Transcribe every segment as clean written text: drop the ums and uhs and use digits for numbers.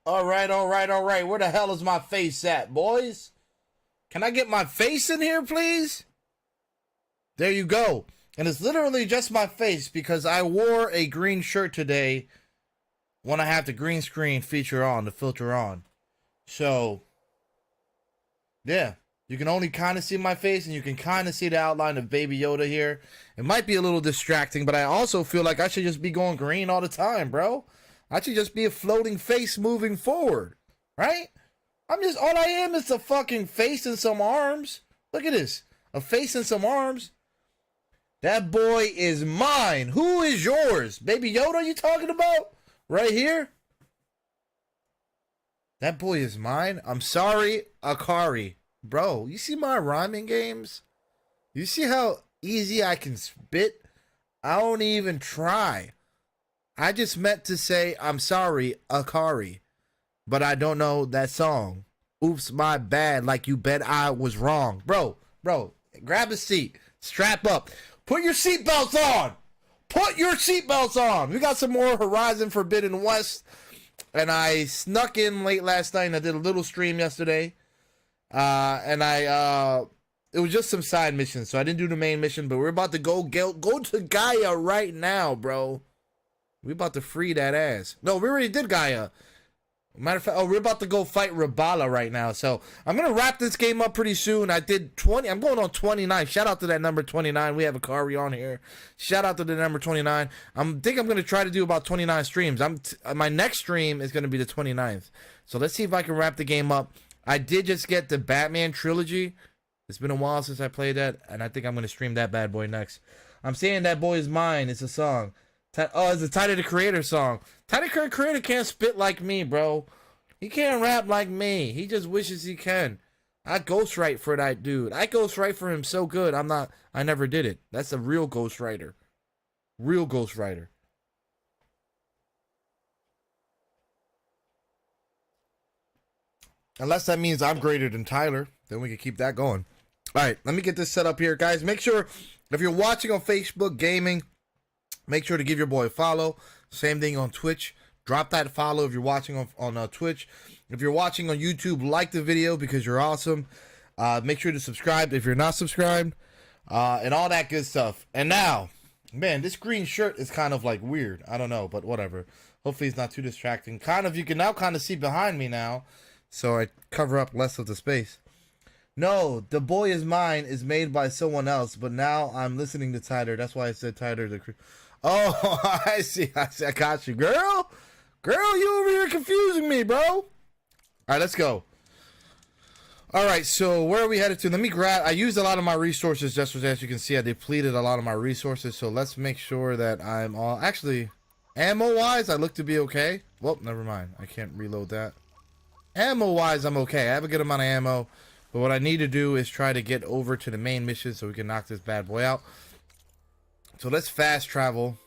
All right, all right, all right. Where the hell is my face at, boys? Can I get my face in here, please? There you go. And it's literally just my face because I wore a green shirt today when I have the green screen feature on, the filter on. So, yeah. You can only kind of see my face, and you can kind of see the outline of Baby Yoda here. It might be a little distracting, but I also feel like I should just be going green all the time, bro. I should just be a floating face moving forward, right? All I am is a fucking face and some arms. Look at this. A face and some arms. That boy is mine. Who is yours? Baby Yoda you talking about? Right here? That boy is mine. I'm sorry, Akari. Bro, you see my rhyming games? You see how easy I can spit? I don't even try. I just meant to say, I'm sorry, Akari. But I don't know that song. Oops, my bad, like you bet I was wrong. Bro, grab a seat. Strap up. Put your seatbelts on. Put your seatbelts on. We got some more Horizon Forbidden West. And I snuck in late last night and I did a little stream yesterday. It was just some side missions, so I didn't do the main mission, but we're about to go to Gaia right now, bro. We're about to free that ass. No, we already did Gaia. Matter of fact, we're about to go fight Rabala right now, so I'm going to wrap this game up pretty soon. I did 20, I'm going on 29. Shout out to that number 29. We have a Kari on here. Shout out to the number 29. I think I'm going to try to do about 29 streams. My next stream is going to be the 29th. So let's see if I can wrap the game up. I did just get the Batman trilogy. It's been a while since I played that, and I think I'm going to stream that bad boy next. I'm saying That Boy Is Mine. It's a song. It's a Tyler the Creator song. Tyler the Creator can't spit like me, bro. He can't rap like me. He just wishes he can. I ghostwrite for that dude. I ghostwrite for him so good. I never did it. That's a real ghostwriter. Real ghostwriter. Unless that means I'm greater than Tyler, then we can keep that going. All right, let me get this set up here, guys. Make sure, if you're watching on Facebook Gaming, make sure to give your boy a follow. Same thing on Twitch. Drop that follow if you're watching on Twitch. If you're watching on YouTube, like the video because you're awesome. Make sure to subscribe if you're not subscribed. And all that good stuff. And now, man, this green shirt is kind of like weird. I don't know, but whatever. Hopefully it's not too distracting. You can now kind of see behind me now. So I cover up less of the space. No, The Boy Is Mine is made by someone else, but now I'm listening to Tyler. That's why I said Tyler the... Oh, I see. I got you. Girl, you over here confusing me, bro. All right, let's go. All right, so where are we headed to? Let me grab... I used a lot of my resources, just as you can see. I depleted a lot of my resources, so let's make sure that I'm all... Actually, ammo-wise, I look to be okay. Well, never mind. I can't reload that. Ammo-wise, I'm okay. I have a good amount of ammo. But what I need to do is try to get over to the main mission so we can knock this bad boy out. So let's fast travel.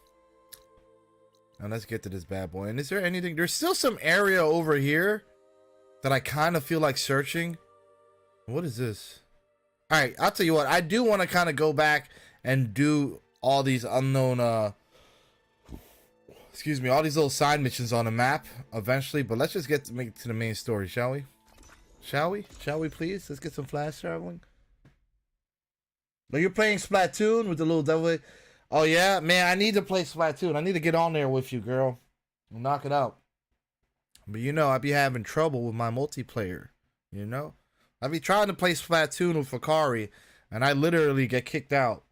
And let's get to this bad boy. And is there anything... There's still some area over here that I kind of feel like searching. What is this? Alright, I'll tell you what. I do want to kind of go back and do all these unknown... Excuse me, all these little side missions on the map eventually, but let's just make it to the main story, shall we? Shall we please? Let's get some flash traveling. No, you're playing Splatoon with the little devil. Oh yeah, man, I need to play Splatoon. I need to get on there with you, girl. We'll knock it out. But you know, I be having trouble with my multiplayer. You know? I be trying to play Splatoon with Akari, and I literally get kicked out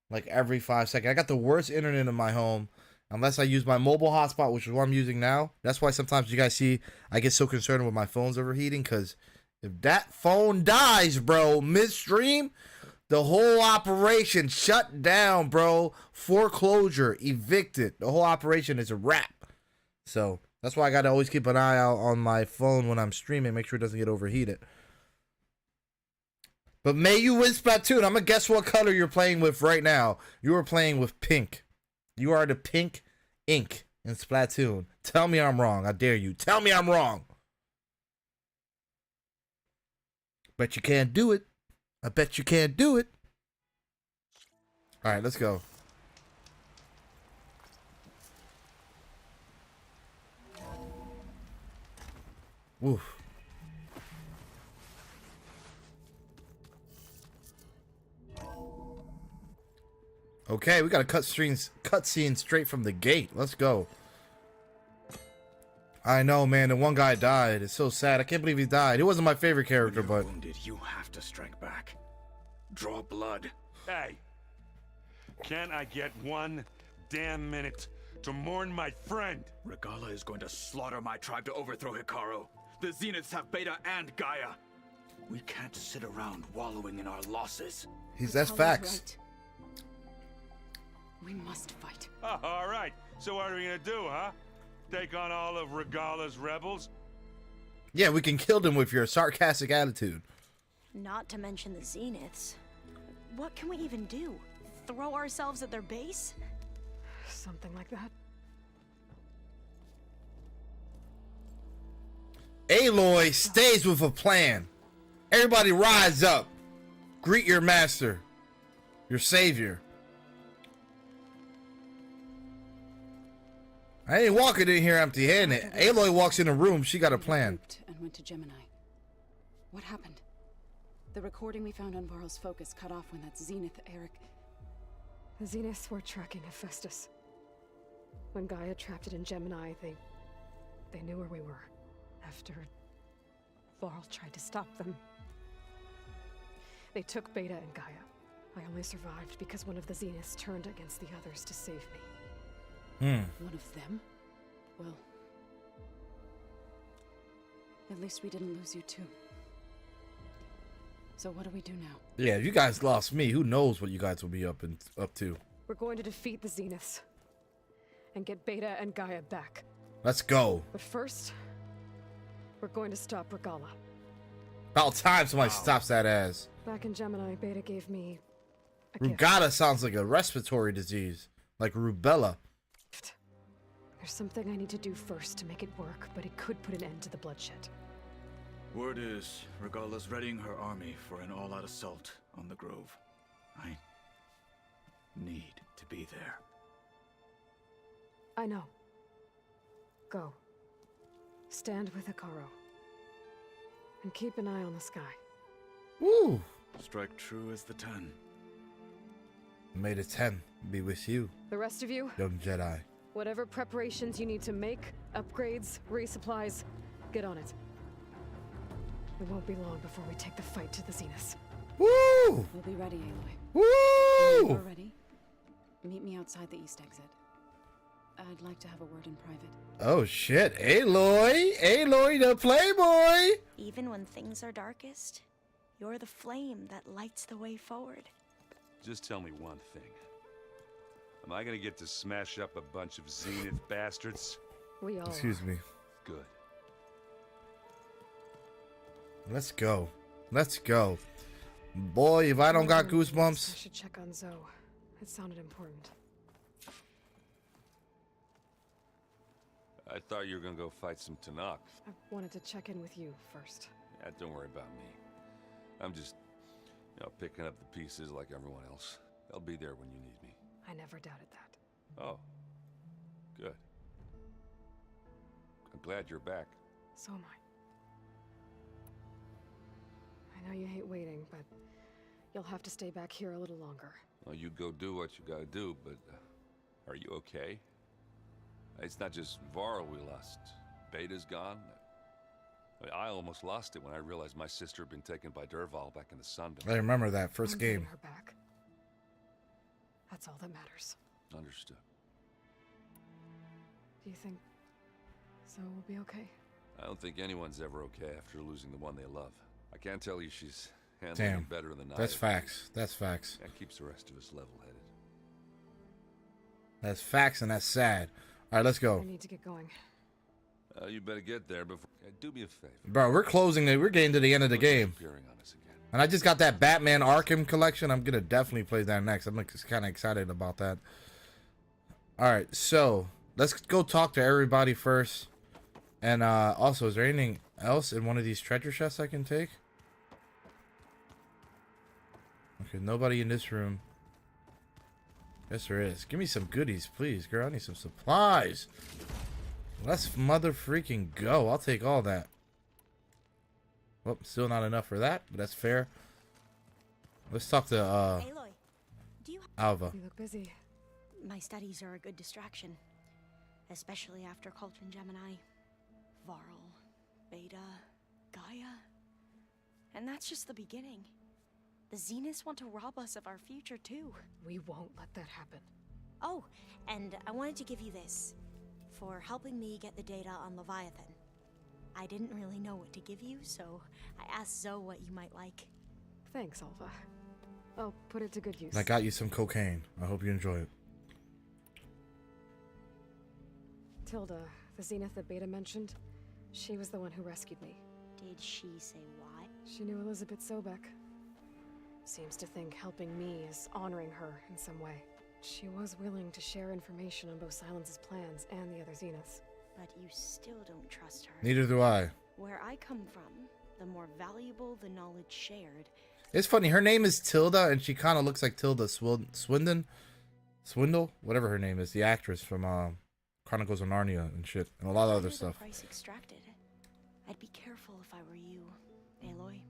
like every 5 seconds. I got the worst internet in my home. Unless I use my mobile hotspot, which is what I'm using now. That's why sometimes you guys see I get so concerned with my phone's overheating. Because if that phone dies, bro, midstream, the whole operation shut down, bro. Foreclosure, evicted. The whole operation is a wrap. So that's why I got to always keep an eye out on my phone when I'm streaming. Make sure it doesn't get overheated. But may you win Splatoon. I'm going to guess what color you're playing with right now. You are playing with pink. You are the pink ink in Splatoon. Tell me I'm wrong. I dare you. Tell me I'm wrong. Bet you can't do it. I bet you can't do it. All right, let's go. Oof. Okay, we got a cutscene straight from the gate. Let's go. I know, man. The one guy died. It's so sad. I can't believe he died. He wasn't my favorite character, but wounded, you have to strike back. Draw blood. Hey, can't I get one damn minute to mourn my friend? Regala is going to slaughter my tribe to overthrow Hikaru. The Zeniths have Beta and Gaia. We can't sit around wallowing in our losses. that's facts. Right. We must fight. Oh, all right. So what are we gonna do, huh? Take on all of Regala's rebels? Yeah, we can kill them with your sarcastic attitude. Not to mention the Zeniths. What can we even do? Throw ourselves at their base? Something like that. Aloy stays with a plan. Everybody rise up. Greet your master. Your savior. I ain't walking in here empty-handed. Aloy walks in the room. She got a plan. And went to Gemini. What happened? The recording we found on Varl's focus cut off when that Zenith Eric... The Zeniths were tracking Hephaestus. When Gaia trapped it in Gemini, they knew where we were. After Varl tried to stop them. They took Beta and Gaia. I only survived because one of the Zeniths turned against the others to save me. One of them? Well... At least we didn't lose you too. So what do we do now? Yeah, if you guys lost me, who knows what you guys will be up to. We're going to defeat the Zeniths. And get Beta and Gaia back. Let's go. But first... we're going to stop Regala. About time somebody stops that ass. Back in Gemini, Beta gave me a gift. Rugata sounds like a respiratory disease. Like rubella. There's something I need to do first to make it work, but it could put an end to the bloodshed. Word is, Regala's readying her army for an all-out assault on the Grove. I need to be there. I know. Go. Stand with Hikaru. And keep an eye on the sky. Woo! Strike true as the 10. May the 10 be with you, The rest of you, young Jedi. whatever preparations you need to make, upgrades, resupplies, get on it. It won't be long before we take the fight to the Zeniths. Woo! We'll be ready, Aloy. Woo! When you're ready, meet me outside the east exit. I'd like to have a word in private. Oh shit, Aloy! Aloy the playboy! Even when things are darkest, you're the flame that lights the way forward. Just tell me one thing. Am I gonna get to smash up a bunch of Zenith bastards? We all Excuse me. Good. Let's go. Let's go. Boy, if I don't got I goosebumps. should check on Zoe. It sounded important. I thought you were gonna go fight some Tanakh. I wanted to check in with you first. Yeah, don't worry about me. I'm just, picking up the pieces like everyone else. I'll be there when you need me. I never doubted that. Oh. Good. I'm glad you're back. So am I. I know you hate waiting, but you'll have to stay back here a little longer. Well, you go do what you gotta do, but are you okay? It's not just Varl we lost. Beta's gone. I almost lost it when I realized my sister had been taken by Derval back in the Sundom. I remember that first I'm game. getting her back. That's all that matters. Understood. Do you think Zoe will be okay? I don't think anyone's ever okay after losing the one they love. I can't tell you she's handling Damn. it better than I That's have. facts. That's facts. That keeps the rest of us level-headed. That's facts and that's sad. Alright, let's go. I need to get going. You better get there before... do me a favor. Bro, we're closing it. We're getting to the end of the game. Appearing on us again. And I just got that Batman Arkham collection. I'm going to definitely play that next. I'm kind of excited about that. Alright, so let's go talk to everybody first. And also, is there anything else in one of these treasure chests I can take? Okay, nobody in this room. Yes, there is. Give me some goodies, please, girl. I need some supplies. Let's mother freaking go. I'll take all that. Well, still not enough for that, but that's fair. Let's talk to Aloy, do you... Alva. You look busy. My studies are a good distraction. Especially after Cauldron Gemini, Varl, Beta, Gaia. And that's just the beginning. The Zeniths want to rob us of our future, too. We won't let that happen. Oh, and I wanted to give you this. For helping me get the data on Leviathan. I didn't really know what to give you, so I asked Zoe what you might like. Thanks, Alva. I'll put it to good use. I got you some cocaine. I hope you enjoy it. Tilda, the Zenith that Beta mentioned, she was the one who rescued me. Did she say why? She knew Elizabeth Sobek. Seems to think helping me is honoring her in some way. She was willing to share information on both Silence's plans and the other Zeniths. But you still don't trust her. Neither do I. Where I come from, the more valuable the knowledge shared. It's funny. Her name is Tilda, and she kind of looks like Tilda Swindle, whatever her name is, the actress from Chronicles of Narnia and shit, and a lot of other The stuff. price extracted. I'd be careful if I were you, Aloy.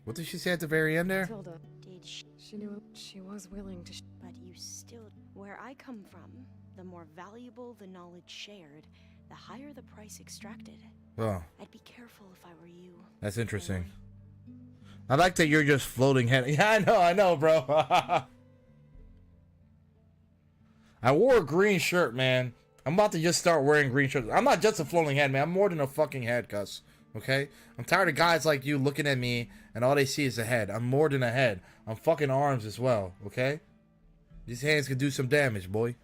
What did she say at the very end there? Tilda, Did she knew she was willing to. but you still... Where I come from, the more valuable the knowledge shared, the higher the price extracted. Oh, I'd be careful if I were you. that's interesting. Aloy. I like that you're just floating head. Yeah, I know, bro. I wore a green shirt, man. I'm about to just start wearing green shirts. I'm not just a floating head, man. I'm more than a fucking head, cuz. Okay? I'm tired of guys like you looking at me and all they see is a head. I'm more than a head. I'm fucking arms as well, okay? These hands can do some damage, boy.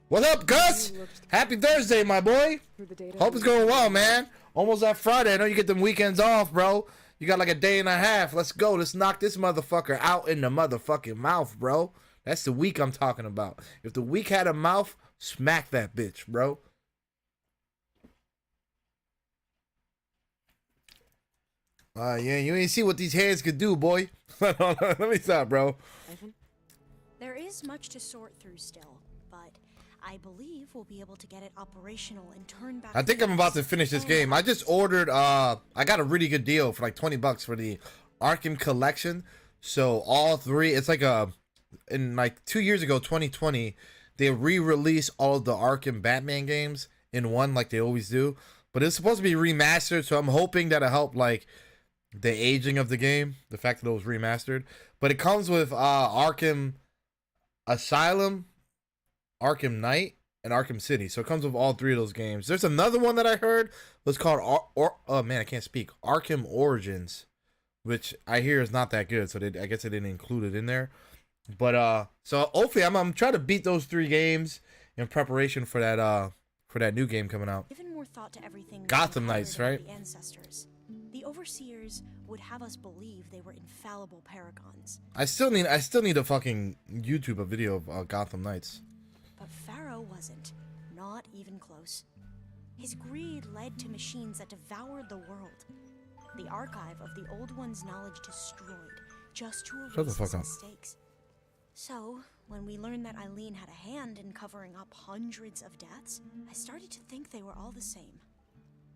What up, Gus? Happy Thursday, my boy. Through the data. Hope it's going well, man. Almost that Friday. I know you get them weekends off, bro. You got like a day and a half. Let's go. Let's knock this motherfucker out in the motherfucking mouth, bro. That's the week I'm talking about. If the week had a mouth, smack that bitch, bro. Yeah, you ain't see what these hands could do, boy. Let me stop, bro. Ivan? There is much to sort through still, but I believe we'll be able to get it operational and turn back... I think I'm about to finish this game. I just ordered, I got a really good deal for like $20 for the Arkham collection. So all three, it's like in like 2 years ago, 2020, they re-released all of the Arkham Batman games in one like they always do. But it's supposed to be remastered, so I'm hoping that'll help like the aging of the game, the fact that it was remastered. But it comes with Arkham Asylum, Arkham Knight, and Arkham City. So it comes with all three of those games. There's another one that I heard was called oh man, I can't speak. Arkham Origins, which I hear is not that good. So I guess they didn't include it in there. But so hopefully I'm trying to beat those three games in preparation for that new game coming out. Given more thought to everything... Gotham Knights, right? The ancestors. The Overseers would have us believe they were infallible paragons. I still need a fucking YouTube a video of Gotham Knights. But Pharaoh wasn't. Not even close. His greed led to machines that devoured the world. The archive of the Old One's knowledge destroyed, just to Shut the erase fuck his up. mistakes. So, when we learned that Eileen had a hand in covering up hundreds of deaths, I started to think they were all the same.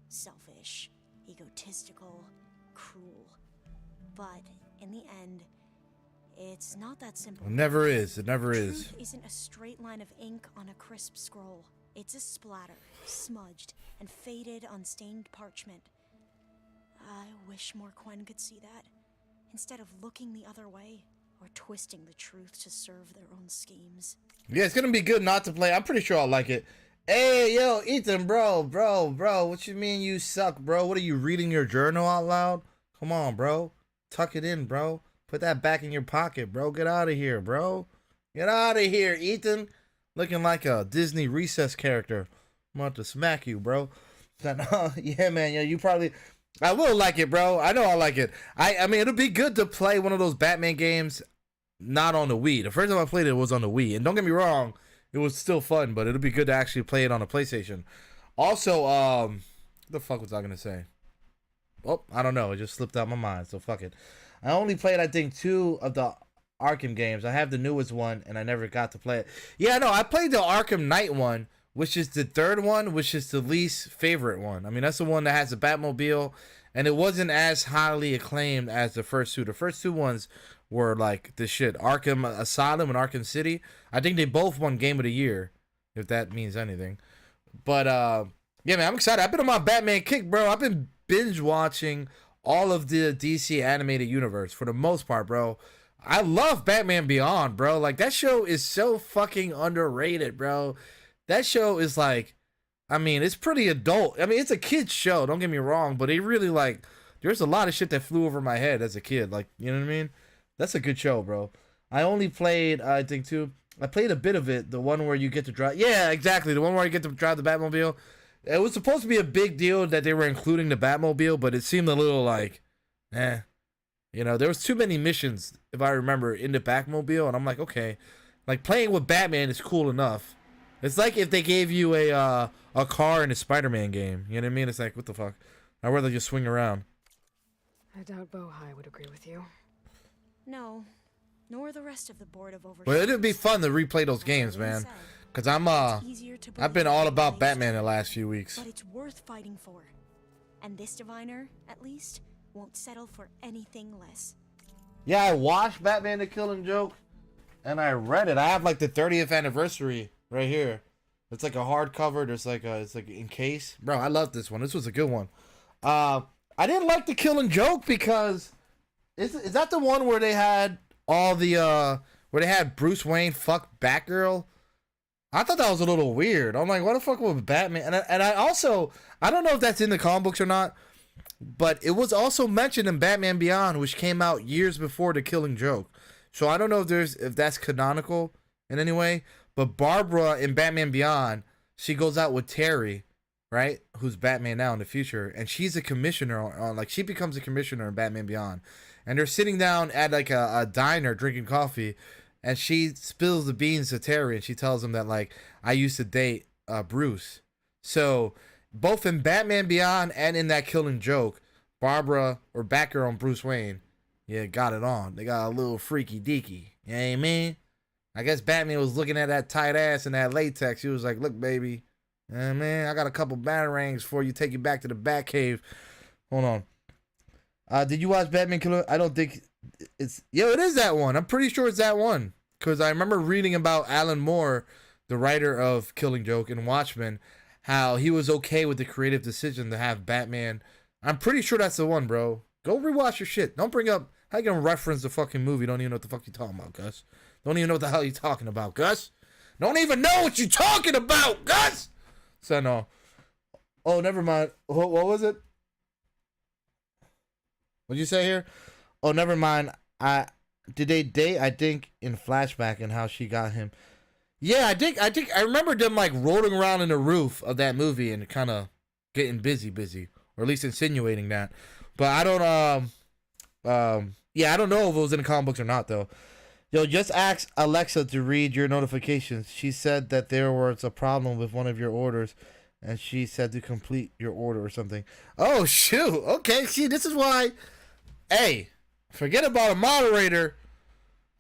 Selfish, egotistical, cruel. But, in the end, it's not that simple. It never is. It never is. Truth isn't a straight line of ink on a crisp scroll. It's a splatter, smudged, and faded on stained parchment. I wish more Quen could see that, instead of looking the other way, or twisting the truth to serve their own schemes. Yeah, it's gonna be good not to play. I'm pretty sure I'll like it. Hey, yo, Ethan, bro, what you mean you suck, bro? What are you reading your journal out loud? Come on, bro. Tuck it in, bro. Put that back in your pocket, bro. Get out of here, bro. Get out of here, Ethan. Looking like a Disney recess character. I'm about to smack you, bro. Yeah, man, yeah, you probably... I will like it, bro. I know I'll like it. I mean, it'll be good to play one of those Batman games not on the Wii. The first time I played it was on the Wii. And don't get me wrong, it was still fun, but it'll be good to actually play it on a PlayStation. Also, what the fuck was I going to say? Oh, I don't know. It just slipped out my mind, so fuck it. I only played, I think, 2 of the Arkham games. I have the newest one, and I never got to play it. Yeah, no, I played the Arkham Knight one, which is the third one, which is the least favorite one. I mean, that's the one that has the Batmobile, and it wasn't as highly acclaimed as the first two. The first two ones were like the shit. Arkham Asylum and Arkham City. I think they both won Game of the Year, if that means anything. But yeah, man, I'm excited. I've been on my Batman kick, bro. I've been binge watching all of the DC animated universe for the most part, bro. I love Batman Beyond, bro. Like, that show is so fucking underrated, bro. That show is like, I mean, it's pretty adult. I mean, it's a kid's show, don't get me wrong, but it really, like, there's a lot of shit that flew over my head as a kid. Like, you know what I mean? That's a good show, bro. I only played, I think, I played a bit of it, the one where you get to drive. Yeah, exactly. The one where you get to drive the Batmobile. It was supposed to be a big deal that they were including the Batmobile, but it seemed a little like, You know, there was too many missions, if I remember, in the Batmobile, and I'm like, okay. Like, playing with Batman is cool enough. It's like if they gave you a car in a Spider-Man game. You know what I mean? It's like, what the fuck? I'd rather just swing around. I doubt Bohai would agree with you. No, nor the rest of the board of oversight. But it'd be fun to replay those games, man. Cause I've been all about Batman the last few weeks. But it's worth fighting for. And this diviner, at least, won't settle for anything less. Yeah, I watched Batman the Killing Joke, and I read it. I have like the 30th anniversary right here. It's like a hardcover. There's like it's like in case. Bro, I love this one. This was a good one. I didn't like the Killing Joke because is that the one where they had all the where they had Bruce Wayne fuck Batgirl? I thought that was a little weird. I'm like, what the fuck with Batman? And I also, I don't know if that's in the comic books or not, but it was also mentioned in Batman Beyond, which came out years before the Killing Joke. So I don't know if that's canonical in any way. But Barbara in Batman Beyond, she goes out with Terry, right? Who's Batman now in the future, and she's a commissioner like she becomes a commissioner in Batman Beyond, and they're sitting down at like a diner drinking coffee. And she spills the beans to Terry, and she tells him that, like, I used to date Bruce. So, both in Batman Beyond and in that Killing Joke, Barbara, or Batgirl and Bruce Wayne, yeah, got it on. They got a little freaky deaky. You know what I mean? I guess Batman was looking at that tight ass and that latex. He was like, look, baby, man, I got a couple batarangs for you. Take you back to the Batcave. Hold on. Did you watch Batman Killer? I don't think... it is that one. I'm pretty sure it's that one, because I remember reading about Alan Moore, the writer of Killing Joke and Watchmen, how he was okay with the creative decision to have Batman. I'm pretty sure that's the one, bro. Go rewatch your shit. Don't bring up how you can reference the fucking movie. Don't even know what the fuck you're talking about, Gus. Don't even know what the hell you're talking about, Gus. Don't even know what you're talking about, Gus. So no. Oh, never mind. What was it? What'd you say here? Oh, never mind. Did they date? I think in flashback and how she got him. Yeah, I think I remember them like rolling around in the roof of that movie and kind of getting busy, or at least insinuating that. But I don't I don't know if it was in the comic books or not though. Yo, just ask Alexa to read your notifications. She said that there was a problem with one of your orders, and she said to complete your order or something. Oh shoot! Okay, see, this is why. Hey. Forget about a moderator.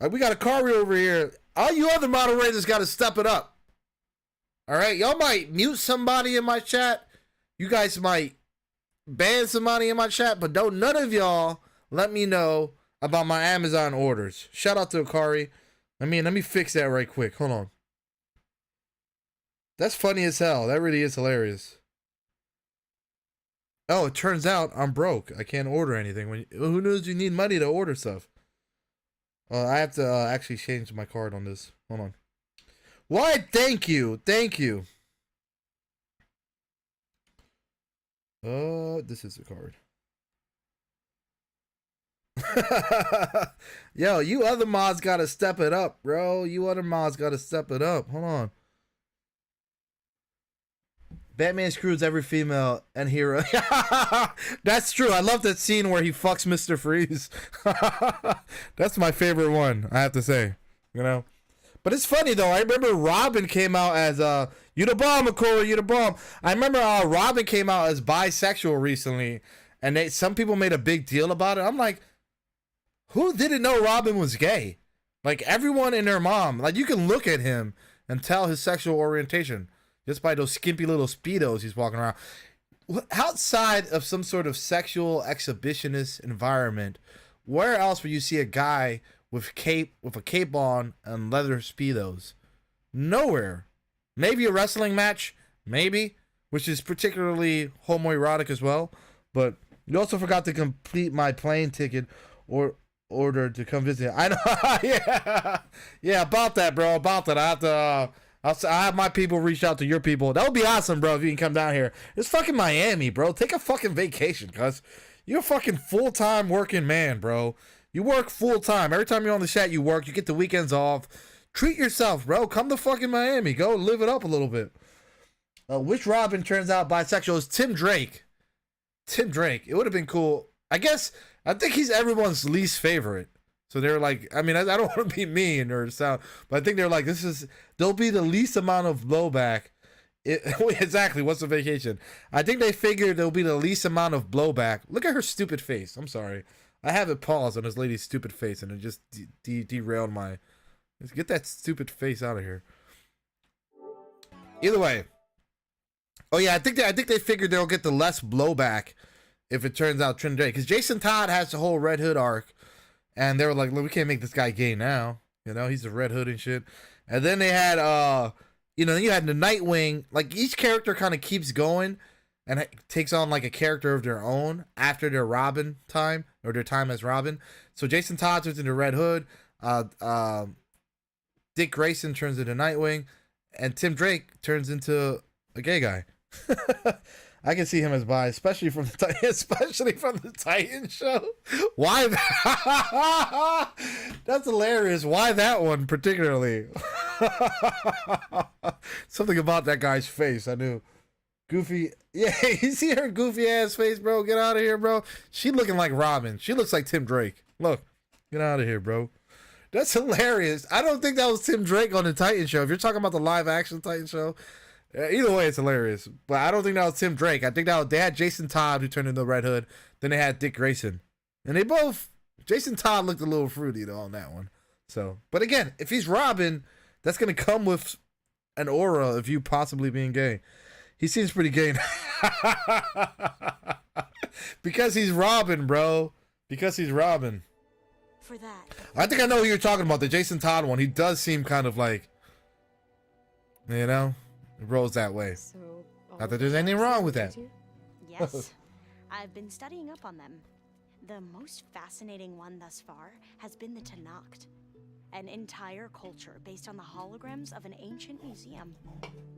We got a Kari over here. All you other moderators got to step it up. All right? Y'all might mute somebody in my chat. You guys might ban somebody in my chat, but don't none of y'all let me know about my Amazon orders. Shout out to Akari. Let me fix that right quick. Hold on. That's funny as hell. That really is hilarious. Oh, it turns out I'm broke. I can't order anything. Who knows you need money to order stuff? I have to actually change my card on this. Hold on. Why? Thank you. This is the card. Yo, you other mods gotta step it up, bro. You other mods gotta step it up. Hold on. Batman screws every female and hero. That's true. I love that scene where he fucks Mr. Freeze. That's my favorite one, I have to say. You know? But it's funny, though. I remember Robin came out as, you the bomb, Akora, you the bomb. I remember Robin came out as bisexual recently, and some people made a big deal about it. I'm like, who didn't know Robin was gay? Like, everyone and their mom. Like, you can look at him and tell his sexual orientation. just by those skimpy little Speedos he's walking around. Outside of some sort of sexual exhibitionist environment, where else would you see a guy with a cape on and leather Speedos? Nowhere. Maybe a wrestling match, maybe, which is particularly homoerotic as well. But you also forgot to complete my plane ticket or order to come visit. I know. yeah, about that, bro. About that. I have my people reach out to your people. That would be awesome, bro, if you can come down here. It's fucking Miami, bro. Take a fucking vacation, cuz. You're a fucking full-time working man, bro. You work full-time. Every time you're on the chat, you work. You get the weekends off. Treat yourself, bro. Come to fucking Miami. Go live it up a little bit. Which Robin turns out bisexual is Tim Drake. Tim Drake. It would have been cool. I think he's everyone's least favorite. So they're like, I mean, I don't want to be mean or sound, but I think they're like, there'll be the least amount of blowback. Exactly. What's the vacation? I think they figured there'll be the least amount of blowback. Look at her stupid face. I'm sorry. I have it paused on this lady's stupid face and it just derailed my, let's get that stupid face out of here. Either way. Oh yeah, I think they figured they'll get the less blowback if it turns out Trin Drake. Because Jason Todd has the whole Red Hood arc. And they were like, look, we can't make this guy gay now. You know, he's a Red Hood and shit. And then they had, you had the Nightwing. Like, each character kind of keeps going and takes on, like, a character of their own after their Robin time, or their time as Robin. So Jason Todd turns into Red Hood. Dick Grayson turns into Nightwing. And Tim Drake turns into a gay guy. I can see him as bi, especially from the Titan show. Why that? That's hilarious. Why that one particularly? Something about that guy's face, I knew. Goofy. Yeah, you see her goofy ass face, bro? Get out of here, bro. She looking like Robin. She looks like Tim Drake. Look, get out of here, bro. That's hilarious. I don't think that was Tim Drake on the Titan show. If you're talking about the live action Titan show, either way, it's hilarious. But I don't think that was Tim Drake. I think they had Jason Todd, who turned into Red Hood. Then they had Dick Grayson. And Jason Todd looked a little fruity, though, on that one. So, but again, if he's Robin, that's going to come with an aura of you possibly being gay. He seems pretty gay now. Because he's Robin, bro. Because he's Robin. For that. I think I know who you're talking about. The Jason Todd one. He does seem kind of like, you know? It rolls that way. So, Not that there's anything wrong with that. Yes, I've been studying up on them. The most fascinating one thus far has been the Tenakth, an entire culture based on the holograms of an ancient museum.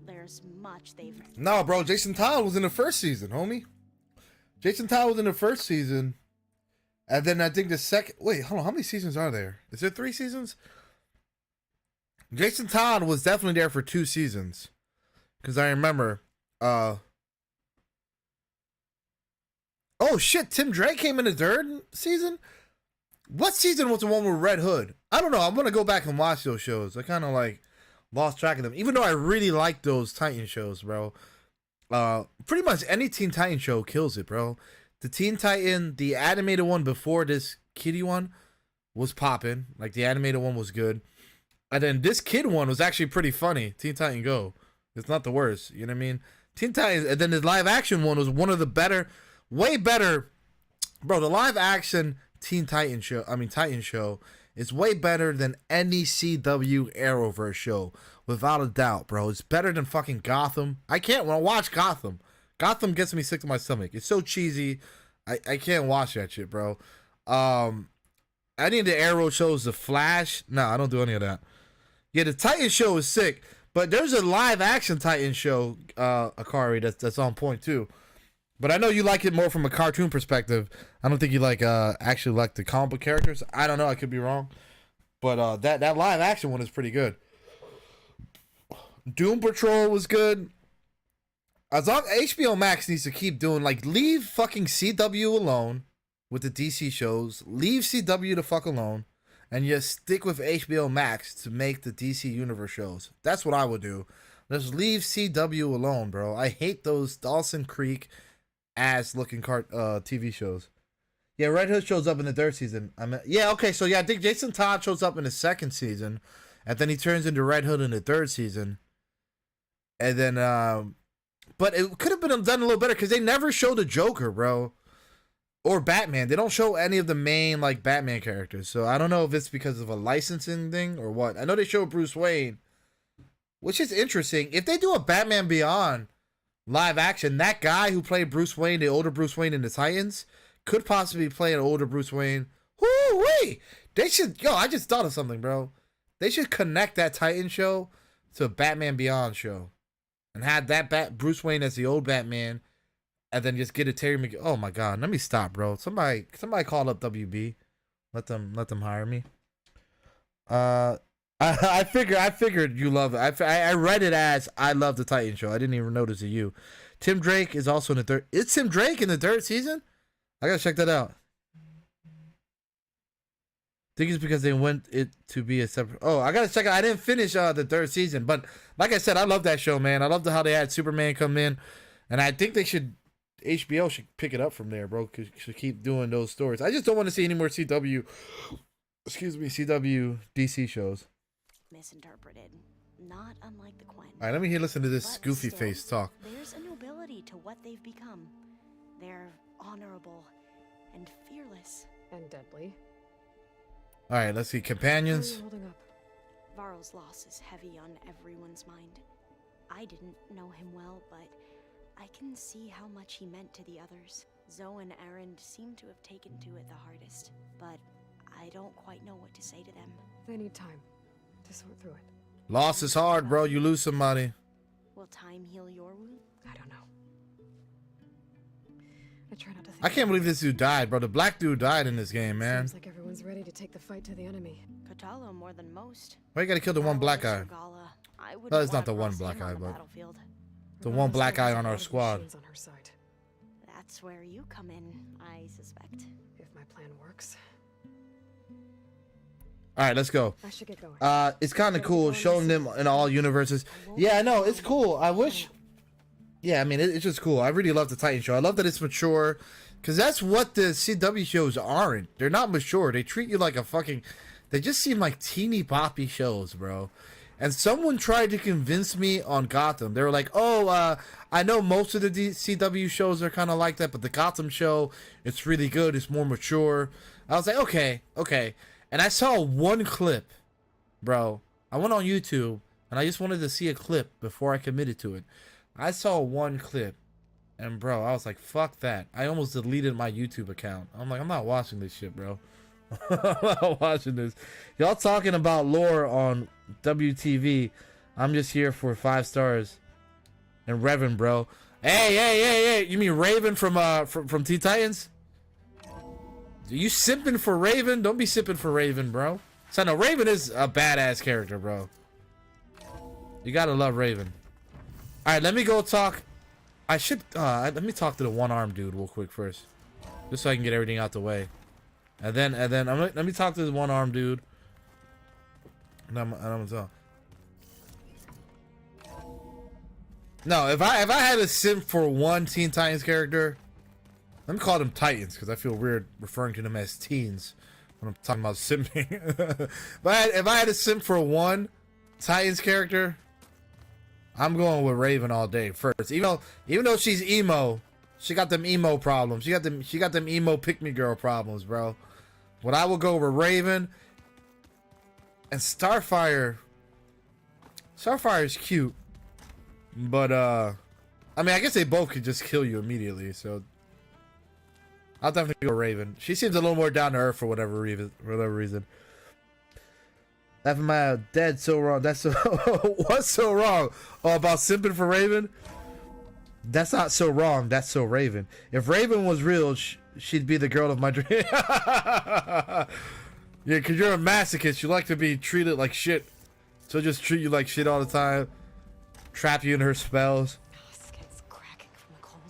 There's much they've... No, bro, Jason Todd was in the first season, homie. Jason Todd was in the first season. And then I think the second... Wait, hold on. How many seasons are there? Is there 3 seasons? Jason Todd was definitely there for 2 seasons. Because I remember... Oh, shit. Tim Drake came in the 3rd season? What season was the one with Red Hood? I don't know. I'm going to go back and watch those shows. I kind of, like, lost track of them. Even though I really like those Titan shows, bro. Pretty much any Teen Titan show kills it, bro. The Teen Titan, the animated one before this kiddie one was popping. Like, the animated one was good. And then this kid one was actually pretty funny. Teen Titan Go. It's not the worst. You know what I mean? Teen Titans. And then the live action one was one of the better, way better. Bro, the live action Titan show is way better than any CW Arrowverse show. Without a doubt, bro. It's better than fucking Gotham. I can't watch Gotham. Gotham gets me sick to my stomach. It's so cheesy. I can't watch that shit, bro. Any of the Arrow shows, The Flash. No, I don't do any of that. Yeah, the Titan show is sick, but there's a live action Titan show, Akari, that's on point too. But I know you like it more from a cartoon perspective. I don't think you actually like the comic book characters. I don't know. I could be wrong. But that live action one is pretty good. Doom Patrol was good. As long HBO Max needs to keep doing, leave fucking CW alone with the DC shows. Leave CW the fuck alone. And just stick with HBO Max to make the DC Universe shows. That's what I would do. Just leave CW alone, bro. I hate those Dawson Creek ass looking TV shows. Yeah, Red Hood shows up in the 3rd season. So I think Jason Todd shows up in the 2nd season. And then he turns into Red Hood in the 3rd season. And then, but it could have been done a little better because they never show the Joker, bro, or Batman. They don't show any of the main like Batman characters. So I don't know if it's because of a licensing thing or what. I know they show Bruce Wayne, which is interesting. If they do a Batman Beyond live action, that guy who played Bruce Wayne, the older Bruce Wayne in the Titans, could possibly play an older Bruce Wayne. Woo-wee! They should, I just thought of something, bro. They should connect that Titan show to a Batman Beyond show. And have that Bruce Wayne as the old Batman. And then just get a Terry McGinnis. Oh my God, let me stop, bro. Somebody call up WB. Let them hire me. I figured you love it. I read it as I love the Titan show. I didn't even notice it. You, Tim Drake is also in the third. It's Tim Drake in the third season. I gotta check that out. I think it's because they want it to be a separate. Oh, I gotta check it. I didn't finish the third season, but like I said, I love that show, man. I love how they had Superman come in, and I think HBO should pick it up from there, bro. Should keep doing those stories. I just don't want to see any more CW DC shows. Misinterpreted, not unlike the Quen. All right, let me listen to this But goofy still, face talk. There's a nobility to what they've become. They're honorable and fearless. And deadly. All right, let's see. How are Companions. you holding up? Varl's loss is heavy on everyone's mind. I didn't know him well, but I can see how much he meant to the others. Zoe and Erend seem to have taken to it the hardest, but I don't quite know what to say to them. They need time to sort through it. Loss is hard, bro. You lose somebody. Will time heal your wound? I don't know. I try not to think. I can't believe this dude died, bro. The black dude died in this game, man. Seems like everyone's ready to take the fight to the enemy. Kotalo more than most. Why you gotta kill the one black guy? I No, it's not the one black guy, but the one black guy on our squad. On her side. That's where you come in, I suspect. If my plan works, All right, let's go. I should get going. It's kind of cool showing them in all universes. Yeah, I know, it's cool. I wish. Yeah, I mean, it's just cool. I really love the Titan show. I love that it's mature, because that's what the CW shows aren't. They're not mature. They treat you like a fucking. They just seem like teeny poppy shows, bro. And someone tried to convince me on Gotham. They were like, "Oh, I know most of the CW shows are kind of like that, but the Gotham show, it's really good. It's more mature." I was like, "Okay." And I saw one clip, bro. I went on YouTube and I just wanted to see a clip before I committed to it. I saw one clip, and bro, I was like, "Fuck that!" I almost deleted my YouTube account. I'm like, I'm not watching this shit, bro. I'm not watching this. Y'all talking about lore on WTV. I'm just here for 5 stars. And Revan, bro. Hey! You mean Raven from Teen Titans? Are you simping for Raven? Don't be simping for Raven, bro. So no, Raven is a badass character, bro. You gotta love Raven. All right, let me go talk. I should let me talk to the one-armed dude real quick first, just so I can get everything out the way. And then let me talk to the one-armed dude. And I'm gonna talk. No, if I had a simp for one Teen Titans character, let me call them Titans because I feel weird referring to them as teens when I'm talking about simping. But if I had a simp for one Titans character, I'm going with Raven all day first. Even though she's emo, she got them emo problems. She got them emo pick-me girl problems, bro. But I will go with Raven and Starfire. Starfire's cute, but I mean, I guess they both could just kill you immediately. So I'll definitely go Raven. She seems a little more down to earth for whatever reason. That my dead so wrong. That's so what's so wrong? Oh, about simping for Raven? That's not so wrong. That's so Raven. If Raven was real, she'd be the girl of my dream. Yeah, because you're a masochist. You like to be treated like shit. So just treat you like shit all the time. Trap you in her spells. Skin's cracking from the cold.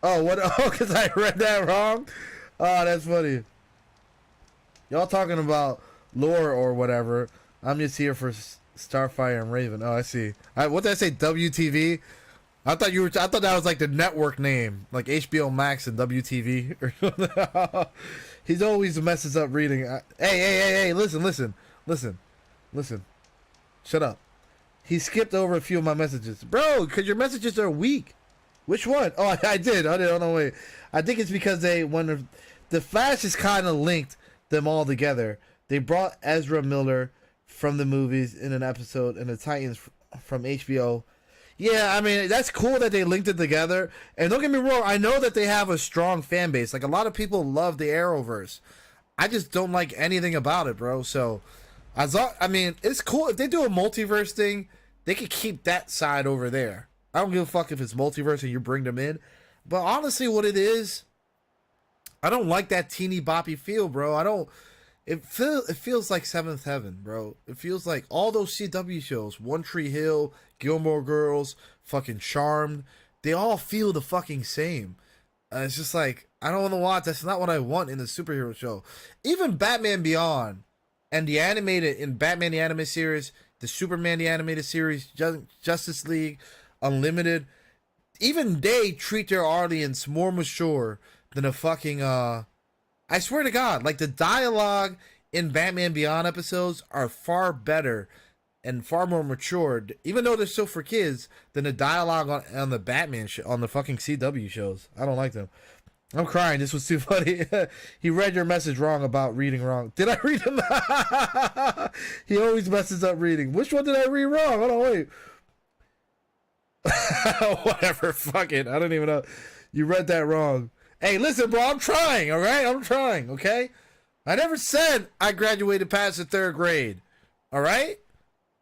Oh, what? Oh, because I read that wrong? Oh, that's funny. Y'all talking about lore or whatever. I'm just here for Starfire and Raven. Oh, I see. What did I say? WTV? I thought that was like the network name, like HBO Max and WTV or something. He's always messes up reading. Hey! Listen. Shut up. He skipped over a few of my messages. Bro, because your messages are weak. Which one? Oh, I did. Oh, no, wait. I think it's because when the Flash is kind of linked them all together. They brought Ezra Miller from the movies in an episode and the Titans from HBO. Yeah, I mean, that's cool that they linked it together. And don't get me wrong, I know that they have a strong fan base. Like, a lot of people love the Arrowverse. I just don't like anything about it, bro. So, I mean, it's cool. If they do a multiverse thing, they could keep that side over there. I don't give a fuck if it's multiverse and you bring them in. But honestly, what it is, I don't like that teeny boppy feel, bro. I don't... It feels like Seventh Heaven, bro. It feels like all those CW shows, One Tree Hill, Gilmore Girls, fucking Charmed, they all feel the fucking same. It's just like, I don't want to watch. That's not what I want in the superhero show. Even Batman Beyond and the animated, in Batman the Animated Series, the Superman the Animated Series, Justice League, Unlimited, even they treat their audience more mature than a fucking, I swear to God, like the dialogue in Batman Beyond episodes are far better and far more matured, even though they're still for kids, than the dialogue on the Batman on the fucking CW shows. I don't like them. I'm crying. This was too funny. He read your message wrong about reading wrong. Did I read him? He always messes up reading. Which one did I read wrong? Hold on, wait. Whatever. Fuck it. I don't even know. You read that wrong. Hey, listen, bro, I'm trying, all right? I'm trying, okay? I never said I graduated past the 3rd grade, all right?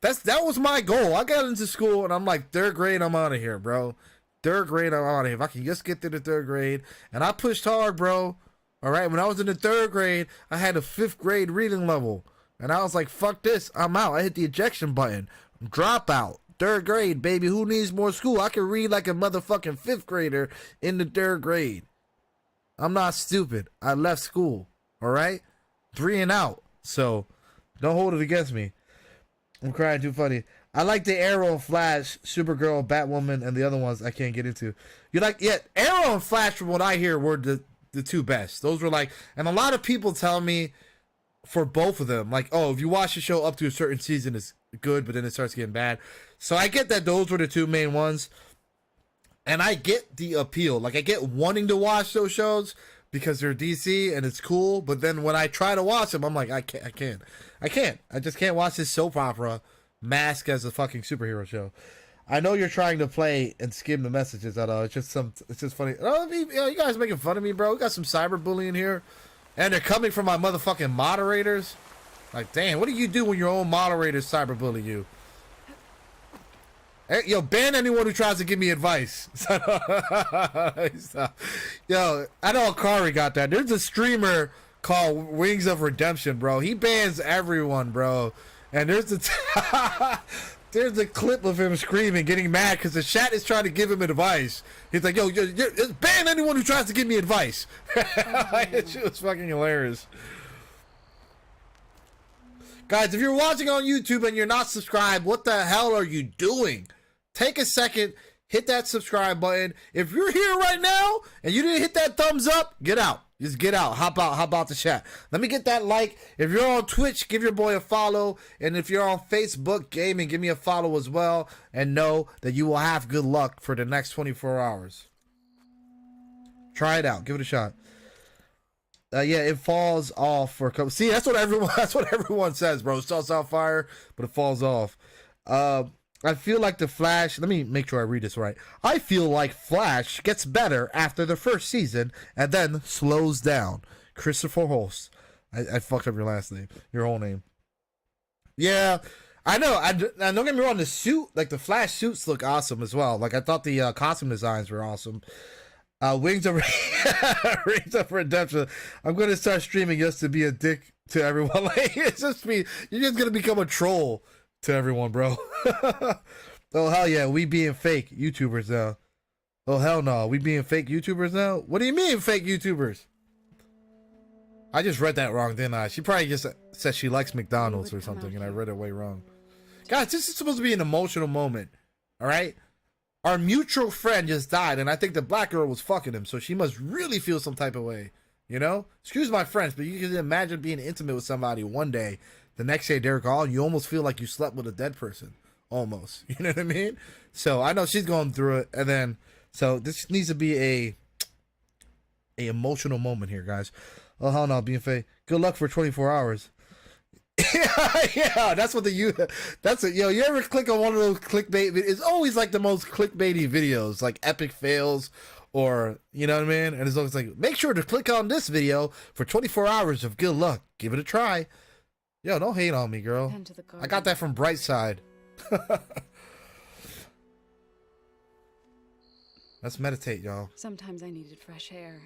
That was my goal. I got into school, and I'm like, 3rd grade, I'm out of here, bro. 3rd grade, I'm out of here. If I can just get to the 3rd grade, and I pushed hard, bro, all right? When I was in the 3rd grade, I had a 5th grade reading level, and I was like, fuck this, I'm out. I hit the ejection button. Drop out. 3rd grade, baby. Who needs more school? I can read like a motherfucking 5th grader in the 3rd grade. I'm not stupid. I left school. All right? 3 and out. So, don't hold it against me. I'm crying too funny. I like the Arrow, Flash, Supergirl, Batwoman, and the other ones I can't get into. You like, yeah, Arrow and Flash, from what I hear, were the two best. Those were like, and a lot of people tell me for both of them, like, oh, if you watch the show up to a certain season, it's good, but then it starts getting bad. So I get that those were the two main ones. And I get the appeal. Like, I get wanting to watch those shows because they're DC and it's cool. But then when I try to watch them, I'm like, I can't. I just can't watch this soap opera mask as a fucking superhero show. I know you're trying to play and skim the messages. I know it's just funny. Oh, you guys making fun of me, bro. We got some cyberbullying here, and they're coming from my motherfucking moderators. Like, damn, what do you do when your own moderators cyberbully you? Hey, yo, ban anyone who tries to give me advice. Yo, I know Akari got that. There's a streamer called Wings of Redemption, bro. He bans everyone, bro. And there's a clip of him screaming, getting mad because the chat is trying to give him advice. He's like, yo, ban anyone who tries to give me advice. It was fucking hilarious. Guys, if you're watching on YouTube and you're not subscribed, what the hell are you doing? Take a second, hit that subscribe button. If you're here right now and you didn't hit that thumbs up, get out. Just get out. Hop out the chat. Let me get that like. If you're on Twitch, give your boy a follow. And if you're on Facebook Gaming, give me a follow as well. And know that you will have good luck for the next 24 hours. Try it out. Give it a shot. Yeah, it falls off for a couple. See, that's what everyone says, bro. It starts out fire, but it falls off. I feel like the Flash. Let me make sure I read this right. I feel like Flash gets better after the first season and then slows down. Christopher Holst. I fucked up your last name, your whole name. Yeah, I know. I don't get me wrong. The suit, like the Flash suits, look awesome as well. Like I thought the costume designs were awesome. Wings of Redemption. I'm gonna start streaming just to be a dick to everyone. Like it's just me. You're just gonna become a troll to everyone, bro. Oh hell yeah, we being fake YouTubers now. Oh hell no, we being fake YouTubers now. What do you mean fake YouTubers? I just read that wrong, didn't I? She probably just said she likes McDonald's or something, and I read it way wrong. Guys, this is supposed to be an emotional moment. All right. Our mutual friend just died, and I think the black girl was fucking him, so she must really feel some type of way, you know? Excuse my French, but you can imagine being intimate with somebody one day, the next day they're gone, you almost feel like you slept with a dead person. almost. You know what I mean? So I know she's going through it, and then so this needs to be a emotional moment here, guys. Oh hell no, being fake. Good luck for 24 hours. Yeah, that's what that's it. Yo, you ever click on one of those clickbait? It's always like the most clickbaity videos, like epic fails, or you know what I mean. And it's always like, make sure to click on this video for 24 hours of good luck. Give it a try. Yo, don't hate on me, girl. I got that from Brightside. Let's meditate, y'all. Sometimes I needed fresh air.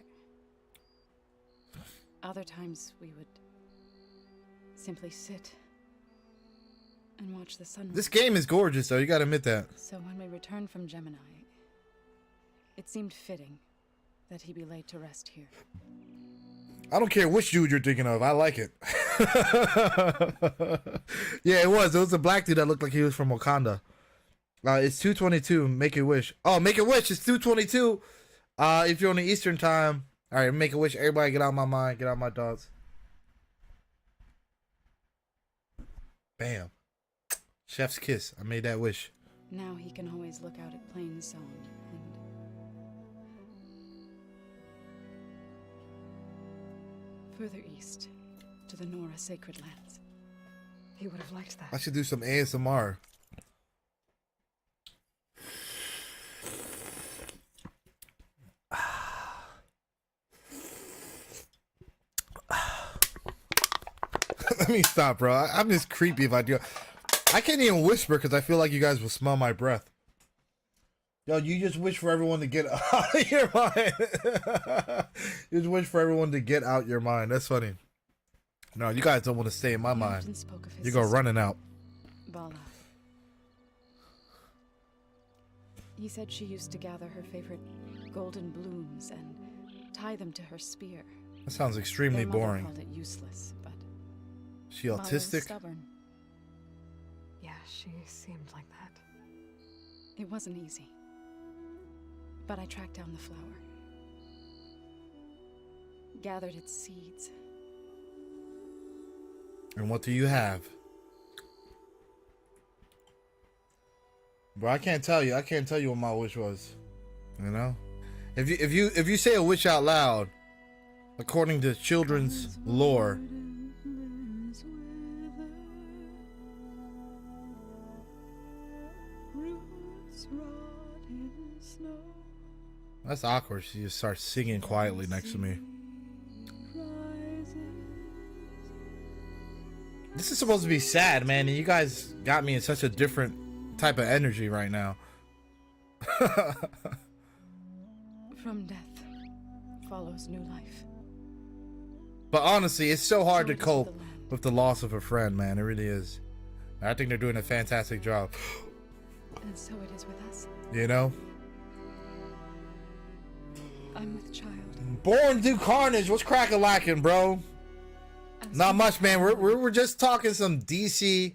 Other times we would simply sit and watch the sunrise. This game is gorgeous, though. You gotta admit that. So when we returned from Gemini, it seemed fitting that he be laid to rest here. I don't care which dude you're thinking of. I like it. Yeah, it was. It was a black dude that looked like he was from Wakanda. It's 2:22. Make a wish. Oh, make a wish. It's 2:22. If you're on the Eastern time. All right, make a wish. Everybody, get out of my mind. Get out of my thoughts. Bam. Chef's kiss. I made that wish. Now he can always look out at Plain Zone and further east to the Nora Sacred Lands. He would have liked that. I should do some ASMR. Let me stop, bro. I'm just creepy if I do. I can't even whisper because I feel like you guys will smell my breath. Yo, you just wish for everyone to get out of your mind. You just wish for everyone to get out your mind. That's funny. No, you guys don't want to stay in my mind. You go running out. Bala. He said she used to gather her favorite golden blooms and tie them to her spear. That sounds extremely Their mother boring. called it useless, but She Bala was autistic? stubborn. Yeah, she seemed like that. It wasn't easy, but I tracked down the flower, gathered its seeds. And what do you have? Bro, I can't tell you. I can't tell you what my wish was. You know? If you say a wish out loud, according to children's lore, that's awkward. She just starts singing quietly next to me. This is supposed to be sad, man, and you guys got me in such a different type of energy right now. From death follows new life. But honestly, it's so hard to So it is cope with the land. with the loss of a friend, man. It really is. I think they're doing a fantastic job. And so it is with us. You know? I'm with child. Born to do carnage. What's crack-a-lacking, bro? Not much, man. We're just talking some DC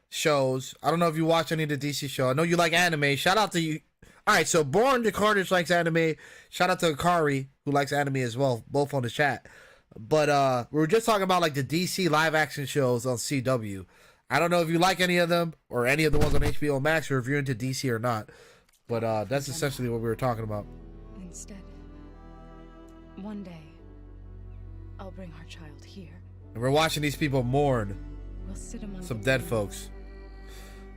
shows. I don't know if you watch any of the DC show. I know you like anime. Shout out to you. All right, so Born to Carnage likes anime. Shout out to Akari, who likes anime as well, both on the chat. But we were just talking about like the DC live action shows on CW. I don't know if you like any of them or any of the ones on HBO Max, or if you're into DC or not. But that's essentially what we were talking about. Instead, one day, I'll bring our child here. And we're watching these people mourn We'll sit among some the dead ruins. folks.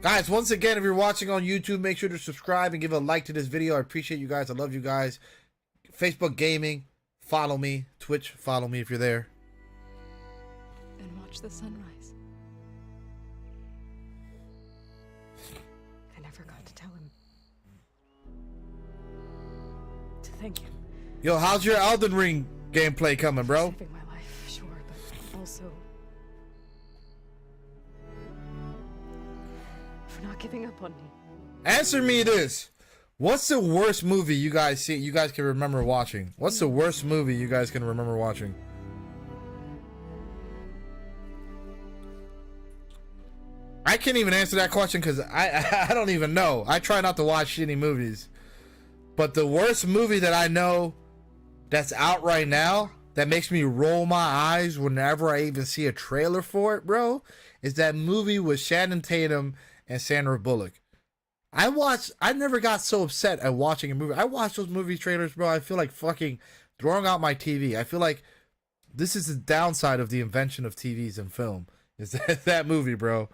Guys, once again, if you're watching on YouTube, make sure to subscribe and give a like to this video. I appreciate you guys. I love you guys. Facebook Gaming, follow me. Twitch, follow me if you're there. And watch the sunrise. I never got to tell him. To thank him. Yo, how's your Elden Ring gameplay coming, bro? Saving my life, sure, but also for not giving up on me. Answer me this. What's the worst movie you guys see? You guys can remember watching. What's the worst movie you guys can remember watching? I can't even answer that question because I don't even know. I try not to watch shitty movies. But the worst movie that I know that's out right now that makes me roll my eyes whenever I even see a trailer for it, bro, is that movie with Channing Tatum and Sandra Bullock. I never got so upset at watching a movie. I watch those movie trailers, bro. I feel like fucking throwing out my TV. I feel like this is the downside of the invention of TVs and film. Is that movie, bro?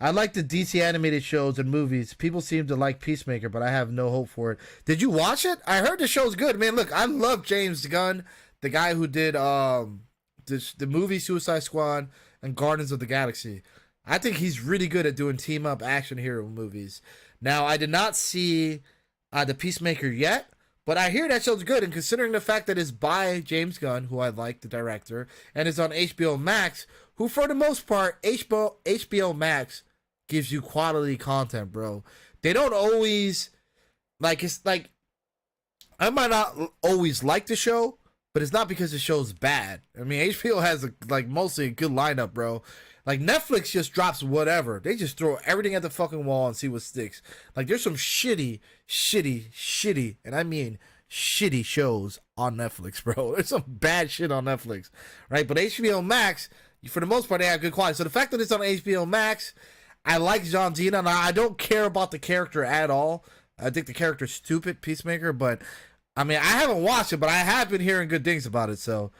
I like the DC animated shows and movies. People seem to like Peacemaker, but I have no hope for it. Did you watch it? I heard the show's good, man. Look, I love James Gunn, the guy who did the movie Suicide Squad and Guardians of the Galaxy. I think he's really good at doing team up action hero movies. Now, I did not see the Peacemaker yet, but I hear that show's good. And considering the fact that it's by James Gunn, who I like, the director, and it's on HBO Max, who for the most part, HBO Max gives you quality content, bro. They don't always, like, it's like, I might not always like the show, but it's not because the show's bad. I mean, HBO has mostly a good lineup, bro. Like, Netflix just drops whatever. They just throw everything at the fucking wall and see what sticks. Like, there's some shitty, and I mean shitty shows on Netflix, bro. There's some bad shit on Netflix, right? But HBO Max, for the most part, they have good quality. So the fact that it's on HBO Max, I like John Cena. Now, I don't care about the character at all. I think the character's stupid, Peacemaker, but, I mean, I haven't watched it, but I have been hearing good things about it, so...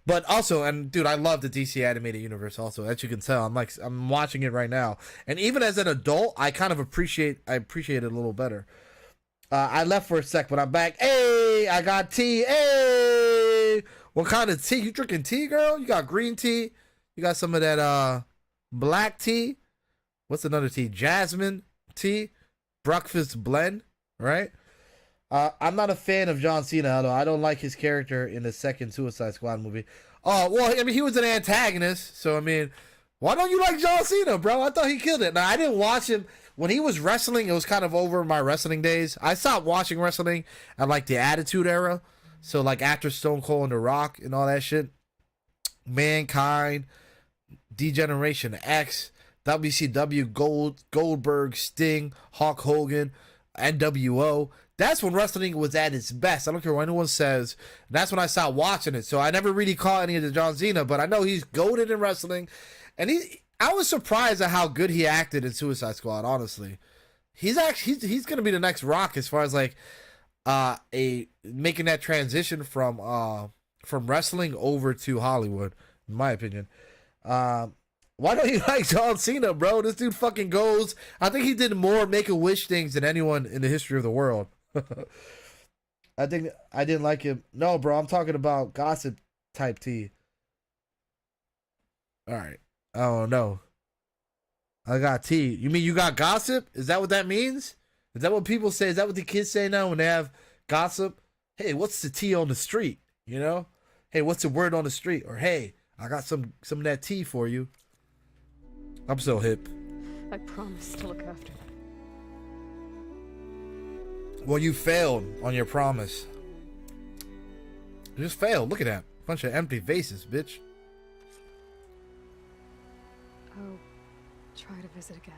But also, and dude, I love the DC animated universe also, as you can tell. I'm watching it right now. And even as an adult, I kind of appreciate it a little better. I left for a sec, but I'm back. Hey, I got tea. Hey, what kind of tea? You drinking tea, girl? You got green tea? You got some of that black tea? What's another tea? Jasmine tea? Breakfast blend, right? I'm not a fan of John Cena, although I don't like his character in the second Suicide Squad movie. Oh, well, I mean, he was an antagonist, so, I mean, why don't you like John Cena, bro? I thought he killed it. Now, I didn't watch him. When he was wrestling, it was kind of over my wrestling days. I stopped watching wrestling at, like, the Attitude Era, so, like, after Stone Cold and The Rock and all that shit. Mankind, Degeneration X, WCW, Goldberg, Sting, Hulk Hogan, NWO. That's when wrestling was at its best. I don't care what anyone says. That's when I stopped watching it. So I never really caught any of the John Cena, but I know he's goated in wrestling. And I was surprised at how good he acted in Suicide Squad, honestly. He's gonna be the next Rock as far as like making that transition from wrestling over to Hollywood, in my opinion. Why don't you like John Cena, bro? This dude fucking goes. I think he did more Make-A-Wish things than anyone in the history of the world. I think I didn't like him. No, bro, I'm talking about gossip type tea. All right. Oh no, I got tea. You mean you got gossip? Is that what that means? Is that what people say? Is that what the kids say now when they have gossip? Hey, what's the tea on the street? You know? Hey, what's the word on the street? Or hey, I got some of that tea for you. I'm so hip. I promise to look after them. Well, you failed on your promise. You just failed. Look at that. Bunch of empty vases, bitch. I'll try to visit again.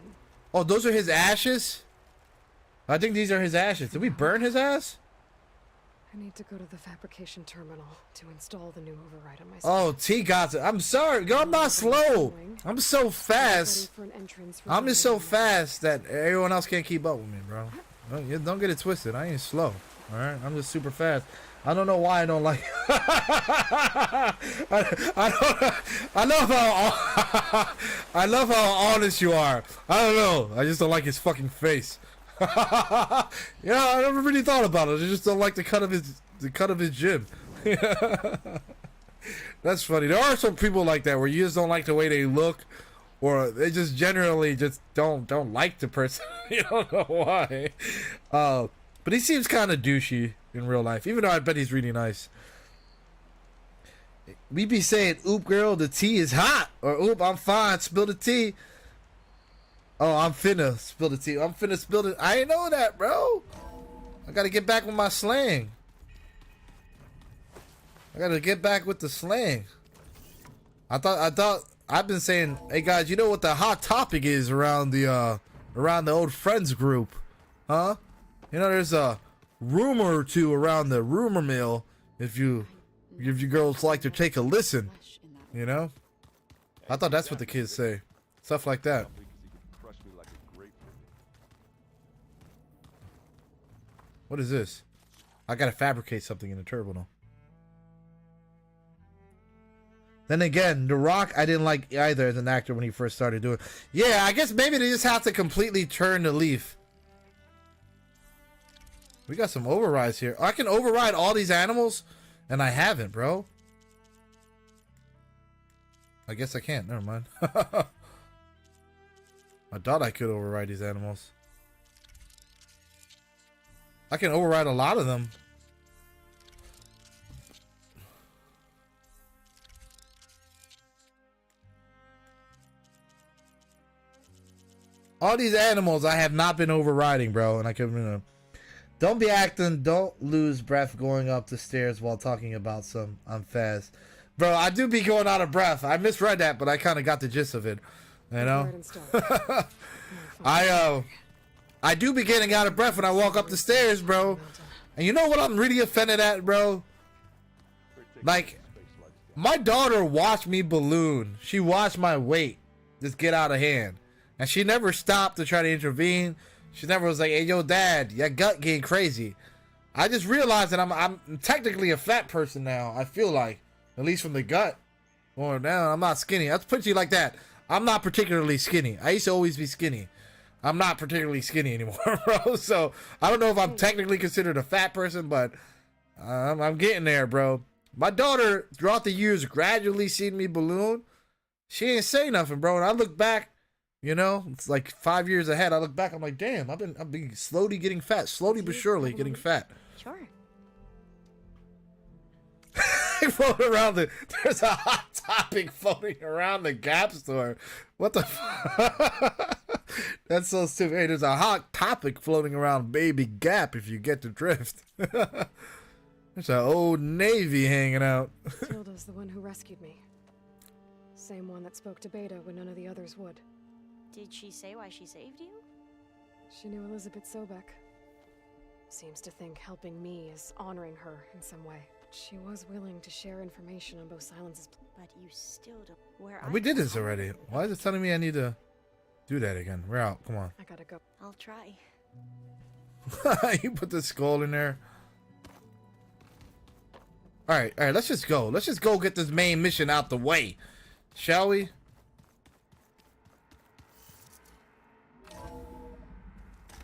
Oh, those are his ashes? I think these are his ashes. Did we burn his ass? I need to go to the fabrication terminal to install the new override on my Oh, T got it. I'm sorry. Yo, I'm not slow. I'm so fast. I'm just so fast that everyone else can't keep up with me, bro. Don't get it twisted. I ain't slow. All right, I'm just super fast. I don't know why I don't like. I love how honest you are. I don't know. I just don't like his fucking face. Yeah, I never really thought about it. I just don't like the cut of his gym. That's funny. There are some people like that where you just don't like the way they look, or they just generally just don't like the person. You don't know why. But he seems kind of douchey in real life, even though I bet he's really nice. We be saying, "Oop, girl, the tea is hot," or "Oop, I'm fine, spill the tea." Oh, I'm finna spill the tea. I'm finna spill it. I ain't know that, bro. I gotta get back with my slang. I gotta get back with the slang. I thought I've been saying, hey guys, you know what the hot topic is around the old friends group, huh? You know, there's a rumor or two around the rumor mill. If you girls like to take a listen, you know. I thought that's what the kids say, stuff like that. What is this? I gotta fabricate something in the terminal. Then again, The Rock, I didn't like either as an actor when he first started doing. Yeah, I guess maybe they just have to completely turn the leaf. We got some overrides here. I can override all these animals, and I haven't, bro. I guess I can't. Never mind. I thought I could override these animals. I can override a lot of them. All these animals I have not been overriding, bro. And I could, don't be acting. Don't lose breath going up the stairs while talking about some. I'm fast. Bro, I do be going out of breath. I misread that, but I kind of got the gist of it. You know? I do be getting out of breath when I walk up the stairs, bro. And you know what I'm really offended at, bro? Like, my daughter watched me balloon. She watched my weight just get out of hand. And she never stopped to try to intervene. She never was like, hey, yo, dad, your gut getting crazy. I just realized that I'm technically a fat person now, I feel like. At least from the gut. Or now, I'm not skinny. Let's put you like that. I'm not particularly skinny. I used to always be skinny. I'm not particularly skinny anymore, bro. So, I don't know if I'm technically considered a fat person, but I'm getting there, bro. My daughter, throughout the years, gradually seen me balloon. She ain't say nothing, bro. And I look back, you know, it's like 5 years ahead. I look back, I'm like, damn, I've been slowly getting fat. Slowly but surely getting fat. Sure. Floating around there's a hot topic floating around the Gap store. What the That's so stupid. Hey, there's a hot topic floating around Baby Gap, if you get the drift. There's an Old Navy hanging out. Tilda's the one who rescued me. Same one that spoke to Beta when none of the others would. Did she say why she saved you? She knew Elizabeth Sobek. Seems to think helping me is honoring her in some way. She was willing to share information on both Silence's. But you still don't. We did this already. Why is it telling me I need to do that again? We're out. Come on. I gotta go. I'll try. You put the skull in there. All right. Let's just go. Let's just go get this main mission out the way, shall we?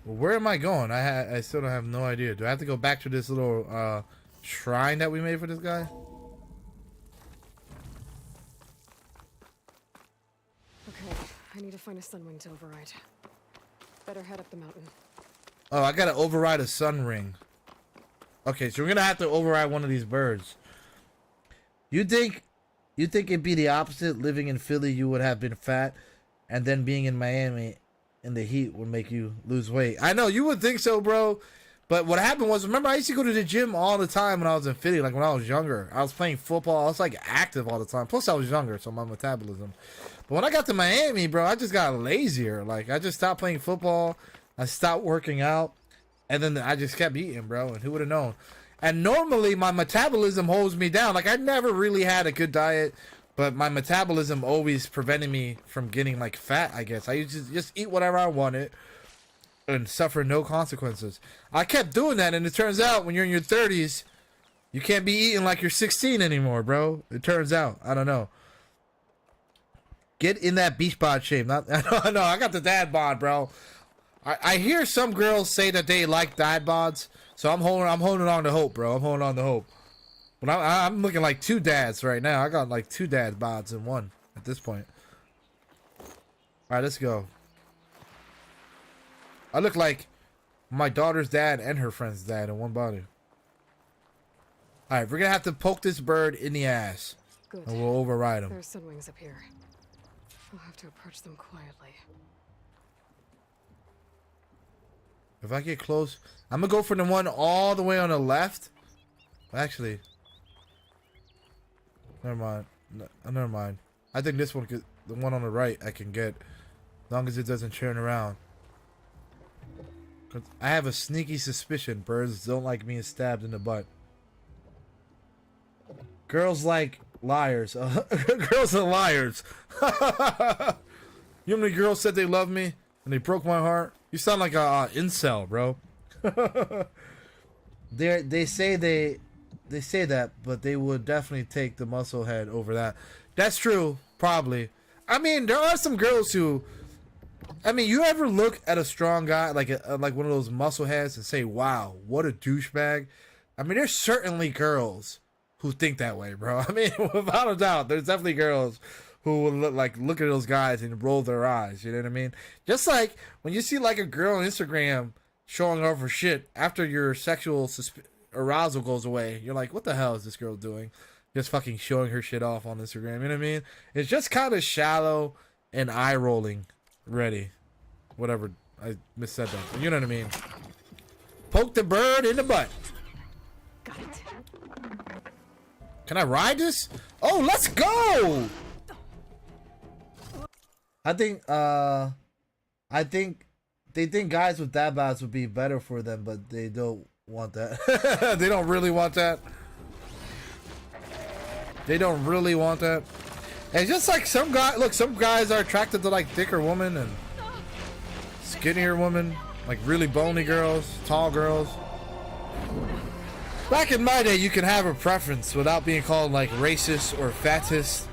Well, where am I going? I still don't have no idea. Do I have to go back to this little shrine that we made for this guy? Okay, I need to find a sunwing to override. Better head up the mountain. Oh, I gotta override a sun ring. Okay, so we're gonna have to override one of these birds. You think it'd be the opposite? Living in Philly, you would have been fat, and then being in Miami in the heat would make you lose weight. I know you would think so, bro. But what happened was, remember, I used to go to the gym all the time when I was in Philly, like when I was younger. I was playing football. I was like active all the time. Plus, I was younger, so my metabolism. But when I got to Miami, bro, I just got lazier. Like, I just stopped playing football. I stopped working out. And then I just kept eating, bro. And who would have known? And normally, my metabolism holds me down. Like, I never really had a good diet. But my metabolism always prevented me from getting, like, fat, I guess. I used to just eat whatever I wanted and suffer no consequences. I kept doing that, and it turns out when you're in your 30s, you can't be eating like you're 16 anymore, bro. It turns out. I don't know. Get in that beach bod shape. No, I got the dad bod, bro. I hear some girls say that they like dad bods, so I'm holding on to hope, bro. I'm holding on to hope. But I'm looking like two dads right now. I got like two dad bods in one at this point. All right, let's go. I look like my daughter's dad and her friend's dad in one body. All right, we're gonna have to poke this bird in the ass. Good. And we'll override him. There's sunwings up here. We'll have to approach them quietly. If I get close, I'm gonna go for the one all the way on the left. Actually, never mind. Never mind. I think this one could, the one on the right, I can get, as long as it doesn't turn around. 'Cause I have a sneaky suspicion birds don't like being stabbed in the butt. Girls like liars. Girls are liars. You know how many girls said they love me and they broke my heart? You sound like a incel, bro. they say they say that, but they would definitely take the muscle head over that. That's true, probably. I mean, there are some girls who, I mean, you ever look at a strong guy like like one of those muscle heads and say, "Wow, what a douchebag." I mean, there's certainly girls who think that way, bro. I mean, without a doubt, there's definitely girls who will look at those guys and roll their eyes. You know what I mean? Just like when you see like a girl on Instagram showing off her shit after your sexual arousal goes away, you're like, what the hell is this girl doing? Just fucking showing her shit off on Instagram. You know what I mean? It's just kind of shallow and eye rolling. Ready, whatever. I missaid that. But you know what I mean? Poke the bird in the butt. Got it. Can I ride this? Oh, let's go! I think they think guys with dad bods would be better for them, but they don't want that. They don't really want that. They don't really want that. And it's just like some guys are attracted to like thicker women and skinnier women, like really bony girls, tall girls. Back in my day, you can have a preference without being called like racist or fatist,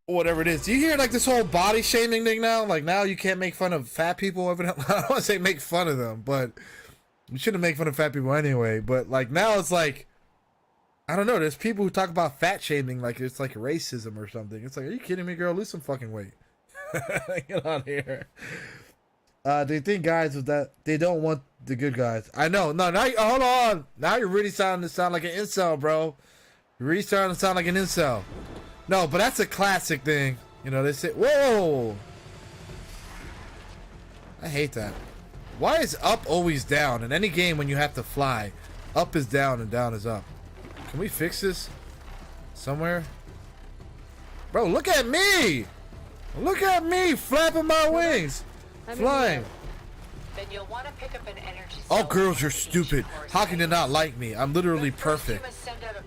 or whatever it is. Do you hear like this whole body shaming thing now? Like now you can't make fun of fat people. I don't want to say make fun of them, but you shouldn't make fun of fat people anyway. But like now it's like, I don't know. There's people who talk about fat shaming like it's like racism or something. It's like, are you kidding me, girl? Lose some fucking weight. Get out of here. They think guys with that, they don't want the good guys. I know. No, now hold on. Now you're really starting to sound like an incel, bro. You're really starting to sound like an incel. No, but that's a classic thing. You know, they say, whoa. I hate that. Why is up always down? In any game when you have to fly, up is down and down is up. Can we fix this somewhere? Bro, look at me. Look at me flapping my wings. Flying. Then you'll want to pick up an energy cell. All girls are stupid. How can they not like me? I'm literally perfect.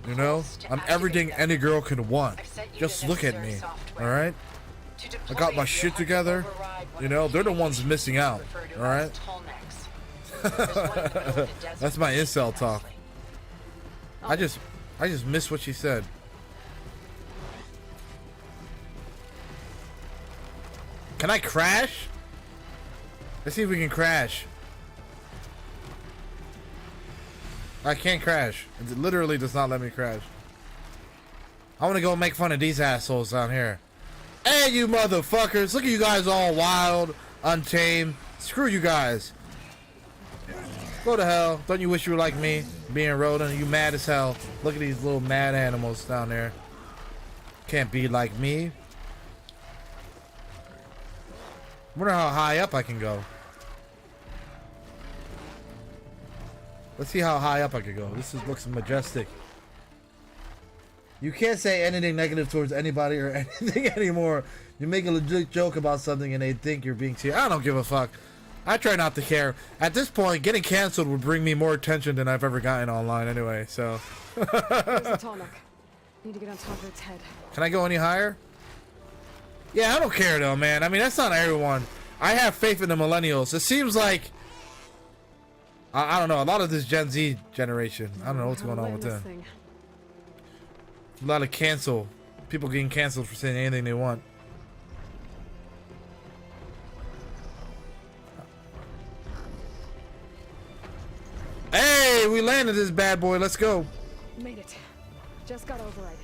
You know? I'm everything any girl can want. Just look at me. Alright? I got my shit together. You know? They're the ones missing out. Alright? That's my incel talk. I just missed what she said. Can I crash? Let's see if we can crash. I can't crash. It literally does not let me crash. I want to go make fun of these assholes down here. Hey, you motherfuckers. Look at you guys all wild, untamed. Screw you guys. Go to hell. Don't you wish you were like me? Being rodent. You mad as hell. Look at these little mad animals down there. Can't be like me. Wonder how high up I can go. Let's see how high up I can go. This looks majestic. You can't say anything negative towards anybody or anything anymore. You make a legit joke about something and they think you're being serious. I don't give a fuck. I try not to care. At this point, getting canceled would bring me more attention than I've ever gotten online anyway, so. There's a tonic. Need to get on top of its head. Can I go any higher? Yeah, I don't care though, man. I mean, that's not everyone. I have faith in the millennials. It seems like, I don't know, a lot of this Gen Z generation. I don't know what's going on with them. A lot of people getting canceled for saying anything they want. Hey, we landed this bad boy. Let's go. Made it. Just gotta override it.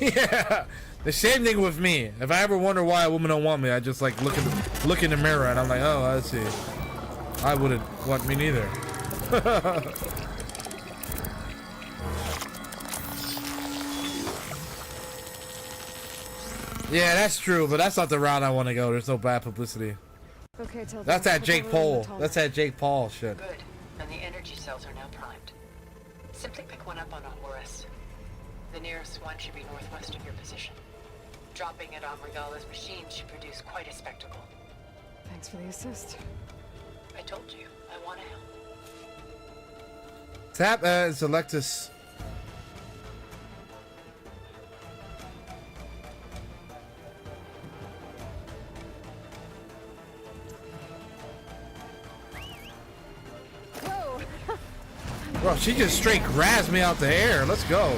Yeah, the same thing with me. If I ever wonder why a woman don't want me, I just like look in the mirror and I'm like, oh, I see. I wouldn't want me neither. Yeah, that's true, but that's not the route I want to go. There's no bad publicity. Okay, Tilda. That's that Jake Paul. That's that Jake Paul shit. Good. And the energy cells are now primed. Simply pick one up on Horus. The nearest one should be northwest of your position. Dropping it on Regala's machine should produce quite a spectacle. Thanks for the assist. I told you, I want to help. Tap and select this. Bro, she just straight grabs me out the air. Let's go.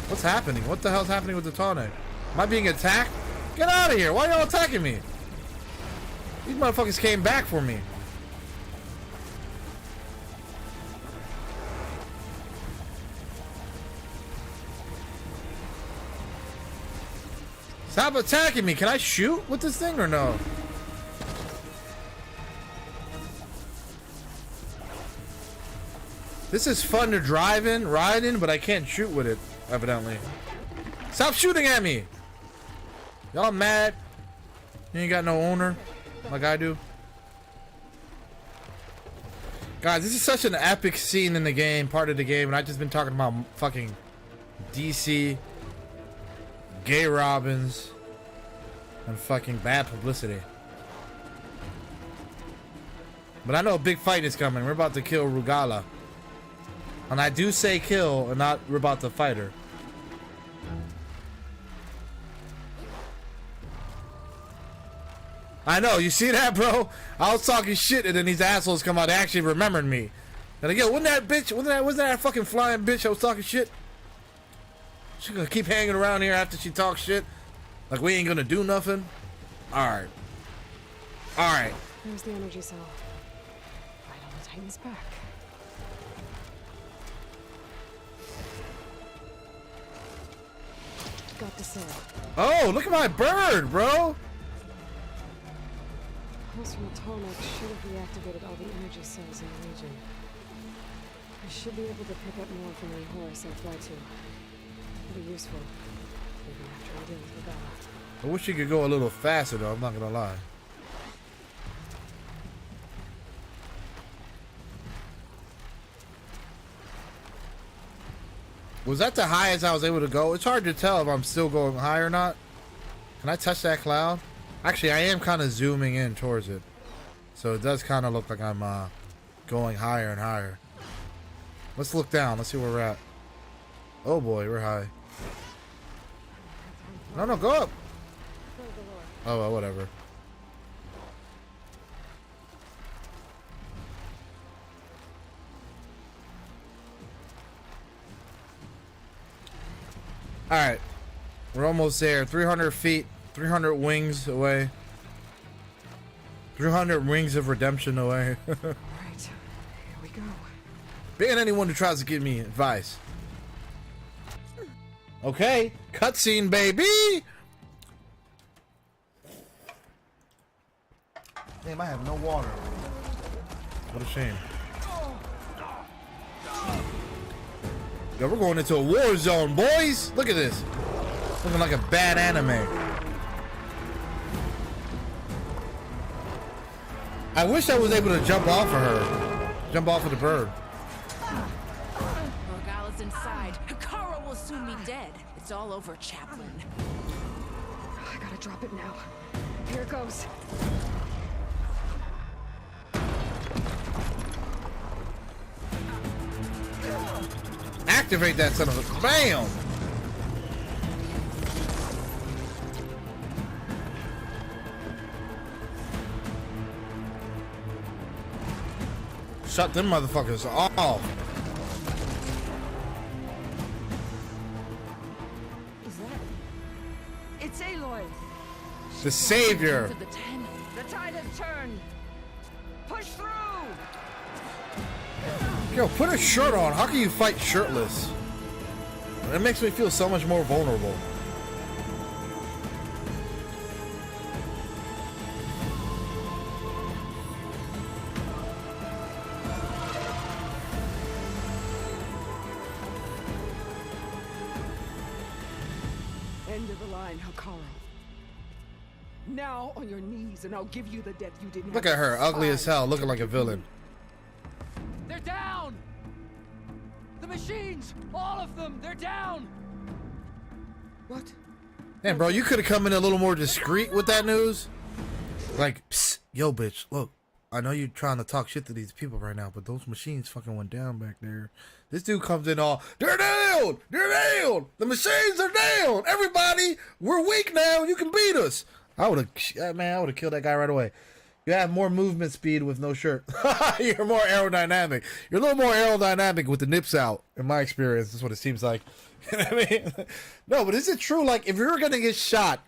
What's happening? What the hell's happening with the Tonic? Am I being attacked? Get out of here. Why are y'all attacking me? These motherfuckers came back for me. Stop attacking me. Can I shoot with this thing or no? This is fun to drive in, ride in, but I can't shoot with it, evidently. Stop shooting at me. Y'all mad? You ain't got no owner like I do. Guys, this is such an epic scene in the game, part of the game, and I've just been talking about fucking DC, gay Robins, and fucking bad publicity. But I know a big fight is coming. We're about to kill Rugala. And I do say kill and not we're about to fight her. I know, you see that, bro? I was talking shit and then these assholes come out. They actually remembered me. And like, yo, wasn't that bitch, wasn't that fucking flying bitch I was talking shit? She gonna keep hanging around here after she talks shit? Like we ain't gonna do nothing? Alright. Alright. There's the energy cell. Right on the Titan's back. Got the cell. Oh, look at my bird, bro! Pulse from the Tonic should have reactivated all the energy cells in the region. I should be able to pick up more from the Horus I fly to. It'll be useful. Maybe after I deal with Rebella. I wish you could go a little faster though, I'm not gonna lie. Was that the highest I was able to go? It's hard to tell if I'm still going high or not. Can I touch that cloud? Actually, I am kind of zooming in towards it. So it does kind of look like I'm going higher and higher. Let's look down. Let's see where we're at. Oh boy, we're high. No, go up. Oh, well, whatever. Alright. We're almost there. 300 feet. 300 wings away. 300 wings of redemption away. Alright. Here we go. Being anyone who tries to give me advice. Okay. Cutscene, baby! Damn, I have no water. What a shame. Yo, we're going into a war zone, boys! Look at this. Looking like a bad anime. I wish I was able to jump off of her. Jump off of the bird. Morgala's inside. Hikara will soon be dead. It's all over, Chaplain. I gotta drop it now. Here it goes. Activate that son of a... BAM! Shut them motherfuckers off. Is that... It's Aloy! The savior. The tide has turned! Push through! Yo, put a shirt on. How can you fight shirtless? That makes me feel so much more vulnerable. End of the line, Hikara. Now on your knees, and I'll give you the death you didn't. Look at her, ugly as hell, looking like a villain. They're down! The machines! All of them! They're down! What? Damn, bro, you could have come in a little more discreet with that news. Like, psst, yo, bitch, look. I know you're trying to talk shit to these people right now, but those machines fucking went down back there. This dude comes in all, they're down! They're down! The machines are down! Everybody, we're weak now. You can beat us. I would have, man, I would have killed that guy right away. You have more movement speed with no shirt. You're more aerodynamic. You're a little more aerodynamic with the nips out, in my experience. That's what it seems like. You know what I mean? No, but is it true? Like, if you're gonna get shot,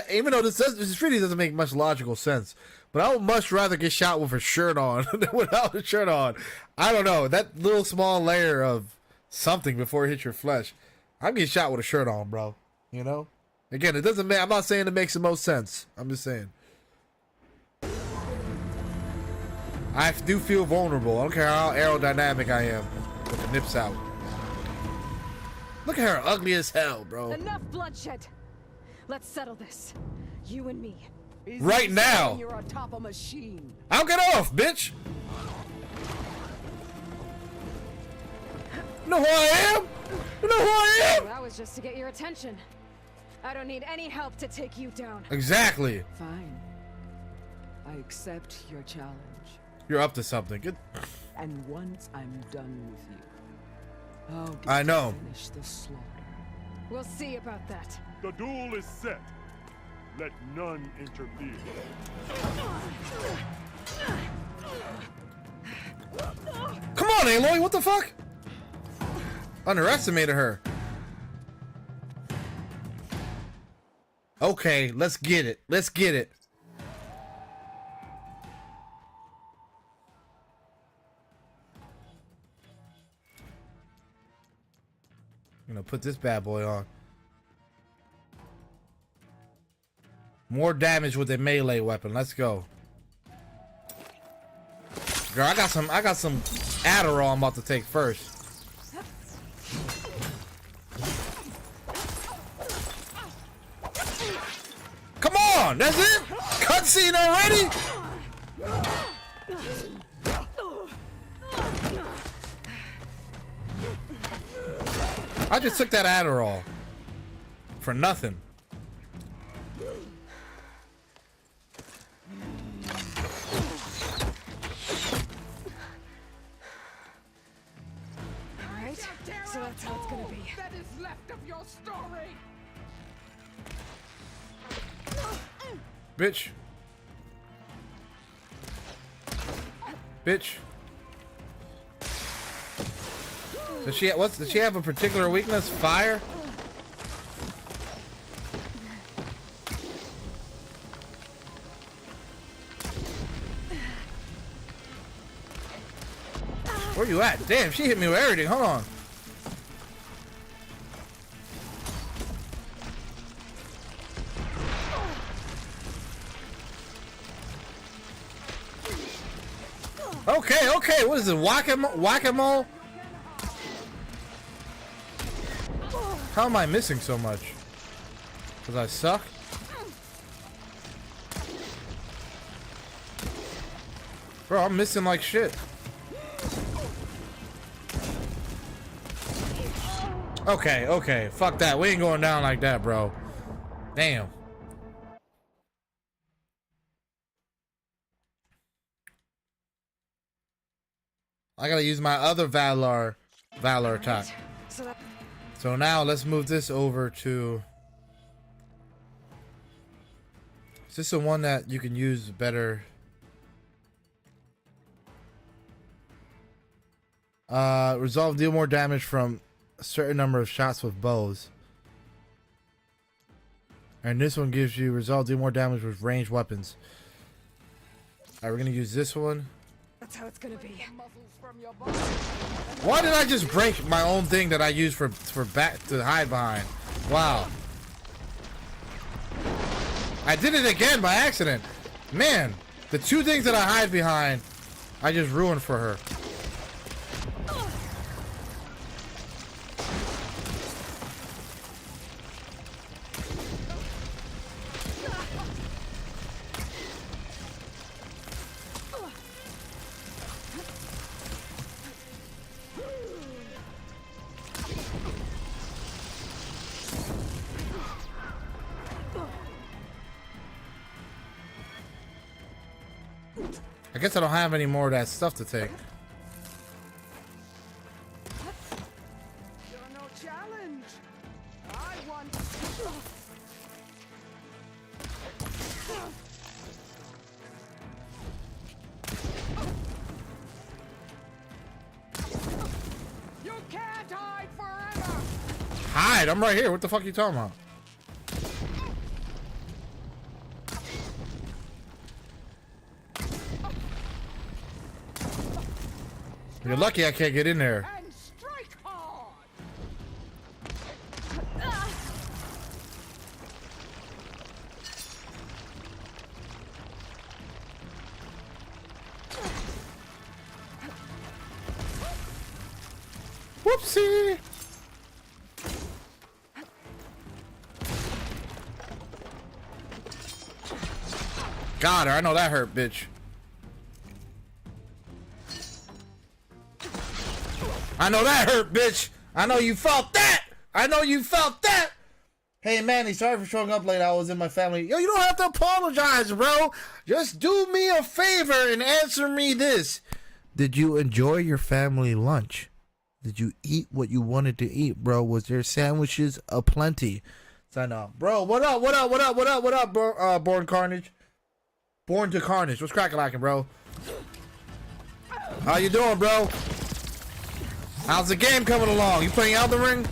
even though this really doesn't make much logical sense, but I would much rather get shot with a shirt on than without a shirt on. I don't know, that little small layer of something before it hits your flesh. I'm getting shot with a shirt on, bro. You know? Again, it doesn't. I'm not saying it makes the most sense. I'm just saying. I do feel vulnerable. I don't care how aerodynamic I am with the nips out. Look at her, ugly as hell, bro. Enough bloodshed. Let's settle this. You and me. Right now. You're atop a machine. I'll get off, bitch. You know who I am? You know who I am? That was just to get your attention. I don't need any help to take you down. Exactly. Fine. I accept your challenge. You're up to something. Good. And once I'm done with you, I'll get I know. to finish the slaughter. We'll see about that. The duel is set. Let none interfere. Come on, Aloy. What the fuck? Underestimated her. Okay, let's get it. Let's get it. I'm gonna put this bad boy on. More damage with a melee weapon. Let's go. Girl, I got some Adderall I'm about to take first. Come on, that's it? Cutscene already? I just took that Adderall for nothing. Alright, so that's how it's gonna be. That is left of your story. Bitch. Bitch. Does she have a particular weakness? Fire? Where you at? Damn, she hit me with everything. Hold on. Okay, what is it? Whack-a-mole? How am I missing so much? Because I suck? Bro, I'm missing like shit. Okay, fuck that. We ain't going down like that, bro. Damn. I gotta use my other Valor attack. So now let's move this over to... Is this the one that you can use better? Resolve, deal more damage from a certain number of shots with bows. And this one gives you resolve, deal more damage with ranged weapons. Alright, we're gonna use this one. That's how it's gonna be. Why did I just break my own thing that I use for back to hide behind? Wow. I did it again by accident. Man, the two things that I hide behind, I just ruined for her. I guess I don't have any more of that stuff to take. You're no challenge. I want. You can't hide forever. Hide? I'm right here. What the fuck are you talking about? You're lucky I can't get in there. And strike hard. Whoopsie. Got her. I know that hurt, bitch. I know that hurt, bitch. I know you felt that. I know you felt that. Hey, Manny, sorry for showing up late. I was in my family. Yo, you don't have to apologize, bro. Just do me a favor and answer me this. Did you enjoy your family lunch? Did you eat what you wanted to eat, bro? Was there sandwiches aplenty? Sign off. Bro, what up, what up, what up, what up, what up, bro? Born Carnage? Born to Carnage. What's crackalacking, bro? How you doing, bro? How's the game coming along? You playing Elden Ring?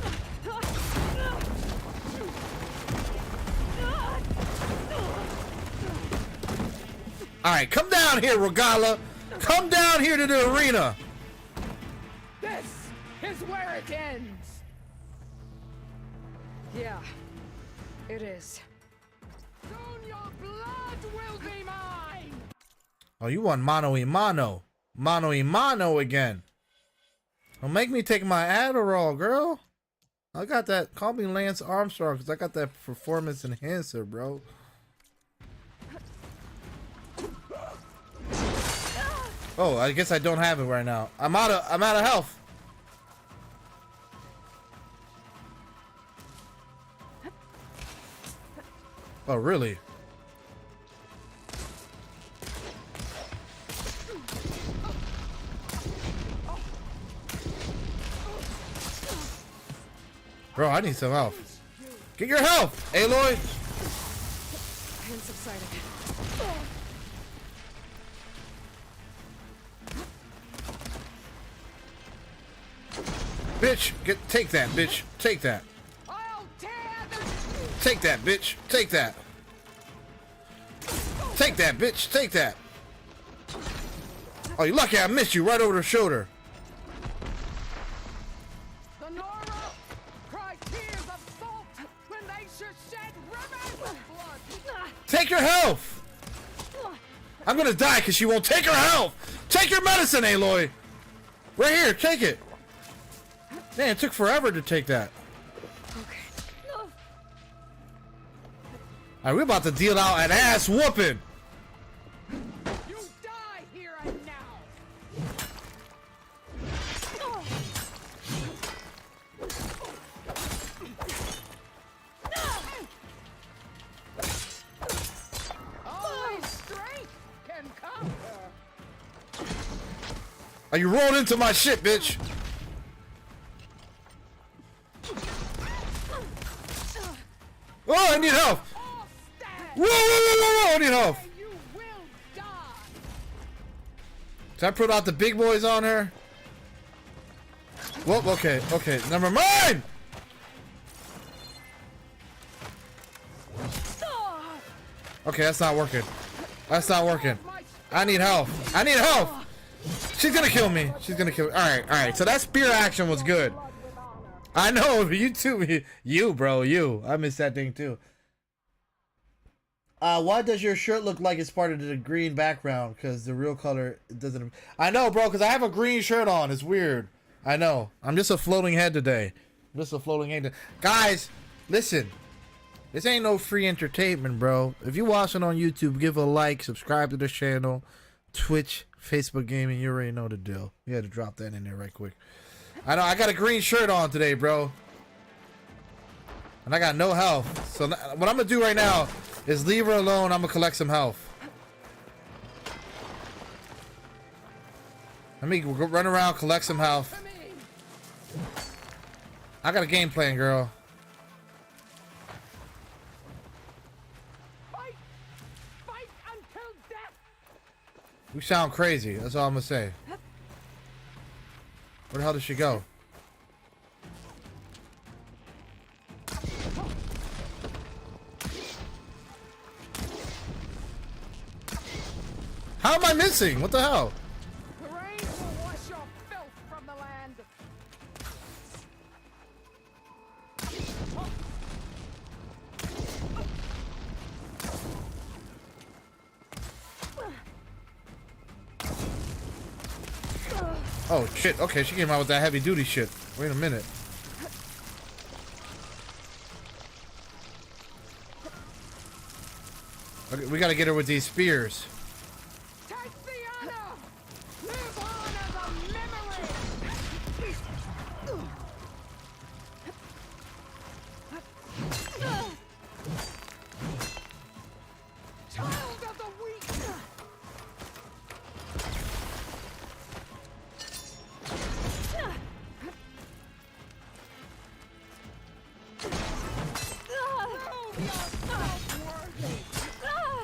Alright, come down here, Regala. Come down here to the arena. This is where it ends. Yeah, it is. Soon your blood will be mine. Oh, you want mano y mano. Mano y mano again. Don't make me take my Adderall, girl. I got that. Call me Lance Armstrong because I got that performance enhancer, bro. Oh, I guess I don't have it right now. I'm out of health. Oh, really? Bro, I need some health. Get your health, Aloy. Hand subsided. Bitch, take that, bitch. Take that. I'll tear them. Take that, bitch. Take that. Take that, bitch. Take that. Oh, you lucky I missed you right over the shoulder. The Nora cry tears of salt when they should shed rivers of blood. Take your health. I'm gonna die because she won't take her health. Take your medicine, Aloy. Right here, take it. Man, it took forever to take that. Okay. Alright, we're about to deal out an ass whooping. You die here and now. Only strength can conquer. Oh, you rolled into my shit, bitch. Oh, I need help. Whoa, whoa, whoa, whoa, whoa, I need help. You will die. Did I put out the big boys on her? Well, okay, never mind. Okay, that's not working. That's not working. I need help. I need help. She's gonna kill me. She's gonna kill me. All right. So that spear action was good. I know, you too. You, bro, you. I missed that thing too. Why does your shirt look like it's part of the green background? Because the real color doesn't. I know, bro, because I have a green shirt on. It's weird. I know. I'm just a floating head today. I'm just a floating head. Guys, listen. This ain't no free entertainment, bro. If you're watching on YouTube, give a like, subscribe to the channel, Twitch, Facebook Gaming. You already know the deal. You had to drop that in there right quick. I know. I got a green shirt on today, bro. And I got no health. So what I'm going to do right now is leave her alone. I'm going to collect some health. Let me run around, collect some health. I got a game plan, girl. We sound crazy. That's all I'm gonna say. Where the hell did she go? How am I missing? What the hell? The rain will wash your filth from the land. Oh shit, okay, she came out with that heavy duty shit. Wait a minute. Okay, we gotta get her with these spears. Take the honor. Live on as a memory. Child of the weak.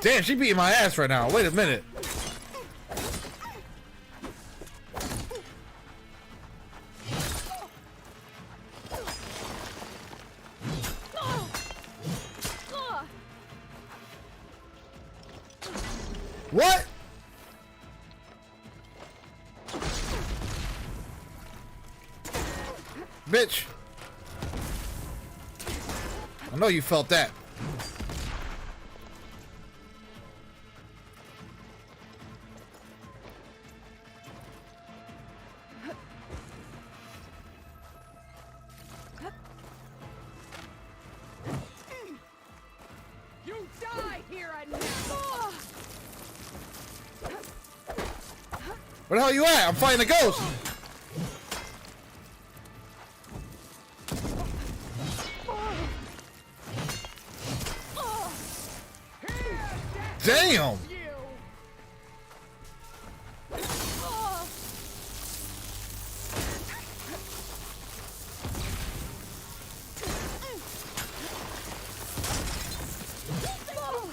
Damn, she beating my ass right now. Wait a minute. What? Bitch. I know you felt that. You die here and now. Where the hell you at? I'm fighting a ghost. Damn.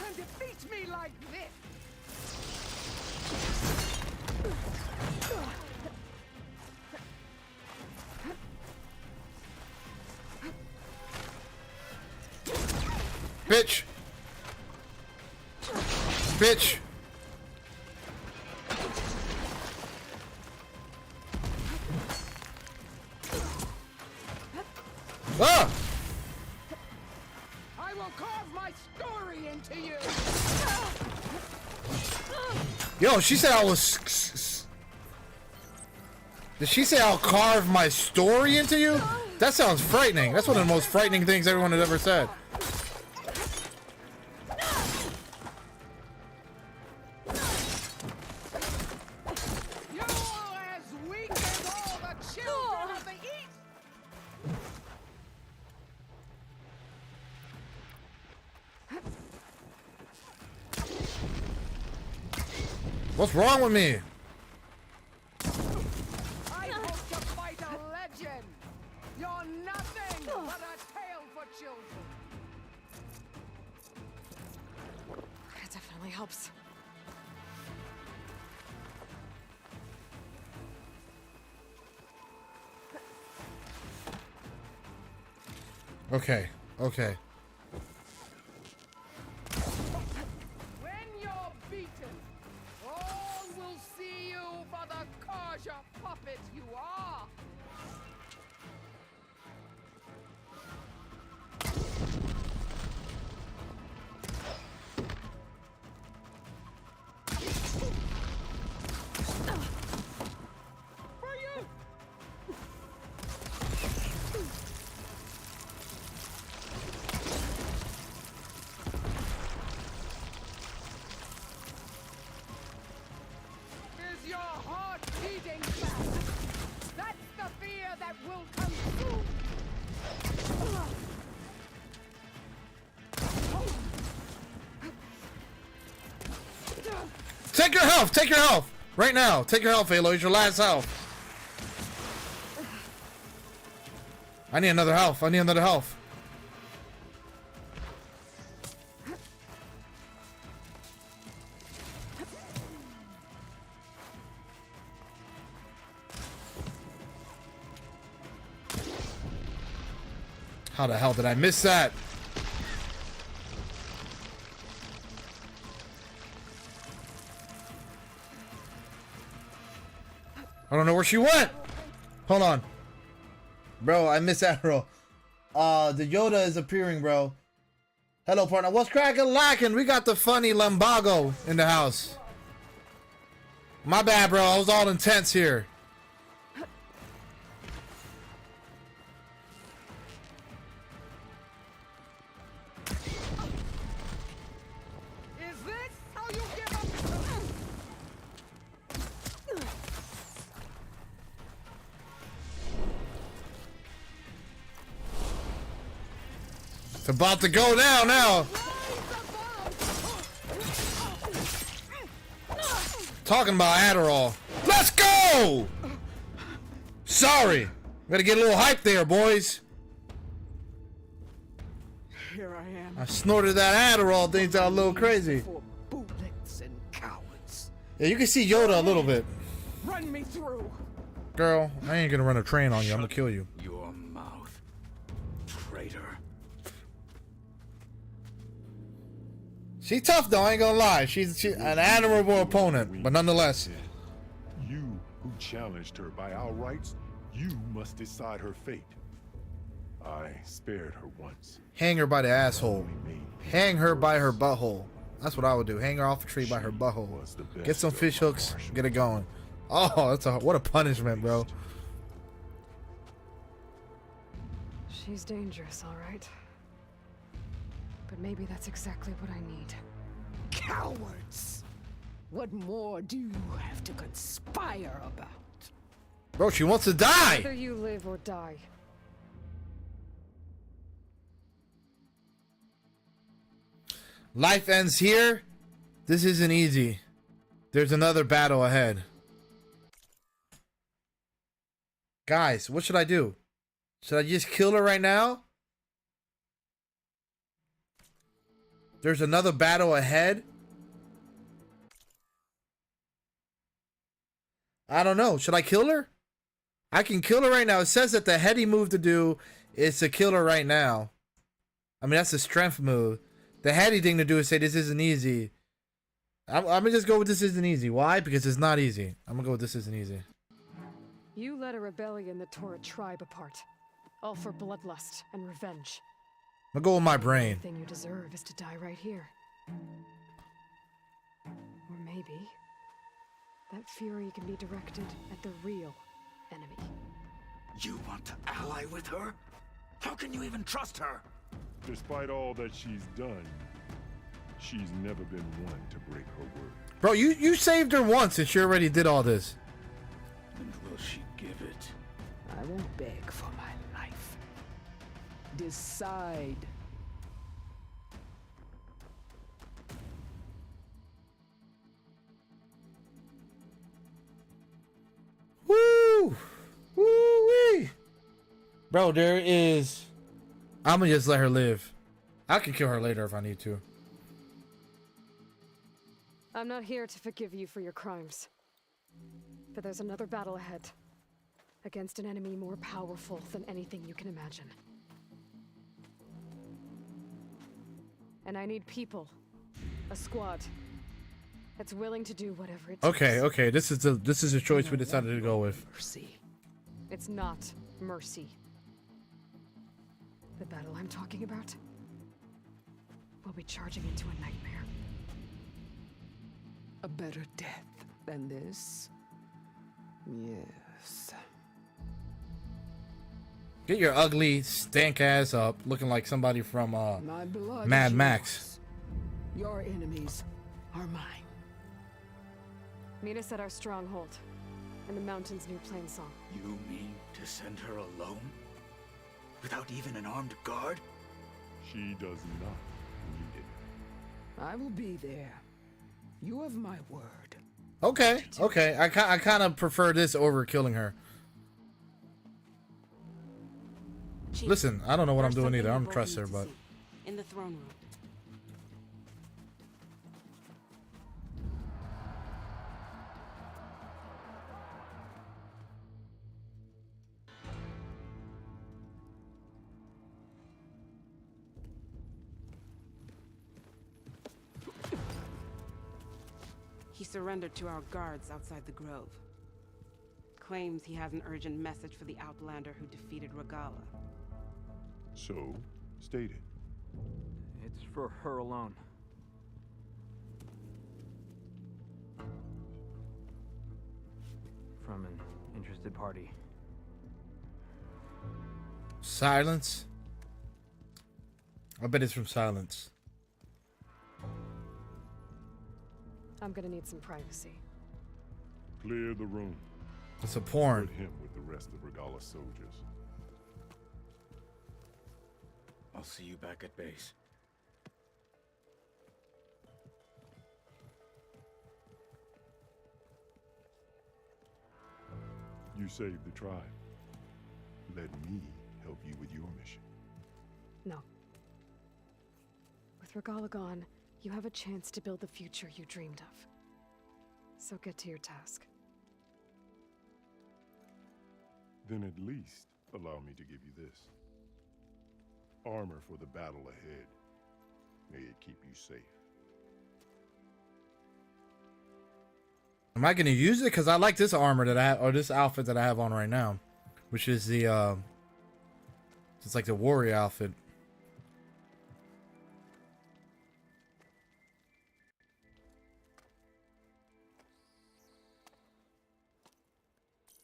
And defeat me like this. Bitch. Bitch. Ah! I will carve my story into you. Yo, she said I was... Did she say I'll carve my story into you? That sounds frightening. That's one of the most frightening things everyone has ever said. You're as weak as all the children of the East. What's wrong with me? I hope to fight a legend. You're nothing but a tale for children. That definitely helps. Okay, okay. When you're beaten, all will see you for the Karja puppet you are. For you! Is your heart beating fast? That's the fear that will come soon. Take your health! Take your health! Right now! Take your health, Aloy. It's your last health. I need another health. I need another health. How the hell did I miss that? I don't know where she went. Hold on. Bro, I missed that arrow. The Yoda is appearing, bro. Hello, partner. What's cracking lacking? We got the funny lumbago in the house. My bad, bro. I was all intense here. Is this how you give up? It's about to go down now. Talking about Adderall. Let's go! Sorry. Gotta get a little hype there, boys. Here I am. I snorted that Adderall. Things are a little crazy. For bootlicks and cowards. Yeah, you can see Yoda a little bit. Run me through. Girl, I ain't gonna run a train on you. I'm gonna kill you. Your mouth, traitor. She's tough though, I ain't gonna lie. She's an admirable opponent, but nonetheless. You who challenged her by our rights, you must decide her fate. I spared her once. Hang her by the asshole. Hang her by her butthole. That's what I would do. Hang her off a tree by her butthole. Get some fish hooks. Get it going. Oh, what a punishment, bro. She's dangerous, all right. But maybe that's exactly what I need. Cowards! What more do you have to conspire about? Bro, she wants to die. Whether you live or die. Life ends here. This isn't easy. There's another battle ahead. Guys, what should I do? Should I just kill her right now? There's another battle ahead. I don't know. Should I kill her? I can kill her right now. It says that the heady move to do is to kill her right now. I mean, that's the strength move. The heady thing to do is say this isn't easy. I'm gonna just go with this isn't easy. Why? Because it's not easy. I'm gonna go with this isn't easy. You led a rebellion that tore a tribe apart. All for bloodlust and revenge. I'm gonna go with my brain. The thing you deserve is to die right here. Or maybe that fury can be directed at the real enemy. You want to ally with her? How can you even trust her? Despite all that she's done, she's never been one to break her word. Bro, you saved her once and she already did all this. And will she give it? I won't beg for my life. Decide. Woo! Woo-wee! Bro, there is... I'm gonna just let her live. I can kill her later if I need to. I'm not here to forgive you for your crimes. But there's another battle ahead. Against an enemy more powerful than anything you can imagine. And I need people. A squad. That's willing to do whatever it takes. Okay. This is a choice we decided to go with. Mercy. It's not mercy. The battle I'm talking about will be charging into a nightmare. A better death than this? Yes. Get your ugly, stank ass up, looking like somebody from My blood Mad is Max. yours. Your enemies are mine. Meet us at our stronghold, in the mountain's new plain song. You mean to send her alone? Without even an armed guard? She does not need it. I will be there. You have my word. Okay. I kind of prefer this over killing her. Chief, Listen, I don't know what I'm there's doing something either. I you don't both trust need her, to but... see. In the throne room. surrendered to our guards outside the grove. Claims he has an urgent message for the Outlander who defeated Regala. So, state it. It's for her alone. From an interested party. Silence. I bet it's from Silence. I'm gonna need some privacy. Clear the room. It's a porn. Put him with the rest of Regala's soldiers. I'll see you back at base. You saved the tribe. Let me help you with your mission. No. With Regala gone, you have a chance to build the future you dreamed of. So get to your task. Then at least allow me to give you this. Armor for the battle ahead. May it keep you safe. Am I gonna use it? Because I like this armor that I have, or this outfit that I have on right now, which is the it's like the warrior outfit.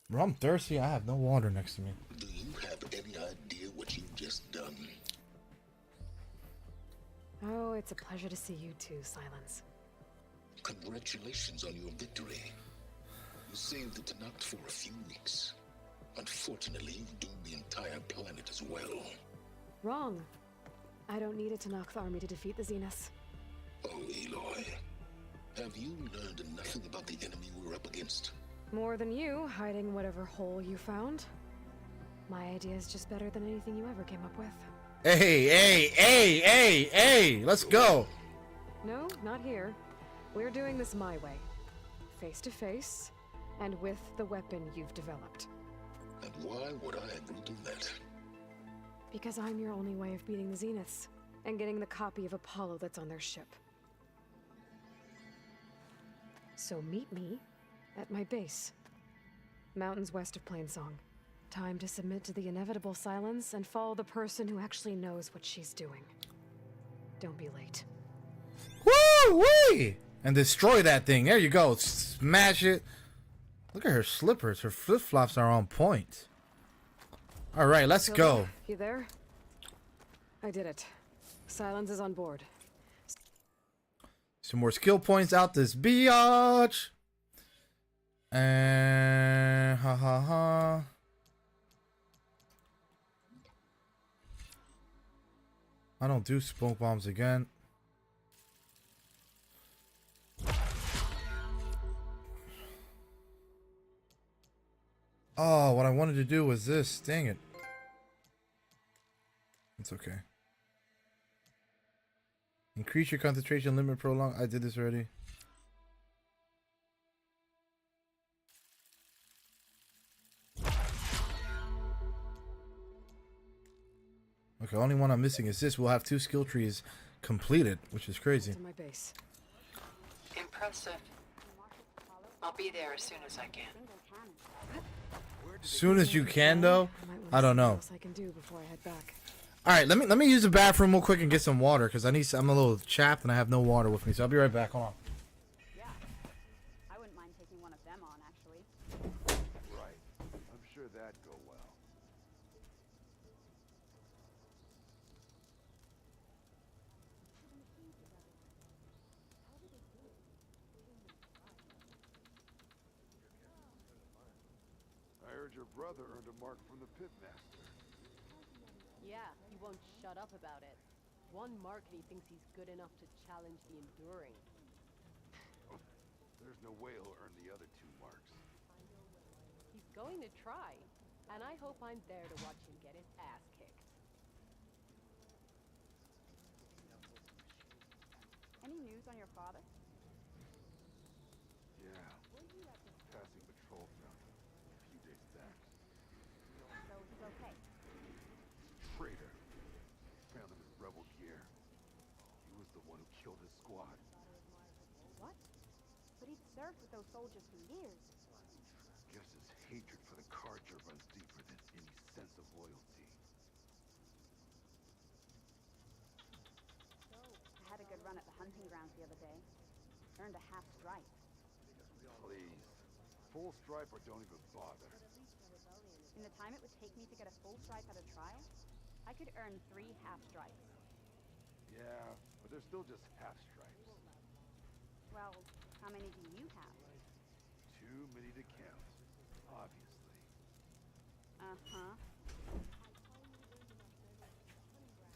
Bro, I'm thirsty. I have no water next to me. Do you have any idea what you've just done? Oh, it's a pleasure to see you too, Silence. Congratulations on your victory. You saved the Tanakh for a few weeks. Unfortunately, you've doomed the entire planet as well. Wrong. I don't need a Tanakh army to defeat the Zeniths. Oh, Aloy. Have you learned nothing about the enemy we're up against? More than you, hiding whatever hole you found. My idea is just better than anything you ever came up with. Hey, let's go. No, not here. We're doing this my way. Face to face, and with the weapon you've developed. And why would I agree to that? Because I'm your only way of beating the Zeniths, and getting the copy of Apollo that's on their ship. So meet me at my base. Mountains west of Plainsong. Time to submit to the inevitable silence and follow the person who actually knows what she's doing. Don't be late. Woo-wee! And destroy that thing. There you go. Smash it. Look at her slippers. Her flip-flops are on point. All right, let's go. You there? I did it. Silence is on board. Some more skill points out this biatch. And ha. I don't do smoke bombs again. Oh, what I wanted to do was this. Dang it. It's okay. Increase your concentration limit prolong. I did this already. Okay, only one I'm missing is this. We'll have 2 skill trees completed, which is crazy. To my base. Impressive. I'll be there as soon as I can. As soon as you can, though. I don't know. I can do before I head back. All right, let me use the bathroom real quick and get some water because I'm a little chapped and I have no water with me. So I'll be right back. Hold on. Yeah. I wouldn't mind taking one of them on, actually. Right. I'm sure that'd go well. I heard your brother earned a mark from the pitmaster. Yeah, he won't shut up about it. 1 mark and he thinks he's good enough to challenge the Enduring. There's no way he'll earn the other 2 marks. He's going to try, and I hope I'm there to watch him get his ass kicked. Any news on your father? Yeah. Passing patrol found him a few days back. So he's okay. Traitor. Found him in rebel gear. He was the one who killed his squad. What? but he'd served with those soldiers for years. Guess his hatred for the Carja runs deeper than any sense of loyalty. I had a good run at the hunting grounds the other day. Earned a half stripe. Please. Full stripe or don't even bother. In the time it would take me to get a full stripe at a trial, I could earn 3 half stripes. Yeah, but they're still just half stripes. Well, how many do you have? Too many to count, obviously. Uh-huh.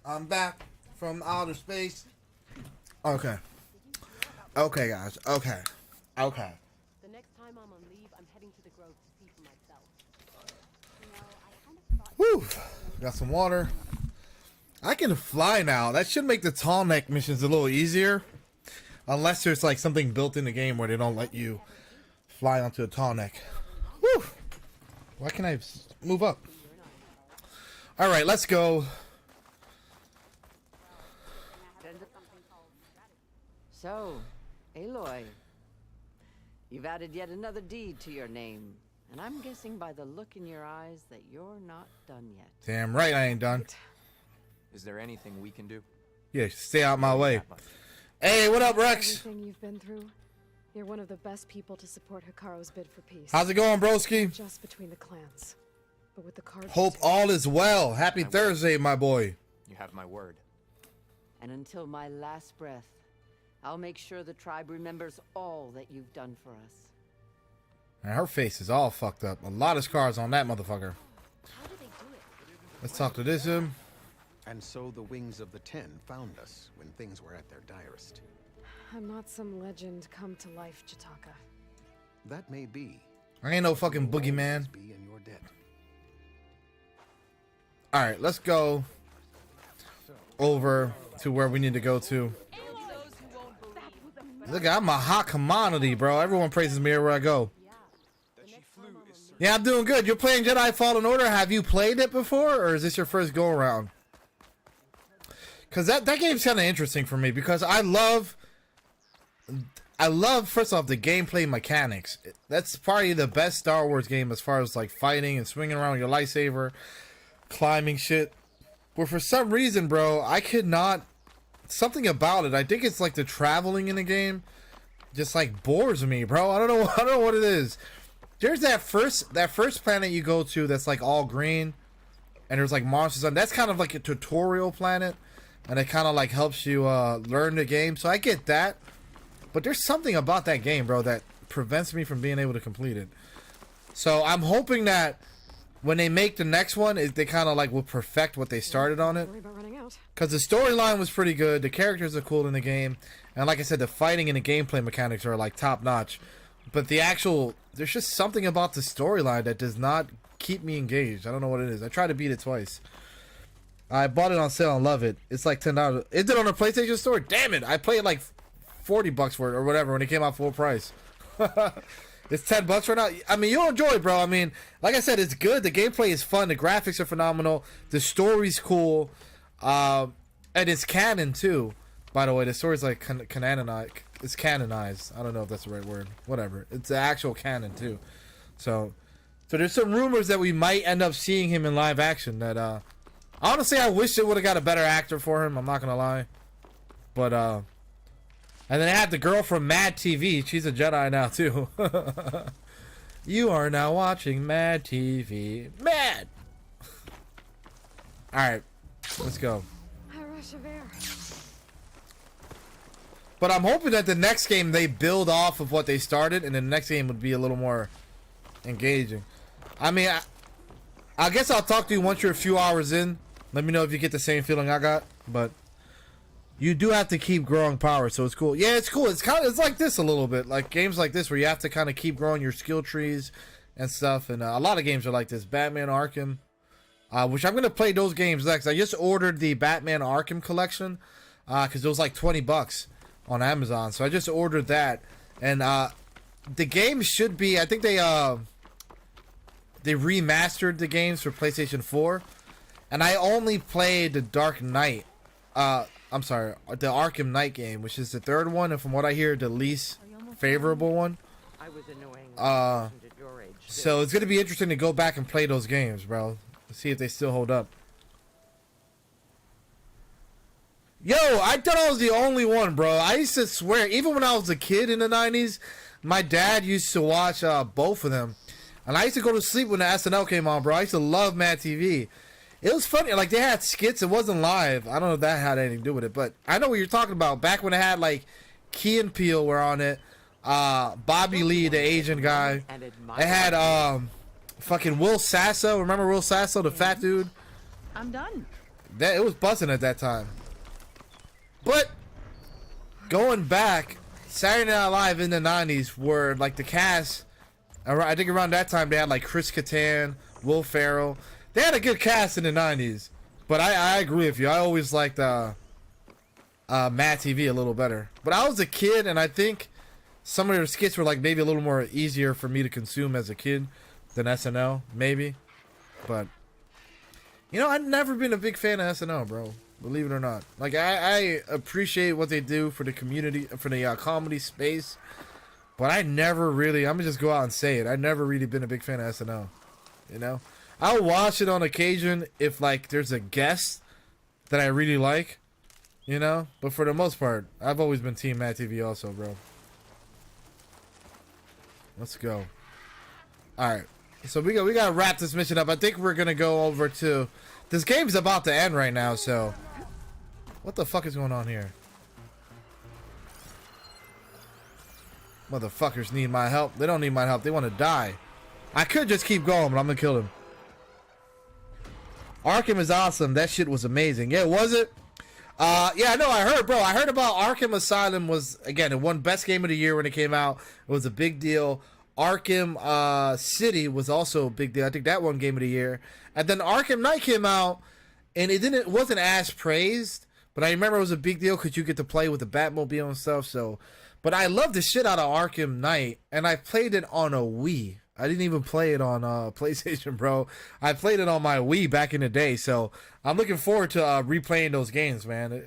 I'm back from outer space. Okay. Okay, guys. Okay. Okay. The next time I'm on leave, I'm heading to the Grove to see for myself. Woo! Got some water. I can fly now. That should make the tall neck missions a little easier. Unless there's like something built in the game where they don't let you fly onto a tall neck. Woo! Why can't I move up? Alright, let's go. So, Aloy, you've added yet another deed to your name. And I'm guessing by the look in your eyes that you're not done yet. Damn right I ain't done. Is there anything we can do? Yeah, stay out my way. Hey, what up, Rex? Everything you've been through, you're one of the best people to support Hikaru's bid for peace. How's it going, broski? Not just between the clans, but with the Carja. Hope all is well. Happy Thursday, my boy. You have my word. And until my last breath, I'll make sure the tribe remembers all that you've done for us. And her face is all fucked up. A lot of scars on that motherfucker. Let's talk to this him. And so the Wings of the Ten found us when things were at their direst. I'm not some legend come to life, Chitaka. That may be. I ain't no fucking boogeyman. Be in your debt. Alright, let's go over to where we need to go to. Look, I'm a hot commodity, bro. Everyone praises me everywhere I go. Yeah, I'm doing good. You're playing Jedi Fallen Order. Have you played it before, or is this your first go around? Because that game's kind of interesting for me because I love first off the gameplay mechanics. That's probably the best Star Wars game as far as like fighting and swinging around your lightsaber, climbing shit. But for some reason, bro, I could not. Something about it. I think it's like the traveling in the game just like bores me, bro. I don't know what it is. There's that first planet you go to that's like all green and there's like monsters on. That's kind of like a tutorial planet and it kind of like helps you learn the game. So I get that. But there's something about that game, bro, that prevents me from being able to complete it. So I'm hoping that when they make the next one, they kind of like will perfect what they started on it. Because the storyline was pretty good. The characters are cool in the game. And like I said, the fighting and the gameplay mechanics are like top notch. But there's just something about the storyline that does not keep me engaged. I don't know what it is. I tried to beat it twice. I bought it on sale and love it. It's like $10. Is it on the PlayStation Store? Damn it. I played like $40 for it or whatever when it came out full price. It's $10 right now. I mean, you'll enjoy it, bro. I mean, like I said, it's good. The gameplay is fun. The graphics are phenomenal. The story's cool. And it's canon, too. By the way, the story's like canonized. It's canonized. I don't know if that's the right word. Whatever. It's the actual canon, too. So there's some rumors that we might end up seeing him in live action. That honestly, I wish it would have got a better actor for him. I'm not going to lie. But, and then I had the girl from Mad TV. She's a Jedi now, too. You are now watching Mad TV. Mad! Alright. Let's go. A rush of air. But I'm hoping that the next game they build off of what they started, and the next game would be a little more engaging. I mean, I guess I'll talk to you once you're a few hours in. Let me know if you get the same feeling I got. But you do have to keep growing power, so it's cool. Yeah, it's cool. It's like this a little bit, like games like this where you have to kind of keep growing your skill trees and stuff. And a lot of games are like this. Batman Arkham, which I'm gonna play those games next. I just ordered the Batman Arkham collection because it was like $20 on Amazon, so I just ordered that. And the game should be. I think they remastered the games for PlayStation 4, and I only played the Dark Knight. I'm sorry, the Arkham Knight game, which is the third one, and from what I hear, the least favorable one. I was annoying when I wasn't at your age. So it's gonna be interesting to go back and play those games, bro. See if they still hold up. Yo, I thought I was the only one, bro. I used to swear, even when I was a kid in the 90s, my dad used to watch both of them. And I used to go to sleep when the SNL came on, bro. I used to love Mad TV. It was funny. Like, they had skits. It wasn't live. I don't know if that had anything to do with it. But I know what you're talking about. Back when it had, like, Key and Peele were on it. Bobby Lee, the Asian guy. It had fucking Will Sasso. Remember Will Sasso, the fat dude? I'm done. It was buzzing at that time. But going back, Saturday Night Live in the 90s were like the cast. I think around that time they had like Chris Kattan, Will Ferrell. They had a good cast in the 90s. But I agree with you. I always liked Mad TV a little better. But I was a kid, and I think some of their skits were like maybe a little more easier for me to consume as a kid than SNL, maybe. But you know, I've never been a big fan of SNL, bro. Believe it or not. Like, I appreciate what they do for the community, for the comedy space. But I never really, I'm going to just go out and say it. I've never really been a big fan of SNL. You know? I'll watch it on occasion if, like, there's a guest that I really like. You know? But for the most part, I've always been Team Mad TV also, bro. Let's go. Alright. So we got to wrap this mission up. I think we're going to go over to... This game's about to end right now, so... What the fuck is going on here? Motherfuckers need my help. They don't need my help. They want to die. I could just keep going, but I'm gonna kill them. Arkham is awesome. That shit was amazing. Yeah, was it? Yeah, no, I heard, bro. I heard about Arkham Asylum was, again, it won Best Game of the Year when it came out. It was a big deal. Arkham City was also a big deal. I think that won Game of the Year. And then Arkham Knight came out, and it wasn't as praised. But I remember it was a big deal because you get to play with the Batmobile and stuff. So, but I love the shit out of Arkham Knight, and I played it on a Wii. I didn't even play it on PlayStation, bro. I played it on my Wii back in the day. So I'm looking forward to replaying those games, man.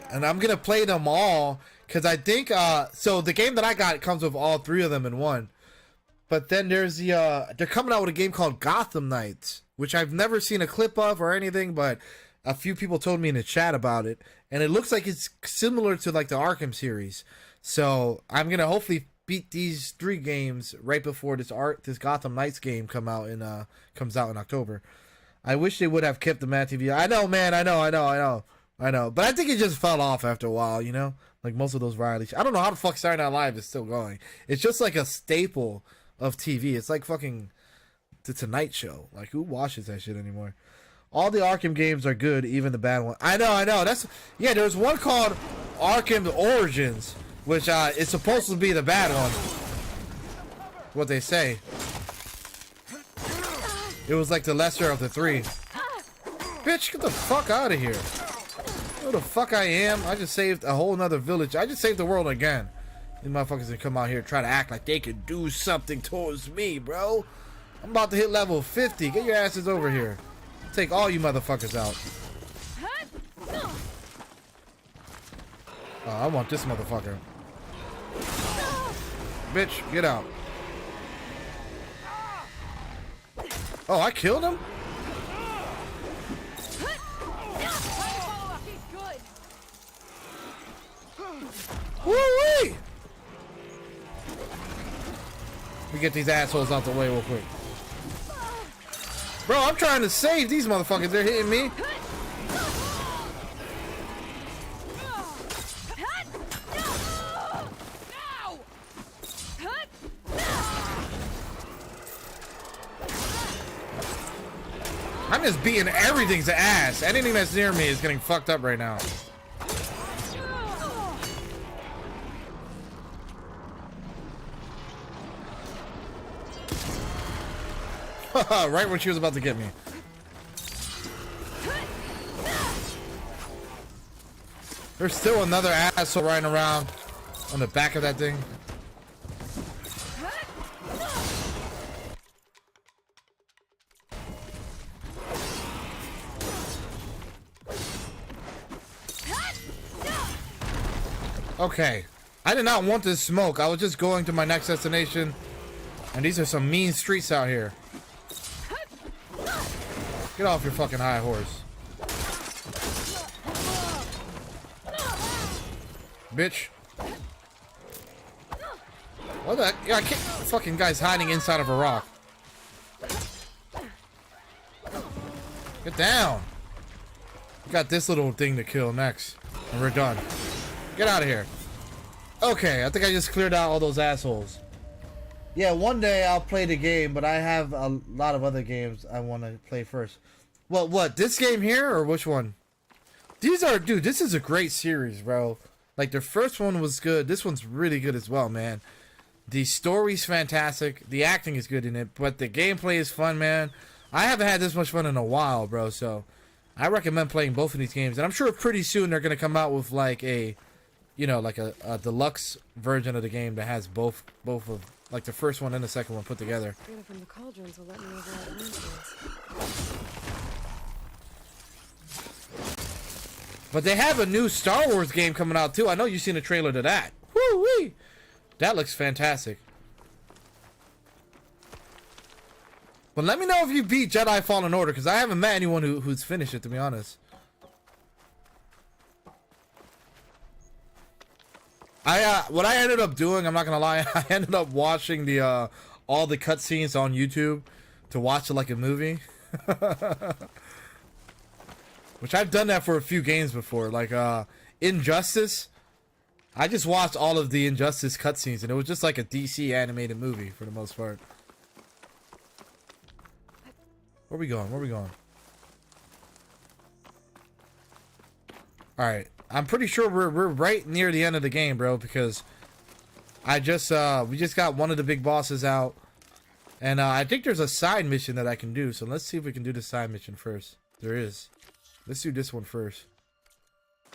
And I'm gonna play them all because I think so. The game that I got comes with all three of them in one. But then there's the they're coming out with a game called Gotham Knights, which I've never seen a clip of or anything, but a few people told me in the chat about it, and it looks like it's similar to like the Arkham series. So I'm gonna hopefully beat these three games right before this Gotham Knights game comes out in October. I wish they would have kept the Mad TV. I know, man. I know. But I think it just fell off after a while, you know? Like most of those variety shows. I don't know how the fuck Saturday Night Live is still going. It's just like a staple of TV. It's like fucking The Tonight Show. Like, who watches that shit anymore? All the Arkham games are good, even the bad one. I know. Yeah, there's one called Arkham Origins, which is supposed to be the bad one. What they say. It was like the lesser of the three. Bitch, get the fuck out of here. Who the fuck I am? I just saved a whole nother village. I just saved the world again. These motherfuckers gonna come out here and try to act like they could do something towards me, bro. I'm about to hit level 50. Get your asses over here. Take all you motherfuckers out. Oh, I want this motherfucker. Bitch, get out. Oh, I killed him? Woo-wee! We get these assholes out the way real quick. Bro, I'm trying to save these motherfuckers. They're hitting me. I'm just beating everything's ass. Anything that's near me is getting fucked up right now. Right when she was about to get me. There's still another asshole riding around on the back of that thing. Okay. I did not want this smoke. I was just going to my next destination. And these are some mean streets out here. Get off your fucking high horse. Bitch. What the heck? Yeah, I can't. The fucking guy's hiding inside of a rock. Get down. We got this little thing to kill next. And we're done. Get out of here. Okay, I think I just cleared out all those assholes. Yeah, one day I'll play the game, but I have a lot of other games I want to play first. Well, what? This game here or which one? These are, dude, this is a great series, bro. Like, the first one was good. This one's really good as well, man. The story's fantastic. The acting is good in it, but the gameplay is fun, man. I haven't had this much fun in a while, bro, so I recommend playing both of these games. And I'm sure pretty soon they're going to come out with, like, a, you know, like a deluxe version of the game that has both of, like, the first one and the second one put together. Data from the cauldrons will let me override arrangements. But they have a new Star Wars game coming out, too. I know you've seen a trailer to that. Woo-wee! That looks fantastic. But let me know if you beat Jedi Fallen Order, because I haven't met anyone who's finished it, to be honest. What I ended up doing, I'm not gonna lie, I ended up watching the all the cutscenes on YouTube to watch it like a movie. Which I've done that for a few games before, like Injustice. I just watched all of the Injustice cutscenes, and it was just like a DC animated movie for the most part. Where we going? Where we going? All right, I'm pretty sure we're right near the end of the game, bro, because I just we just got one of the big bosses out, and I think there's a side mission that I can do. So let's see if we can do the side mission first. There is. Let's do this one first,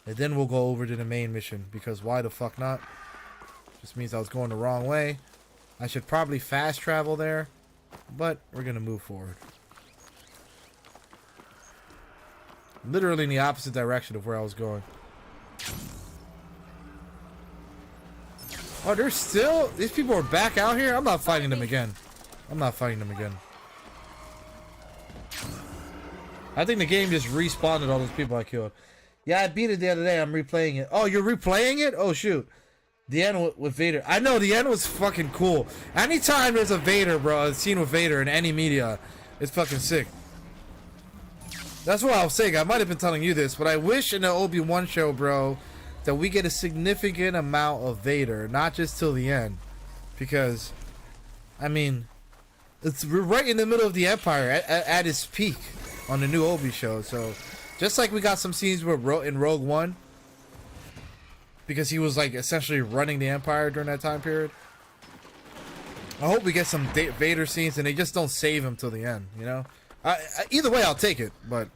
and then we'll go over to the main mission, because why the fuck not? Just means I was going the wrong way. I should probably fast travel there, but we're gonna move forward. Literally in the opposite direction of where I was going. Oh, they're still... These people are back out here? I'm not fighting them again. I'm not fighting them again. I think the game just respawned all those people I killed. Yeah, I beat it the other day. I'm replaying it. Oh, you're replaying it? Oh, shoot. The end with Vader. I know, the end was fucking cool. Anytime there's a Vader, bro, a scene with Vader in any media, it's fucking sick. That's what I was saying. I might have been telling you this, but I wish in the Obi-Wan show, bro, that we get a significant amount of Vader, not just till the end. Because, I mean, we're right in the middle of the Empire at its peak on the new Obi show. So, just like we got some scenes in Rogue One, because he was like essentially running the Empire during that time period. I hope we get some Vader scenes and they just don't save him till the end, you know? Either way, I'll take it, but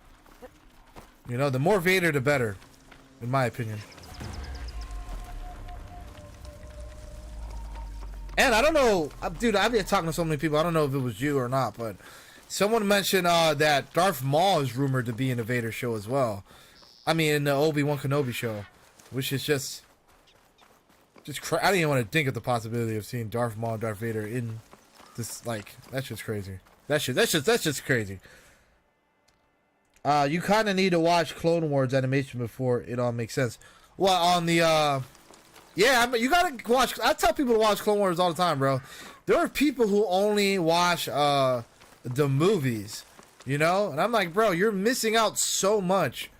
you know, the more Vader, the better, in my opinion. And I don't know, dude, I've been talking to so many people, I don't know if it was you or not, but someone mentioned that Darth Maul is rumored to be in the Vader show as well. I mean, in the Obi-Wan Kenobi show, which is just I didn't even want to think of the possibility of seeing Darth Maul and Darth Vader in this. Like, that's just crazy. That's just crazy. You kind of need to watch Clone Wars animation before it all makes sense. Well, on the yeah, I mean, you gotta watch. I tell people to watch Clone Wars all the time, bro. There are people who only watch the movies, you know, and I'm like, bro, you're missing out so much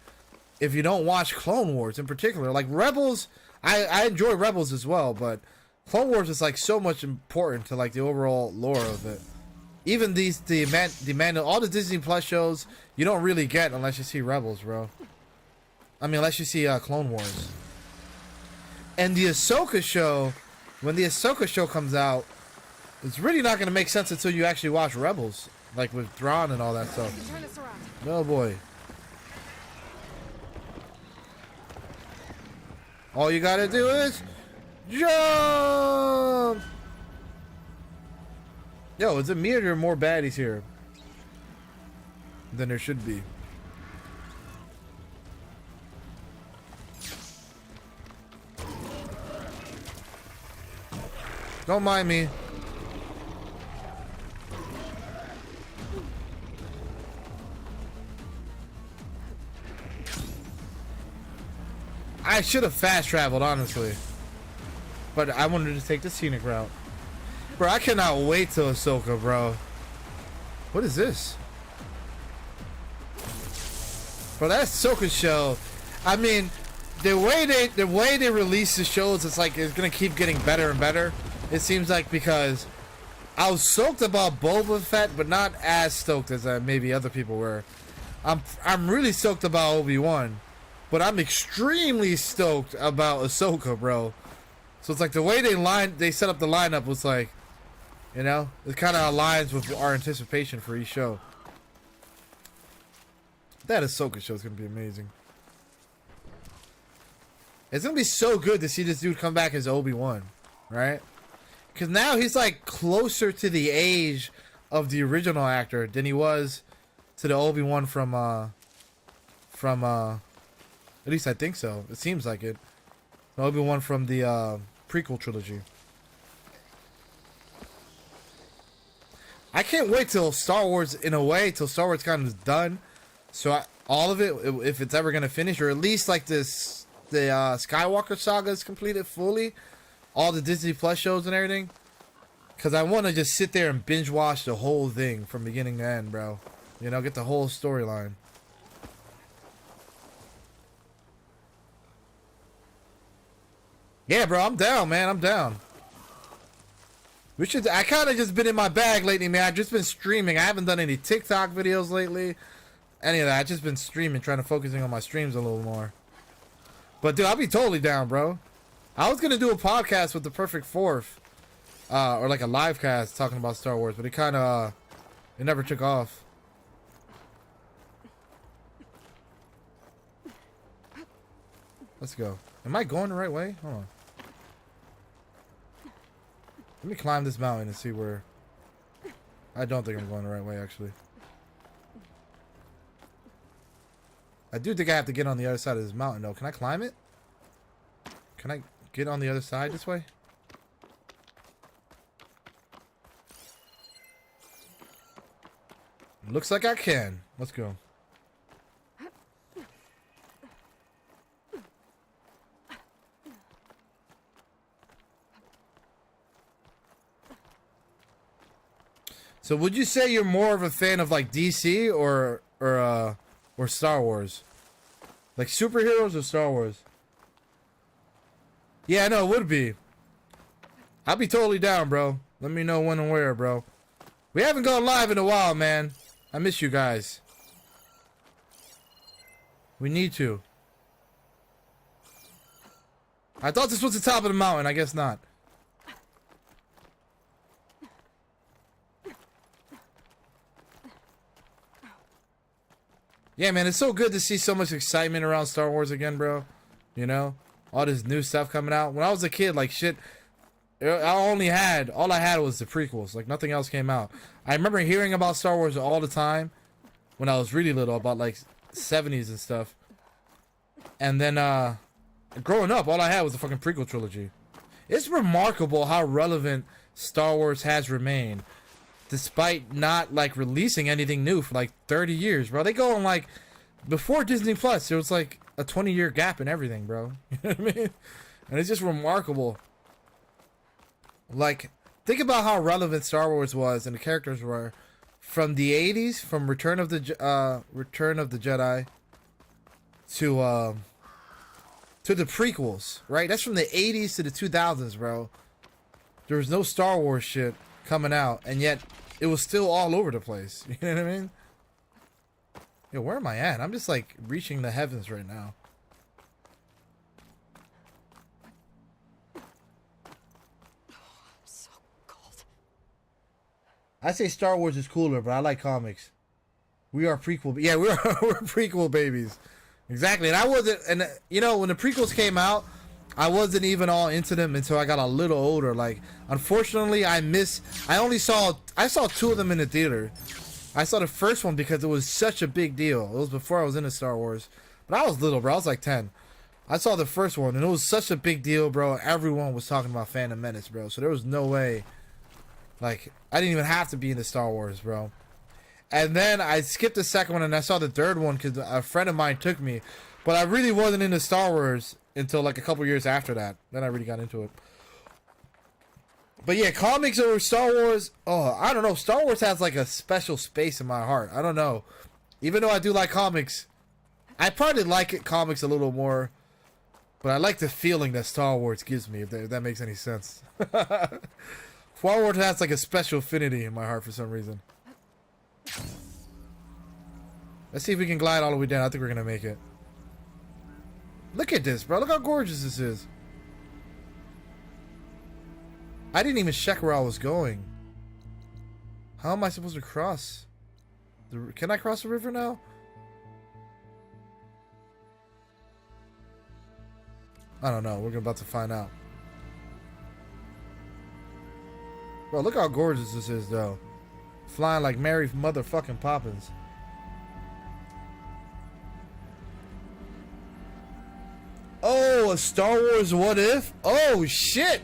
if you don't watch Clone Wars in particular. Like Rebels, I enjoy Rebels as well, but Clone Wars is like so much important to like the overall lore of it. Even all the Disney Plus shows you don't really get unless you see Rebels, bro. I mean, unless you see Clone Wars. And the Ahsoka show, when the Ahsoka show comes out, it's really not gonna make sense until you actually watch Rebels, like with Thrawn and all that stuff. Oh boy. All you gotta do is jump. Yo, is it me or there are more baddies here than there should be? Don't mind me. I should have fast traveled, honestly. But I wanted to take the scenic route. Bro, I cannot wait till Ahsoka, bro. What is this? Bro, that Ahsoka show. I mean, the way they release the shows, it's like it's gonna keep getting better and better. It seems like, because I was stoked about Boba Fett, but not as stoked as maybe other people were. I'm really stoked about Obi-Wan, but I'm extremely stoked about Ahsoka, bro. So it's like the way they set up the lineup was like, you know, it kind of aligns with our anticipation for each show. That Ahsoka show is gonna be amazing. It's gonna be so good to see this dude come back as Obi-Wan, right? Because now he's like closer to the age of the original actor than he was to the Obi-Wan from at least I think so. It seems like it. The Obi-Wan from the prequel trilogy. I can't wait till Star Wars, in a way, till Star Wars kind of is done. So all of it, if it's ever gonna finish, or at least like the Skywalker saga is completed fully, all the Disney Plus shows and everything. Because I want to just sit there and binge watch the whole thing from beginning to end, bro. You know, get the whole storyline. Yeah, bro, I'm down, man. I'm down. I kind of just been in my bag lately, man. I've just been streaming. I haven't done any TikTok videos lately. Any of that. I've just been streaming, trying to focusing on my streams a little more. But, dude, I'll be totally down, bro. I was going to do a podcast with the Perfect Fourth. Or like a live cast talking about Star Wars. But it kind of, it never took off. Let's go. Am I going the right way? Hold on. Let me climb this mountain and see where... I don't think I'm going the right way, actually. I do think I have to get on the other side of this mountain, though. Can I climb it? Can I get on the other side this way? Looks like I can. Let's go. So would you say you're more of a fan of like DC or Star Wars? Like superheroes or Star Wars? Yeah, no, it would be. I'll be totally down, bro. Let me know when and where, bro. We haven't gone live in a while, man. I miss you guys. We need to. I thought this was the top of the mountain. I guess not. Yeah, man, it's so good to see so much excitement around Star Wars again, bro. You know? All this new stuff coming out. When I was a kid, like, shit, all I had was the prequels. Like, nothing else came out. I remember hearing about Star Wars all the time when I was really little, about, like, 70s and stuff. And then, growing up, all I had was the fucking prequel trilogy. It's remarkable how relevant Star Wars has remained. Despite not, like, releasing anything new for, like, 30 years, bro. They go on, like, before Disney Plus, there was, like, a 20-year gap in everything, bro. You know what I mean? And it's just remarkable. Like, think about how relevant Star Wars was and the characters were from the 80s, from Return of the Jedi to the prequels, right? That's from the 80s to the 2000s, bro. There was no Star Wars shit coming out, and yet it was still all over the place. You know what I mean? Yo, where am I at? I'm just like reaching the heavens right now. So cold. I say Star Wars is cooler, but I like comics. We are prequel. Yeah, we're prequel babies. Exactly. And I wasn't, and you know, when the prequels came out, I wasn't even all into them until I got a little older. Like, unfortunately, I saw two of them in the theater. I saw the first one because it was such a big deal. It was before I was into Star Wars. But I was little, bro. I was like 10. I saw the first one, and it was such a big deal, bro. Everyone was talking about Phantom Menace, bro. So there was no way. Like, I didn't even have to be into Star Wars, bro. And then I skipped the second one, and I saw the third one because a friend of mine took me. But I really wasn't into Star Wars until like a couple years after that. Then I really got into it. But yeah, comics over Star Wars. Oh, I don't know. Star Wars has like a special space in my heart. I don't know. Even though I do like comics, I probably like comics a little more. But I like the feeling that Star Wars gives me, if that makes any sense. Star Wars has like a special affinity in my heart for some reason. Let's see if we can glide all the way down. I think we're going to make it. Look at this, bro. Look how gorgeous this is. I didn't even check where I was going. How am I supposed to cross? Can I cross the river now? I don't know. We're about to find out. Bro, look how gorgeous this is, though. Flying like Mary motherfucking Poppins. Oh, a Star Wars What If? Oh, shit.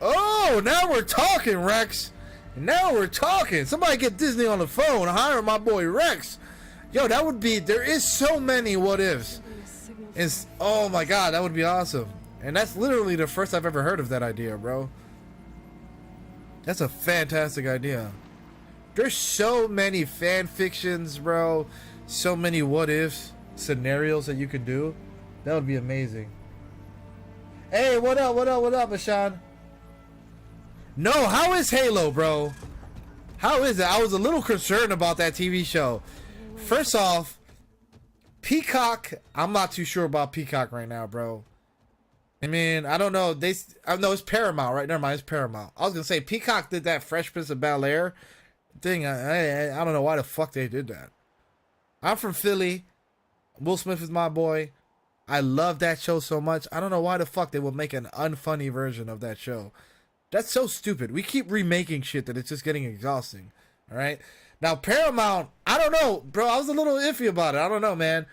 Oh, now we're talking, Rex. Now we're talking. Somebody get Disney on the phone. Hire my boy Rex. Yo, that would be... There is so many what ifs. It's, oh my god, that would be awesome. And that's literally the first I've ever heard of that idea, bro. That's a fantastic idea. There's so many fan fictions, bro. So many what ifs scenarios that you could do. That would be amazing. Hey, what up, Ashan? No, how is Halo, bro? How is it? I was a little concerned about that TV show. First off, Peacock, I'm not too sure about Peacock right now, bro. I mean, I don't know. No, it's Paramount, right? Never mind, it's Paramount. I was gonna say Peacock did that Fresh Prince of Bel-Air thing. I don't know why the fuck they did that. I'm from Philly. Will Smith is my boy. I love that show so much. I don't know why the fuck they would make an unfunny version of that show. That's so stupid. We keep remaking shit that it's just getting exhausting. All right. Now Paramount, I don't know, bro. I was a little iffy about it. I don't know, man.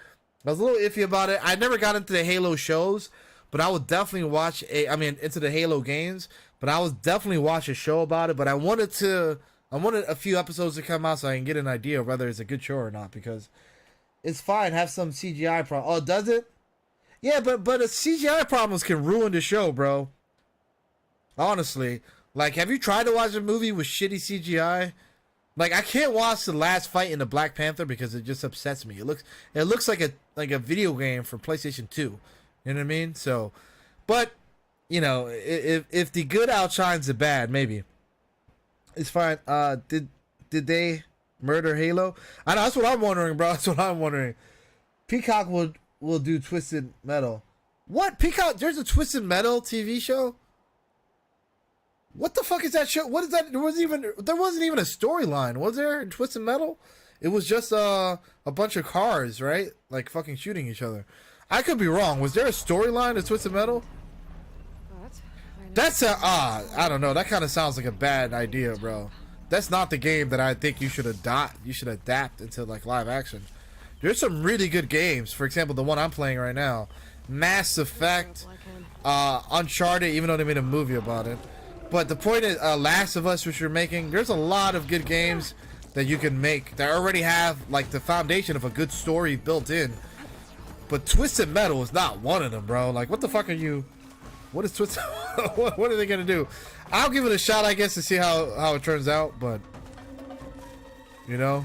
I was a little iffy about it. I never got into the Halo shows, but I would definitely watch into the Halo games. But I would definitely watch a show about it. But I wanted a few episodes to come out so I can get an idea of whether it's a good show or not. Because it's fine, have some CGI problem. Oh, does it? Yeah, but CGI problems can ruin the show, bro. Honestly, like, have you tried to watch a movie with shitty CGI? Like, I can't watch the last fight in the Black Panther because it just upsets me. It looks like a video game for PlayStation 2. You know what I mean? So, but you know, if the good outshines the bad, maybe it's fine. Did they murder Halo? I know, that's what I'm wondering, bro. That's what I'm wondering. Peacock will do Twisted Metal. What? Peacock? There's a Twisted Metal TV show? What the fuck is that show? What is that? There wasn't even a storyline, was there, in Twisted Metal? It was just a bunch of cars, right? Like fucking shooting each other. I could be wrong. Was there a storyline to Twisted Metal? That's I don't know. That kind of sounds like a bad idea, bro. That's not the game that I think you should adopt. You should adapt into like live action. There's some really good games. For example, the one I'm playing right now, Mass Effect, Uncharted. Even though they made a movie about it. But the point is, Last of Us, which you're making, there's a lot of good games that you can make that already have like the foundation of a good story built in. But Twisted Metal is not one of them, bro. Like, what the fuck are you? What is Twisted? What are they gonna do? I'll give it a shot, I guess, to see how it turns out. But you know,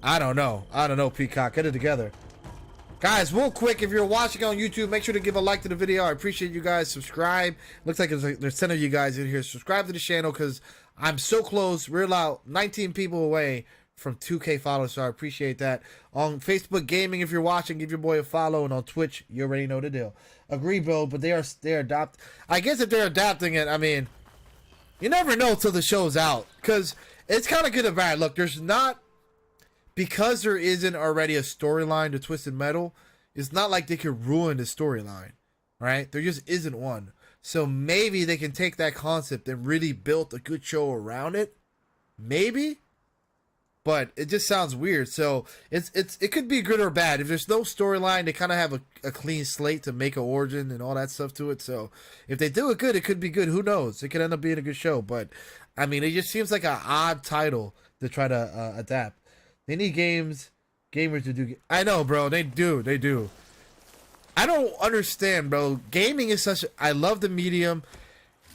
I don't know. Peacock, get it together. Guys, real quick, if you're watching on YouTube, make sure to give a like to the video. I appreciate you guys. Subscribe. Looks like there's 10 of you guys in here. Subscribe to the channel because I'm so close. We're about 19 people away from 2K followers, so I appreciate that. On Facebook Gaming, if you're watching, give your boy a follow. And on Twitch, you already know the deal. Agree, bro, but they're adopting. I guess if they're adapting it, I mean, you never know till the show's out. Because it's kind of good and bad. Look, there's not... Because there isn't already a storyline to Twisted Metal, it's not like they could ruin the storyline, right? There just isn't one. So maybe they can take that concept and really build a good show around it. Maybe. but it just sounds weird. So it could be good or bad. If there's no storyline, they kind of have a clean slate to make an origin and all that stuff to it. So if they do it good, it could be good. Who knows? It could end up being a good show. But I mean, it just seems like an odd title to try to adapt. They need gamers to do. I know, bro. They do. I don't understand, bro. Gaming is such. I love the medium.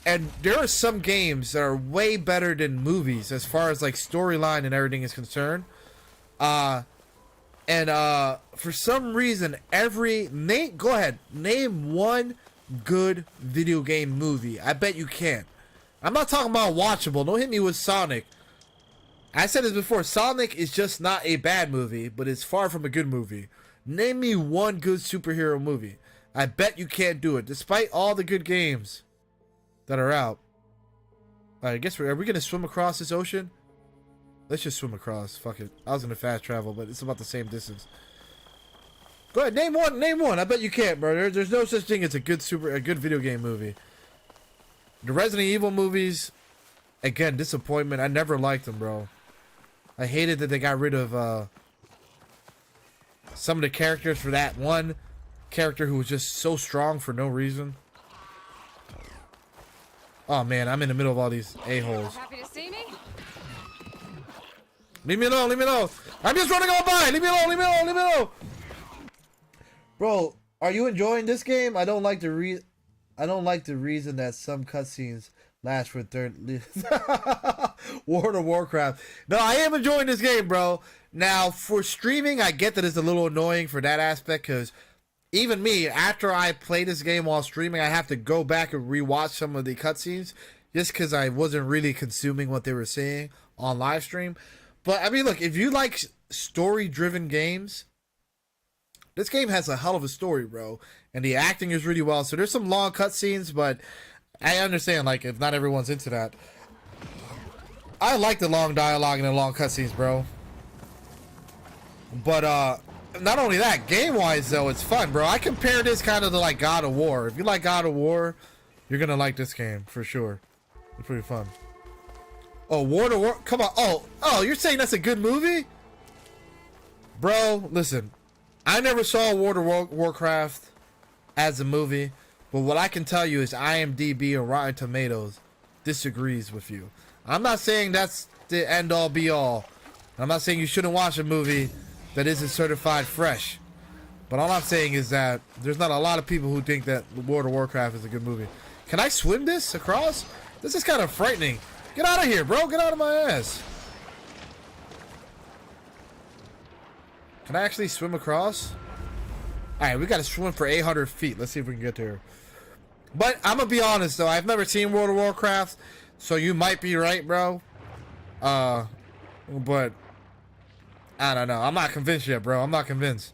And there are some games that are way better than movies as far as like storyline and everything is concerned. For some reason, go ahead, name one good video game movie. I bet you can't. I'm not talking about watchable. Don't hit me with Sonic. I said this before. Sonic is just not a bad movie, but it's far from a good movie. Name me one good superhero movie. I bet you can't do it, despite all the good games that are out. I guess are we gonna swim across this ocean? Let's just swim across. Fuck it. I was gonna fast travel, but it's about the same distance. Go ahead, name one. I bet you can't, bro. There's no such thing as a good video game movie. The Resident Evil movies, again, disappointment. I never liked them, bro. I hated that they got rid of some of the characters for that one character who was just so strong for no reason. Oh man, I'm in the middle of all these a-holes. Happy to see me? Leave me alone. I'm just running on by. Leave me alone. Bro, are you enjoying this game? I don't like the reason that some cutscenes last for World of Warcraft. No, I am enjoying this game, bro. Now, for streaming, I get that it's a little annoying for that aspect, because even me, after I play this game while streaming, I have to go back and rewatch some of the cutscenes just because I wasn't really consuming what they were saying on live stream. But, I mean, look, if you like story-driven games, this game has a hell of a story, bro. And the acting is really well. So there's some long cutscenes, but I understand, like, if not everyone's into that. I like the long dialogue and the long cutscenes, bro. But, not only that, game-wise, though, it's fun, bro. I compare this kind of to, like, God of War. If you like God of War, you're gonna like this game, for sure. It's pretty fun. Oh, World of War... Come on. Oh, you're saying that's a good movie? Bro, listen. I never saw World of Warcraft as a movie, but what I can tell you is IMDb and Rotten Tomatoes disagrees with you. I'm not saying that's the end-all, be-all. I'm not saying you shouldn't watch a movie that isn't certified fresh. But all I'm saying is that there's not a lot of people who think that World of Warcraft is a good movie. Can I swim this across? This is kind of frightening. Get out of here, bro. Get out of my ass. Can I actually swim across? Alright, we gotta swim for 800 feet. Let's see if we can get there. But I'm gonna be honest, though. I've never seen World of Warcraft, so you might be right, bro. But I don't know. I'm not convinced yet, bro. I'm not convinced.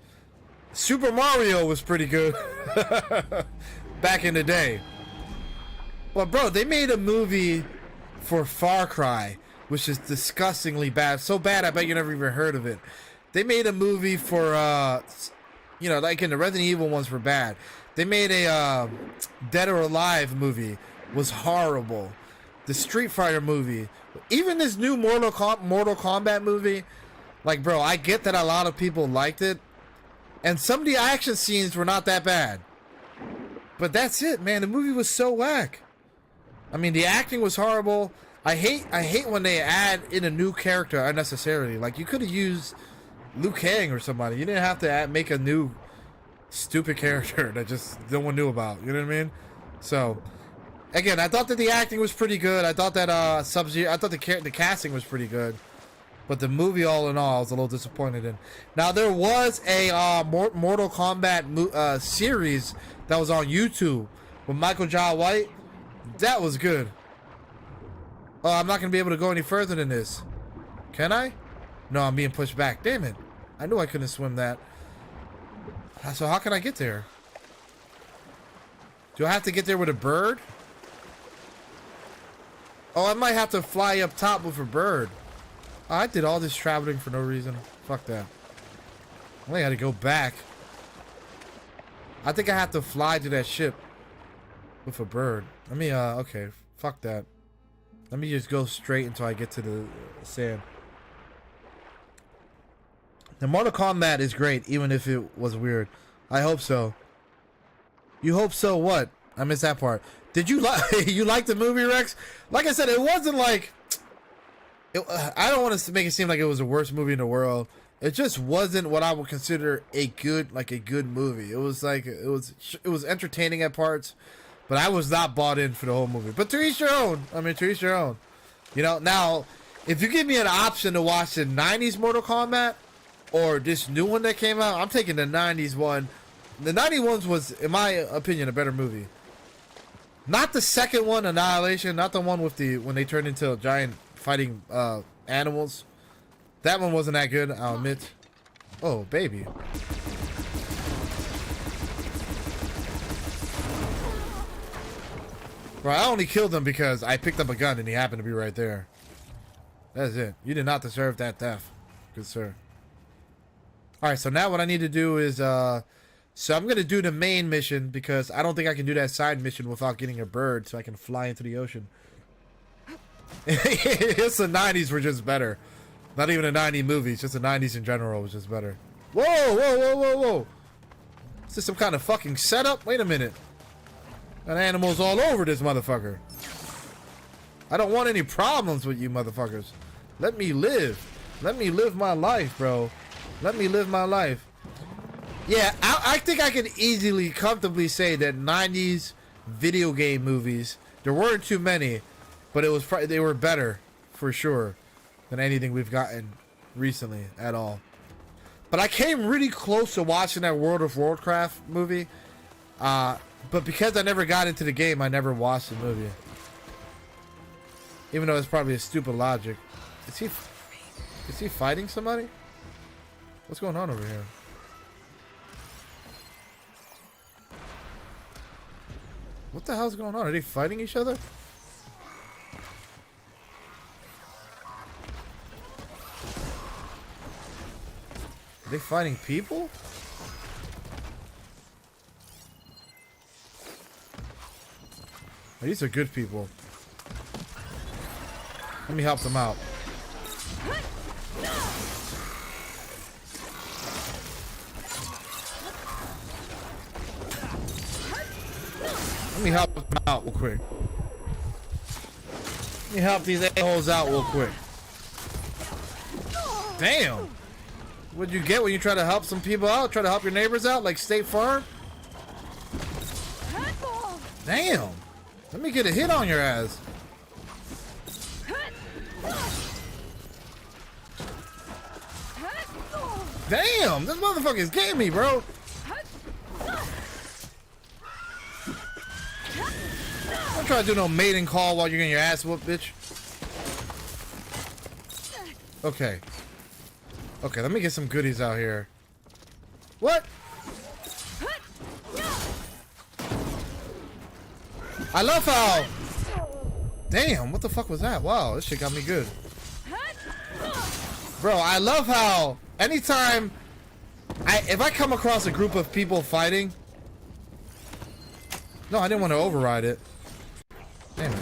Super Mario was pretty good back in the day. But, bro, they made a movie for Far Cry, which is disgustingly bad. So bad, I bet you never even heard of it. They made a movie for, like in the Resident Evil ones were bad. They made a Dead or Alive movie, was horrible. The Street Fighter movie, even this new Mortal Kombat movie, like, bro, I get that a lot of people liked it, and some of the action scenes were not that bad. But that's it, man. The movie was so whack. I mean, the acting was horrible. I hate when they add in a new character unnecessarily. Like, you could have used Liu Kang or somebody. You didn't have to make a new stupid character that just no one knew about. You know what I mean? So, again, I thought that the acting was pretty good. I thought that the casting was pretty good. But the movie, all in all, I was a little disappointed in. Now, there was a Mortal Kombat series that was on YouTube with Michael Jai White. That was good. Oh, I'm not going to be able to go any further than this. Can I? No, I'm being pushed back. Damn it. I knew I couldn't swim that. So how can I get there? Do I have to get there with a bird? Oh, I might have to fly up top with a bird. Oh, I did all this traveling for no reason. Fuck that. I only had to go back. I think I have to fly to that ship with a bird. Let me, okay. Fuck that. Let me just go straight until I get to the sand. The Mortal Kombat is great, even if it was weird. I hope so. You hope so? What? I missed that part. Did you like you like the movie, Rex? Like I said, it wasn't like. I don't want to make it seem like it was the worst movie in the world. It just wasn't what I would consider a good movie. It was like it was entertaining at parts, but I was not bought in for the whole movie. But to each your own. I mean, to each your own. You know. Now, if you give me an option to watch the '90s Mortal Kombat or this new one that came out, I'm taking the '90s one. The '90s ones was, in my opinion, a better movie. Not the second one, Annihilation. Not the one with when they turned into giant fighting animals. That one wasn't that good, I'll admit. Oh, baby. Bro, I only killed him because I picked up a gun and he happened to be right there. That's it. You did not deserve that death. Good sir. Alright, so now what I need to do is, so I'm going to do the main mission because I don't think I can do that side mission without getting a bird so I can fly into the ocean. It's the 90s were just better. Not even the 90s movies, just the 90s in general was just better. Whoa, whoa, whoa, whoa, whoa. Is this some kind of fucking setup? Wait a minute. Got animals all over this motherfucker. I don't want any problems with you motherfuckers. Let me live. Let me live my life, bro. Let me live my life. Yeah, I think I can easily, comfortably say that 90s video game movies, there weren't too many, but they were better, for sure, than anything we've gotten recently at all. But I came really close to watching that World of Warcraft movie, but because I never got into the game, I never watched the movie. Even though it's probably a stupid logic. Is he fighting somebody? What's going on over here? What the hell's going on? Are they fighting each other? Are they fighting people? Oh, these are good people. Let me help them out. Let me help them out real quick. Let me help these a-holes out real quick. Damn! What'd you get when you try to help some people out? Try to help your neighbors out like State Farm? Damn! Let me get a hit on your ass. Damn! This motherfucker's getting me, bro! Don't try to do no mating call while you're getting your ass whooped, bitch. Okay. Okay, let me get some goodies out here. What? I love how... Damn, what the fuck was that? Wow, this shit got me good. Bro, I love how anytime if I come across a group of people fighting... No, I didn't want to override it. Damn it.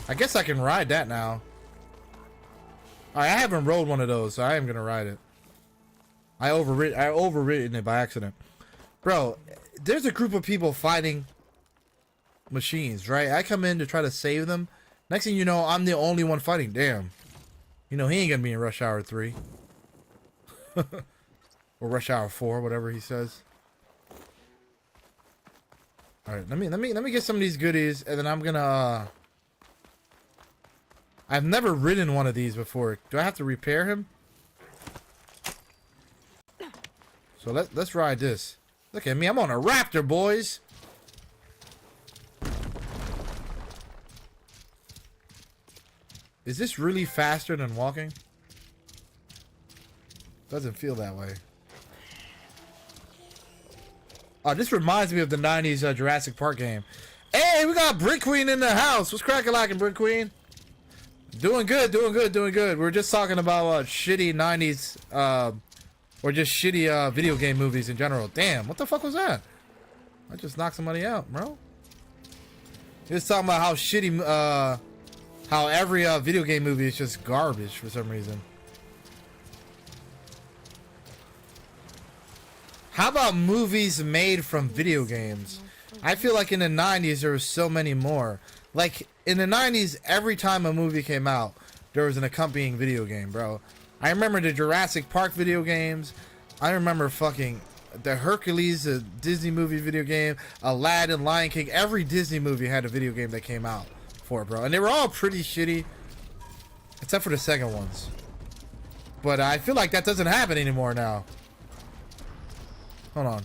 I guess I can ride that now. Alright, I haven't rode one of those, so I am gonna ride it. I overridden it by accident. Bro, there's a group of people fighting machines, right? I come in to try to save them. Next thing you know, I'm the only one fighting. Damn. You know he ain't gonna be in Rush Hour 3. Or Rush Hour 4, whatever he says. Alright, let me get some of these goodies, and then I'm gonna I've never ridden one of these before. Do I have to repair him? So let's ride this. Look at me, I'm on a raptor, boys. Is this really faster than walking? Doesn't feel that way. Oh, this reminds me of the 90s Jurassic Park game. Hey, we got Brick Queen in the house. What's crackalackin', Brick Queen? Doing good, doing good, doing good. We were just talking about shitty 90s, or just shitty video game movies in general. Damn, what the fuck was that? I just knocked somebody out, bro. He was talking about how shitty, how every video game movie is just garbage for some reason. How about movies made from video games? I feel like in the 90s there were so many more. Like in the 90s, every time a movie came out, there was an accompanying video game, bro. I remember the Jurassic Park video games. I remember fucking the Hercules, the Disney movie video game, Aladdin, Lion King. Every Disney movie had a video game that came out for it, bro. And they were all pretty shitty, except for the second ones. But I feel like that doesn't happen anymore now. Hold on.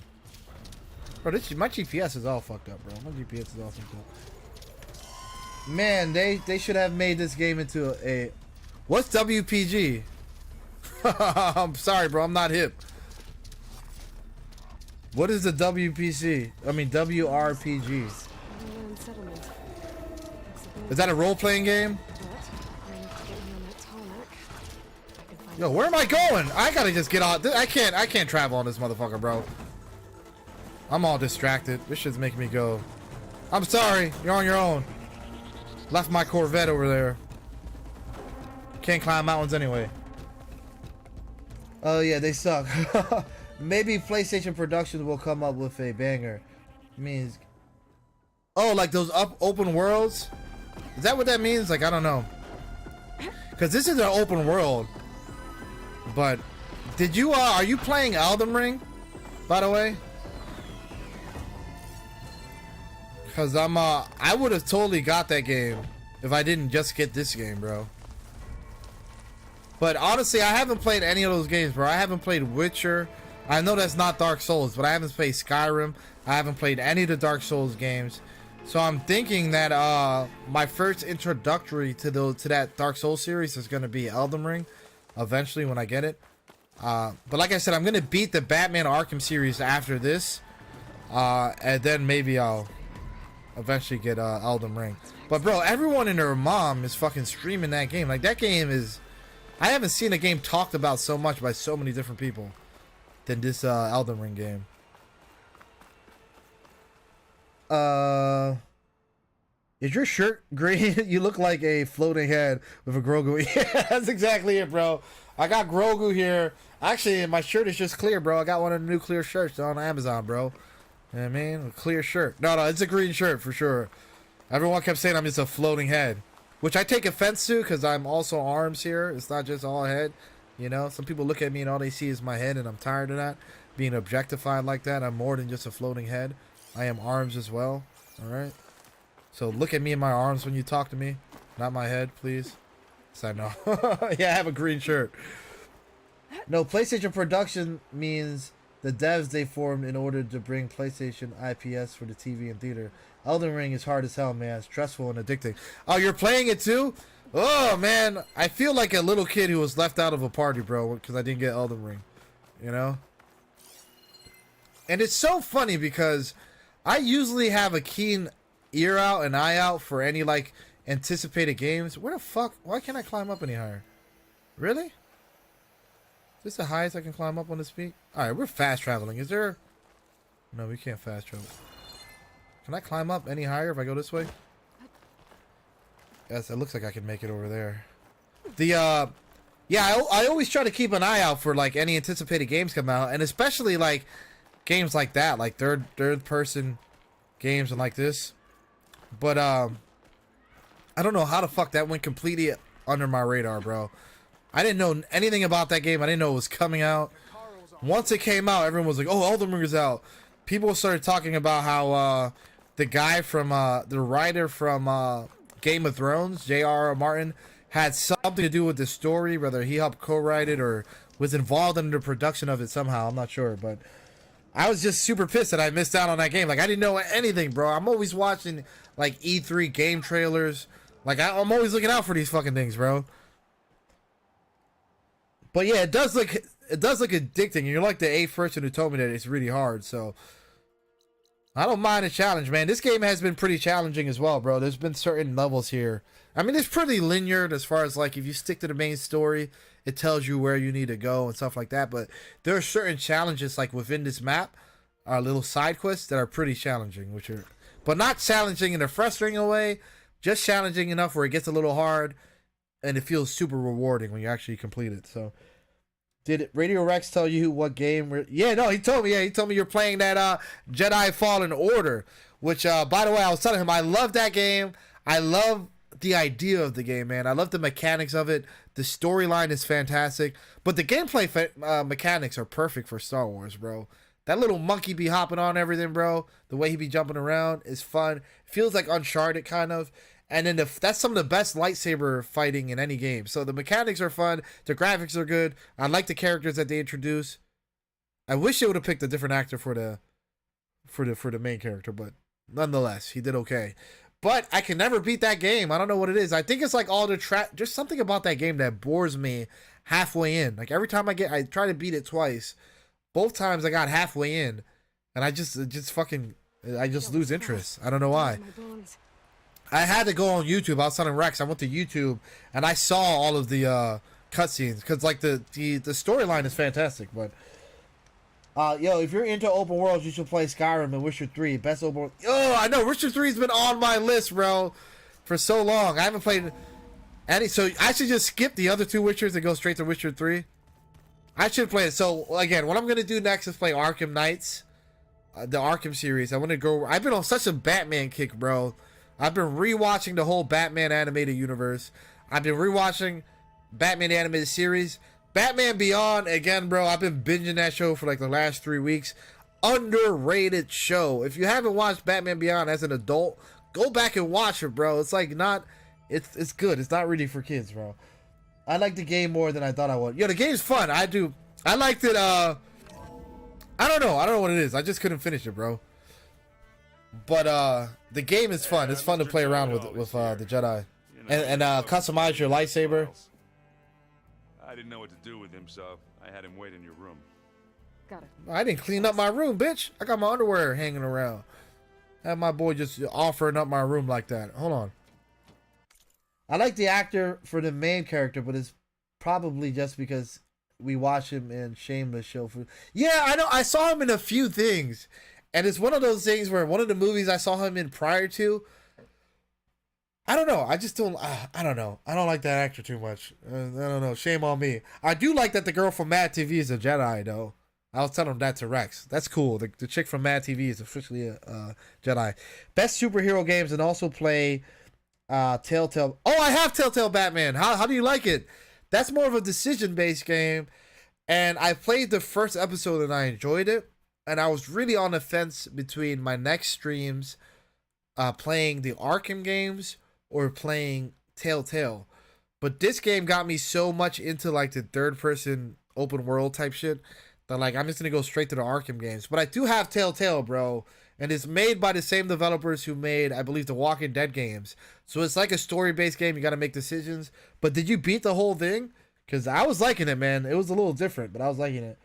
Bro, my GPS is all fucked up, bro. My GPS is all fucked up. Man, they should have made this game into a... What's WPG? I'm sorry, bro. I'm not hip. What is the WPC? I mean, WRPG. Is that a role-playing game? Yo, where am I going? I gotta just get out. I can't travel on this motherfucker, bro. I'm all distracted. This shit's making me go. I'm sorry. You're on your own. Left my Corvette over there. Can't climb mountains anyway. Oh yeah, they suck. Maybe PlayStation Productions will come up with a banger. Means, oh, like those open worlds? Is that what that means? Like, I don't know. Cause this is an open world. But did you are you playing Elden Ring, by the way? Cause I would have totally got that game if I didn't just get this game, bro. But honestly, I haven't played any of those games, bro. I haven't played Witcher. I know that's not Dark Souls, but I haven't played Skyrim. I haven't played any of the Dark Souls games. So I'm thinking that my first introductory to that Dark Souls series is gonna be Elden Ring, eventually when I get it. But like I said, I'm gonna beat the Batman Arkham series after this, and then maybe I'll eventually get Elden Ring. But bro, everyone and their mom is fucking streaming that game. Like, that game is... I haven't seen a game talked about so much by so many different people than this Elden Ring game. Is your shirt green? You look like a floating head with a Grogu. Yeah, that's exactly it, bro. I got Grogu here. Actually, my shirt is just clear, bro. I got one of the new clear shirts on Amazon, bro. You know what I mean? A clear shirt. No, it's a green shirt for sure. Everyone kept saying I'm just a floating head, which I take offense to because I'm also arms here. It's not just all head. You know, some people look at me and all they see is my head, and I'm tired of that. Being objectified like that. I'm more than just a floating head. I am arms as well. All right. So look at me in my arms when you talk to me, not my head, please. So I know. Yeah, I have a green shirt. No, PlayStation Production means the devs they formed in order to bring PlayStation IPS for the TV and theater. Elden Ring is hard as hell, man. Stressful and addicting. Oh, you're playing it too? Oh, man. I feel like a little kid who was left out of a party, bro, because I didn't get Elden Ring. You know? And it's so funny because I usually have a keen ear out and eye out for any, like, anticipated games. Where the fuck? Why can't I climb up any higher? Really? Is this the highest I can climb up on this peak? Alright, we're fast traveling. Is there... No, we can't fast travel. Can I climb up any higher if I go this way? Yes, it looks like I can make it over there. The, yeah, I always try to keep an eye out for, like, any anticipated games come out. And especially, like, games like that. Like, third-person games and like this. But, I don't know how the fuck that went completely under my radar, bro. I didn't know anything about that game. I didn't know it was coming out. Once it came out, everyone was like, oh, Elden Ring is out. People started talking about how the guy from, the writer from Game of Thrones, J.R.R. Martin, had something to do with the story, whether he helped co-write it or was involved in the production of it somehow. I'm not sure, but I was just super pissed that I missed out on that game. Like, I didn't know anything, bro. I'm always watching, like, E3 game trailers. Like, I'm always looking out for these fucking things, bro. But yeah, it does look addicting. You're like the 8th person who told me that it's really hard, so I don't mind a challenge, man. This game has been pretty challenging as well, bro. There's been certain levels here. I mean, it's pretty linear as far as, like, if you stick to the main story, it tells you where you need to go and stuff like that. But there are certain challenges, like, within this map, little side quests that are pretty challenging, but not challenging in a frustrating way, just challenging enough where it gets a little hard and it feels super rewarding when you actually complete it. So Did Radio Rex tell you what game? Yeah, no, he told me. Yeah, he told me you're playing that Jedi Fallen Order, which, by the way, I was telling him I love that game. I love the idea of the game, man. I love the mechanics of it. The storyline is fantastic, but the gameplay mechanics are perfect for Star Wars, bro. That little monkey be hopping on everything, bro. The way he be jumping around is fun. Feels like Uncharted, kind of. And then that's some of the best lightsaber fighting in any game. So the mechanics are fun. The graphics are good. I like the characters that they introduce. I wish they would have picked a different actor for the main character, but nonetheless, he did okay. But I can never beat that game. I don't know what it is. I think it's like all the just something about that game that bores me halfway in. Like every time I try to beat it twice. Both times I got halfway in, and I just lose interest. I don't know why. I had to go on YouTube. I was telling Rex, I went to YouTube and I saw all of the cutscenes because like the storyline is fantastic. But yo, if you're into open worlds, you should play Skyrim and Witcher 3. Best open world. Oh, I know Witcher 3's been on my list, bro, for so long. I haven't played any, so I should just skip the other two Witchers and go straight to Witcher 3. I should play it. So again, what I'm gonna do next is play Arkham Knights, the Arkham series. I want to go. I've been on such a Batman kick, bro. I've been rewatching the whole Batman animated universe. I've been rewatching Batman animated series. Batman Beyond, again, bro. I've been binging that show for like the last 3 weeks. Underrated show. If you haven't watched Batman Beyond as an adult, go back and watch it, bro. It's like not. It's good. It's not really for kids, bro. I like the game more than I thought I would. Yo, the game's fun. I do. I liked it. I don't know. I don't know what it is. I just couldn't finish it, bro. But the game is fun. It's fun to play around with the Jedi and customize your lightsaber. I didn't know what to do with him, so I had him wait in your room. Got it. I didn't clean up my room, bitch. I got my underwear hanging around. Had my boy just offering up my room like that. Hold on. I like the actor for the main character, but it's probably just because we watch him in Shameless show. Yeah, I know. I saw him in a few things, and it's one of those things where one of the movies I saw him in prior to, I don't know. I just don't. I don't know. I don't like that actor too much. I don't know. Shame on me. I do like that the girl from Mad TV is a Jedi, though. I was telling him that to Rex. That's cool. The chick from Mad TV is officially a Jedi. Best superhero games, and also play Telltale. Oh, I have Telltale Batman. How do you like it? That's more of a decision-based game, and I played the first episode and I enjoyed it, and I was really on the fence between my next streams playing the Arkham games or playing Telltale. But this game got me so much into like the third-person open world type shit that like I'm just gonna go straight to the Arkham games. But I do have Telltale, bro, and it's made by the same developers who made, I believe, the Walking Dead games. So it's like a story-based game. You got to make decisions. But did you beat the whole thing? Because I was liking it, man. It was a little different, but I was liking it.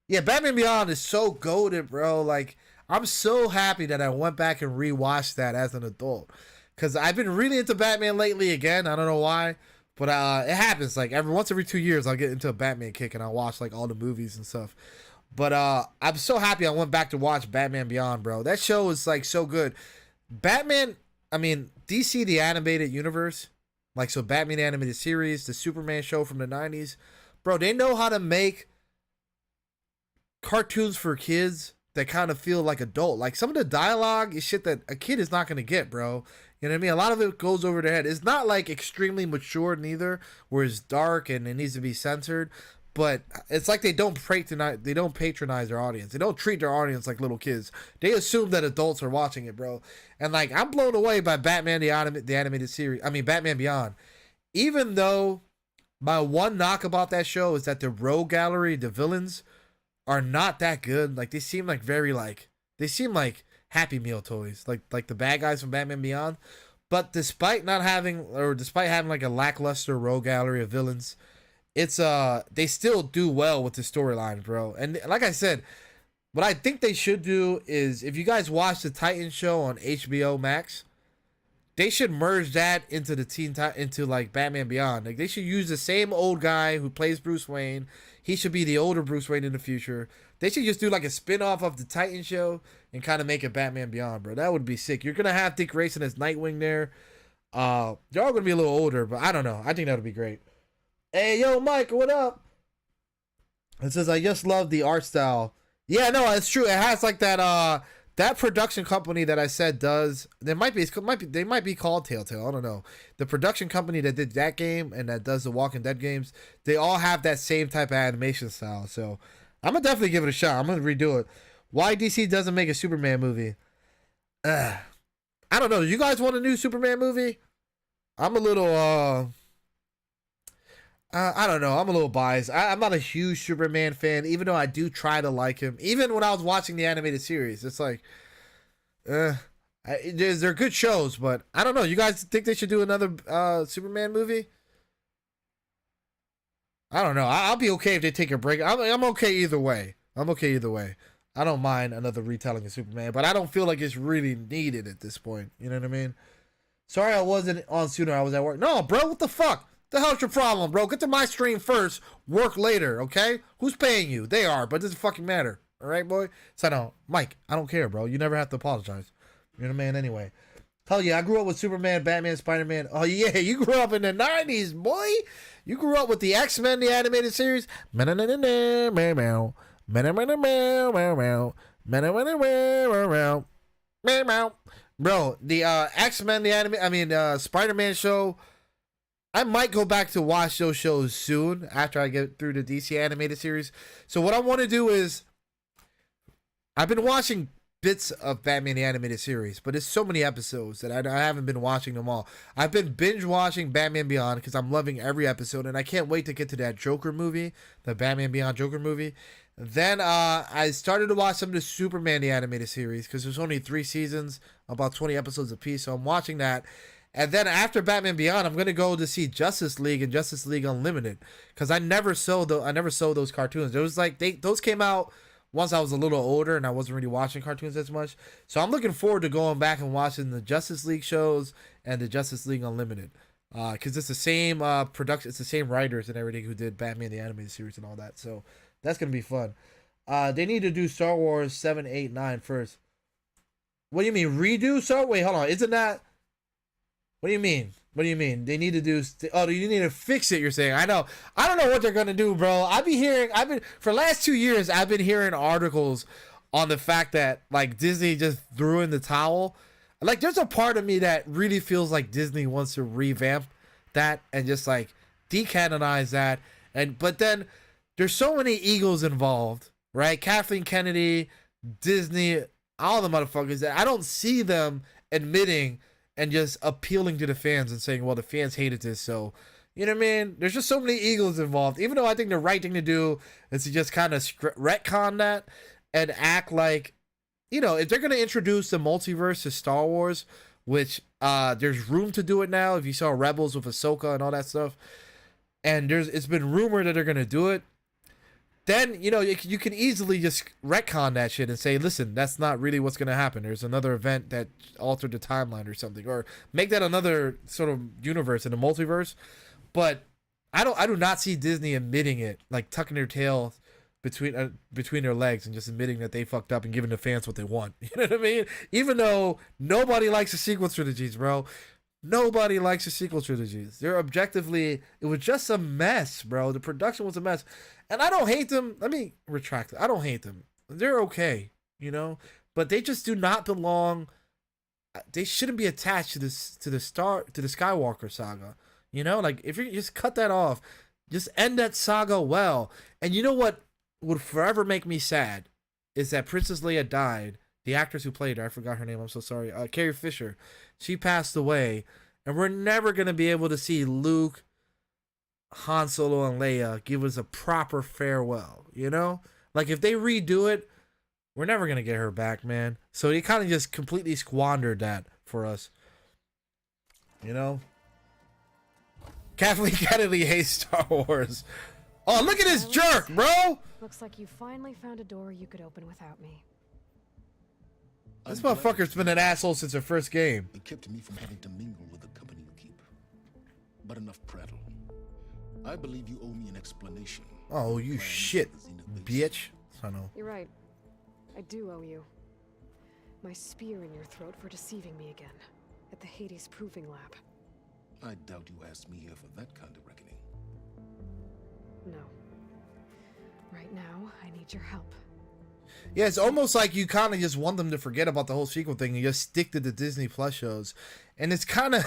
Yeah, Batman Beyond is so goated, bro. Like, I'm so happy that I went back and rewatched that as an adult. Because I've been really into Batman lately again. I don't know why. But it happens. Like, once every 2 years, I'll get into a Batman kick and I'll watch, like, all the movies and stuff. But I'm so happy I went back to watch Batman Beyond, bro. That show is, like, so good. DC, the animated universe, like, so Batman animated series, the Superman show from the 90s, bro, they know how to make cartoons for kids that kind of feel like adult. Like, some of the dialogue is shit that a kid is not going to get, bro. You know what I mean? A lot of it goes over their head. It's not, like, extremely mature neither, where it's dark and it needs to be censored. But it's like they don't patronize their audience. They don't treat their audience like little kids. They assume that adults are watching it, bro. And like I'm blown away by Batman the animated series. I mean Batman Beyond. Even though my one knock about that show is that the rogue gallery, the villains, are not that good. Like they seem like Happy Meal toys, like the bad guys from Batman Beyond. But despite having like a lackluster rogue gallery of villains, it's they still do well with the storyline, bro. And like I said, what I think they should do is, if you guys watch the Titan show on HBO Max, they should merge that into into like Batman Beyond. Like they should use the same old guy who plays Bruce Wayne. He should be the older Bruce Wayne in the future. They should just do like a spin-off of the Titan show and kind of make it Batman Beyond, bro. That would be sick. You're gonna have Dick Grayson as Nightwing there. They're all gonna be a little older, but I don't know. I think that would be great. Hey, yo, Mike, what up? It says I just love the art style. Yeah, no, it's true. It has like that that production company that I said does. They might be they might be called Telltale. I don't know. The production company that did that game and that does the Walking Dead games, they all have that same type of animation style. So I'm gonna definitely give it a shot. I'm gonna redo it. Why DC doesn't make a Superman movie? I don't know. Do you guys want a new Superman movie? I'm a little I don't know. I'm a little biased. I'm not a huge Superman fan, even though I do try to like him. Even when I was watching the animated series, it's like, they're good shows, but I don't know. You guys think they should do another Superman movie? I don't know. I'll be okay if they take a break. I'm okay either way. I'm okay either way. I don't mind another retelling of Superman, but I don't feel like it's really needed at this point. You know what I mean? Sorry I wasn't on sooner. I was at work. No, bro, what the fuck? The hell's your problem, bro? Get to my stream first, work later, okay? Who's paying you? They are, but it doesn't fucking matter. All right, boy? So no, Mike, I don't care, bro. You never have to apologize. You're the man anyway. Hell yeah, I grew up with Superman, Batman, Spider-Man. Oh yeah, you grew up in the 90s, boy. You grew up with the X-Men, the animated series. Bro, the X-Men, the Spider-Man show. I might go back to watch those shows soon after I get through the DC animated series. So what I want to do is, I've been watching bits of Batman the animated series, but it's so many episodes that I haven't been watching them all. I've been binge watching Batman Beyond because I'm loving every episode, and I can't wait to get to that Joker movie, the Batman Beyond Joker movie. Then I started to watch some of the Superman the animated series because there's only 3 seasons, about 20 episodes apiece. So I'm watching that. And then after Batman Beyond, I'm gonna go to see Justice League and Justice League Unlimited because I never saw those cartoons. It was like those came out once I was a little older and I wasn't really watching cartoons as much. So I'm looking forward to going back and watching the Justice League shows and the Justice League Unlimited because it's the same production, it's the same writers and everything who did Batman the animated series and all that. So that's gonna be fun. They need to do Star Wars 7, 8, 9 first. What do you mean redo? So wait, hold on, isn't that? What do you mean? What do you mean? They need to do... Oh, you need to fix it, you're saying. I know. I don't know what they're going to do, bro. For the last 2 years, I've been hearing articles on the fact that, like, Disney just threw in the towel. Like, there's a part of me that really feels like Disney wants to revamp that and just, like, decanonize that. But then, there's so many egos involved, right? Kathleen Kennedy, Disney, all the motherfuckers that I don't see them admitting... and just appealing to the fans and saying, well, the fans hated this, so, you know what I mean? There's just so many egos involved. Even though I think the right thing to do is to just kind of retcon that and act like, you know, if they're going to introduce the multiverse to Star Wars, which there's room to do it now, if you saw Rebels with Ahsoka and all that stuff, and it's been rumored that they're going to do it, then, you know, you can easily just retcon that shit and say, listen, that's not really what's going to happen. There's another event that altered the timeline or something. Or make that another sort of universe in a multiverse. But I do not see Disney admitting it, like tucking their tail between their legs and just admitting that they fucked up and giving the fans what they want. You know what I mean? Even though nobody likes the sequel trilogies, bro. Nobody likes the sequel trilogies. They're objectively, it was just a mess, bro. The production was a mess. And I don't hate them. Let me retract it. I don't hate them. They're okay, you know? But they just do not belong. They shouldn't be attached to the Skywalker saga. You know? Like, if you just cut that off, just end that saga well. And you know what would forever make me sad is that Princess Leia died. The actress who played her, I forgot her name, I'm so sorry. Carrie Fisher. She passed away. And we're never going to be able to see Luke, Han Solo, and Leia give us a proper farewell. You know? Like, if they redo it, we're never going to get her back, man. So they kind of just completely squandered that for us. You know? Kathleen Kennedy hates Star Wars. Oh, look at this jerk, bro! Looks like you finally found a door you could open without me. This motherfucker's been an asshole since her first game. It kept me from having to mingle with the company you keep. But enough prattle. I believe you owe me an explanation. Oh, you shit, bitch. I know. You're right. I do owe you. My spear in your throat for deceiving me again. At the Hades Proving Lab. I doubt you asked me here for that kind of reckoning. No. Right now, I need your help. Yeah, it's almost like you kind of just want them to forget about the whole sequel thing and just stick to the Disney Plus shows. And it's kind of,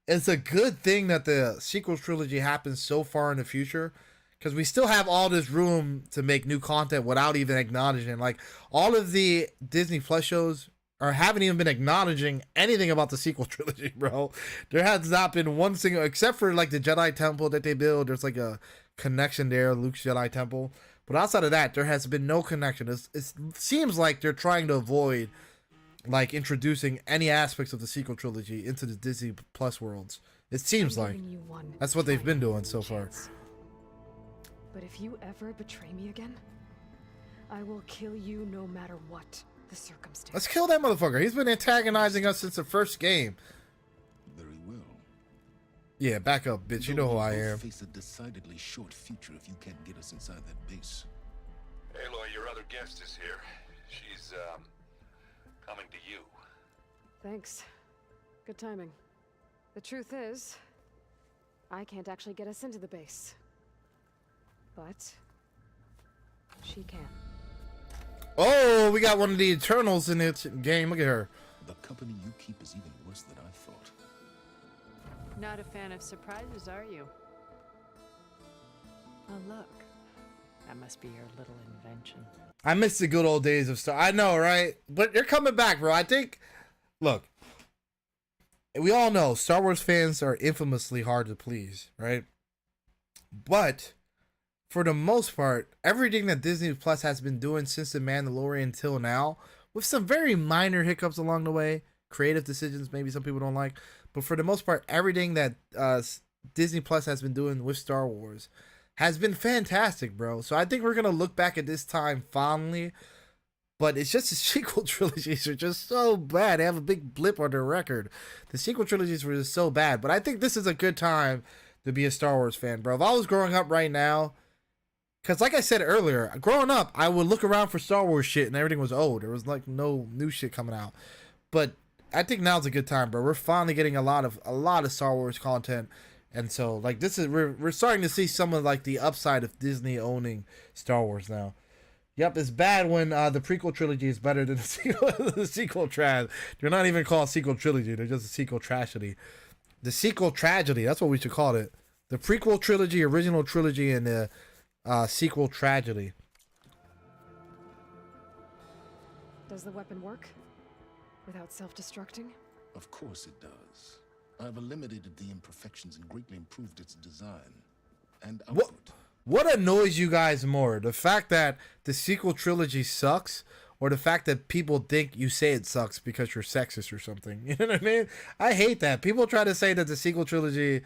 it's a good thing that the sequel trilogy happens so far in the future, because we still have all this room to make new content without even acknowledging. Like, all of the Disney Plus shows haven't even been acknowledging anything about the sequel trilogy, bro. There has not been one single, except for like the Jedi Temple that they build. There's like a connection there, Luke's Jedi Temple. But outside of that, there has been no connection. It seems like they're trying to avoid like introducing any aspects of the sequel trilogy into the Disney Plus worlds. It seems like that's what they've been doing so far. But if you ever betray me again, I will kill you no matter what the circumstance. Let's kill that motherfucker. He's been antagonizing us since the first game. Very well. Yeah, back up, bitch. You know who I am. Face a decidedly short future if you can't get us inside that base. Aloy, your other guest is here. She's, coming to you. Thanks. Good timing. The truth is, I can't actually get us into the base. But she can. Oh, we got one of the Eternals in its game. Look at her. The company you keep is even worse than I thought. Not a fan of surprises, are you? Oh, look. That must be your little invention. I miss the good old days of Star. I know, right? But they're coming back, bro. I think. Look, we all know Star Wars fans are infamously hard to please, right? But for the most part, everything that Disney Plus has been doing since The Mandalorian till now, with some very minor hiccups along the way, creative decisions maybe some people don't like, but for the most part, everything that Disney Plus has been doing with Star Wars has been fantastic, bro. So I think we're gonna look back at this time fondly, but it's just the sequel trilogies are just so bad. They have a big blip on their record. The sequel trilogies were just so bad, but I think this is a good time to be a Star Wars fan, bro. If I was growing up right now, because like I said earlier, growing up, I would look around for Star Wars shit and everything was old. There was like no new shit coming out. But I think now's a good time, bro. We're finally getting a lot of Star Wars content. And so like this is we're starting to see some of like the upside of Disney owning Star Wars now. Yep, it's bad when the prequel trilogy is better than the sequel trash. They're not even called sequel trilogy, they're just a sequel tragedy. The sequel tragedy, that's what we should call it. The prequel trilogy, original trilogy, and the sequel tragedy. Does the weapon work? Without self-destructing? Of course it does. I've eliminated the imperfections and greatly improved its design and output. What annoys you guys more? The fact that the sequel trilogy sucks, or the fact that people think you say it sucks because you're sexist or something? You know what I mean? I hate that. People try to say that the sequel trilogy,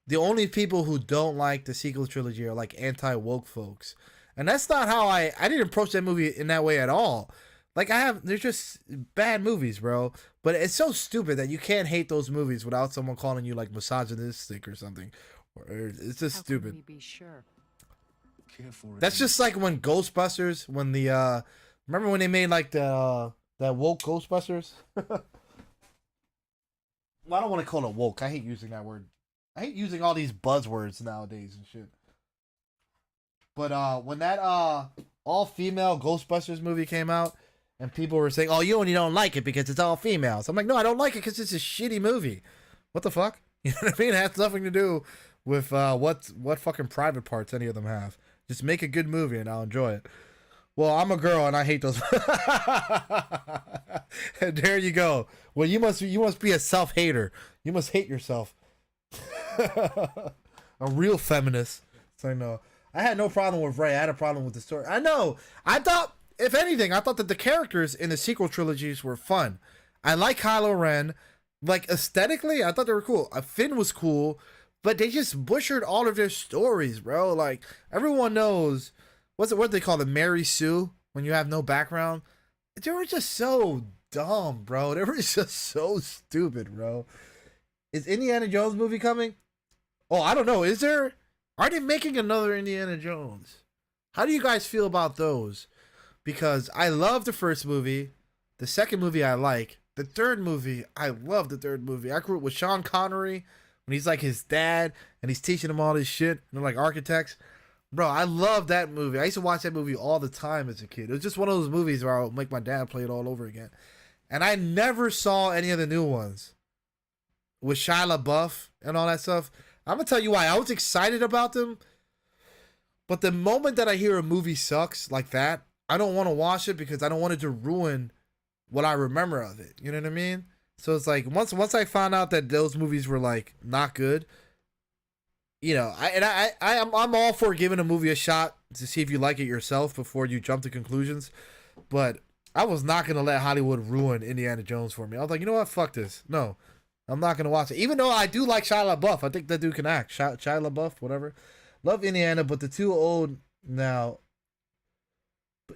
the only people who don't like the sequel trilogy are like anti-woke folks. And that's not how I didn't approach that movie in that way at all. Like they're just bad movies, bro. But it's so stupid that you can't hate those movies without someone calling you like misogynistic or something. Or it's just stupid. Can we be sure? That's just like when Ghostbusters, when the remember when they made like the that woke Ghostbusters? Well, I don't want to call it woke. I hate using that word. I hate using all these buzzwords nowadays and shit. But when that all-female Ghostbusters movie came out, and people were saying, "Oh, you only don't like it because it's all females." I'm like, no, I don't like it because it's a shitty movie. What the fuck? You know what I mean? It has nothing to do with what fucking private parts any of them have. Just make a good movie and I'll enjoy it. Well, I'm a girl and I hate those. And there you go. Well, you must be a self-hater. You must hate yourself. A real feminist. So no, I had no problem with Rey. I had a problem with the story. I know. I thought, if anything, I thought that the characters in the sequel trilogies were fun. I like Kylo Ren. Like, aesthetically, I thought they were cool. Finn was cool, but they just butchered all of their stories, bro. Like, everyone knows, what they call it, Mary Sue, when you have no background. They were just so dumb, bro. They were just so stupid, bro. Is Indiana Jones movie coming? Oh, I don't know. Is there? Are they making another Indiana Jones? How do you guys feel about those? Because I love the first movie. The second movie I like. The third movie, I love the third movie. I grew up with Sean Connery when he's like his dad and he's teaching him all this shit. And they're like architects. Bro, I love that movie. I used to watch that movie all the time as a kid. It was just one of those movies where I would make my dad play it all over again. And I never saw any of the new ones with Shia LaBeouf and all that stuff. I'm going to tell you why. I was excited about them. But the moment that I hear a movie sucks like that, I don't want to watch it because I don't want it to ruin what I remember of it. You know what I mean? So it's like once I found out that those movies were like not good, you know, I'm all for giving a movie a shot to see if you like it yourself before you jump to conclusions. But I was not going to let Hollywood ruin Indiana Jones for me. I was like, you know what? Fuck this. No, I'm not going to watch it. Even though I do like Shia LaBeouf. I think that dude can act. Shia LaBeouf, whatever. Love Indiana, but the too old now.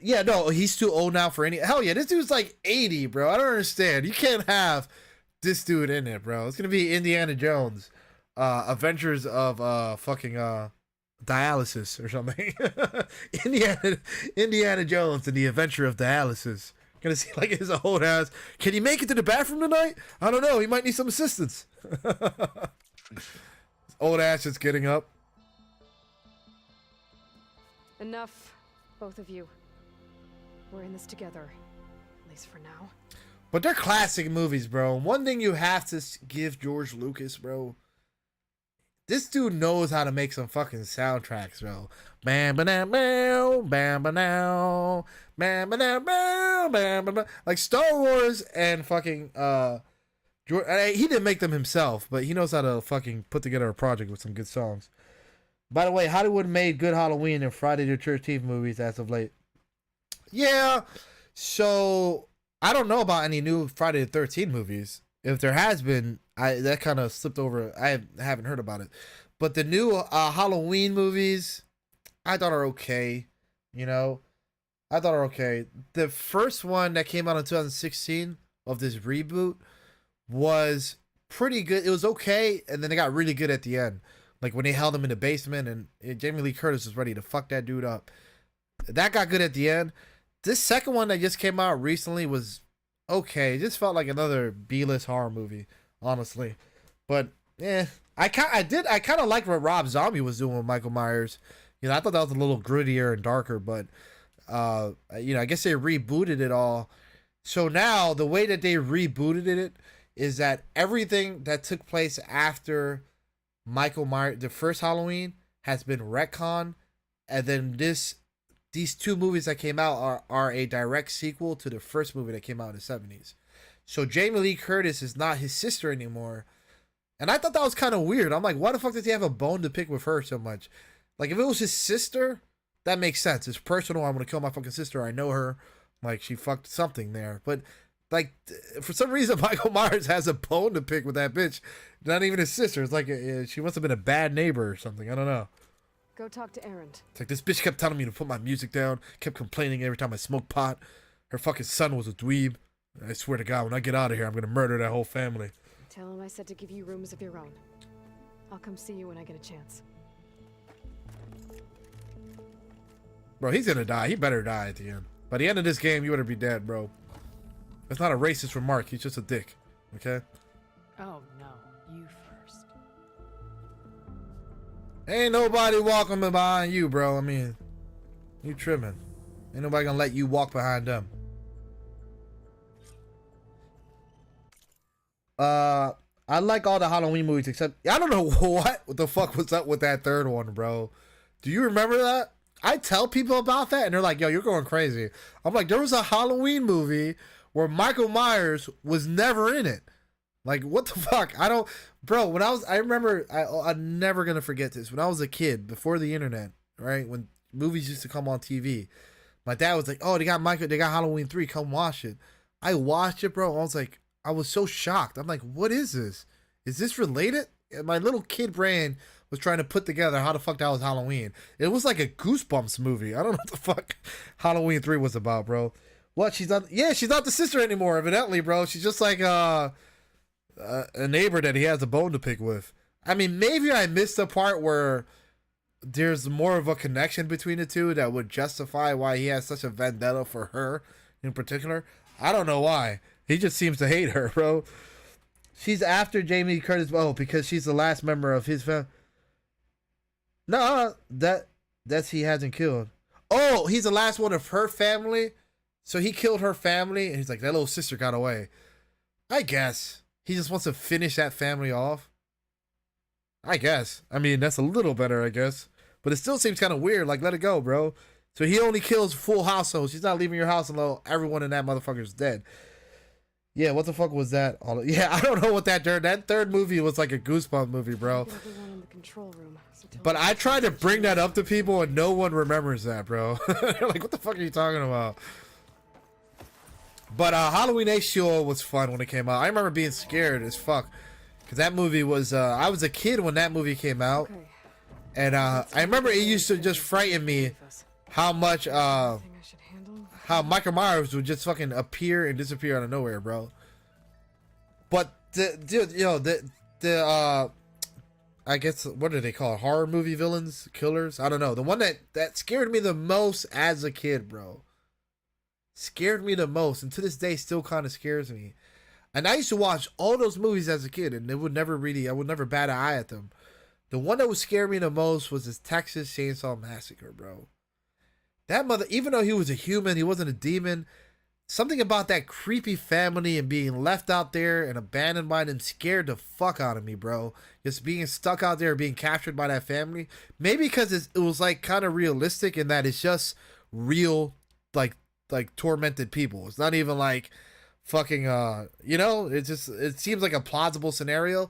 Yeah, no, he's too old now for any. Hell yeah, this dude's like 80, bro. I don't understand. You can't have this dude in it, bro. It's going to be Indiana Jones. Adventures of fucking dialysis or something. Indiana Jones and the Adventure of Dialysis. Gonna see like his old ass. Can he make it to the bathroom tonight? I don't know. He might need some assistance. Old ass just getting up. Enough, both of you. We're in this together, at least for now. But they're classic movies, bro. One thing you have to give George Lucas, bro. This dude knows how to make some fucking soundtracks, bro. Bam ba now, bam ba now, bam ba now, bam ba. Like Star Wars and fucking he didn't make them himself, but he knows how to fucking put together a project with some good songs. By the way, Hollywood made good Halloween and Friday the 13th movies as of late. Yeah, so I don't know about any new Friday the 13th movies. If there has been, that kind of slipped over. I haven't heard about it. But the new Halloween movies, I thought are okay. You know, I thought are okay. The first one that came out in 2016 of this reboot was pretty good. It was okay, and then it got really good at the end. Like when they held him in the basement and Jamie Lee Curtis was ready to fuck that dude up. That got good at the end. This second one that just came out recently was okay. It just felt like another B-list horror movie, honestly. But I kind of liked what Rob Zombie was doing with Michael Myers. You know, I thought that was a little grittier and darker, but you know, I guess they rebooted it all. So now the way that they rebooted it is that everything that took place after Michael Myers, the first Halloween, has been retconned, and then these two movies that came out are a direct sequel to the first movie that came out in the 70s. So Jamie Lee Curtis is not his sister anymore. And I thought that was kind of weird. I'm like, why the fuck does he have a bone to pick with her so much? Like, if it was his sister, that makes sense. It's personal. I'm going to kill my fucking sister. I know her. Like, she fucked something there. But, like, for some reason, Michael Myers has a bone to pick with that bitch. Not even his sister. It's like, she must have been a bad neighbor or something. I don't know. Go talk to Aaron. It's like this bitch kept telling me to put my music down, kept complaining every time I smoked pot. Her fucking son was a dweeb. I swear to God, when I get out of here, I'm gonna murder that whole family. Tell him I said to give you rooms of your own. I'll come see you when I get a chance. Bro, he's gonna die. He better die at the end. By the end of this game, you better be dead, bro. It's not a racist remark. He's just a dick. Okay? Oh, no. You first. Ain't nobody walking behind you, bro. I mean, you tripping. Ain't nobody gonna let you walk behind them. I like all the Halloween movies except I don't know what the fuck was up with that third one, bro. Do you remember that? I tell people about that and they're like, yo, you're going crazy. I'm like, there was a Halloween movie where Michael Myers was never in it. Like, what the fuck? I don't, bro, I remember, I'm never going to forget this. When I was a kid, before the internet, right? When movies used to come on TV, my dad was like, oh, they got Halloween 3, come watch it. I watched it, bro. I was like, I was so shocked. I'm like, what is this? Is this related? And my little kid brain was trying to put together how the fuck that was Halloween. It was like a Goosebumps movie. I don't know what the fuck Halloween 3 was about, bro. What? She's not the sister anymore, evidently, bro. She's just like a neighbor that he has a bone to pick with. I mean, maybe I missed the part where there's more of a connection between the two that would justify why he has such a vendetta for her in particular. I don't know why. He just seems to hate her, bro. She's after Jamie Curtis, because she's the last member of his family. No, Deaths he hasn't killed. Oh, he's the last one of her family. So he killed her family, and he's like, that little sister got away. I guess. He just wants to finish that family off. I guess. I mean, that's a little better, I guess. But it still seems kind of weird. Like, let it go, bro. So he only kills full households. He's not leaving your house until everyone in that motherfucker's dead. Yeah, what the fuck was that? Yeah, I don't know what that third movie was like a Goosebump movie, bro. But I tried to bring that up to people, and no one remembers that, bro. Like, what the fuck are you talking about? But Halloween H2O was fun when it came out. I remember being scared as fuck. Because that movie was... I was a kid when that movie came out. And I remember it used to just frighten me how much... how Michael Myers would just fucking appear and disappear out of nowhere, bro. But, dude, you know, I guess, what do they call it? Horror movie villains? Killers? I don't know. The one that scared me the most as a kid, bro. Scared me the most, and to this day still kind of scares me. And I used to watch all those movies as a kid, and I would never bat an eye at them. The one that would scare me the most was this Texas Chainsaw Massacre, bro. That mother, even though he was a human, he wasn't a demon. Something about that creepy family and being left out there and abandoned by them scared the fuck out of me, bro. Just being stuck out there, being captured by that family. Maybe because it was like kind of realistic in that it's just real, like tormented people. It's not even like fucking you know, it seems like a plausible scenario.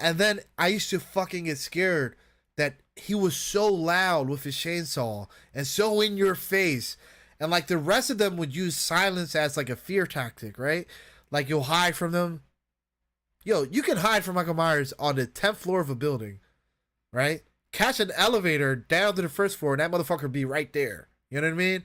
And then I used to fucking get scared that he was so loud with his chainsaw and so in your face, and like the rest of them would use silence as like a fear tactic, right? Like you'll hide from them. Yo, you can hide from Michael Myers on the 10th floor of a building, right? Catch an elevator down to the first floor and that motherfucker be right there. You know what I mean?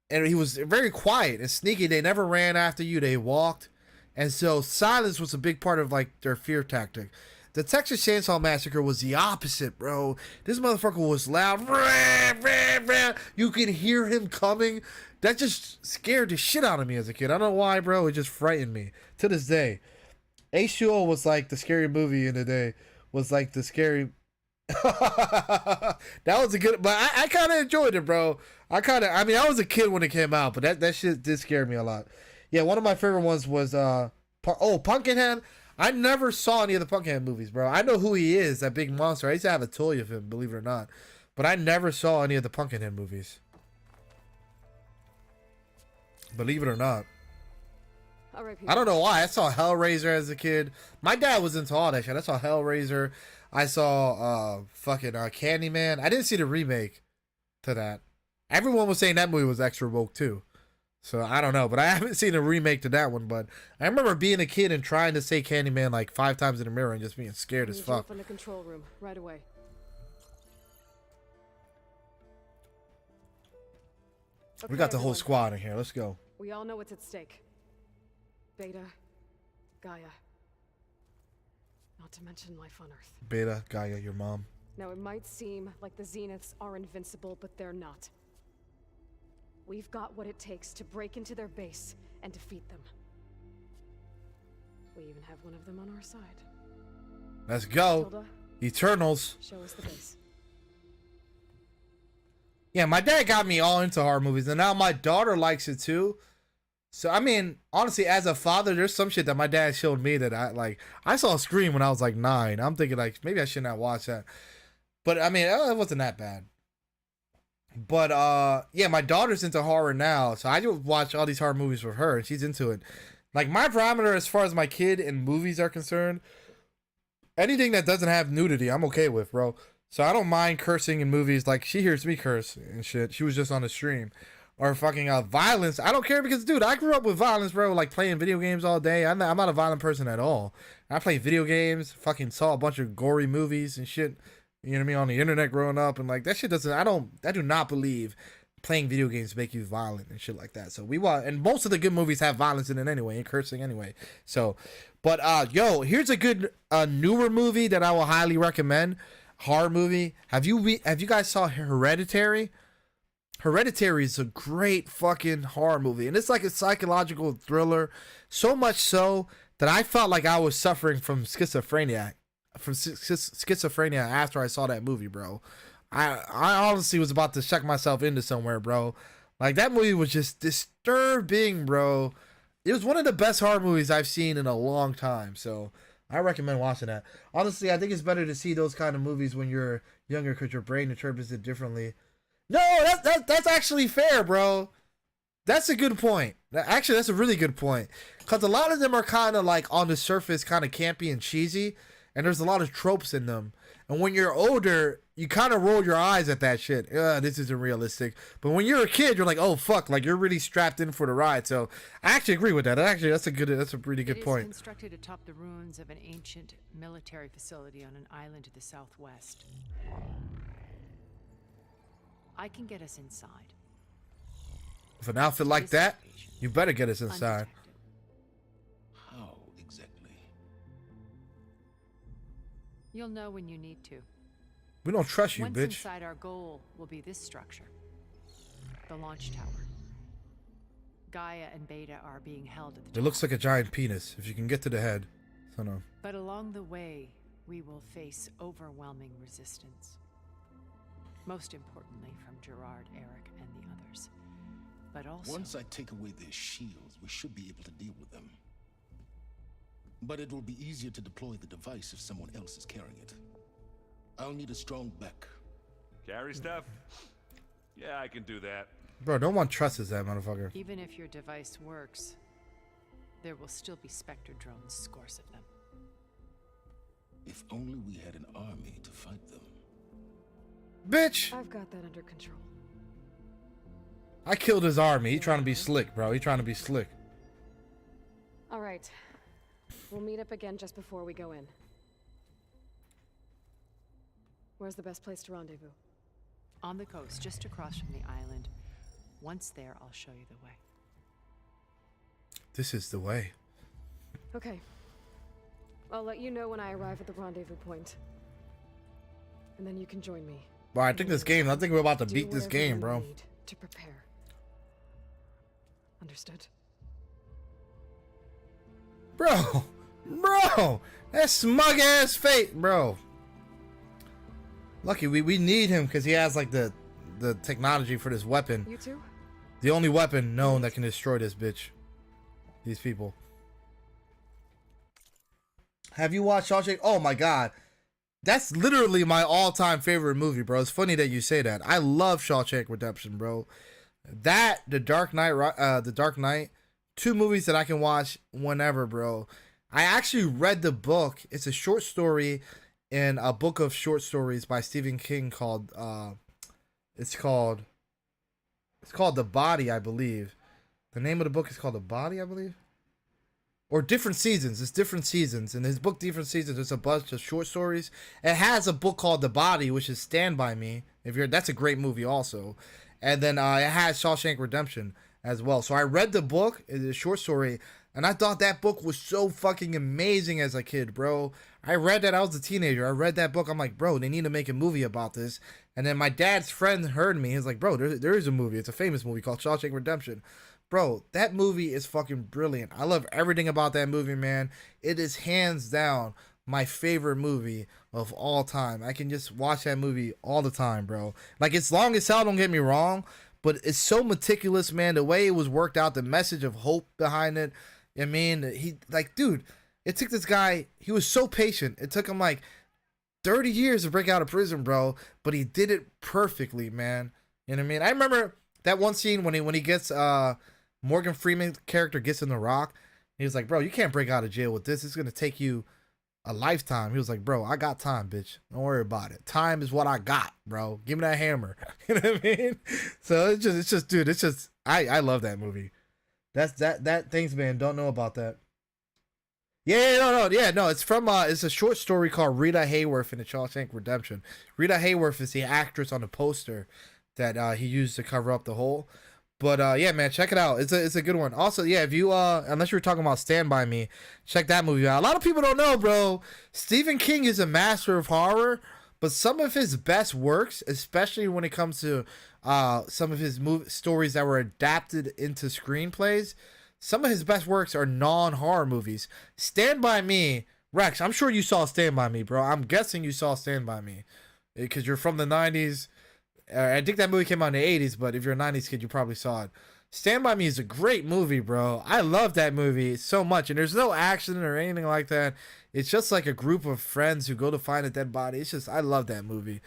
And he was very quiet and sneaky. They never ran after you. They walked. And so silence was a big part of like their fear tactic. The Texas Chainsaw Massacre was the opposite, bro. This motherfucker was loud. You could hear him coming. That just scared the shit out of me as a kid. I don't know why, bro. It just frightened me. To this day. H2O was like the scary movie in the day. Was like the scary... That was a good... But I kind of enjoyed it, bro. I mean, I was a kid when it came out, but that shit did scare me a lot. Yeah, one of my favorite ones was... Pumpkinhead. I never saw any of the Pumpkinhead movies, bro. I know who he is, that big monster. I used to have a toy of him, believe it or not. But I never saw any of the Pumpkinhead movies. Believe it or not. I don't know why. I saw Hellraiser as a kid. My dad was into all that shit. I saw Hellraiser. I saw fucking Candyman. I didn't see the remake to that. Everyone was saying that movie was extra woke too. So I don't know, but I haven't seen a remake to that one. But I remember being a kid and trying to say Candyman like 5 times in the mirror and just being scared as fuck. In the control room right away. We got the whole squad in here. Let's go. We all know what's at stake. Beta, Gaia. Not to mention life on Earth. Beta, Gaia, your mom. Now it might seem like the Zeniths are invincible, but they're not. We've got what it takes to break into their base and defeat them. We even have one of them on our side. Let's go. Tilda, Eternals. show us the base. Yeah, my dad got me all into horror movies, and now my daughter likes it too. So, I mean, honestly, as a father, there's some shit that my dad showed me that I like. I saw Scream when I was like 9. I'm thinking like, maybe I should not watch that. But, I mean, it wasn't that bad. But yeah, my daughter's into horror now, so I just watch all these horror movies with her, and she's into it. Like, my parameter as far as my kid and movies are concerned, anything that doesn't have nudity, I'm okay with, bro. So I don't mind cursing in movies. Like, she hears me curse and shit. She was just on the stream. Or fucking violence. I don't care because, dude, I grew up with violence, bro. Like, playing video games all day. I'm not a violent person at all. I play video games, fucking saw a bunch of gory movies and shit. You know what I mean, on the internet growing up, and like that shit doesn't. I do not believe playing video games make you violent and shit like that. So we watch, and most of the good movies have violence in it anyway, and cursing anyway. So, but yo, here's a good newer movie that I will highly recommend. Horror movie. Have you guys saw Hereditary? Hereditary is a great fucking horror movie, and it's like a psychological thriller. So much so that I felt like I was suffering from schizophrenia. After I saw that movie, bro. I honestly was about to check myself into somewhere, bro. Like, that movie was just disturbing, bro. It was one of the best horror movies I've seen in a long time, so I recommend watching that. Honestly, I think it's better to see those kind of movies when you're younger because your brain interprets it differently. No, that's actually fair, bro. That's a good point. Actually, that's a really good point. Because a lot of them are kind of like on the surface, kind of campy and cheesy, and there's a lot of tropes in them. And when you're older, you kind of roll your eyes at that shit. This isn't realistic. But when you're a kid, you're like, oh fuck, like you're really strapped in for the ride. So I actually agree with that. Actually, that's a pretty good point. It is constructed atop the ruins of an ancient military facility on an island to the southwest. I can get us inside. With an outfit like that, you better get us inside. How exactly? You'll know when you need to. We don't trust you, Once bitch. inside, our goal will be this structure, the launch tower. Gaia and Beta are being held at the top. It looks like a giant penis. If you can get to the head, so no. But along the way, we will face overwhelming resistance. Most importantly, from Gerard, Eric, and the others. But also... Once I take away their shields, we should be able to deal with them. But it will be easier to deploy the device if someone else is carrying it. I'll need a strong back. Carry stuff? Yeah, I can do that. Bro, no one trusts that motherfucker. Even if your device works, there will still be Spectre drones, scores of them. If only we had an army to fight them. Bitch! I've got that under control. I killed his army. He trying to be slick, bro. He trying to be slick. All right. We'll meet up again just before we go in. Where's the best place to rendezvous? On the coast, just across from the island. Once there, I'll show you the way. This is the way. Okay. I'll let you know when I arrive at the rendezvous point. And then you can join me. Bro, I think we're about to beat this game, bro. Need to prepare. Understood? Bro! That smug ass face, bro. Lucky we need him because he has like the technology for this weapon. You too? The only weapon known that can destroy this bitch. These people. Have you watched Shawshank? Oh my god. That's literally my all-time favorite movie, bro. It's funny that you say that. I love Shawshank Redemption, bro. That, The Dark Knight, two movies that I can watch whenever, bro. I actually read the book. It's a short story in a book of short stories by Stephen King called it's called The Body, I believe. The name of the book is called The Body, I believe. Or Different Seasons. It's Different Seasons. In his book Different Seasons, there's a bunch of short stories. It has a book called The Body, which is Stand By Me. That's a great movie also. And then it has Shawshank Redemption as well. So I read the book, it's a short story, and I thought that book was so fucking amazing as a kid, bro. I read that, I was a teenager. I read that book, I'm like, bro, they need to make a movie about this. And then my dad's friend heard me. He's like, bro, there is a movie. It's a famous movie called Shawshank Redemption. Bro, that movie is fucking brilliant. I love everything about that movie, man. It is hands down my favorite movie of all time. I can just watch that movie all the time, bro. Like, it's long as hell, don't get me wrong, but it's so meticulous, man. The way it was worked out, the message of hope behind it. I mean, dude, it took this guy, he was so patient. It took him like 30 years to break out of prison, bro, but he did it perfectly, man. You know what I mean? I remember that one scene when he gets Morgan Freeman's character gets in the rock. He was like, bro, you can't break out of jail with this. It's going to take you a lifetime. He was like, bro, I got time, bitch. Don't worry about it. Time is what I got, bro. Give me that hammer. You know what I mean? So it's just, dude, I love that movie. That things, man. Don't know about that. No. It's from, it's a short story called Rita Hayworth in the Shawshank Redemption. Rita Hayworth is the actress on the poster that he used to cover up the hole. But yeah, man, check it out. It's a good one. Also, yeah, if you unless you're talking about Stand By Me, check that movie out. A lot of people don't know, bro. Stephen King is a master of horror, but some of his best works, especially when it comes to some of his stories that were adapted into screenplays, some of his best works are non-horror movies. Stand By Me, Rex, I'm sure you saw Stand By Me, bro. I'm guessing you saw Stand By Me. because you're from the 90s. I think that movie came out in the 80s, but if you're a 90s kid, you probably saw it. Stand By Me is a great movie, bro. I love that movie so much, and there's no action or anything like that. It's just like a group of friends who go to find a dead body. It's just, I love that movie.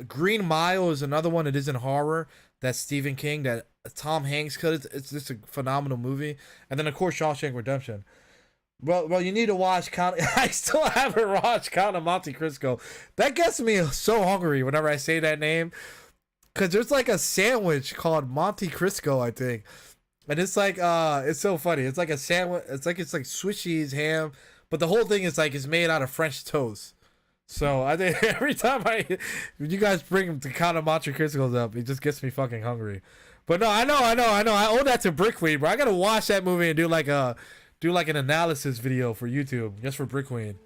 Green Mile is another one that isn't horror. That's Stephen King, that Tom Hanks could. It's just a phenomenal movie. And then, of course, Shawshank Redemption. Well, you need to watch Count. I still haven't watched Count of Monte Cristo. That gets me so hungry whenever I say that name. Because there's like a sandwich called Monte Cristo, I think. And it's like, it's so funny. It's like a sandwich. It's like Swiss cheese, ham. But the whole thing is like, it's made out of French toast. So I think every time when you guys bring the Count of Monte Cristos up, it just gets me fucking hungry. But no, I know. I owe that to Brick Queen, bro. I gotta watch that movie and do like an analysis video for YouTube just for Brick Queen.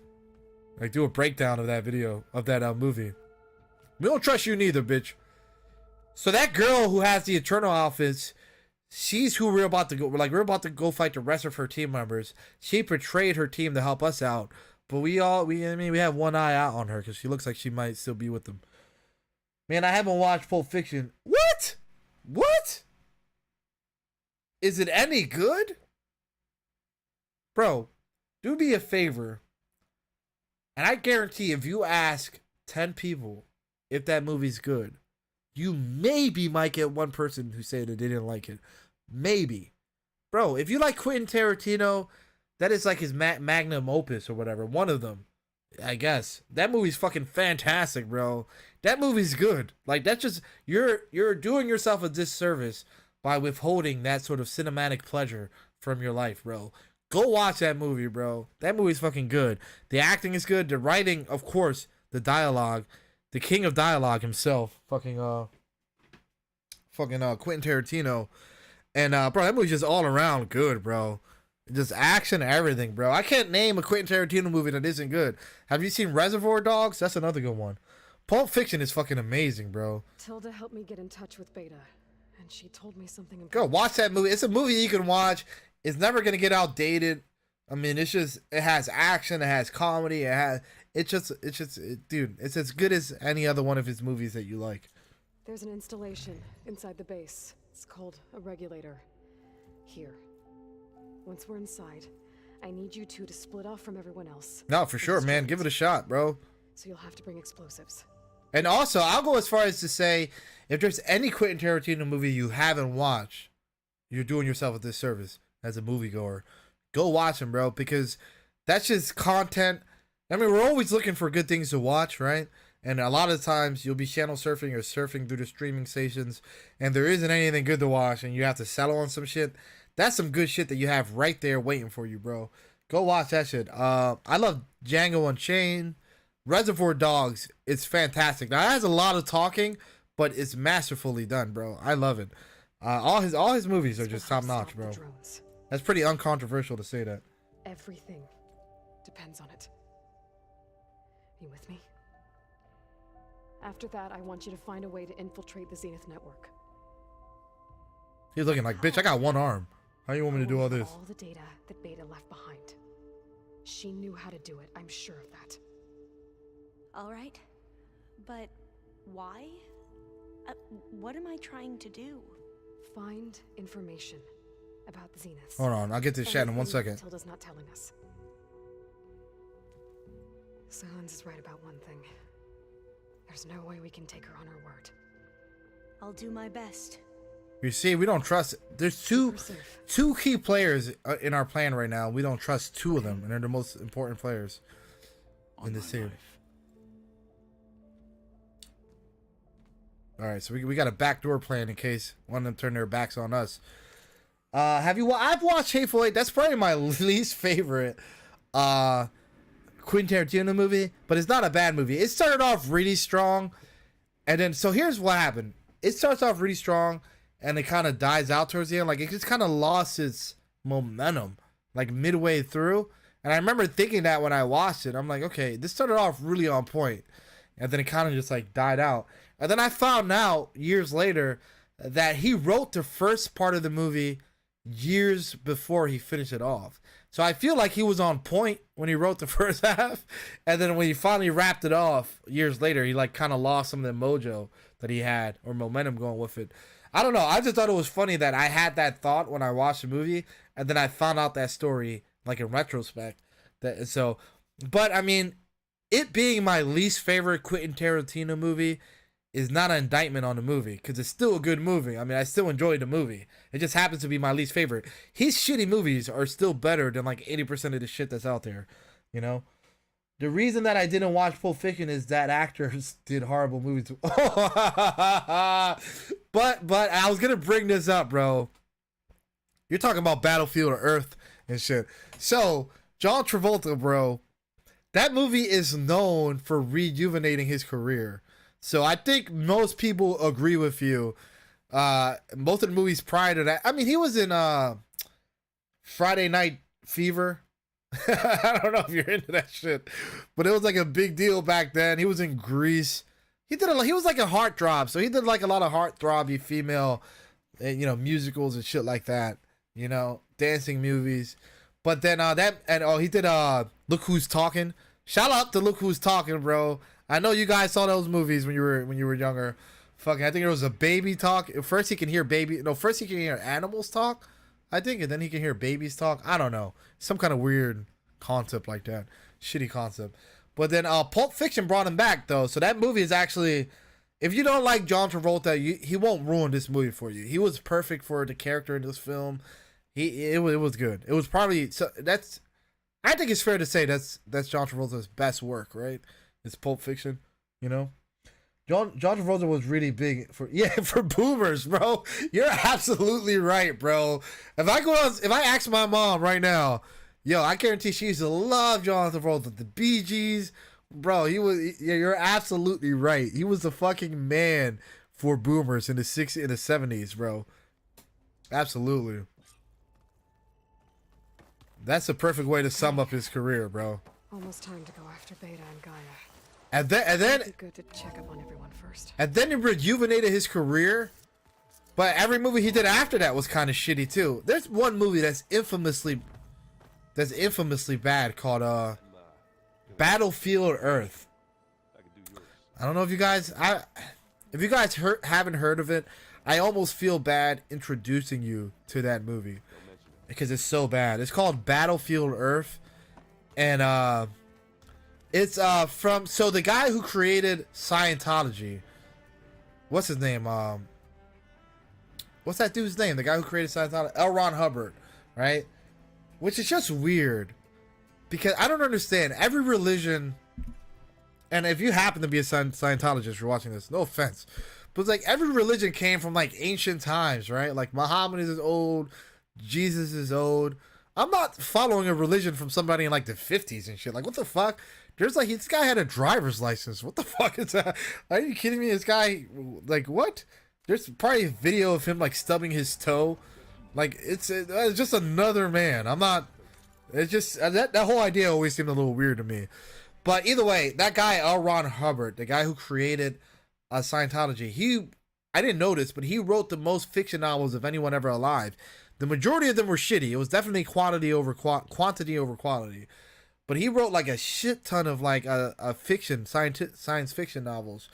Like do a breakdown of that video of that movie. We don't trust you neither, bitch. So that girl who has the Eternal outfits, she's who we're about to go. We're about to go fight the rest of her team members. She betrayed her team to help us out, but we have one eye out on her because she looks like she might still be with them. Man, I haven't watched Pulp Fiction. What? Is it any good? Bro, do me a favor. And I guarantee if you ask 10 people if that movie's good, you maybe might get one person who say that they didn't like it. Maybe. Bro, if you like Quentin Tarantino, that is like his magnum opus or whatever. One of them, I guess. That movie's fucking fantastic, bro. That movie's good. Like, that's just, you're doing yourself a disservice by withholding that sort of cinematic pleasure from your life, bro. Go watch that movie, bro. That movie's fucking good. The acting is good. The writing, of course. The dialogue. The king of dialogue himself. Fucking Quentin Tarantino. And, bro, that movie's just all around good, bro. Just action, everything, bro. I can't name a Quentin Tarantino movie that isn't good. Have you seen Reservoir Dogs? That's another good one. Pulp Fiction is fucking amazing, bro. Tilda helped me get in touch with Beta, and she told me something important. Go watch that movie. It's a movie you can watch. It's never gonna get outdated. I mean, it has action, it has comedy, it's as good as any other one of his movies that you like. There's an installation inside the base. It's called a regulator. Here. Once we're inside, I need you two to split off from everyone else. No, for sure, man. Give it a shot, bro. So you'll have to bring explosives. And also, I'll go as far as to say, if there's any Quentin Tarantino movie you haven't watched, you're doing yourself a disservice as a moviegoer. Go watch them, bro, because that's just content. I mean, we're always looking for good things to watch, right? And a lot of times you'll be channel surfing or surfing through the streaming stations, and there isn't anything good to watch, and you have to settle on some shit. That's some good shit that you have right there waiting for you, bro. Go watch that shit. I love Django Unchained. Reservoir Dogs, it's fantastic. Now, it has a lot of talking, but it's masterfully done, bro. I love it. All his movies are just top notch, bro. That's pretty uncontroversial to say that. Everything depends on it. You with me? After that, I want you to find a way to infiltrate the Zenith network. He's looking like, bitch, I got one arm. How you want me to do all this? All the data that Beta left behind. She knew how to do it, I'm sure of that. All right, but why? What am I trying to do? Find information about the Zeniths. Hold on, I'll get this chat in 1 second. Tilda's not telling us. Silence is right about one thing. There's no way we can take her on her word. I'll do my best. You see, we don't trust. There's two key players in our plan right now. We don't trust two of them, and they're the most important players in this series. All right, so we got a backdoor plan in case one of them turn their backs on us. I've watched Hateful Eight. That's probably my least favorite Quentin Tarantino movie, but it's not a bad movie. It started off really strong, and then so here's what happened. It starts off really strong, and it kind of dies out towards the end. Like, it just kind of lost its momentum, like, midway through. And I remember thinking that when I watched it. I'm like, okay, this started off really on point, and then it kind of just, like, died out. And then I found out, years later, that he wrote the first part of the movie years before he finished it off. So I feel like he was on point when he wrote the first half, and then when he finally wrapped it off years later, he like kind of lost some of the mojo that he had or momentum going with it. I don't know. I just thought it was funny that I had that thought when I watched the movie, and then I found out that story like in retrospect. But I mean, it being my least favorite Quentin Tarantino movie is not an indictment on the movie, because it's still a good movie. I mean, I still enjoyed the movie. It just happens to be my least favorite. His shitty movies are still better than like 80% of the shit that's out there, you know? The reason that I didn't watch Pulp Fiction is that actors did horrible movies. But I was gonna bring this up, bro. You're talking about Battlefield Earth and shit. So, John Travolta, bro, that movie is known for rejuvenating his career. So I think most people agree with you. Most of the movies prior to that, I mean, he was in Friday Night Fever. I don't know if you're into that shit, but it was like a big deal back then. He was in Grease. He was like a heartthrob, so he did like a lot of heartthrobby female, musicals and shit like that. Dancing movies. But then he did Look Who's Talking. Shout out to Look Who's Talking, bro. I know you guys saw those movies when you were younger. Fucking, I think there was a baby talk. First he can hear animals talk, I think, and then he can hear babies talk. I don't know. Some kind of weird concept like that. Shitty concept. But then Pulp Fiction brought him back, though. So that movie is actually, if you don't like John Travolta, he won't ruin this movie for you. He was perfect for the character in this film. It was good. It was probably, I think it's fair to say that's John Travolta's best work, right? It's Pulp Fiction, John Travolta was really big for boomers, bro. You're absolutely right, bro. If I ask my mom right now, I guarantee she used to love John Travolta, the Bee Gees, bro. You're absolutely right. He was the fucking man for boomers in the 60s and the 70s, bro. Absolutely. That's the perfect way to sum up his career, bro. Almost time to go after Beta and Gaia. And then It'd be good to check up on everyone first. And then he rejuvenated his career, but every movie he did after that was kind of shitty too. There's one movie that's infamously bad called Battlefield Earth. I don't know if you guys haven't heard of it. I almost feel bad introducing you to that movie because it's so bad. It's called Battlefield Earth, and it's from the guy who created Scientology. What's his name? What's that dude's name? The guy who created Scientology, L. Ron Hubbard, right? Which is just weird because I don't understand every religion. And if you happen to be a Scientologist, you're watching this, no offense, but it's like every religion came from like ancient times, right? Like Muhammad is old, Jesus is old. I'm not following a religion from somebody in like the 50s and shit. Like, what the fuck? There's like, this guy had a driver's license. What the fuck is that? Are you kidding me? This guy, like, what? There's probably a video of him like stubbing his toe. Like, it's just another man. I'm not, it's just, that whole idea always seemed a little weird to me. But either way, that guy, L. Ron Hubbard, the guy who created Scientology, I didn't know this, but he wrote the most fiction novels of anyone ever alive. The majority of them were shitty. It was definitely quantity over quality. But he wrote like a shit ton of like a fiction, science fiction novels.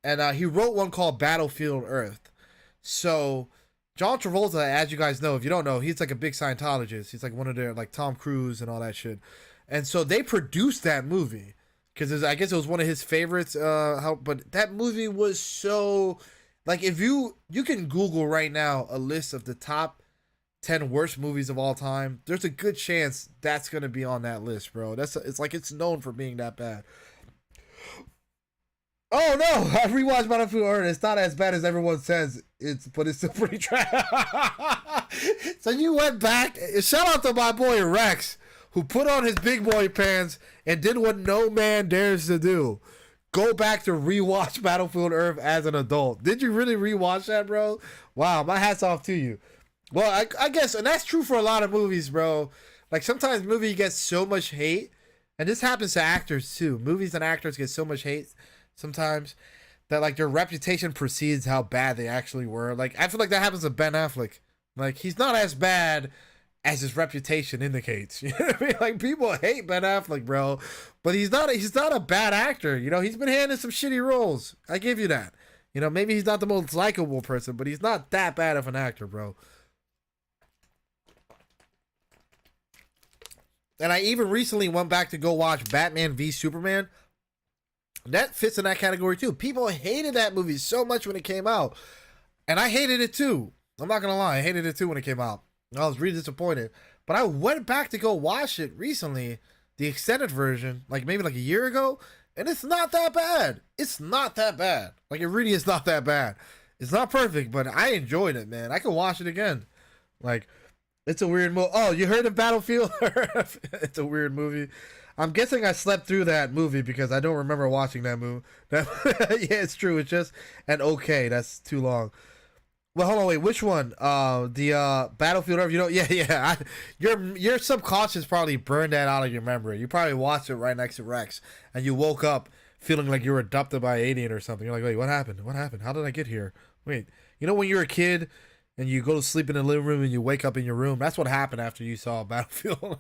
And he wrote one called Battlefield Earth. So John Travolta, as you guys know, if you don't know, he's like a big Scientologist. He's like one of their, like Tom Cruise and all that shit. And so they produced that movie because I guess it was one of his favorites. But that movie was so, like, if you can Google right now a list of the top 10 worst movies of all time, there's a good chance that's gonna be on that list, bro. It's like it's known for being that bad. Oh no, I rewatched Battlefield Earth. It's not as bad as everyone says. But it's still pretty trash. So you went back. Shout out to my boy Rex, who put on his big boy pants and did what no man dares to do. Go back to rewatch Battlefield Earth as an adult. Did you really rewatch that, bro? Wow, my hat's off to you. Well, I guess, and that's true for a lot of movies, bro. Like, sometimes movie gets so much hate, and this happens to actors, too. Movies and actors get so much hate sometimes that, like, their reputation precedes how bad they actually were. Like, I feel like that happens to Ben Affleck Like, he's not as bad as his reputation indicates. You know what I mean? Like, people hate Ben Affleck, bro, but he's not a bad actor. You know, he's been handed some shitty roles. I give you that. You know, maybe he's not the most likable person, but he's not that bad of an actor, bro. And I even recently went back to go watch Batman v Superman. That fits in that category too. People hated that movie so much when it came out. And I hated it too. I'm not gonna lie, I hated it too when it came out. I was really disappointed. But I went back to go watch it recently, the extended version, like maybe like a year ago, and it's not that bad. It's not that bad. Like, it really is not that bad. It's not perfect, but I enjoyed it, man. I can watch it again. Like, it's a weird movie. Oh, you heard of Battlefield? It's a weird movie. I'm guessing I slept through that movie because I don't remember watching that movie. Yeah, it's true. It's just an okay. That's too long. Well, hold on, wait. Which one? The Battlefield Earth. You know, yeah. Your subconscious probably burned that out of your memory. You probably watched it right next to Rex, and you woke up feeling like you were adopted by an alien or something. You're like, wait, what happened? What happened? How did I get here? Wait, you know when you're a kid and you go to sleep in the living room and you wake up in your room? That's what happened after you saw Battlefield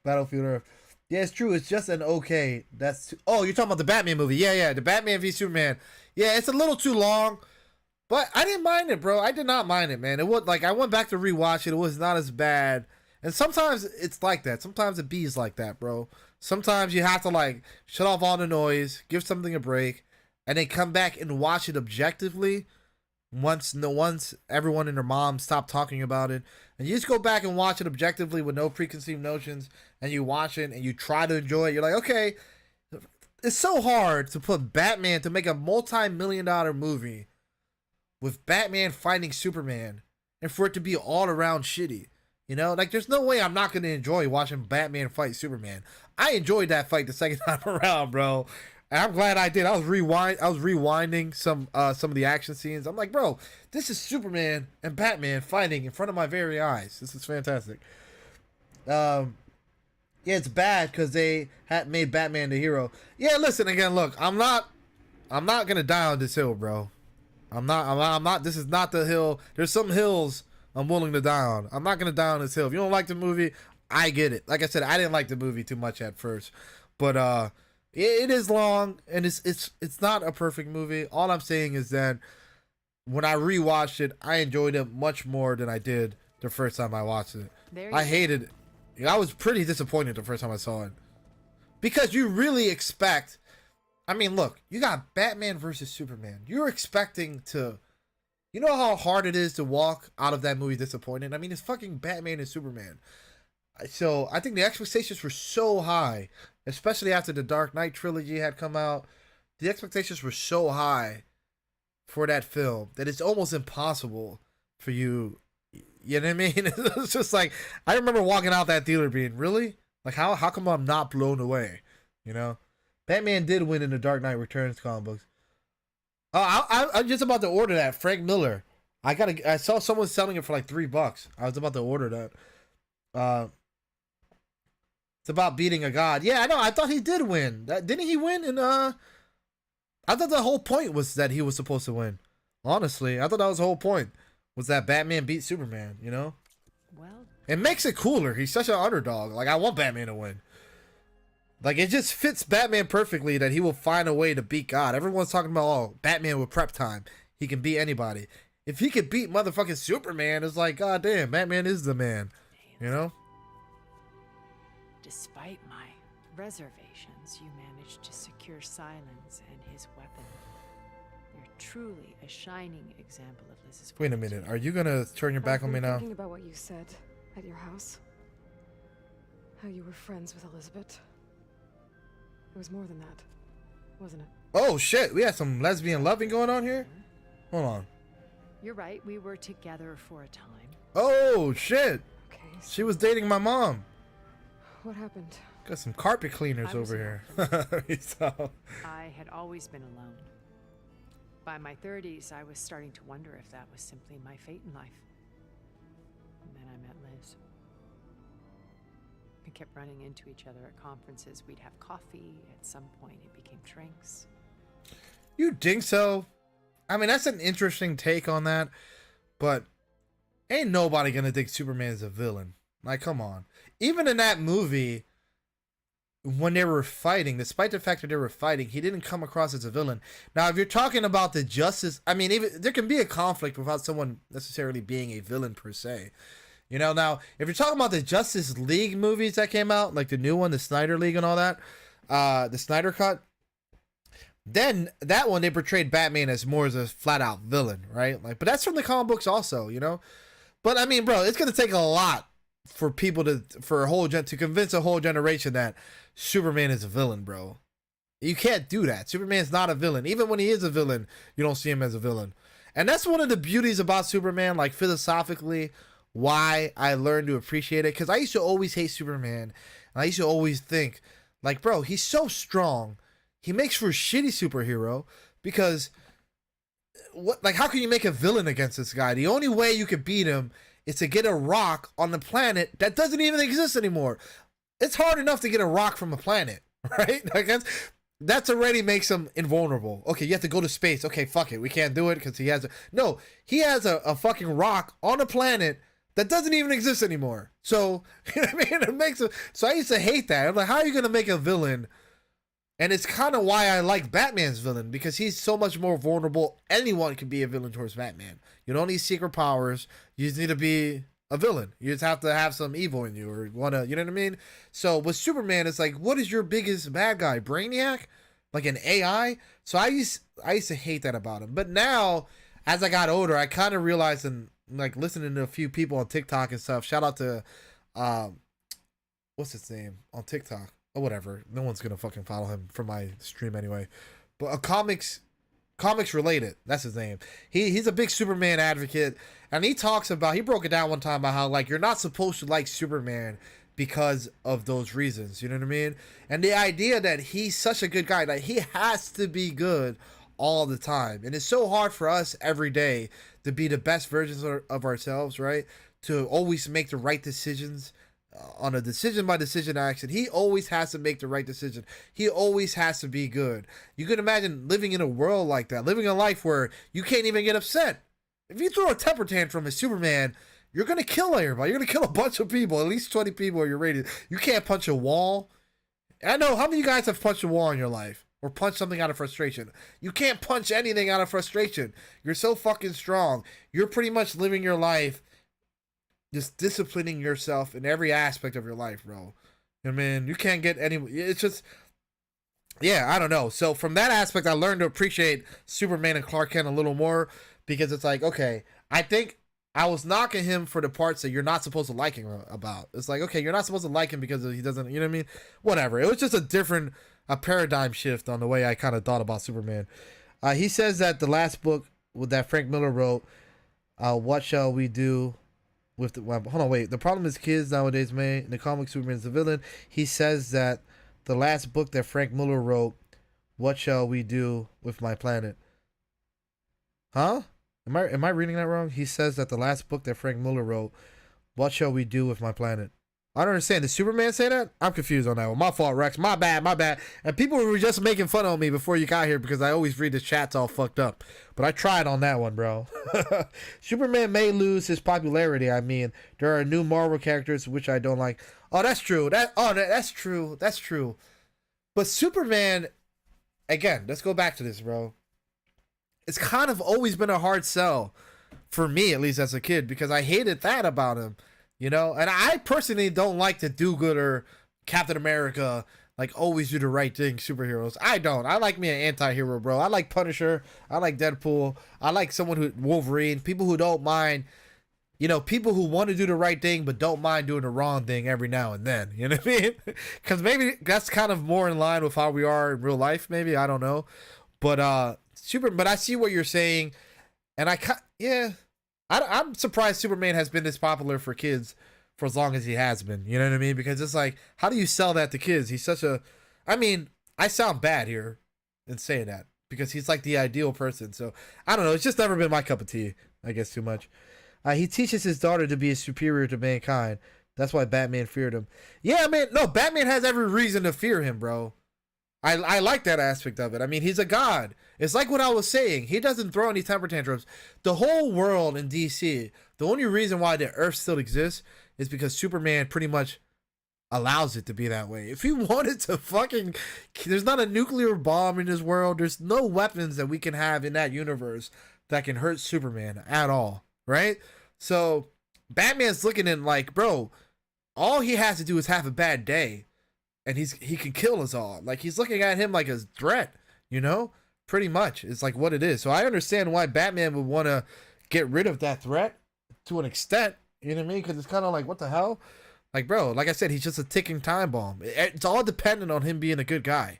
Battlefield Earth. Yeah, it's true. It's just an okay. Oh, you're talking about the Batman movie. Yeah. The Batman v Superman. Yeah, it's a little too long, but I didn't mind it, bro. I did not mind it, man. It was like, I went back to rewatch it. It was not as bad. And sometimes it's like that. Sometimes it bees like that, bro. Sometimes you have to like shut off all the noise, give something a break, and then come back and watch it objectively. Once everyone and their mom stop talking about it, and you just go back and watch it objectively with no preconceived notions, and you watch it and you try to enjoy it. You're like, okay, it's so hard to put Batman, to make a multi-million-dollar movie with Batman fighting Superman, and for it to be all around shitty. You know, like, there's no way I'm not going to enjoy watching Batman fight Superman. I enjoyed that fight the second time around, bro. And I'm glad I did. I was rewinding some of the action scenes. I'm like, bro, this is Superman and Batman fighting in front of my very eyes. This is fantastic. Yeah, it's bad because they had made Batman the hero. Yeah, listen, again, look, I'm not gonna die on this hill, bro. I'm not. This is not the hill. There's some hills I'm willing to die on. I'm not gonna die on this hill. If you don't like the movie, I get it. Like I said, I didn't like the movie too much at first, but it is long, and it's not a perfect movie. All I'm saying is that when I rewatched it, I enjoyed it much more than I did the first time I watched it. I hated it. I was pretty disappointed the first time I saw it. Because you really expect... I mean, look, you got Batman versus Superman. You're expecting to... You know how hard it is to walk out of that movie disappointed? I mean, it's fucking Batman and Superman. So, I think the expectations were so high, especially after the Dark Knight trilogy had come out. The expectations were so high for that film that it's almost impossible for you... You know what I mean? It's just like, I remember walking out that theater being, really? Like, how come I'm not blown away? You know? Batman did win in the Dark Knight Returns comic books. Oh, I'm just about to order that. Frank Miller. I saw someone selling it for like $3. I was about to order that. It's about beating a god. Yeah, I know. I thought he did win. Didn't he win? I thought the whole point was that he was supposed to win. Honestly, I thought that was the whole point. Was that Batman beat Superman, you know? Well, it makes it cooler. He's such an underdog. Like, I want Batman to win. Like, it just fits Batman perfectly that he will find a way to beat God. Everyone's talking about, oh, Batman with prep time. He can beat anybody. If he could beat motherfucking Superman, it's like, god damn, Batman is the man. You know? Despite my reservations, you managed to secure Silence and his weapon. You're truly a shining example of Liz's... Wait a minute. Are you gonna turn your back on me now? Thinking about what you said at your house. How you were friends with Elizabeth. It was more than that, wasn't it? Oh shit, we had some lesbian loving going on here? Hold on. You're right, we were together for a time. Oh shit. Okay, so she was dating my mom. What happened? Got some carpet cleaners over here. So. I had always been alone. By my 30s, I was starting to wonder if that was simply my fate in life. And then I met Liz. We kept running into each other at conferences. We'd have coffee. At some point, it became drinks. You think so? I mean, that's an interesting take on that. But Ain't nobody gonna think Superman is a villain. Like, come on. Even in that movie, when they were fighting, despite the fact that they were fighting, he didn't come across as a villain. Now, if you're talking about the justice, I mean, even there can be a conflict without someone necessarily being a villain per se. You know, now, if you're talking about the Justice League movies that came out, like the new one, the Snyder League and all that, the Snyder Cut, then that one, they portrayed Batman as more as a flat out villain, right? Like, but that's from the comic books also, you know? But I mean, bro, it's gonna take a lot for people to convince a whole generation that Superman is a villain, bro. You can't do that. Superman's not a villain. Even when he is a villain, you don't see him as a villain. And that's one of the beauties about Superman, like philosophically, why I learned to appreciate it. Because I used to always hate Superman. And I used to always think, like, bro, he's so strong. He makes for a shitty superhero because how can you make a villain against this guy? The only way you could beat him is to get a rock on the planet that doesn't even exist anymore. It's hard enough to get a rock from a planet, right? Like that's already makes him invulnerable. Okay, you have to go to space. Okay, fuck it. We can't do it because he has a fucking rock on a planet that doesn't even exist anymore. So, you know what I mean? It makes him, so I used to hate that. I'm like, how are you going to make a villain? And it's kind of why I like Batman's villain, because he's so much more vulnerable. Anyone can be a villain towards Batman. You don't need secret powers. You just need to be a villain. You just have to have some evil in you or want to, you know what I mean? So with Superman, it's like, what is your biggest bad guy? Brainiac? Like an AI? So I used to hate that about him. But now, as I got older, I kind of realized, and like listening to a few people on TikTok and stuff, shout out to, what's his name on TikTok? Or whatever. No one's gonna fucking follow him from my stream anyway. But a comics related. That's his name. He's a big Superman advocate, and he broke it down one time about how like you're not supposed to like Superman because of those reasons. You know what I mean? And the idea that he's such a good guy, like he has to be good all the time, and it's so hard for us every day to be the best versions of ourselves, right? To always make the right decisions. On a decision by decision action, he always has to make the right decision. He always has to be good. You can imagine living in a world like that, living a life where you can't even get upset. If you throw a temper tantrum as Superman, you're gonna kill everybody. You're gonna kill a bunch of people, at least 20 people are your rated. You can't punch a wall. I know how many of you guys have punched a wall in your life or punched something out of frustration. You can't punch anything out of frustration. You're so fucking strong. You're pretty much living your life just disciplining yourself in every aspect of your life, bro. I mean, you can't get any. It's just, yeah, I don't know. So from that aspect, I learned to appreciate Superman and Clark Kent a little more, because it's like, okay, I think I was knocking him for the parts that you're not supposed to like him about. It's like, okay, you're not supposed to like him because he doesn't, you know what I mean? Whatever. It was just a paradigm shift on the way I kind of thought about Superman. He says that the last book that Frank Miller wrote, What Shall We Do? Hold on, wait. The problem is kids nowadays, man. In the comic, Superman's the villain. He says that the last book that Frank Miller wrote, What Shall We Do with My Planet? Huh? Am I reading that wrong? He says that the last book that Frank Miller wrote, What Shall We Do with My Planet? I don't understand. Did Superman say that? I'm confused on that one. My fault, Rex. My bad. And people were just making fun of me before you got here because I always read the chats all fucked up. But I tried on that one, bro. Superman may lose his popularity. I mean, there are new Marvel characters which I don't like. Oh, that's true. That's true. That's true. But Superman, again, let's go back to this, bro. It's kind of always been a hard sell for me, at least as a kid, because I hated that about him. You know, and I personally don't like the do-gooder Captain America, like always do the right thing superheroes. I don't. I like me an anti-hero, bro. I like Punisher. I like Deadpool. I like Wolverine. People who don't mind, you know, people who want to do the right thing but don't mind doing the wrong thing every now and then. You know what I mean? Because maybe that's kind of more in line with how we are in real life. Maybe, I don't know. But but I see what you're saying, and I'm surprised Superman has been this popular for kids for as long as he has been. You know what I mean? Because it's like, how do you sell that to kids? He's such a... I mean, I sound bad here in saying that because he's like the ideal person. So, I don't know. It's just never been my cup of tea, I guess, too much. He teaches his daughter to be superior to mankind. That's why Batman feared him. Yeah, man. No, Batman has every reason to fear him, bro. I like that aspect of it. I mean, he's a god. It's like what I was saying. He doesn't throw any temper tantrums. The whole world in DC, the only reason why the Earth still exists is because Superman pretty much allows it to be that way. If he wanted to fucking... There's not a nuclear bomb in this world. There's no weapons that we can have in that universe that can hurt Superman at all. Right? So, Batman's looking at like, bro, all he has to do is have a bad day. And he can kill us all. Like, he's looking at him like a threat, you know? Pretty much. It's like what it is. So I understand why Batman would want to get rid of that threat to an extent. You know what I mean? Because it's kind of like, what the hell? Like, bro, like I said, he's just a ticking time bomb. It's all dependent on him being a good guy.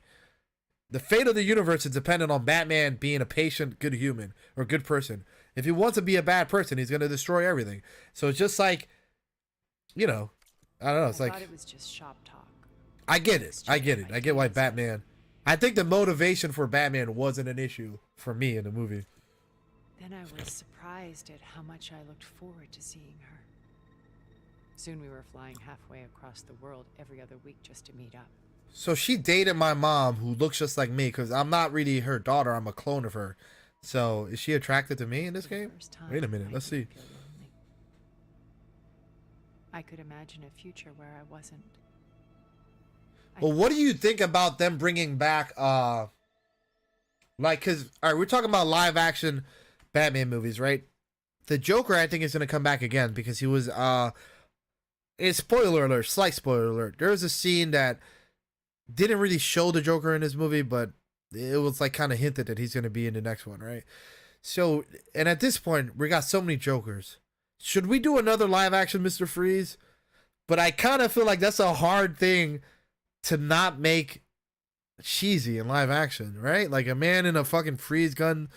The fate of the universe is dependent on Batman being a patient, good human, or good person. If he wants to be a bad person, he's going to destroy everything. So it's just like, you know, I don't know. It's I like... thought it was just shop talk. I get it. I get why Batman... I think the motivation for Batman wasn't an issue for me in the movie. Then I was surprised at how much I looked forward to seeing her. Soon we were flying halfway across the world every other week just to meet up. So she dated my mom, who looks just like me, because I'm not really her daughter. I'm a clone of her. So is she attracted to me in this game? Wait a minute. Let's see. I could imagine a future where I wasn't. Well, what do you think about them bringing back, like, because, all right, we're talking about live action Batman movies, right? The Joker, I think, is going to come back again because he was, it's spoiler alert, slight spoiler alert. There was a scene that didn't really show the Joker in this movie, but it was, like, kind of hinted that he's going to be in the next one, right? So, and at this point, we got so many Jokers. Should we do another live action Mr. Freeze? But I kind of feel like that's a hard thing to not make cheesy in live action, right? Like a man in a fucking freeze gun.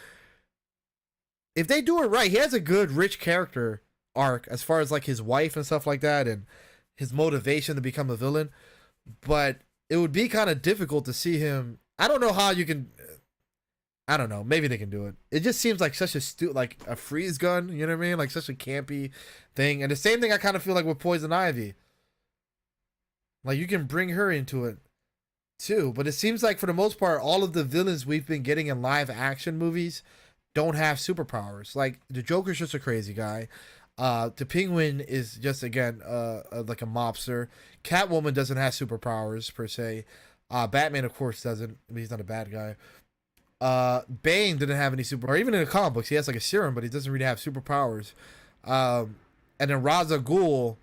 If they do it right, he has a good rich character arc as far as like his wife and stuff like that and his motivation to become a villain. But it would be kind of difficult to see him. I don't know how you can. I don't know. Maybe they can do it. It just seems like such a like a freeze gun. You know what I mean? Like such a campy thing. And the same thing I kind of feel like with Poison Ivy. Like, you can bring her into it, too. But it seems like, for the most part, all of the villains we've been getting in live-action movies don't have superpowers. Like, the Joker's just a crazy guy. The Penguin is just, again, like a mobster. Catwoman doesn't have superpowers, per se. Batman, of course, doesn't. I mean, he's not a bad guy. Bane didn't have any superpowers. Even in the comic books, he has, like, a serum, but he doesn't really have superpowers. And then Ra's al Ghul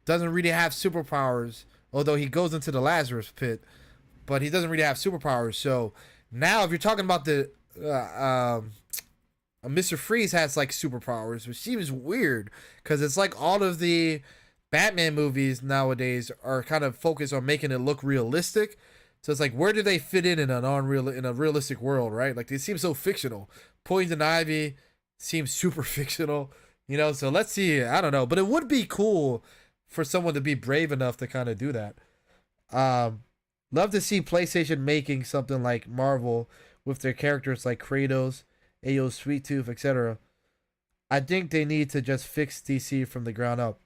doesn't really have superpowers. Although he goes into the Lazarus pit, but he doesn't really have superpowers. So now, if you're talking about the Mr. Freeze has like superpowers, which seems weird because it's like all of the Batman movies nowadays are kind of focused on making it look realistic. So it's like, where do they fit in a realistic world, right? Like they seem so fictional. Poison Ivy seems super fictional, you know. So let's see. I don't know, but it would be cool for someone to be brave enough to kind of do that. Love to see PlayStation making something like Marvel with their characters like Kratos, Ayo, Sweet Tooth, etc. I think they need to just fix DC from the ground up.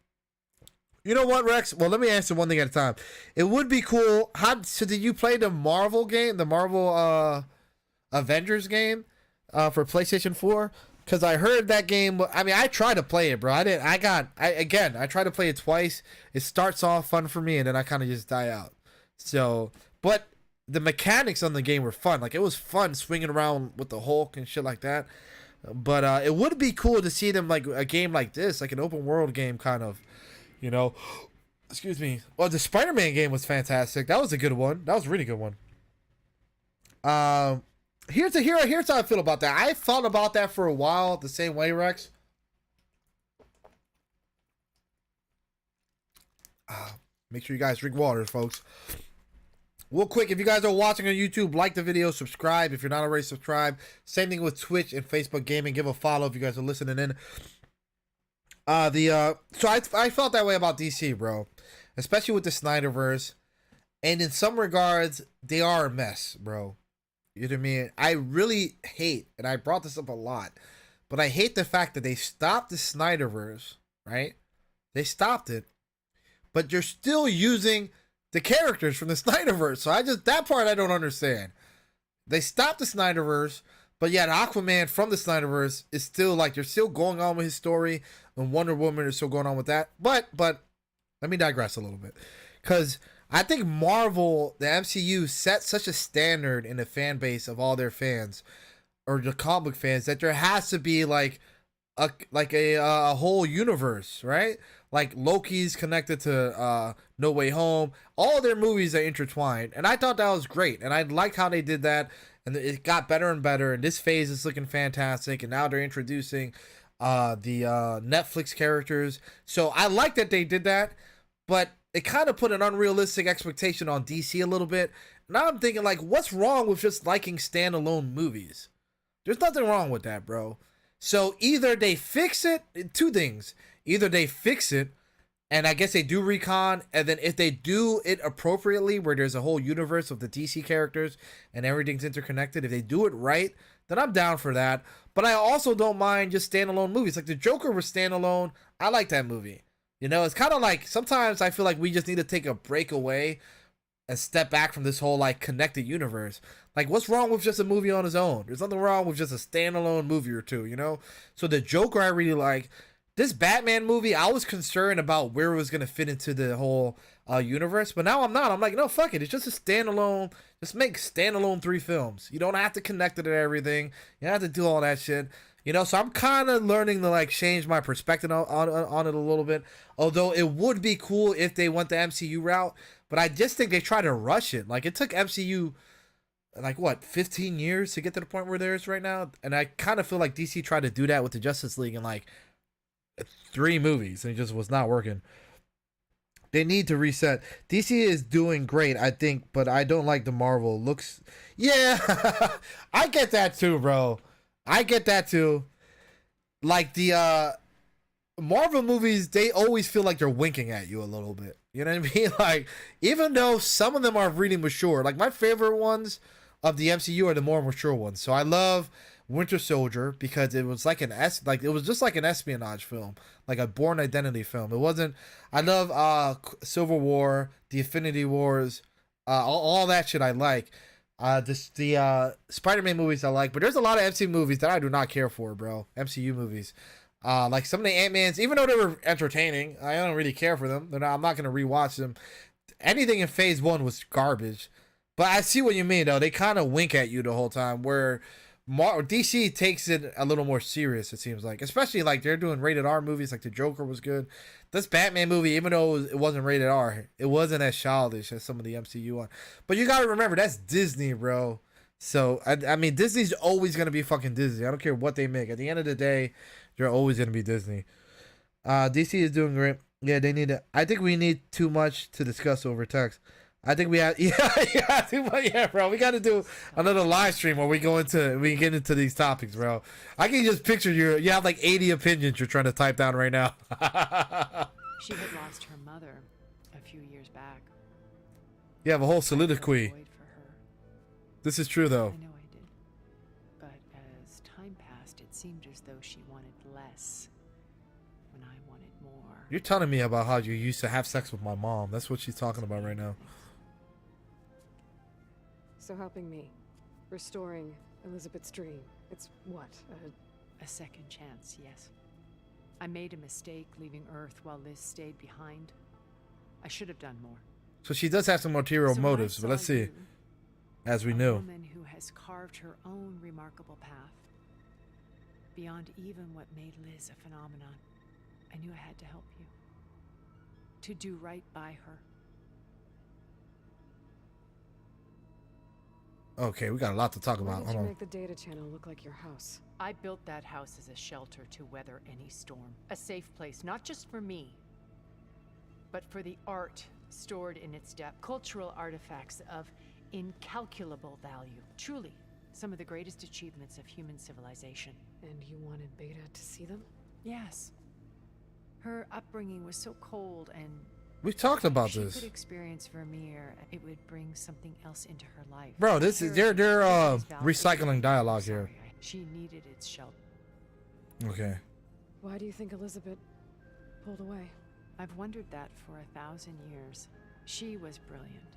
You know what, Rex? Well, let me answer one thing at a time. It would be cool. So did you play the Marvel game, the Marvel Avengers game for PlayStation 4? Because I heard that game. I mean, I tried to play it, bro. I tried to play it twice. It starts off fun for me, and then I kind of just die out. So, but the mechanics on the game were fun. Like, it was fun swinging around with the Hulk and shit like that. But it would be cool to see them like a game like this, like an open world game, kind of. You know, excuse me. Well, the Spider-Man game was fantastic. That was a good one. That was a really good one. Here's how I feel about that. I thought about that for a while, the same way, Rex. Make sure you guys drink water, folks. Real quick, if you guys are watching on YouTube, like the video, subscribe if you're not already subscribed. Same thing with Twitch and Facebook Gaming. Give a follow if you guys are listening in. So I felt that way about DC, bro. Especially with the Snyderverse. And in some regards, they are a mess, bro. You know what I mean? I really hate, and I brought this up a lot, but I hate the fact that they stopped the Snyderverse, right? They stopped it, but you're still using the characters from the Snyderverse. So that part I don't understand. They stopped the Snyderverse, but yet Aquaman from the Snyderverse is still like, they're still going on with his story, and Wonder Woman is still going on with that. But let me digress a little bit, because I think Marvel, the MCU, set such a standard in the fan base of all their fans, or the comic fans, that there has to be like a whole universe, right? Like Loki's connected to No Way Home. All their movies are intertwined, and I thought that was great, and I liked how they did that, and it got better and better. And this phase is looking fantastic, and now they're introducing the Netflix characters. So I like that they did that, but it kind of put an unrealistic expectation on DC a little bit. Now I'm thinking, like, what's wrong with just liking standalone movies? There's nothing wrong with that, bro. So either they fix it, two things. Either they fix it, and I guess they do recon, and then if they do it appropriately, where there's a whole universe of the DC characters and everything's interconnected, if they do it right, then I'm down for that. But I also don't mind just standalone movies. Like the Joker was standalone. I like that movie. You know, it's kind of like, sometimes I feel like we just need to take a break away and step back from this whole like connected universe. Like, what's wrong with just a movie on its own? There's nothing wrong with just a standalone movie or two, you know? So the Joker I really like. This Batman movie, I was concerned about where it was going to fit into the whole universe, but now I'm not. I'm like, no, fuck it. It's just a standalone. Just make standalone 3 films. You don't have to connect it to everything. You don't have to do all that shit. You know, so I'm kind of learning to like change my perspective on it a little bit. Although it would be cool if they went the MCU route, but I just think they try to rush it. Like, it took MCU like what, 15 years to get to the point where there is right now, and I kind of feel like DC tried to do that with the Justice League in like 3 movies, and it just was not working. They need to reset. DC is doing great, I think, but I don't like the Marvel looks. Yeah, I get that too, bro. I get that too. Like the Marvel movies, they always feel like they're winking at you a little bit. You know what I mean? Like, even though some of them are really mature, like my favorite ones of the MCU are the more mature ones. So I love Winter Soldier because it was like it was just like an espionage film, like a Bourne Identity film. It wasn't. I love Civil War, the Infinity Wars, all that shit I like. The Spider-Man movies I like, but there's a lot of MCU movies that I do not care for, bro. MCU movies. Like some of the Ant-Mans, even though they were entertaining, I don't really care for them. I'm not gonna rewatch them. Anything in Phase 1 was garbage. But I see what you mean, though. They kind of wink at you the whole time, where DC takes it a little more serious, it seems like. Especially, like, they're doing rated R movies, like the Joker was good. This Batman movie, even though it wasn't rated R, it wasn't as childish as some of the MCU one. But you gotta remember, that's Disney, bro. So, I mean, Disney's always gonna be fucking Disney. I don't care what they make. At the end of the day, they're always gonna be Disney. DC is doing great. Yeah, they need to. I think we need too much to discuss over text. I think we have, too much. Yeah, bro. We got to do another live stream where we get into these topics, bro. I can just picture you have like 80 opinions you're trying to type down right now. She had lost her mother a few years back. You have a whole soliloquy. This is true, though. I know I did. But as time passed, it seemed as though she wanted less when I wanted more. You're telling me about how you used to have sex with my mom. That's what she's talking about right now. So helping me, restoring Elizabeth's dream. It's what? A second chance, yes. I made a mistake leaving Earth while Liz stayed behind. I should have done more. So she does have some ulterior motives, but let's see. As we knew. A woman who has carved her own remarkable path. Beyond even what made Liz a phenomenon. I knew I had to help you. To do right by her. Okay, we got a lot to talk about. Why did you make the data channel look like your house? I built that house as a shelter to weather any storm. A safe place, not just for me, but for the art stored in its depth. Cultural artifacts of incalculable value. Truly, some of the greatest achievements of human civilization. And you wanted Beta to see them? Yes. Her upbringing was so cold, and we've talked about if she this. could experience Vermeer, it would bring something else into her life. Bro, this is they're recycling dialogue here. She needed its shelter. Okay. Why do you think Elizabeth pulled away? I've wondered that for 1,000 years. She was brilliant,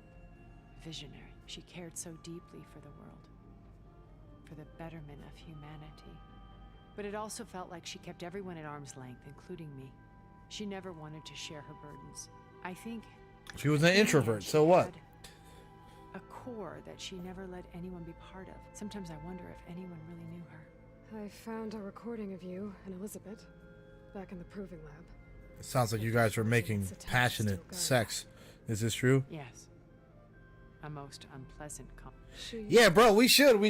visionary. She cared so deeply for the world, for the betterment of humanity. But it also felt like she kept everyone at arm's length, including me. She never wanted to share her burdens. I think she was an introvert, so what? A core that she never let anyone be part of. Sometimes I wonder if anyone really knew her. I found a recording of you and Elizabeth back in the proving lab. It sounds like you guys were making passionate sex. Is this true? Yes. A most unpleasant Yeah, bro, we should,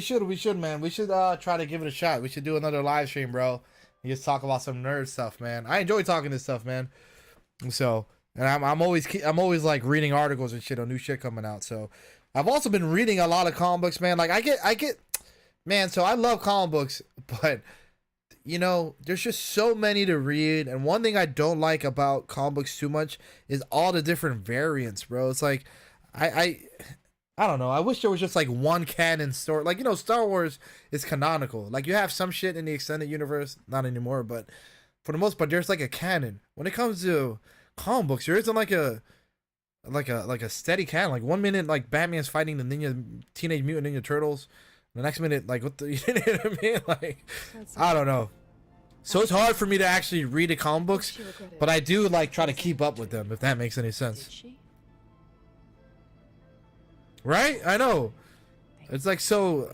man. We should try to give it a shot. We should do another live stream, bro. And just talk about some nerd stuff, man. I enjoy talking this stuff, man. So, and I'm always like reading articles and shit on new shit coming out. So, I've also been reading a lot of comic books, man. Like I get, man. So I love comic books, but you know, there's just so many to read. And one thing I don't like about comic books too much is all the different variants, bro. It's like I don't know. I wish there was just like one canon story. Like, you know, Star Wars is canonical. Like, you have some shit in the extended universe, not anymore, but for the most part, there's like a canon. When it comes to comic books, there isn't like a steady canon. Like 1 minute, like Batman's fighting the Teenage Mutant Ninja Turtles. The next minute, like what the, you know what I mean? Like, I don't know. So it's hard for me to actually read the comic books, but I do like try to keep up with them, if that makes any sense. Right? I know. It's like so.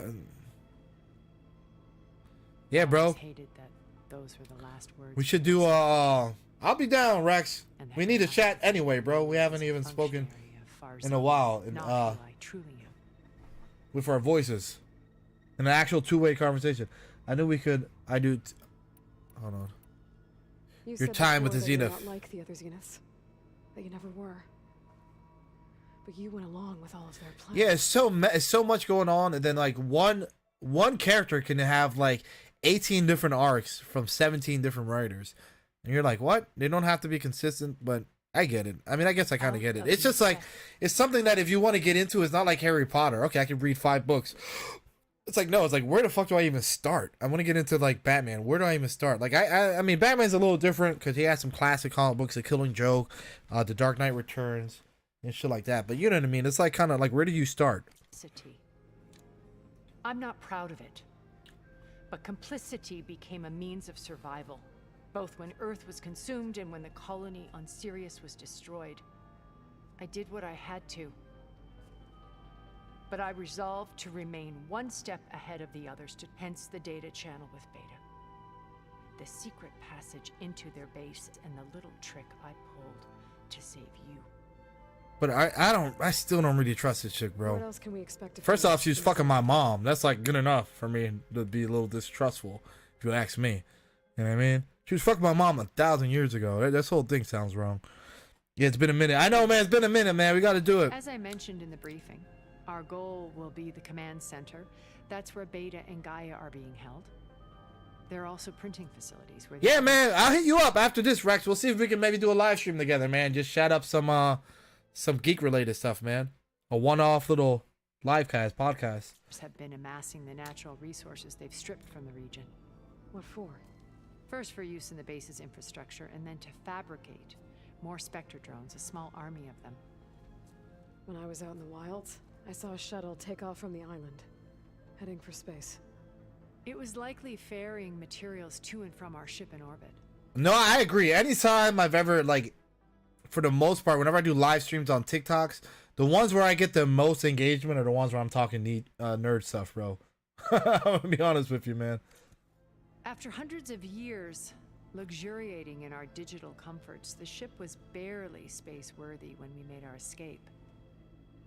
Yeah, bro. We should do. I'll be down, Rex. We need to chat anyway, bro. We haven't even spoken in a while, and with our voices, in an actual two-way conversation. I knew we could. Hold on. Your time with the Zenith. Not like the other Zeniths. That you never were. But you went along with all of their plans. Yeah, it's so much going on, and then like one character can have like 18 different arcs from 17 different writers, and you're like, what? They don't have to be consistent, but I get it. I mean, I guess I kind of get it. It's just like it's something that if you want to get into, it's not like Harry Potter. Okay, I can read 5 books. It's like, no, it's like, where the fuck do I even start? I want to get into like Batman. Where do I even start? Like, I mean, Batman's a little different because he has some classic comic books, The Killing Joke, The Dark Knight Returns, and shit like that. But you know what I mean? It's like kind of like, where do you start? I'm not proud of it, but complicity became a means of survival, both when Earth was consumed and when the colony on Sirius was destroyed. I did what I had to, but I resolved to remain one step ahead of the others, hence the data channel with Beta. The secret passage into their base and the little trick I pulled to save you. But I still don't really trust this chick, bro. What else can we expect? First off, she's fucking my mom. That's like good enough for me to be a little distrustful, if you ask me. You know what I mean? She was fucking my mom 1,000 years ago. This whole thing sounds wrong. Yeah, it's been a minute. I know, man. It's been a minute, man. We got to do it. As I mentioned in the briefing, our goal will be the command center. That's where Beta and Gaia are being held. There are also printing facilities where. Yeah, man. I'll hit you up after this, Rex. We'll see if we can maybe do a live stream together, man. Just chat up some geek related stuff, man. A one-off little live podcast. Have been amassing the natural resources they've stripped from the region. What for? First for use in the base's infrastructure, and then to fabricate more Spectre drones, a small army of them. When I was out in the wilds, I saw a shuttle take off from the island, heading for space. It was likely ferrying materials to and from our ship in orbit. No, I agree. Anytime I've ever, like, for the most part, whenever I do live streams on TikToks, the ones where I get the most engagement are the ones where I'm talking neat nerd stuff, bro. I'm gonna be honest with you, man. After hundreds of years luxuriating in our digital comforts, the ship was barely space-worthy when we made our escape.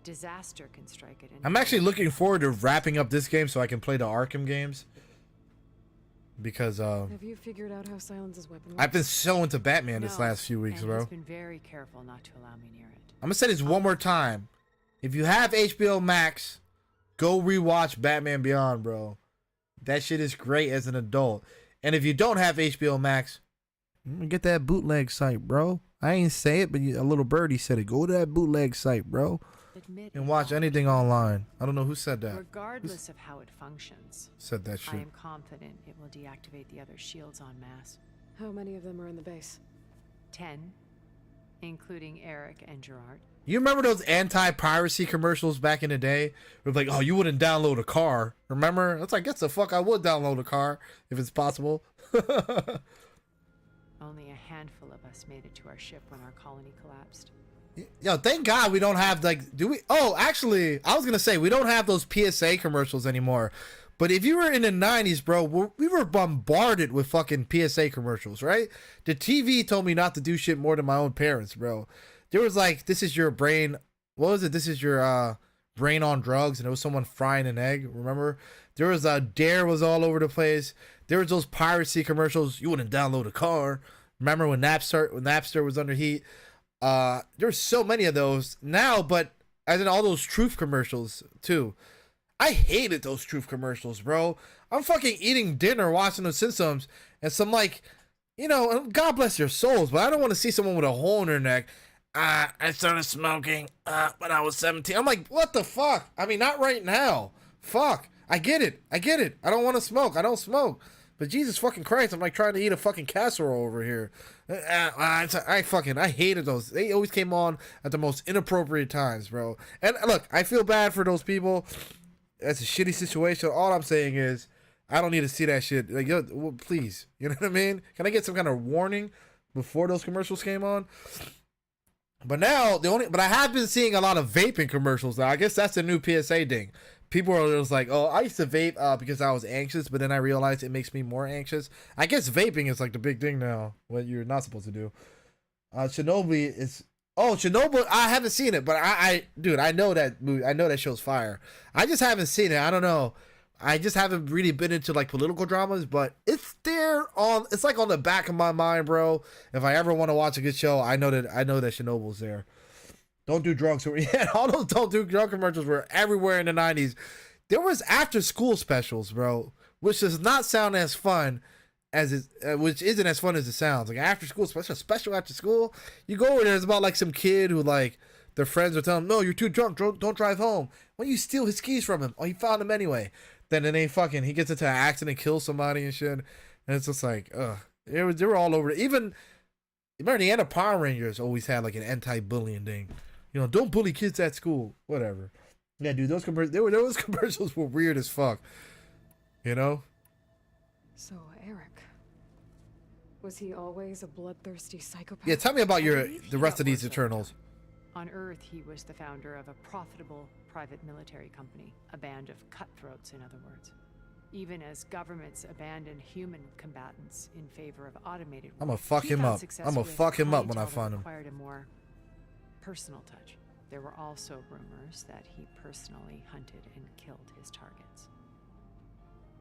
Disaster can strike it. I'm actually looking forward to wrapping up this game so I can play the Arkham games. Because have you figured out how Silence's weapon works? I've been so into Batman this last few weeks, bro. He's been very careful not to allow me near it. I'm gonna say this one more time. If you have HBO Max, go rewatch Batman Beyond, bro. That shit is great as an adult. And if you don't have HBO Max, get that bootleg site, bro. I ain't say it, but a little birdie said it. Go to that bootleg site, bro. And watch anything online. I don't know who said that. Regardless of how it functions, said that shit. I am confident it will deactivate the other shields en masse. How many of them are in the base? 10, including Eric and Gerard. You remember those anti-piracy commercials back in the day? It was like, oh, you wouldn't download a car. Remember? It's like, guess the fuck I would download a car if it's possible. Only a handful of us made it to our ship when our colony collapsed. Yo, thank God we don't have, like, do we? Oh, actually, I was going to say, we don't have those PSA commercials anymore. But if you were in the 90s, bro, we were bombarded with fucking PSA commercials, right? The TV told me not to do shit more than my own parents, bro. There was like, this is your brain. What was it? This is your brain on drugs. And it was someone frying an egg. Remember? There was Dare was all over the place. There was those piracy commercials. You wouldn't download a car. Remember when Napster was under heat? There were so many of those now, but as in all those truth commercials too. I hated those truth commercials, bro. I'm fucking eating dinner, watching The Simpsons, and some like, you know, God bless their souls, but I don't want to see someone with a hole in their neck. I started smoking when I was 17. I'm like, what the fuck? I mean, not right now. Fuck. I get it. I don't want to smoke. I don't smoke. But Jesus fucking Christ, I'm like trying to eat a fucking casserole over here. I hated those. They always came on at the most inappropriate times, bro. And look, I feel bad for those people. That's a shitty situation. All I'm saying is, I don't need to see that shit. Like, yo, well, please, you know what I mean? Can I get some kind of warning before those commercials came on? But now but I have been seeing a lot of vaping commercials now. I guess that's the new PSA thing. People are just like, oh, I used to vape because I was anxious, but then I realized it makes me more anxious. I guess vaping is like the big thing now, what you're not supposed to do. Chernobyl is. Oh, Chernobyl, I haven't seen it, but dude, I know that movie. I know that show's fire. I just haven't seen it. I don't know. I just haven't really been into like political dramas, but it's it's like on the back of my mind, bro. If I ever want to watch a good show, I know that Chernobyl's there. Don't do drugs. Yeah, all those don't do drug commercials were everywhere in the 90s. There was after school specials, bro, which does not sound as fun as it, which isn't as fun as it sounds. Like after school special after school, you go over there, it's about like some kid who like their friends are telling him, no, you're too drunk, don't drive home. When you steal his keys from him, oh, you found him anyway. Then he gets into an accident, kills somebody and shit, and it's just like, they were all over it. Even remember the end of Power Rangers always had like an anti-bullying thing. You know, don't bully kids at school. Whatever. Yeah, dude, those commercials were weird as fuck. You know? So, Eric. Was he always a bloodthirsty psychopath? Yeah, tell me about the rest of these Eternals. On Earth, he was the founder of a profitable private military company. A band of cutthroats, in other words. Even as governments abandoned human combatants in favor of automated I'm gonna fuck him up. I'm gonna fuck him up when I find him. Required a more personal touch. There were also rumors that he personally hunted and killed his targets.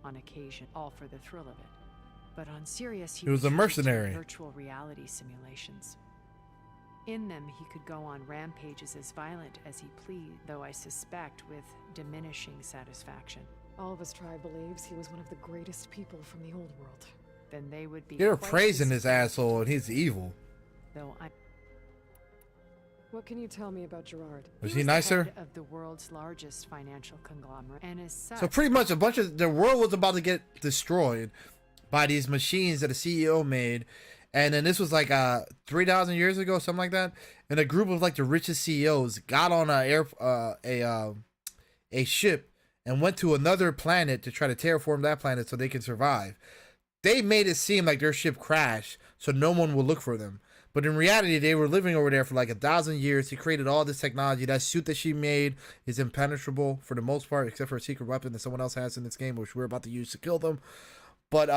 On occasion, all for the thrill of it. But on Sirius, he was a mercenary. Virtual reality simulations. In them, he could go on rampages as violent as he pleased, though I suspect with diminishing satisfaction. All of his tribe believes he was one of the greatest people from the old world. Then they would be. You're praising this asshole and he's evil. Though I. What can you tell me about Gerard? Was he nicer? Head of the world's largest financial conglomerate, and as such. So pretty much the world was about to get destroyed by these machines that the CEO made, and then this was like 3,000 years ago, something like that. And a group of like the richest CEOs got on a ship and went to another planet to try to terraform that planet so they can survive. They made it seem like their ship crashed, so no one will look for them. But in reality, they were living over there for like 1,000 years. He created all this technology. That suit that she made is impenetrable for the most part, except for a secret weapon that someone else has in this game, which we're about to use to kill them. But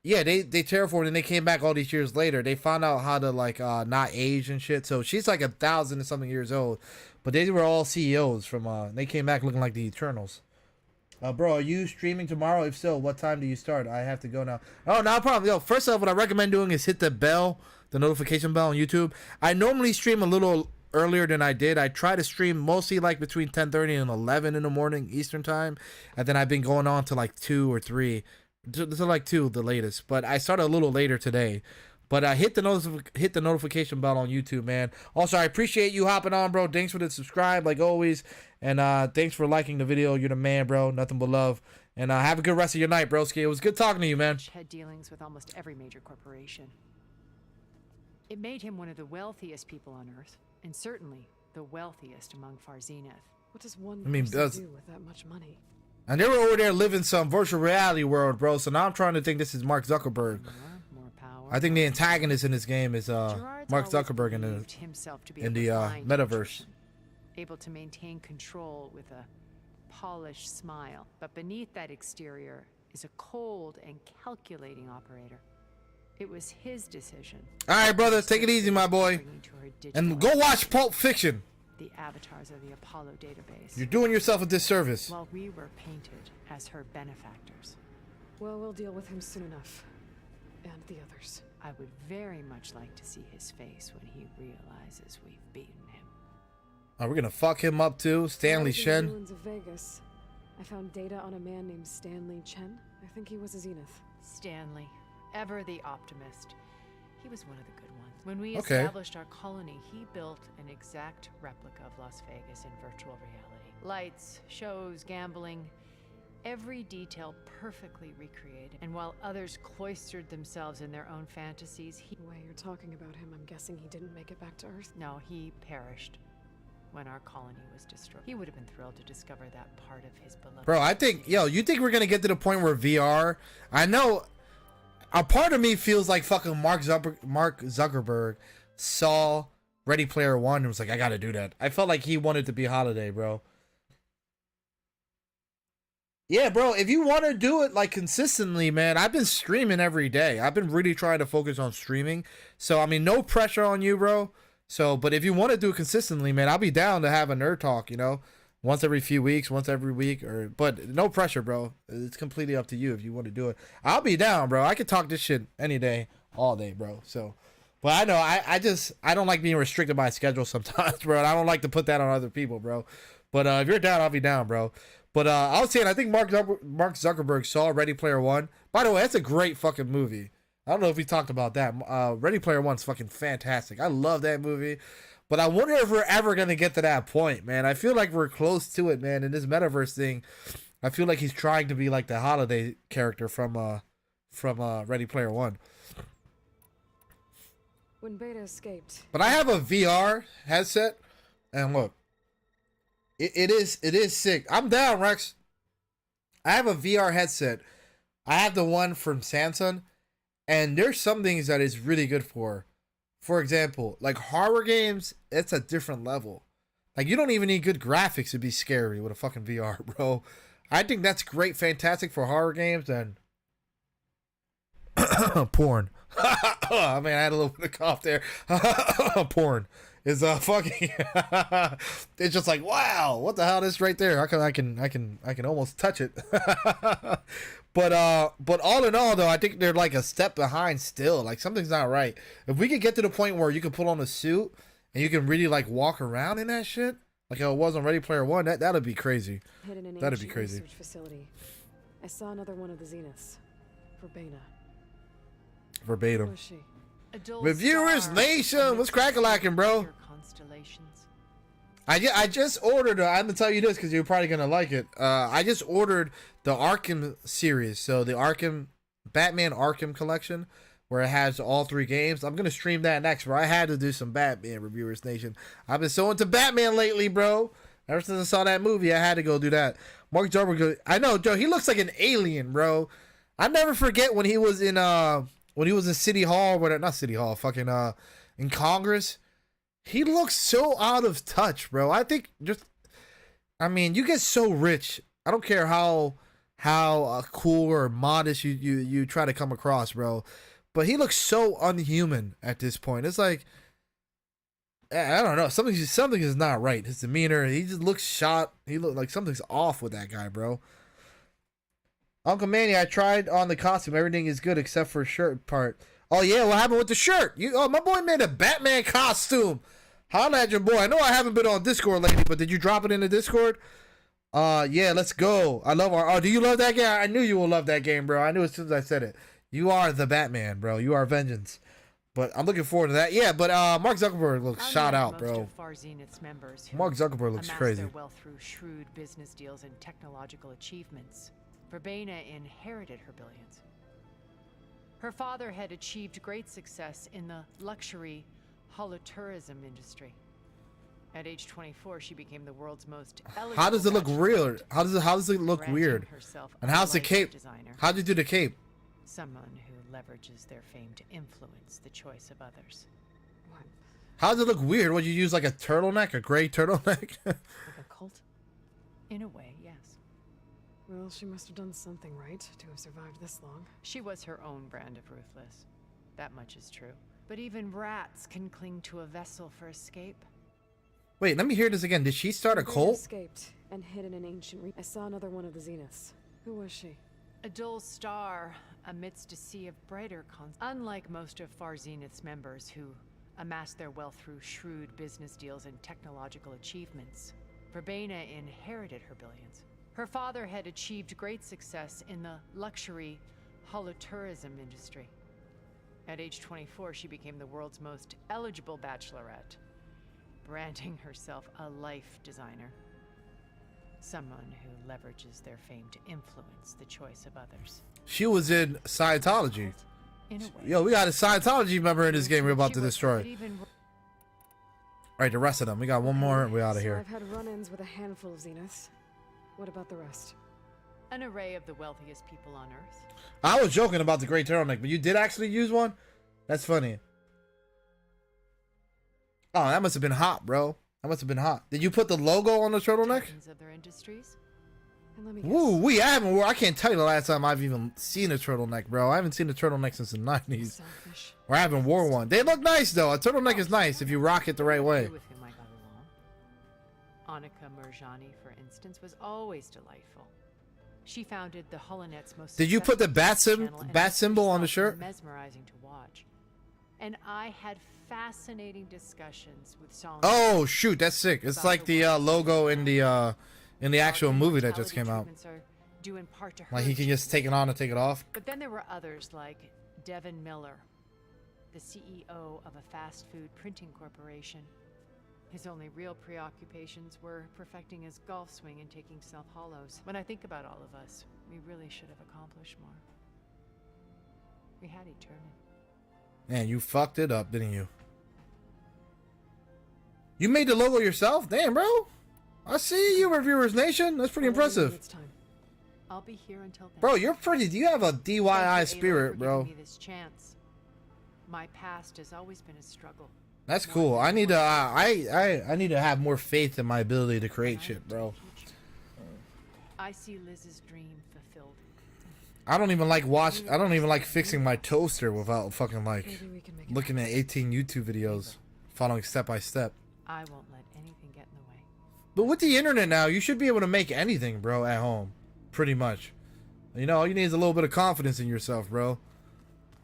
yeah, they terraformed and they came back all these years later. They found out how to like not age and shit. So she's like 1,000 and something years old. But they were all CEOs from they came back looking like the Eternals. Bro, are you streaming tomorrow? If so, what time do you start? I have to go now. Oh, no problem. Yo, first off, what I recommend doing is hit the bell, the notification bell on YouTube. I normally stream a little earlier than I did. I try to stream mostly like between 10:30 and 11 in the morning Eastern time. And then I've been going on to like 2 or 3. To like 2, the latest. But I started a little later today. But hit the notification bell on YouTube, man. Also, I appreciate you hopping on, bro. Thanks for the subscribe, like always. And thanks for liking the video. You're the man, bro. Nothing but love. And have a good rest of your night, broski. It was good talking to you, man. Had dealings with almost every major corporation. It made him one of the wealthiest people on Earth, and certainly the wealthiest among Far Zenith. What does one I mean, person does- do with that much money? And they were over there living some virtual reality world, bro. So now I'm trying to think this is Mark Zuckerberg. More power. I think the antagonist in this game is Gerard's Mark always Zuckerberg in believed the himself to be in a the refined metaverse. person, able to maintain control with a polished smile. But beneath that exterior is a cold and calculating operator. It was his decision. All right, brother, take it easy, my boy, and go watch Pulp Fiction. The avatars of the Apollo database. You're doing yourself a disservice. While we were painted as her benefactors. Well, we'll deal with him soon enough. And the others. I would very much like to see his face when he realizes we've beaten him. We're gonna fuck him up too, Stanley While I was in the Shen. ruins of Vegas, I found data on a man named Stanley Chen. I think he was a Zenith. Stanley, ever the optimist. He was one of the good ones. When we Okay. established our colony, he built an exact replica of Las Vegas in virtual reality. Lights, shows, gambling, every detail perfectly recreated. And while others cloistered themselves in their own fantasies, he... The way you're talking about him, I'm guessing he didn't make it back to Earth? No, he perished when our colony was destroyed. He would have been thrilled to discover that part of his beloved... Bro, I think, you think we're gonna get to the point where VR? I know a part of me feels like fucking Mark Zuckerberg saw Ready Player One and was like, I gotta do that. I felt like he wanted to be Holiday, bro. Yeah, bro, if you want to do it like consistently, man, I've been streaming every day. I've been really trying to focus on streaming. So, I mean, no pressure on you, bro. So, but if you want to do it consistently, man, I'll be down to have a nerd talk, you know, once every few weeks, once every week, but no pressure, bro. It's completely up to you if you want to do it. I'll be down, bro. I could talk this shit any day, all day, bro. So, but I know I don't like being restricted by a schedule sometimes, bro. And I don't like to put that on other people, bro. But if you're down, I'll be down, bro. But I was saying, I think Mark Zuckerberg saw Ready Player One. By the way, that's a great fucking movie. I don't know if we talked about that. Ready Player One's fucking fantastic. I love that movie. But I wonder if we're ever going to get to that point, man. I feel like we're close to it, man. In this metaverse thing, I feel like he's trying to be like the Holiday character from Ready Player One. When Beta escaped... But I have a VR headset, and look. It is sick. I'm down, Rex. I have a VR headset. I have the one from Samsung, and there's some things that it's really good for. For example, like horror games, it's a different level. Like you don't even need good graphics to be scary with a fucking VR, bro. I think that's great, fantastic for horror games and porn. I mean, I had a little bit of cough there. Porn is fucking. It's just like, wow, what the hell is right there? I can almost touch it. But all in all, though, I think they're like a step behind still. Like something's not right. If we could get to the point where you can put on a suit and you can really like walk around in that shit, like how it was on Ready Player One, that'd be crazy. Hidden in an That'd be ancient crazy. research facility. I saw another one of the Zeniths. Verbena. Verbatim. Who is she? A dull Reviewers star Nation, what's crack-a-lacking, bro? your constellations. I just ordered. I'm gonna tell you this because you're probably gonna like it. I just ordered the Arkham series, so the Batman Arkham collection, where it has all 3 games. I'm gonna stream that next, bro. I had to do some Batman Reviewers Nation. I've been so into Batman lately, bro. Ever since I saw that movie, I had to go do that. Mark Zuckerberg, I know, Joe. He looks like an alien, bro. I never forget when he was in City Hall, not City Hall, fucking in Congress. He looks so out of touch, bro. I think you get so rich. I don't care how cool or modest you try to come across, bro. But he looks so unhuman at this point. It's like, I don't know. Something is not right. His demeanor, he just looks shot. He looked like something's off with that guy, bro. Uncle Manny, I tried on the costume. Everything is good except for shirt part. Oh yeah, what happened with the shirt? My boy made a Batman costume. Holla at your boy. I know I haven't been on Discord lately, but did you drop it in the Discord? Yeah, let's go. I love our. Oh, do you love that game? I knew you will love that game, bro. I knew as soon as I said it. You are the Batman, bro. You are vengeance. But I'm looking forward to that. Yeah, but Mark Zuckerberg looks shot out, bro. Mark Zuckerberg looks crazy. Their wealth through shrewd business deals and technological achievements. Verbena inherited her billions. Her father had achieved great success in the luxury holotourism industry. At age 24, she became the world's most How does it look real? How does it look granting weird? herself And a how's the life cape? designer. How'd you do the cape? Someone who leverages their fame to influence the choice of others. How does it look weird? Would you use like a turtleneck, a gray turtleneck? Like a cult? In a way, yes. Well, she must have done something right to have survived this long. She was her own brand of ruthless. That much is true. But even rats can cling to a vessel for escape. Wait, let me hear this again. Did she start a They cult? escaped and hid in an ancient I saw another one of the Zeniths. Who was she? A dull star amidst a sea of brighter unlike most of Far Zenith's members who amassed their wealth through shrewd business deals and technological achievements, Verbena inherited her billions. Her father had achieved great success in the luxury holotourism industry. At age 24, she became the world's most eligible bachelorette, branding herself a life designer. Someone who leverages their fame to influence the choice of others. She was in Scientology. In a way. Yo, we got a Scientology member in this game we're about to destroy. Alright, the rest of them. We got one more. We're out of So here. I've had run-ins with a handful of Zeniths. What about the rest? An array of the wealthiest people on Earth. I was joking about the gray turtleneck, but you did actually use one? That's funny. Oh, that must have been hot, bro. That must have been hot. Did you put the logo on the turtleneck? Of their industries. And let me Woo, I can't tell you the last time I've even seen a turtleneck, bro. I haven't seen a turtleneck since the 90s. Or I haven't worn one. They look nice, though. A turtleneck is nice if you rock it the right way. With whom I got along. Annika Murjani, for instance, was always delightful. She founded the Holonet's most. Did you put the bat channel, and symbol on the herself shirt? Mesmerizing to watch. And I had fascinating discussions with Solomon. Oh shoot, that's sick. It's like the logo in the actual movie that just came out. Are due in part to her Like he can just take it on and take it off. But then there were others like Devin Miller, the CEO of a fast food printing corporation. His only real preoccupations were perfecting his golf swing and taking self-hollows. When I think about all of us, we really should have accomplished more. We had eternity. Man, you fucked it up, didn't you? You made the logo yourself? Damn, bro. I see you, Reviewers Nation. That's pretty impressive. It's time. I'll be here until then. Bro, you're pretty. You have a DIY spirit, bro. Me this chance. My past has always been a struggle. That's cool. I need to. I need to have more faith in my ability to create shit, bro. I see Liz's dream fulfilled. I don't even like fixing my toaster without fucking like looking at 18 YouTube videos, following step by step. I won't let anything get in the way. But with the internet now, you should be able to make anything, bro, at home. Pretty much. You know, all you need is a little bit of confidence in yourself, bro.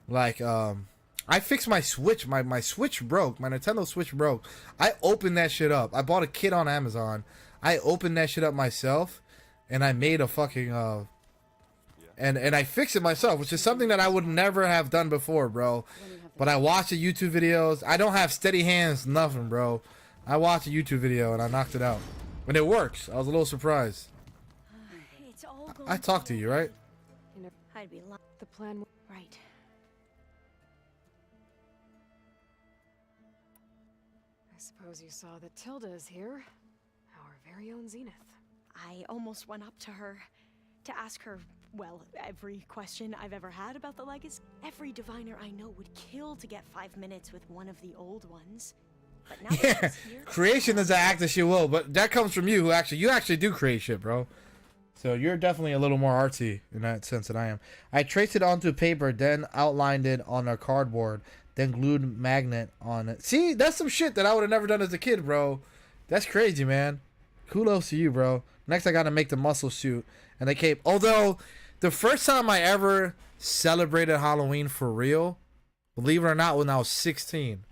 Like, I fixed my Switch. My Switch broke. My Nintendo Switch broke. I opened that shit up. I bought a kit on Amazon. I opened that shit up myself, and I made a fucking, and I fixed it myself, which is something that I would never have done before, bro. But I watched the YouTube videos. I don't have steady hands, nothing, bro. I watched a YouTube video, and I knocked it out. And it works. I was a little surprised. It's all going I talked to you, right? I'd be the plan. Right. I suppose you saw that Tilda is here. Our very own Zenith. I almost went up to her to ask her, well, every question I've ever had about the legacy. Every diviner I know would kill to get 5 minutes with one of the old ones. But now that she's here, Creation is an act as she will, but that comes from you, who you actually do create shit, bro. So you're definitely a little more artsy in that sense than I am. I traced it onto paper, then outlined it on a cardboard, then glued magnet on it. See, that's some shit that I would have never done as a kid, bro. That's crazy, man. Kudos to you, bro. Next, I got to make the muscle suit and the cape. Although, the first time I ever celebrated Halloween for real, believe it or not, when I was 16.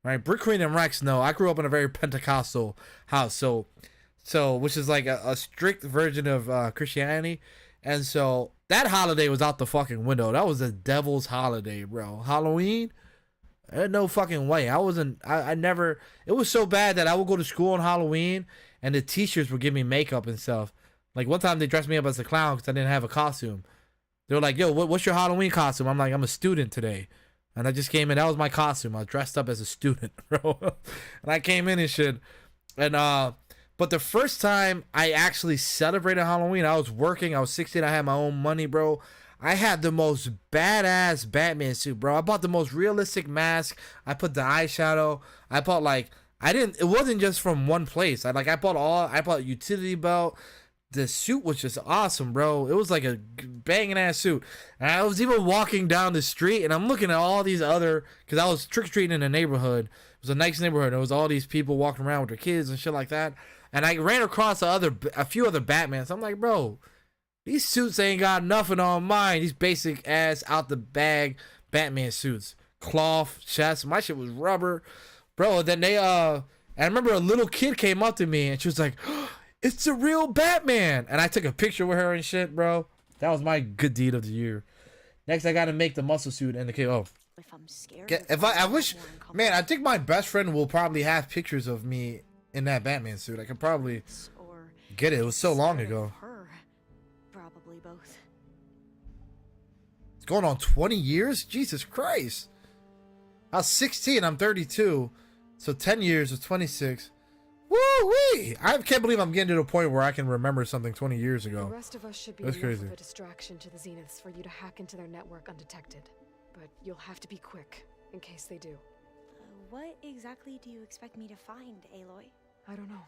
Right? Brick Queen and Rex know I grew up in a very Pentecostal house. So which is like a strict version of Christianity. And so that holiday was out the fucking window. That was the devil's holiday, bro. Halloween? There's no fucking way. I never, it was so bad that I would go to school on Halloween and the teachers would give me makeup and stuff. Like one time they dressed me up as a clown because I didn't have a costume. They were like, yo, what's your Halloween costume? I'm like, I'm a student today. And I just came in, that was my costume. I was dressed up as a student, bro. And I came in and shit. And but the first time I actually celebrated Halloween, I was working. I was 16. I had my own money, bro. I had the most badass Batman suit, bro. I bought the most realistic mask. I put the eyeshadow. I bought like it wasn't just from one place. I bought utility belt. The suit was just awesome, bro. It was like a banging ass suit. And I was even walking down the street and I'm looking at all these other, because I was trick-or-treating in a neighborhood. It was a nice neighborhood. There was all these people walking around with their kids and shit like that. And I ran across a few other Batmans. I'm like, bro, these suits ain't got nothing on mine. These basic ass out the bag Batman suits. Cloth, chest. My shit was rubber. Bro, then I remember a little kid came up to me and she was like, it's the real Batman. And I took a picture with her and shit, bro. That was my good deed of the year. Next, I gotta make the muscle suit and the kid. Oh. If I'm scared. I wish, man, I think my best friend will probably have pictures of me in that Batman suit. I could probably get it. It was so long ago. Her. Probably both. It's going on 20 years? Jesus Christ. I was 16. I'm 32. So 10 years is 26. Woo-wee! I can't believe I'm getting to the point where I can remember something 20 years ago. The rest of us should be That's enough crazy. of a distraction to the Zeniths for you to hack into their network undetected. But you'll have to be quick, in case they do. What exactly do you expect me to find, Aloy? I don't know.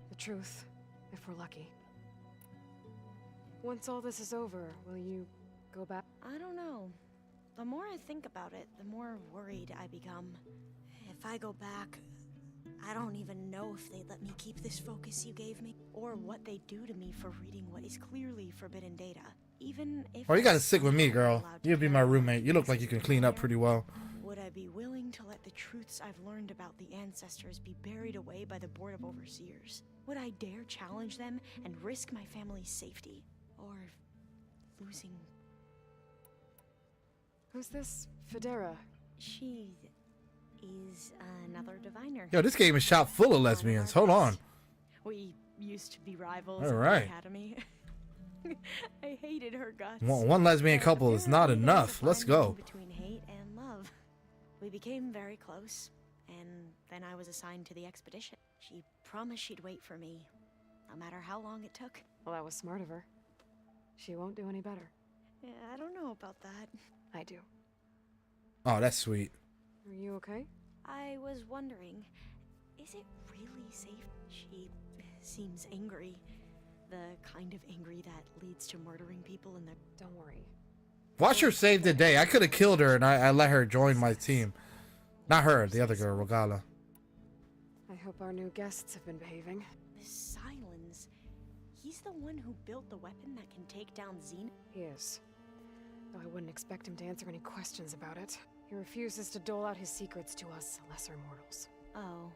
The truth, if we're lucky. Once all this is over, will you go back? I don't know. The more I think about it, the more worried I become. If I go back, I don't even know if they'd let me keep this focus you gave me, or what they'd do to me for reading what is clearly forbidden data. Even if Oh, you gotta stick with me, girl. You'll be my roommate. You look like you can clean up pretty well. would I be willing to let the truths I've learned about the ancestors be buried away by the Board of Overseers? Would I dare challenge them and risk my family's safety? Or losing... Who's this Federa? She is another diviner. Yo, this game is shot full of lesbians. Hold on. We used to be rivals All in right. the academy. I hated her guts. One lesbian couple is not enough. Let's go. Between hate and love. We became very close, and then I was assigned to the expedition. She promised she'd wait for me, no matter how long it took. Well, that was smart of her. She won't do any better. Yeah, I don't know about that. I do. Oh, that's sweet. Are you okay? I was wondering, is it really safe? She seems angry. The kind of angry that leads to murdering people in the... Don't worry. Watch her save the day. I could have killed her and I let her join my team. Not her, the other girl, Rogala. I hope our new guests have been behaving. This Silence, he's the one who built the weapon that can take down Xena? He is. Though I wouldn't expect him to answer any questions about it. He refuses to dole out his secrets to us lesser mortals. Oh.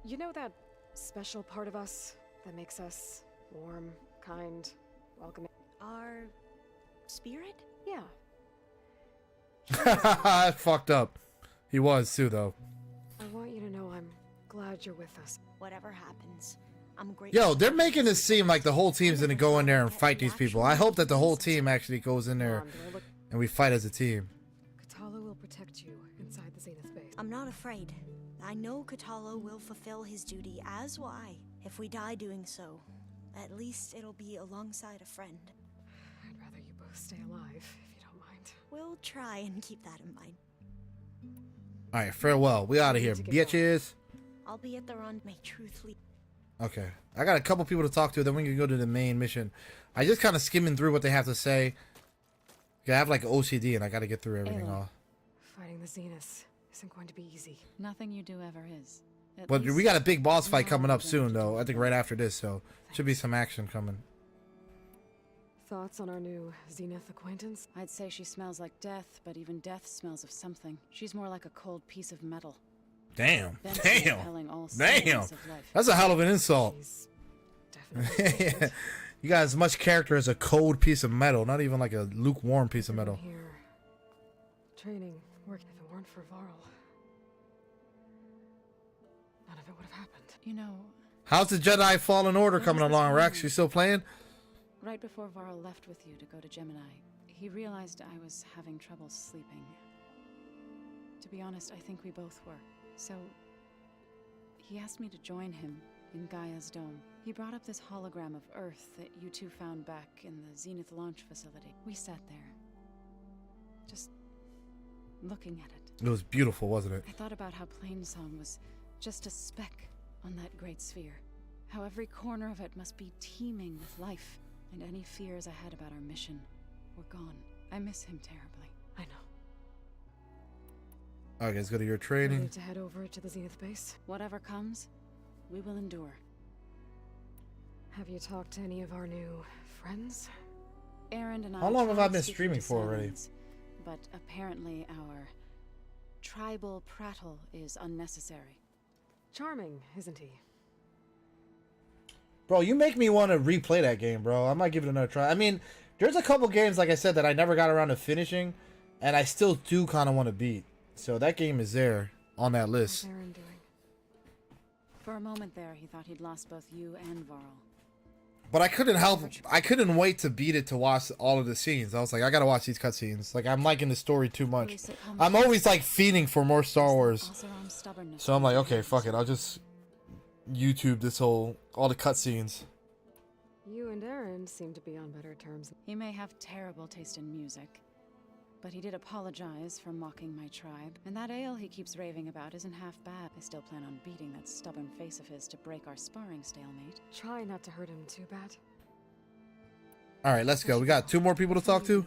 You know that special part of us that makes us warm, kind, welcoming? Our spirit? Yeah. I fucked up. He was too, though. I want you to know I'm glad you're with us. Whatever happens, I'm grateful. Yo, they're making it seem like the whole team's gonna go in there and fight these people. I hope that the whole team actually goes in there and we fight as a team. Katalo will protect you inside the Zenith base. I'm not afraid. I know Katalo will fulfill his duty, as will I. If we die doing so, at least it'll be alongside a friend. I'd rather you both stay alive, if you don't mind. We'll try and keep that in mind. Alright, farewell. We out of here, bitches. I'll be at the run. May truth lead. Okay. I got a couple people to talk to, then we can go to the main mission. I just kind of skimming through what they have to say. I have like OCD and I gotta get through everything all. Fighting the Zeniths isn't going to be easy. Nothing you do ever is. But we got a big boss fight coming up soon, though. I think right after this, so should be some action coming. Thoughts on our new Zenith acquaintance? I'd say she smells like death, but even death smells of something. She's more like a cold piece of metal. Damn. Bent Damn. repelling all Damn. semblance of life. That's a hell of an insult. You got as much character as a cold piece of metal, not even like a lukewarm piece of metal. Here, training, work. If it weren't for Varl, none of it would have happened. You know, How's the Jedi Fallen Order coming along, Rex? You still playing? right before Varl left with you to go to Gemini, he realized I was having trouble sleeping. To be honest, I think we both were. So, He asked me to join him in Gaia's dome. He brought up this hologram of Earth that you two found back in the Zenith launch facility. We sat there, just looking at it. It was beautiful, wasn't it? I thought about how Plainsong was just a speck on that great sphere. How every corner of it must be teeming with life, and any fears I had about our mission were gone. I miss him terribly. I know. Okay, let's go to your I training. need to head over to the Zenith base. Whatever comes, we will endure. Have you talked to any of our new friends? Aaron and I. How long have I tried been speaking streaming to for already? Simons, but apparently our tribal prattle is unnecessary. Charming, isn't he? Bro, you make me want to replay that game, bro. I might give it another try. I mean, there's a couple games, like I said, that I never got around to finishing, and I still do kind of want to beat. So that game is there on that list. What's Aaron doing? For a moment there, he thought he'd lost both you and Varl. But I couldn't help. I couldn't wait to beat it to watch all of the scenes. I was like, I gotta watch these cutscenes. Like, I'm liking the story too much. I'm always like feeding for more Star Wars. So I'm like, okay, fuck it. I'll just YouTube this all the cutscenes. You and Aaron seem to be on better terms. He may have terrible taste in music, but he did apologize for mocking my tribe. And that ale he keeps raving about isn't half bad. I still plan on beating that stubborn face of his to break our sparring stalemate. Try not to hurt him too bad. All right, let's go. We got 2 more people to talk to.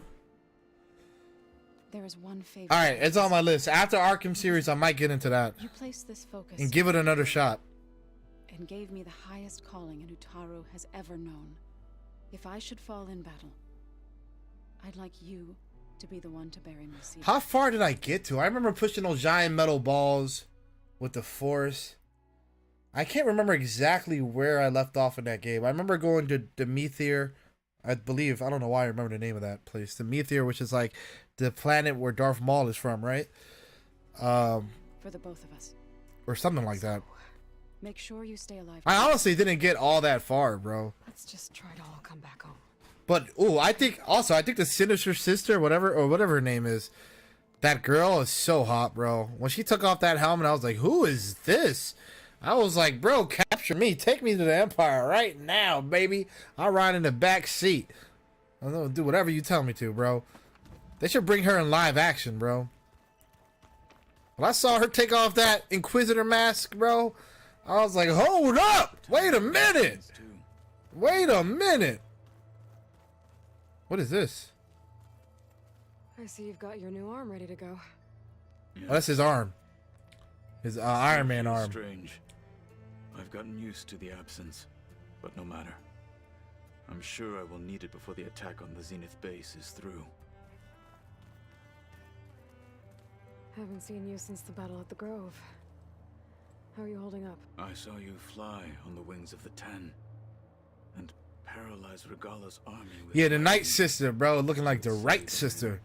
There is one favor. All right, it's on my list. After Arkham series, I might get into that You placed this focus and give it another shot. and gave me the highest calling an Utaru has ever known. If I should fall in battle, I'd like you to be the one to bury me. How far did I get to? I remember pushing those giant metal balls with the Force. I can't remember exactly where I left off in that game. I remember going to Demethier, I believe. I don't know why I remember the name of that place. Demethier, which is like the planet where Darth Maul is from, right? For the both of us. Or something like that. Make sure you stay alive. I honestly didn't get all that far, bro. Let's just try to all come back home. But I think the Sinister Sister, whatever her name is, that girl is so hot, bro. When she took off that helmet, I was like, who is this? I was like, bro, capture me, take me to the Empire right now, baby. I'll ride in the back seat. I'll do whatever you tell me to, bro. They should bring her in live action, bro. When I saw her take off that Inquisitor mask, bro, I was like, hold up, wait a minute. What is this? I see you've got your new arm ready to go. Oh, that's his arm. His Iron Man arm. Strange. I've gotten used to the absence, but no matter. I'm sure I will need it before the attack on the Zenith base is through. Haven't seen you since the battle at the Grove. How are you holding up? I saw you fly on the wings of the Ten and paralyze Regala's army with Yeah, the Night Sister, bro, looking like the right sister.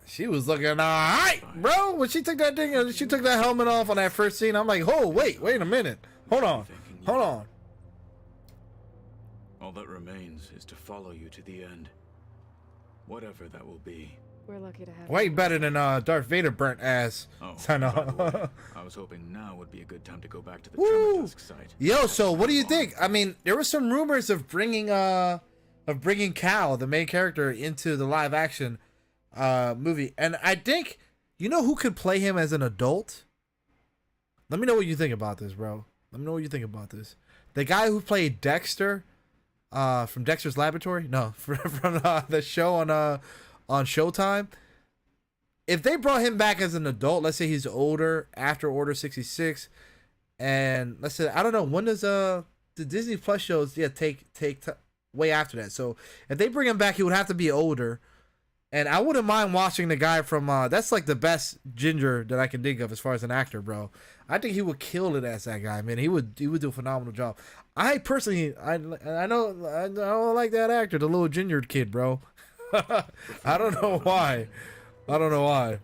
She was looking alright, bro. When she took that thing, she took that helmet off on that first scene. I'm like, oh, wait a minute. Hold on. All that remains is to follow you to the end. Whatever that will be. We're lucky to have Way you. better than Darth Vader burnt ass. Oh, I know. by the way, I was hoping now would be a good time to go back to the Woo! Tremor site. Yo, so what do you think? I mean, there were some rumors of bringing Cal, the main character, into the live action movie, and I think, you know who could play him as an adult? Let me know what you think about this, bro. Let me know what you think about this. The guy who played Dexter from Dexter's Laboratory, no, from the show on Showtime. If they brought him back as an adult, let's say he's older after Order 66, and let's say, I don't know, when does the Disney Plus shows take way after that? So if they bring him back, he would have to be older. And I wouldn't mind watching the guy from that's like the best Ginger that I can think of as far as an actor, bro. I think he would kill it as that guy, man. He would do a phenomenal job. I personally, I don't like that actor, the little ginger kid, bro. I don't know why. I'll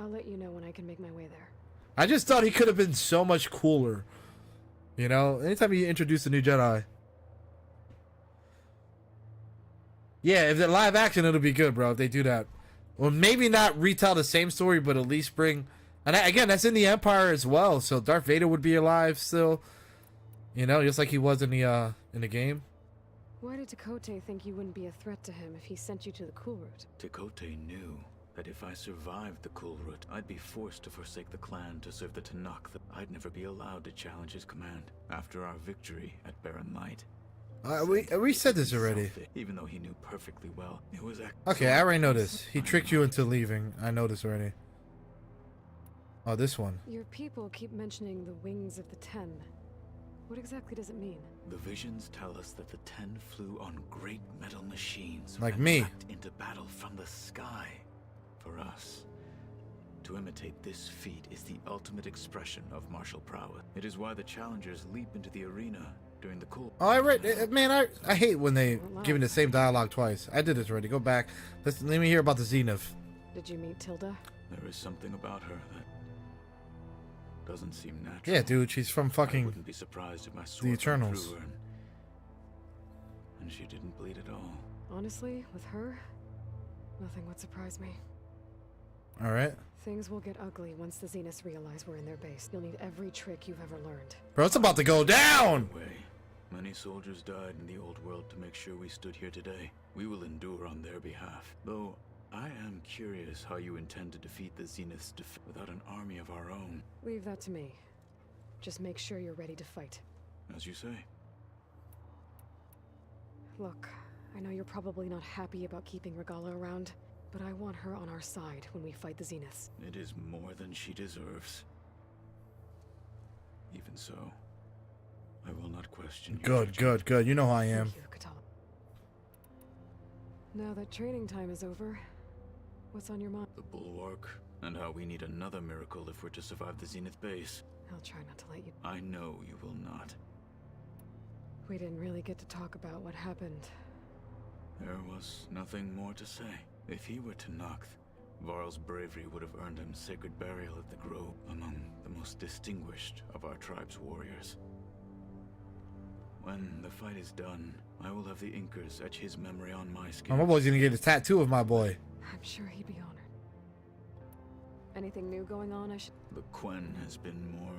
let you know when I can make my way there. I just thought he could have been so much cooler. You know, anytime you introduce a new Jedi. Yeah, if they're live action, it'll be good, bro, if they do that. Well, maybe not retell the same story, but at least bring And again, that's in the Empire as well. So Darth Vader would be alive still. You know, just like he was in the game. Why did Tekote think you wouldn't be a threat to him if he sent you to the Cool Route? Tekote knew that if I survived the Cool Route, I'd be forced to forsake the clan to serve the Tanakh. I'd never be allowed to challenge his command after our victory at Barren Light. We said this already. Even though he knew perfectly well, it was okay. I already know this. He tricked you into leaving. I know this already. Oh, this one. Your people keep mentioning the wings of the Ten. What exactly does it mean? The visions tell us that the Ten flew on great metal machines, like and me, tracked into battle from the sky. For us, to imitate this feat is the ultimate expression of martial prowess. It is why the challengers leap into the arena during the cool. Oh, I read, man. I hate when they give me the same dialogue twice. I did this already. Go back. Let me hear about the Zenith. Did you meet Tilda? There is something about her that doesn't seem natural. Yeah, dude. She's from fucking. I wouldn't be surprised if my sword the Eternals. went through her and she didn't bleed at all. Honestly, with her, nothing would surprise me. All right. Things will get ugly once the Zeniths realize we're in their base. You'll need every trick you've ever learned. Bro, it's about to go down! Many soldiers died in the old world to make sure we stood here today. We will endure on their behalf. Though, I am curious how you intend to defeat the Zeniths without an army of our own. Leave that to me. Just make sure you're ready to fight. As you say. Look, I know you're probably not happy about keeping Regala around, but I want her on our side when we fight the Zeniths. It is more than she deserves. Even so, I will not question your Good. You know how I am. Thank you, Katala. Now that training time is over, what's on your mind? The bulwark, and how we need another miracle if we're to survive the Zenith base. I'll try not to let you. I know you will not. We didn't really get to talk about what happened. There was nothing more to say. If he were Tanakh, Varl's bravery would have earned him sacred burial at the Grove, among the most distinguished of our tribe's warriors. When the fight is done, I will have the Inkers etch his memory on my skin. Oh, my boy's gonna get a tattoo of my boy. I'm sure he'd be honored. Anything new going on? The Quen has been more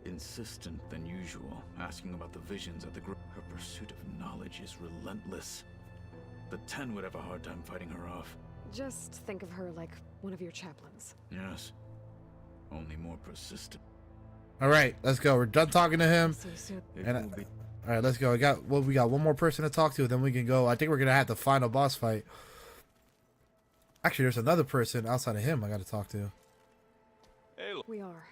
insistent than usual, asking about the visions at the Grove. Her pursuit of knowledge is relentless. The Ten would have a hard time fighting her off. Just think of her like one of your chaplains. Yes. Only more persistent. All right, let's go. We're done talking to him. And all right, let's go. We got one more person to talk to, then we can go. I think we're gonna have the final boss fight. Actually, there's another person outside of him I got to talk to. We are.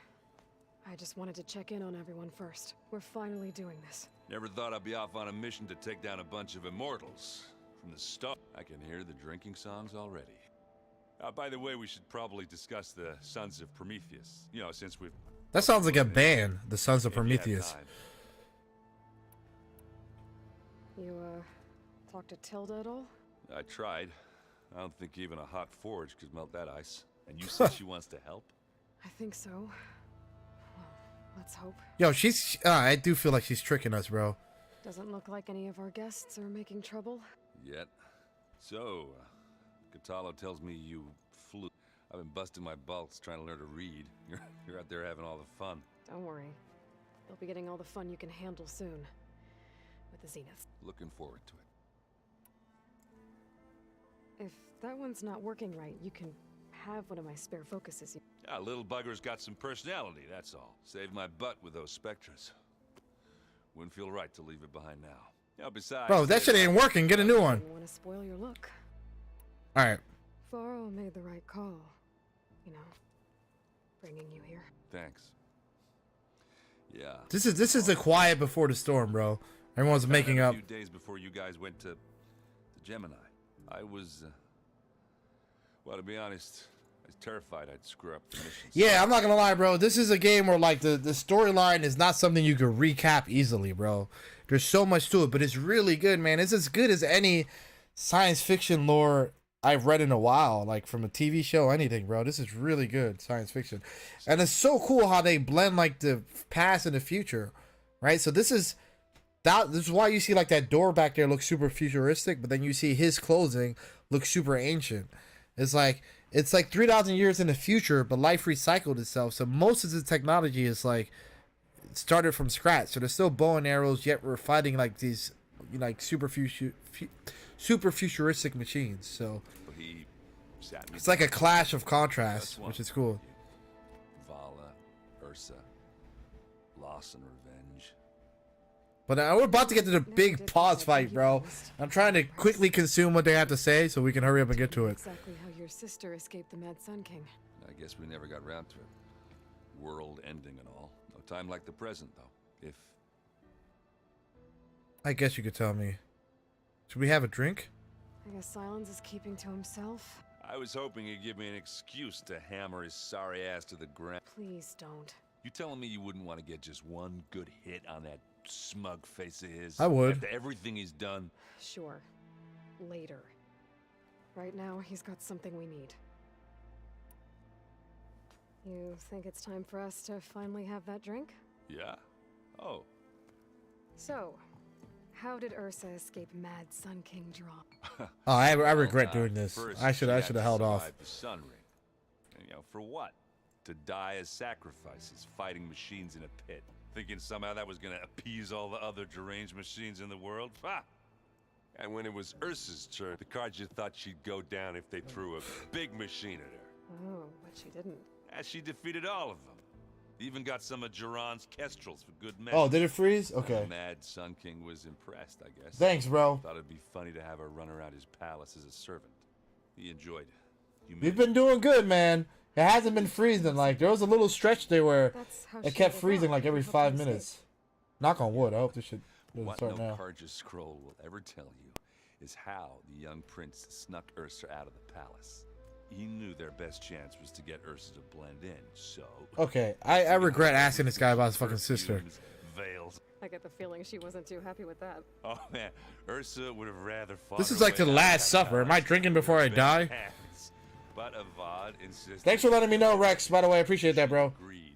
I just wanted to check in on everyone first. We're finally doing this. Never thought I'd be off on a mission to take down a bunch of immortals. From the start, I can hear the drinking songs already. By the way, we should probably discuss the Sons of Prometheus. You know, since we've... That sounds like a band, the Sons of Prometheus. You, talked to Tilda at all? I tried. I don't think even a hot forge could melt that ice. And you said she wants to help? I think so. Well, let's hope. Yo, she's... I do feel like she's tricking us, bro. Doesn't look like any of our guests are making trouble. Yet. So, Katalo tells me you flew. I've been busting my balls trying to learn to read. You're out there having all the fun. Don't worry. You'll be getting all the fun you can handle soon. With the Zeniths. Looking forward to it. If that one's not working right, you can have one of my spare focuses. Yeah, little bugger's got some personality, that's all. Saved my butt with those Spectres. Wouldn't feel right to leave it behind now. Yeah, besides... Bro, that shit ain't working. Get a new one. I don't want to spoil your look. All right. Varl made the right call. You know, bringing you here. Thanks. Yeah. This is the quiet before the storm, bro. Everyone's making up. A few days before you guys went to Gemini, I was, well, to be honest, I was terrified I'd screw up the mission. Yeah, I'm not gonna lie, bro. This is a game where like the storyline is not something you can recap easily, bro. There's so much to it, but it's really good, man. It's as good as any science fiction lore I've read in a while, like from a TV show, anything, bro. This is really good science fiction, and it's so cool how they blend like the past and the future, right? So this is why you see like that door back there looks super futuristic, but then you see his clothing looks super ancient. It's like it's like 3,000 years in the future, but life recycled itself. So most of the technology is like started from scratch. So there's still bow and arrows, yet we're fighting like these like super futuristic machines. So it's like a clash of contrasts, which is cool. Vala, Ursa, loss and revenge. But we're about to get to the big boss fight, bro. I'm trying to quickly consume what they have to say so we can hurry up and get to it. Exactly how your sister escaped the Mad Sun King. I guess we never got round to it. World ending and all. No time like the present, though. If I guess you could tell me. Should we have a drink? I guess Silence is keeping to himself. I was hoping he'd give me an excuse to hammer his sorry ass to the ground. Please don't. You telling me you wouldn't want to get just one good hit on that smug face of his? I would. After everything he's done? Sure. Later. Right now, he's got something we need. You think it's time for us to finally have that drink? Yeah? Oh. So, how did Ursa escape Mad Sun King drop? Oh, I regret doing this. First, I should have she had held to off. survive the Sun Ring. And, for what? To die as sacrifices, fighting machines in a pit, thinking somehow that was gonna appease all the other deranged machines in the world? Ha! And when it was Ursa's turn, the Carja thought she'd go down if they threw a big machine at her. Oh, but she didn't. And she defeated all of them. Even got some of Jiran's kestrels for good measure. Oh, did it freeze? Okay. The Mad Sun King was impressed, I guess. Thanks, bro. Thought it'd be funny to have her run around his palace as a servant. He enjoyed it. You've been doing good, man. It hasn't been freezing. Like, there was a little stretch there where it kept freezing like every 5 minutes. Knock on wood. I hope this shit doesn't What start no now. Carja scroll will ever tell you is how the young prince snuck Ursa out of the palace. He knew their best chance was to get Ursa to blend in, so... Okay, I regret asking this guy about his fucking sister. Veils. I get the feeling she wasn't too happy with that. Oh man, Ursa would have rather fought. This is her like the way out Last of Supper. that Am I drinking before I palace die? with bare hands. But Avad insisted. Thanks for letting me know, Rex. By the way, I appreciate that, bro. Agreed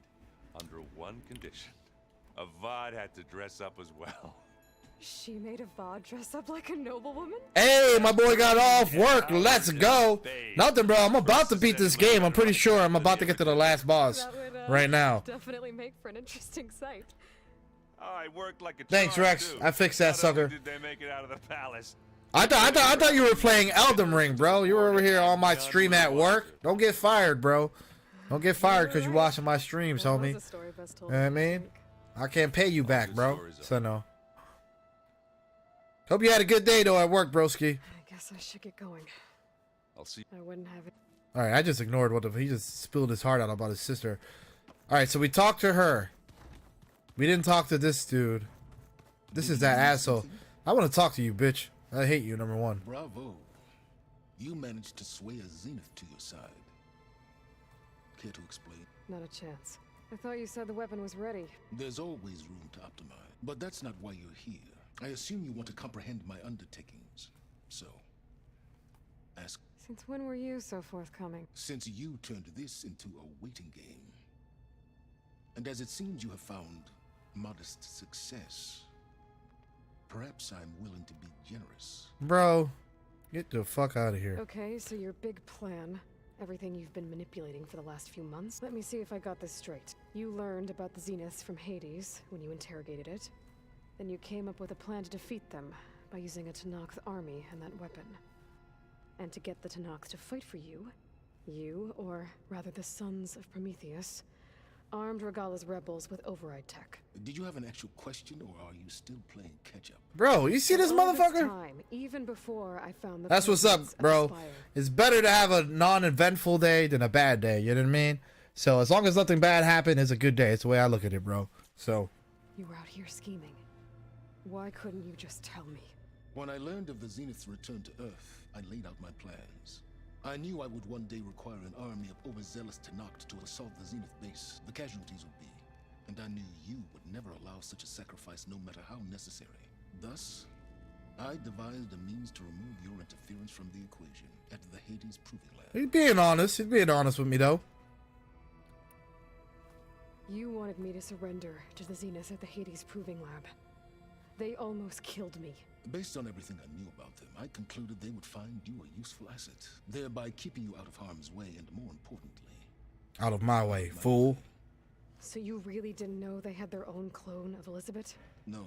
under one condition. Avad had to dress up as well. She made Avad dress up like a noblewoman? Hey, my boy got off work. Let's go. Nothing, bro. I'm about to beat this game. I'm pretty sure I'm about to get to the last boss That would, right now. Definitely make for an interesting sight. Oh, I worked like a Thanks, charm, Rex. too. I fixed that Not only sucker. Did they make it out of the palace? I thought you were playing Elden Ring, bro. You were over here on my stream at work. Don't get fired, bro. Don't get fired because you're watching my streams, homie. You know what I mean? I can't pay you back, bro. So no. Hope you had a good day though at work, broski. I guess I should get going. I'll see. I wouldn't have it. All right, I just ignored he just spilled his heart out about his sister. All right, so we talked to her. We didn't talk to this dude. This is that asshole. I want to talk to you, bitch. I hate you, number one. Bravo. You managed to sway a Zenith to your side. Care to explain? Not a chance. I thought you said the weapon was ready. There's always room to optimize, but that's not why you're here. I assume you want to comprehend my undertakings. So, ask. Since when were you so forthcoming? Since you turned this into a waiting game. And as it seems you have found modest success, perhaps I'm willing to be generous. Bro, get the fuck out of here. Okay, so your big plan, everything you've been manipulating for the last few months. Let me see if I got this straight. You learned about the Zeniths from Hades when you interrogated it. Then you came up with a plan to defeat them by using a Tenakth army and that weapon. And to get the Tenakth to fight for you, or rather the sons of Prometheus, armed Regala's rebels with override tech. Did you have an actual question, or are you still playing catch-up? Bro, you see this All this motherfucker? time, even before I found the That's what's up, presence of bro. Spire. It's better to have a non-eventful day than a bad day. You know what I mean? So as long as nothing bad happened, it's a good day. It's the way I look at it, bro. So. You were out here scheming. Why couldn't you just tell me? When I learned of the Zenith's return to Earth, I laid out my plans. I knew I would one day require an army of overzealous Tenakth to assault the Zenith base. The casualties would be. And I knew you would never allow such a sacrifice, no matter how necessary. Thus, I devised a means to remove your interference from the equation at the Hades Proving Lab. He's being honest. He's being honest with me, though. You wanted me to surrender to the Zenith at the Hades Proving Lab. They almost killed me. Based on everything I knew about them, I concluded they would find you a useful asset, thereby keeping you out of harm's way and, more importantly, Out of my way, fool. So you really didn't know they had their own clone of Elizabeth? No.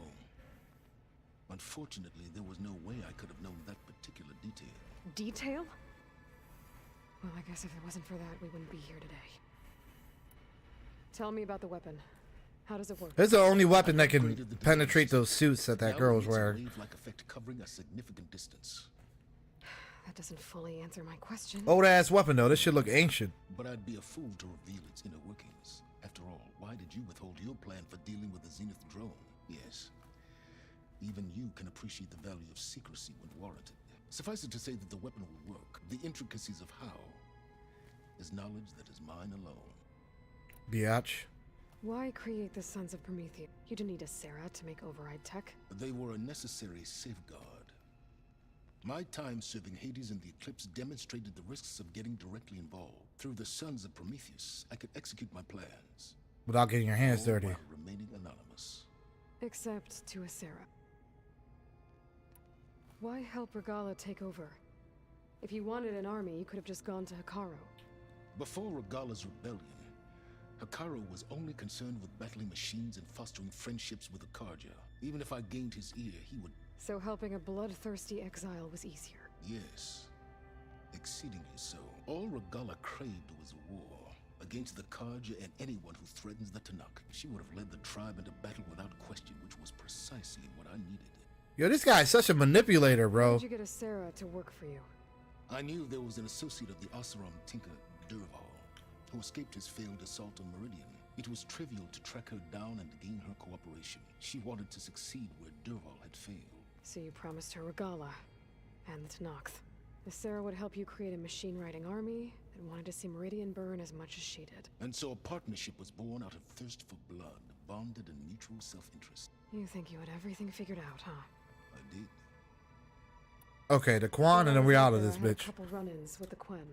Unfortunately, there was no way I could have known that particular detail. Detail? Well, I guess if it wasn't for that, we wouldn't be here today. Tell me about the weapon. How does it work? It's the only weapon that can penetrate those suits that girl was wearing. Wave-like effect covering a significant distance. That doesn't fully answer my question. Old ass weapon though. This should look ancient. But I'd be a fool to reveal its inner workings. After all, why did you withhold your plan for dealing with the Zenith drone? Yes. Even you can appreciate the value of secrecy when warranted. Suffice it to say that the weapon will work. The intricacies of how is knowledge that is mine alone. Biatch. Why create the Sons of Prometheus? You didn't need a Sarah to make override tech. They were a necessary safeguard. My time serving Hades in the Eclipse demonstrated the risks of getting directly involved. Through the Sons of Prometheus, I could execute my plans. Without getting your hands all dirty. while remaining anonymous. Except to a Sarah. Why help Regala take over? If you wanted an army, you could have just gone to Hikaru. Before Regala's rebellion, Hikaru was only concerned with battling machines and fostering friendships with Akarja. Even if I gained his ear, he would... So helping a bloodthirsty exile was easier. Yes. Exceedingly so. All Regala craved was war. Against the Karja and anyone who threatens the Tanakh. She would have led the tribe into battle without question, which was precisely what I needed. Yo, this guy's such a manipulator, How bro. did you get a Sarah to work for you? I knew there was an associate of the Oseram tinker, Durval, who escaped his failed assault on Meridian. It was trivial to track her down and gain her cooperation. She wanted to succeed where Durval had failed. So you promised her Regala and the Tanakh. The Sarah would help you create a machine-riding army and wanted to see Meridian burn as much as she did. And so a partnership was born out of thirst for blood, bonded in mutual self-interest. You think you had everything figured out, huh? I did. Okay, the Quan, and then we out of There, this I had bitch. a couple run-ins with the Quen.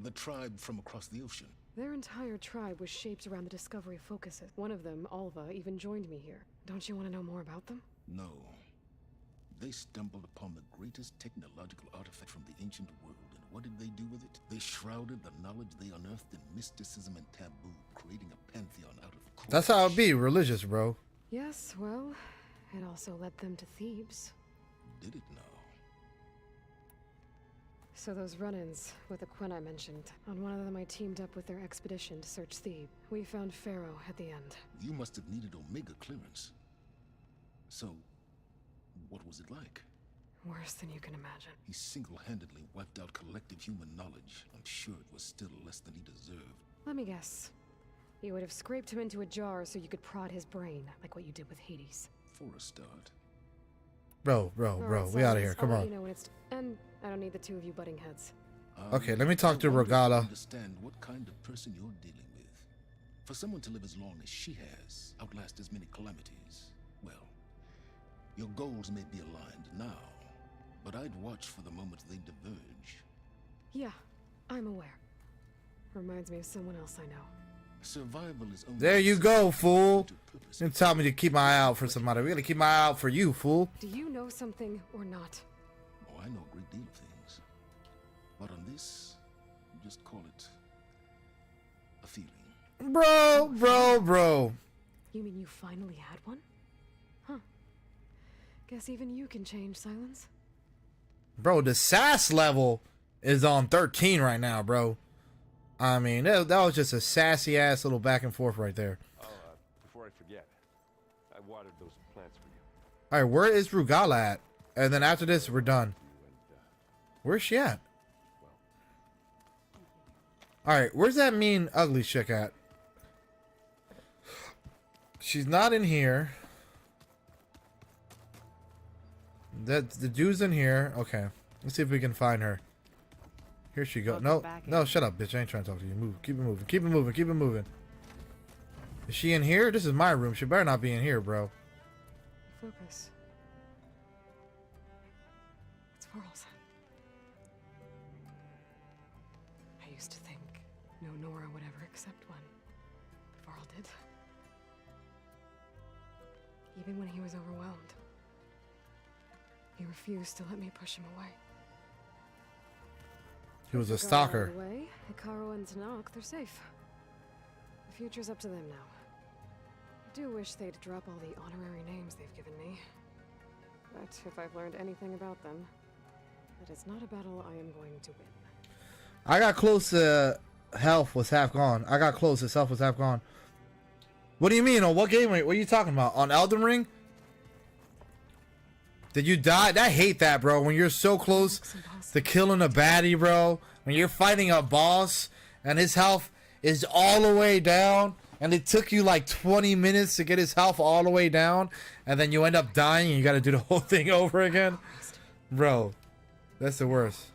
The tribe from across the ocean. Their entire tribe was shaped around the discovery of focuses. One of them, Alva, even joined me here. Don't you want to know more about them? No. They stumbled upon the greatest technological artifact from the ancient world, and what did they do with it? They shrouded the knowledge they unearthed in mysticism and taboo, creating a pantheon out of course. That's how it be, religious, bro. Yes, well, it also led them to Thebes. Did it now? So those run-ins with the Quen I mentioned, on one of them I teamed up with their expedition to search Thebes. We found Pharaoh at the end. You must have needed Omega clearance. So, what was it like? Worse than you can imagine. He single-handedly wiped out collective human knowledge. I'm sure it was still less than he deserved. Let me guess. You would have scraped him into a jar so you could prod his brain, like what you did with Hades. For a start. Bro, All right, we out of Silence. here. Come I'll let on. you know when it's and I don't need the two of you butting heads. Okay, let me talk to I wonder if you Regala. understand what kind of person you're dealing with. For someone to live as long as she has, outlast as many calamities, well, your goals may be aligned now, but I'd watch for the moment they diverge. Yeah, I'm aware. Reminds me of someone else I know. Survival is only There you go, fool. You tell me to keep my eye out for somebody. We gotta keep my eye out for you, fool. Do you know something or not? Oh, I know a great deal of things. But on this, just call it a feeling. Bro. You mean you finally had one? Huh. Guess even you can change, Silence. Bro, the sass level is on 13 right now, bro. I mean, that was just a sassy ass little back and forth right there. Before I forget, I watered those plants for you. All right, where is Regala at? And then after this, we're done. Where's she at? All right, where's that mean ugly chick at? She's not in here. The dude's in here. Okay, let's see if we can find her. Here she go. No, shut up, bitch. I ain't trying to talk to you. Move. Keep it moving. Is she in here? This is my room. She better not be in here, bro. Focus. It's Varl's. I used to think no Nora would ever accept one. But Varl did. Even when he was overwhelmed. He refused to let me push him away. He was a If they got out of stalker. the way, Hikaru and Tanakh, they're safe. The future's up to them now. I do wish they'd drop all the honorary names they've given me. But if I've learned anything about them, that it's not a battle I am going to win. I got close to health was half gone. I got close. His health was half gone. What do you mean? On what game? What are you talking about? On Elden Ring? Did you die? I hate that, bro. When you're so close to killing a baddie, bro. When you're fighting a boss and his health is all the way down, and it took you like 20 minutes to get his health all the way down, and then you end up dying and you got to do the whole thing over again. Bro, that's the worst.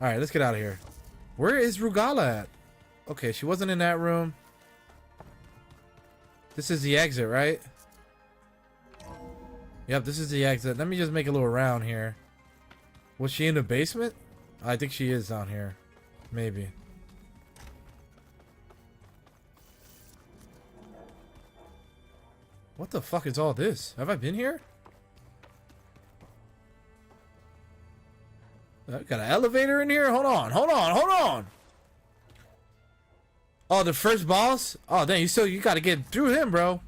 All right, let's get out of here. Where is Rugala at? Okay, she wasn't in that room. This is the exit, right? Yep, this is the exit. Let me just make a little round here. Was she in the basement? I think she is down here. Maybe. What the fuck is all this? Have I been here? Got an elevator in here? Hold on, hold on, hold on. Oh, the first boss? Oh, dang, you gotta get through him, bro.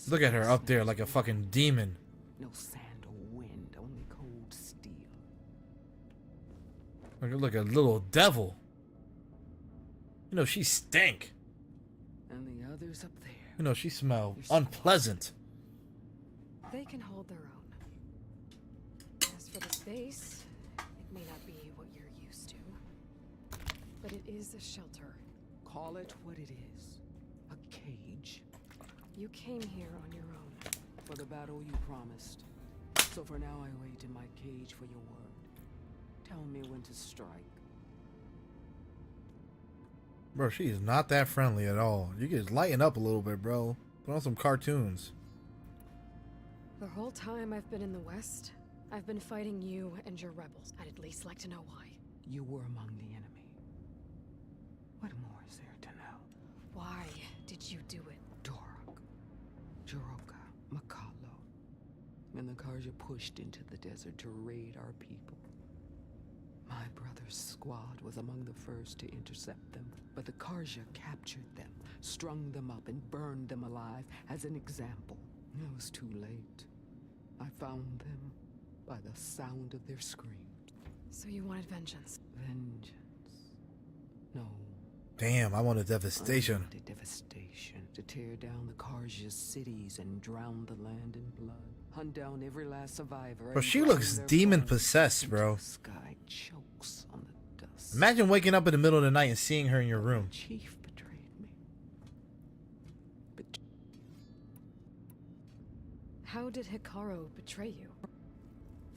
Look at her up there like a fucking demon. No sand or wind, only cold steel. Look at little devil. You know, she stank. And the others up there. You know, she smelled unpleasant. They can hold their own. As for the space, it may not be what you're used to, but it is a shelter. Call it what it is. A cage. You came here on your own. For the battle you promised. So for now I wait in my cage for your word. Tell me when to strike. Bro, she is not that friendly at all. You can lighten up a little bit, bro. Put on some cartoons. The whole time I've been in the West, I've been fighting you and your rebels. I'd at least like to know why. You were among the enemy. What more is there to know? Why did you do it? Dorok, Jiroka, Makalo, and the Karja pushed into the desert to raid our people. My brother's squad was among the first to intercept them, but the Karja captured them, strung them up, and burned them alive as an example. It was too late. I found them by the sound of their screams. So you wanted vengeance? Vengeance? No. Damn, I wanted devastation. I wanted devastation. To tear down the Karja's cities and drown the land in blood. Hunt down every last survivor. Bro, she looks demon possessed, bro. Sky chokes on the dust. Imagine waking up in the middle of the night and seeing her in your room. Chief betrayed me. How did Hikaru betray you?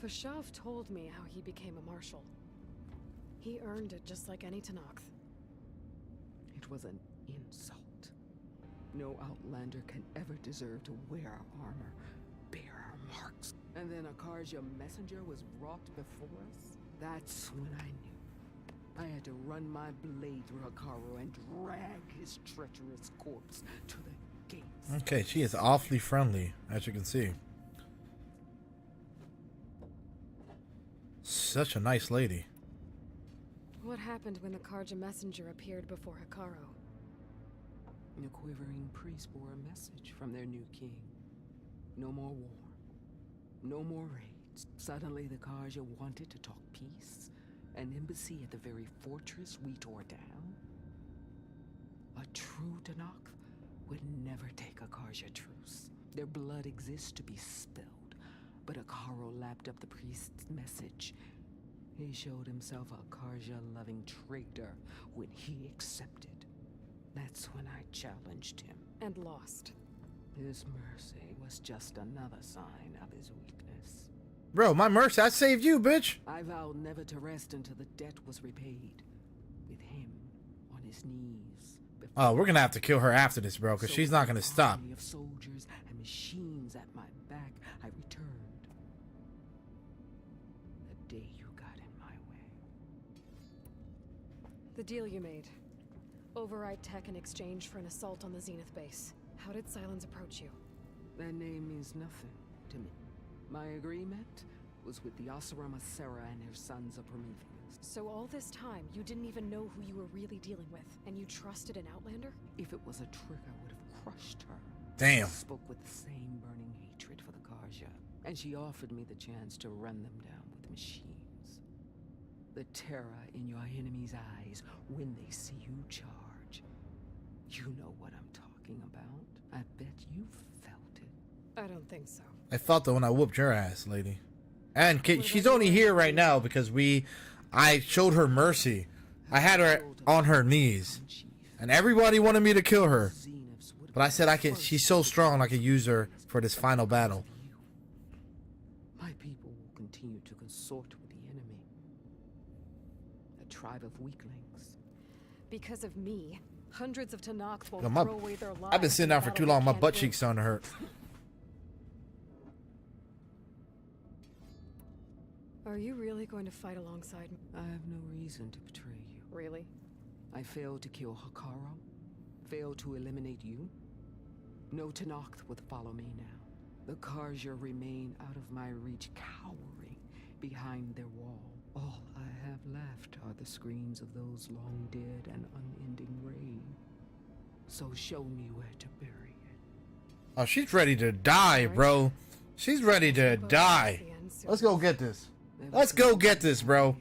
Fashav told me how he became a marshal. He earned it just like any Tanakh. It was an insult. No Outlander can ever deserve to wear our armor, bear our marks. And then a Karja messenger was brought before us? That's when I knew. I had to run my blade through Hikaru and drag his treacherous corpse to the gates. Okay, she is awfully friendly, as you can see. Such a nice lady. What happened when the Karja messenger appeared before Hikaru? The quivering priests bore a message from their new king. No more war. No more raids. Suddenly the Karja wanted to talk peace. An embassy at the very fortress we tore down. A true Tanakh would never take a Karja truce. Their blood exists to be spilled. But Hikaru lapped up the priest's message. He showed himself a Karja-loving traitor when he accepted. That's when I challenged him. And lost. His mercy was just another sign of his weakness. Bro, my mercy, I saved you, bitch. I vowed never to rest until the debt was repaid. With him on his knees. Oh, we're gonna have to kill her after this, bro, because she's not gonna stop. Of soldiers and machines at my back, I returned. The day you got in my way. The deal you made. Override tech in exchange for an assault on the Zenith base. How did Sylens approach you? That name means nothing to me. My agreement was with the Oseram Asera and their sons of Prometheus. So all this time, you didn't even know who you were really dealing with, and you trusted an Outlander? If it was a trick, I would have crushed her. Damn. I spoke with the same burning hatred for the Karja, and she offered me the chance to run them down with machines. The terror in your enemy's eyes when they see you charge. You know what I'm talking about. I bet you felt it. I don't think so. I felt it when I whooped your ass, lady. And she's only here right now because I showed her mercy. I had her on her knees, and everybody wanted me to kill her. But I said she's so strong I could use her for this final battle. My people will continue to consort with the enemy. A tribe of weaklings. Because of me, hundreds of Tanakh will Yo, throw away their lives. I've been sitting down for too long. My butt cheeks starting to hurt. Are you really going to fight alongside me? I have no reason to betray you. Really? I failed to kill Hakaro, failed to eliminate you. No Tanakh would follow me now. The Karja remain out of my reach, cowering behind their wall. All I have left are the screams of those long dead and unending rain. So show me where to bury it. Oh, she's ready to die, bro. She's ready to die. Let's go get this. Let's go get this, bro.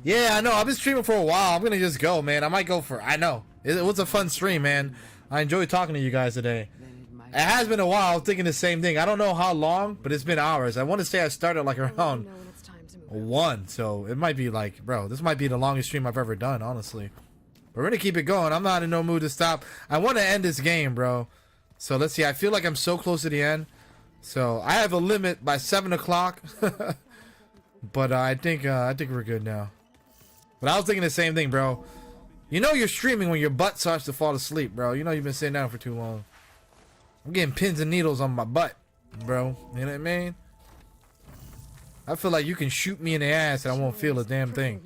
Yeah, I know. I've been streaming for a while. I'm gonna just go, man. I might go for. I know. It was a fun stream, man. I enjoyed talking to you guys today. It has been a while. I was thinking the same thing. I don't know how long, but it's been hours. I want to say I started like around 1, so it might be like, bro, this might be the longest stream I've ever done, honestly. But we're gonna keep it going. I'm not in no mood to stop. I want to end this game, bro. So let's see. I feel like I'm so close to the end. So I have a limit by 7 o'clock. But I think we're good now. But I was thinking the same thing, bro. You know you're streaming when your butt starts to fall asleep, bro. You know you've been sitting down for too long. I'm getting pins and needles on my butt, bro. You know what I mean? I feel like you can shoot me in the ass and I won't feel a damn thing.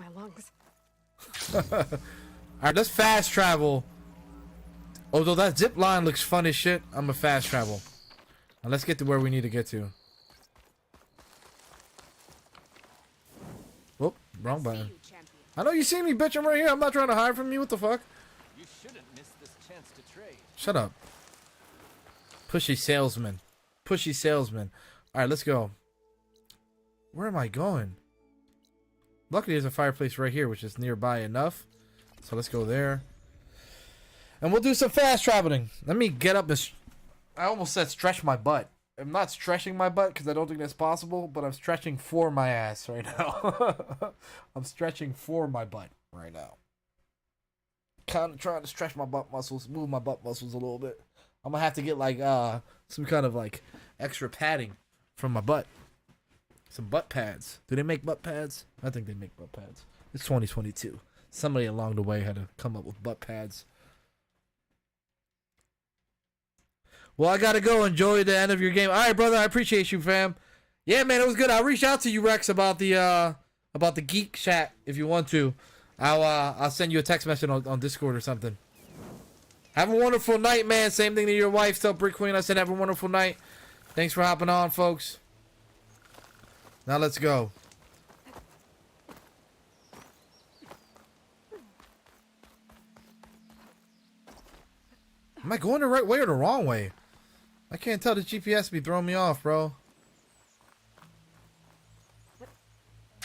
Alright, let's fast travel. Although that zip line looks fun as shit, I'm gonna fast travel. Now let's get to where we need to get to. Whoop, wrong button. I know you see me, bitch. I'm right here. I'm not trying to hide from you. What the fuck? You shouldn't miss this chance to trade. Shut up. Pushy salesman. Pushy salesman. Alright, let's go. Where am I going? Luckily, there's a fireplace right here, which is nearby enough. So let's go there. And we'll do some fast traveling. Let me get up this. I almost said stretch my butt. I'm not stretching my butt because I don't think that's possible, but I'm stretching for my ass right now. I'm stretching for my butt right now. Kind of trying to stretch my butt muscles, move my butt muscles a little bit. I'm gonna have to get like some kind of like extra padding from my butt. Some butt pads. Do they make butt pads? I think they make butt pads. It's 2022. Somebody along the way had to come up with butt pads. Well, I gotta go. Enjoy the end of your game. All right, brother. I appreciate you, fam. Yeah, man, it was good. I'll reach out to you, Rex, about the geek chat if you want to. I'll send you a text message on Discord or something. Have a wonderful night, man. Same thing to your wife. Tell Brick Queen I said have a wonderful night. Thanks for hopping on, folks. Now let's go. Am I going the right way or the wrong way? I can't tell. The GPS be throwing me off, bro.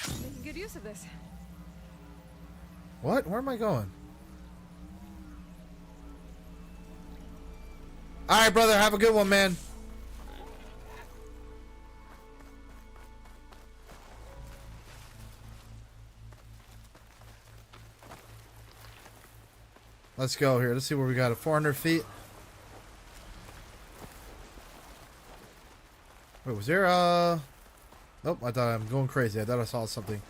Making good use of this. What? Where am I going? Alright, brother. Have a good one, man. Let's go here. Let's see where we got it. 400 feet. Wait, was there Oh, I thought I'm going crazy. I thought I saw something.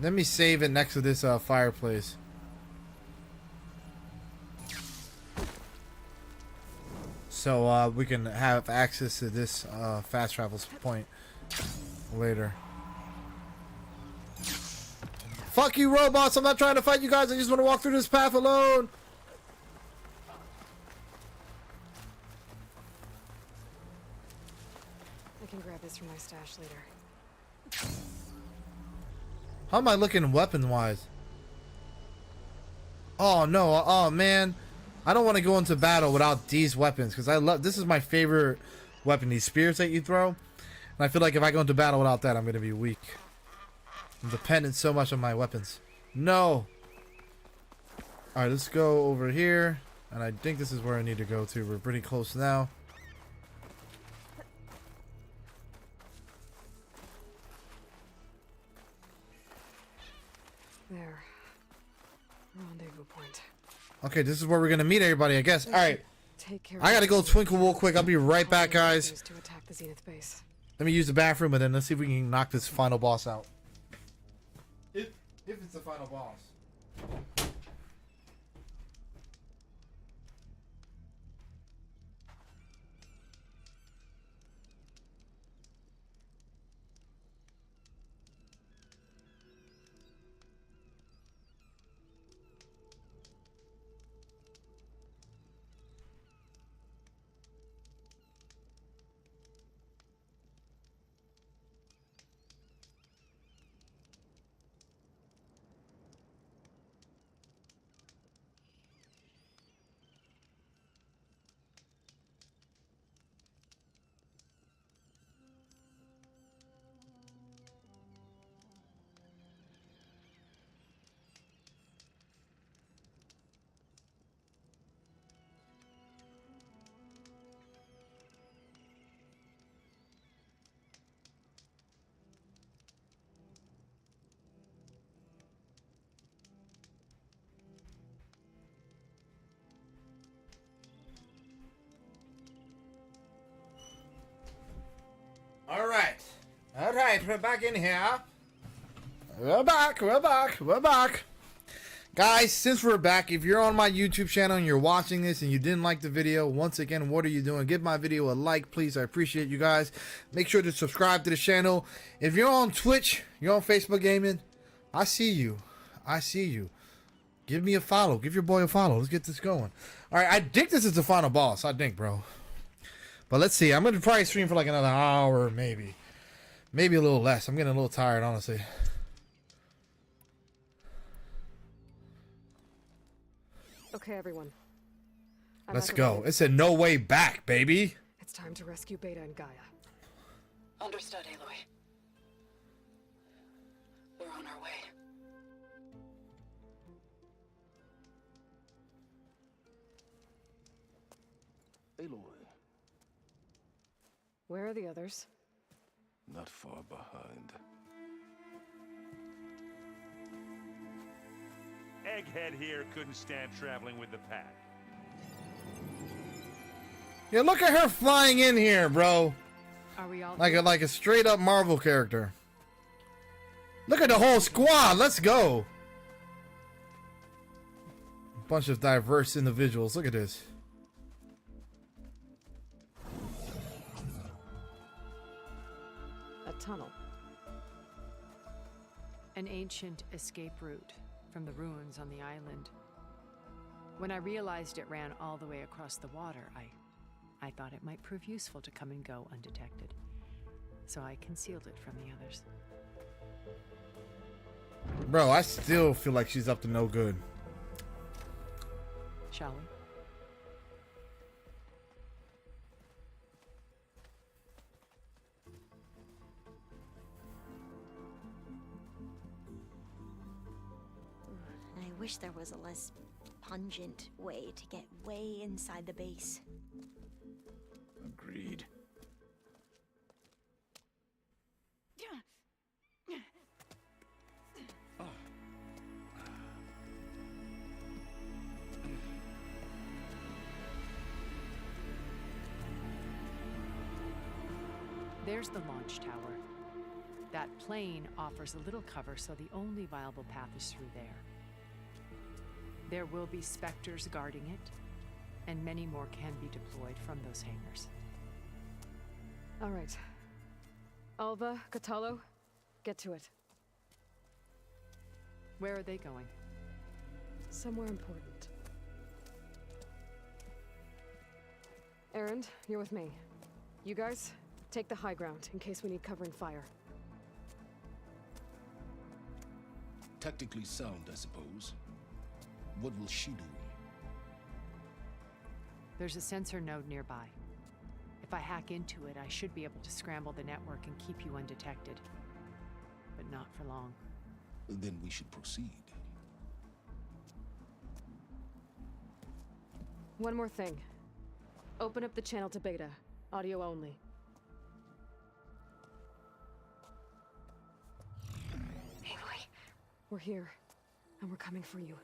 Let me save it next to this fireplace. So we can have access to this fast travel point. later. Fuck you, robots! I'm not trying to fight you guys. I just want to walk through this path alone. I can grab this from my stash later. How am I looking weapon-wise? Oh no! Oh man, I don't want to go into battle without these weapons because I love. This is my favorite weapon. These spears that you throw, and I feel like if I go into battle without that, I'm gonna be weak. I'm dependent so much on my weapons. No. All right, let's go over here, and I think this is where I need to go to. We're pretty close now. There. Rendezvous point. Okay, this is where we're gonna meet everybody, I guess. All right. Take care. I gotta go twinkle real quick. I'll be right back, guys. To attack the Zenith base. Let me use the bathroom, and then let's see if we can knock this final boss out. If it's the final boss. All right, we're back in here. We're back. Guys, since we're back, if you're on my YouTube channel and you're watching this and you didn't like the video, once again, what are you doing? Give my video a like, please. I appreciate you guys. Make sure to subscribe to the channel. If you're on Twitch, you're on Facebook Gaming, I see you. Give me a follow. Give your boy a follow. Let's get this going. All right, I think this is the final boss. I think, bro. But let's see. I'm going to probably stream for like another hour, maybe. Maybe a little less. I'm getting a little tired, honestly. Okay, everyone. Let's go. It's a no way back, baby. It's time to rescue Beta and Gaia. Understood, Aloy. We're on our way. Aloy, Where are the others? not far behind. Egghead here couldn't stand traveling with the pack. Yeah, look at her flying in here, bro. Are we all like a straight up Marvel character. Look at the whole squad. Let's go. Bunch of diverse individuals. Look at this. A tunnel. An ancient escape route from the ruins on the island. When I realized it ran all the way across the water, I thought it might prove useful to come and go undetected. So I concealed it from the others. Bro, I still feel like she's up to no good. Shall we? I wish there was a less pungent way to get way inside the base. Agreed. There's the launch tower. That plane offers a little cover, so the only viable path is through there. There will be specters guarding it, and many more can be deployed from those hangars. All right. Alva, Catalo, get to it. Where are they going? Somewhere important. Erend, you're with me. You guys, take the high ground in case we need covering fire. Tactically sound, I suppose. What will she do? There's a sensor node nearby. If I hack into it, I should be able to scramble the network and keep you undetected. But not for long. Then we should proceed. One more thing. Open up the channel to Beta. Audio only. Aloy. We're here, and we're coming for you.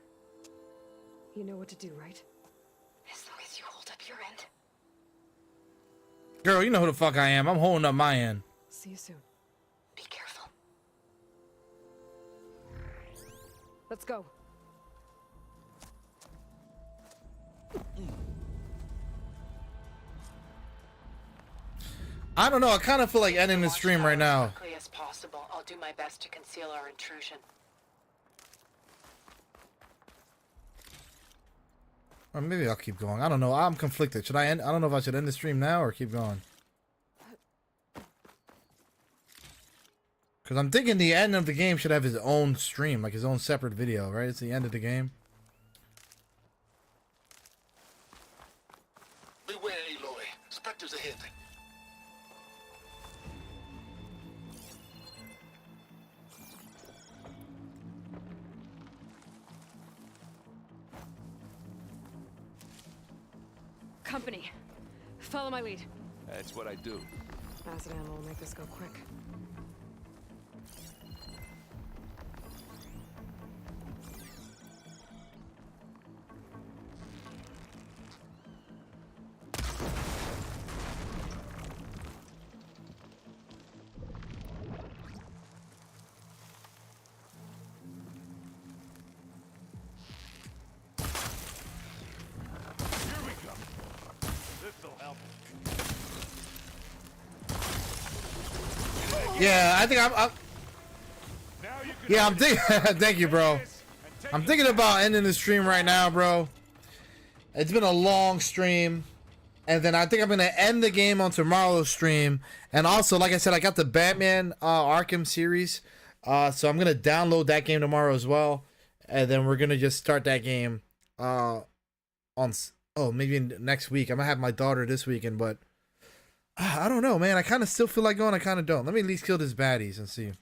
You know what to do, right? As long as you hold up your end. Girl, you know who the fuck I am. I'm holding up my end. See you soon. Be careful. Let's go. I don't know. I kind of feel like ending the stream right now. As quickly as possible. I'll do my best to conceal our intrusion. Or maybe I'll keep going. I don't know. I'm conflicted. Should I end? I don't know if I should end the stream now or keep going. Because I'm thinking the end of the game should have his own stream, like his own separate video, right? It's the end of the game. Beware, Aloy. Spectres ahead. Company. Follow my lead. That's what I do. Acid ammo will make this go quick. Yeah, I think I'm yeah, I'm thinking. Thank you, bro. I'm thinking about ending the stream right now, bro. It's been a long stream, and then I think I'm gonna end the game on tomorrow's stream. And also, like I said, I got the Batman Arkham series, so I'm gonna download that game tomorrow as well, and then we're gonna just start that game on maybe next week. I'm gonna have my daughter this weekend, but I don't know, man. I kind of still feel like going. I kind of don't. Let me at least kill these baddies and see.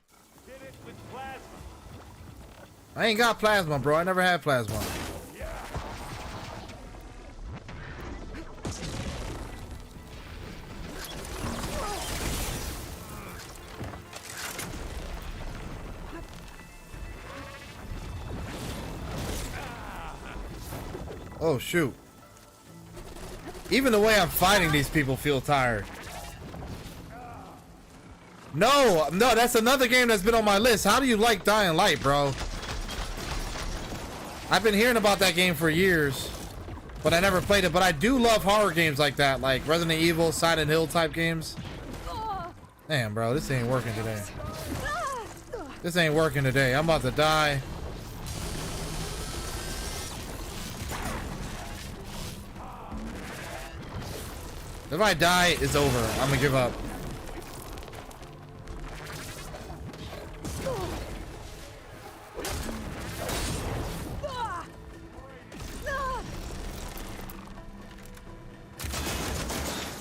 I ain't got plasma, bro. I never had plasma. Oh, shoot. Even the way I'm fighting these people feel tired. No, that's another game that's been on my list. How do you like Dying Light, bro? I've been hearing about that game for years, but I never played it. But I do love horror games like that, like Resident Evil, Silent Hill type games. Damn, bro, this ain't working today. This ain't working today. I'm about to die. If I die, it's over. I'm gonna give up.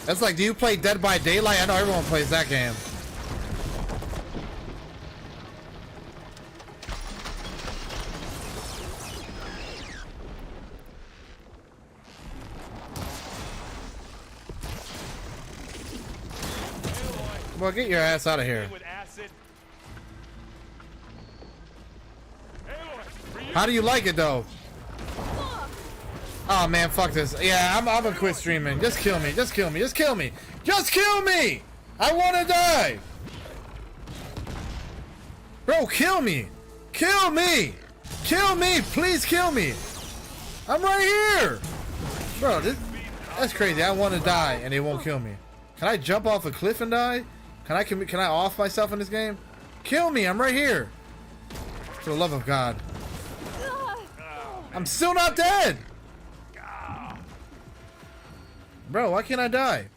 That's like, do you play Dead by Daylight? I know everyone plays that game. Well, get your ass out of here. How do you like it, though? Oh, man, fuck this. Yeah, I'm gonna quit streaming. Just kill me. Just kill me. Just kill me. Just kill me! I want to die! Bro, kill me! Kill me! Kill me! Please kill me! I'm right here! Bro, that's crazy. I want to die, and they won't kill me. Can I jump off a cliff and die? Can I off myself in this game? Kill me, I'm right here. For the love of God. I'm still not dead. Bro, why can't I die?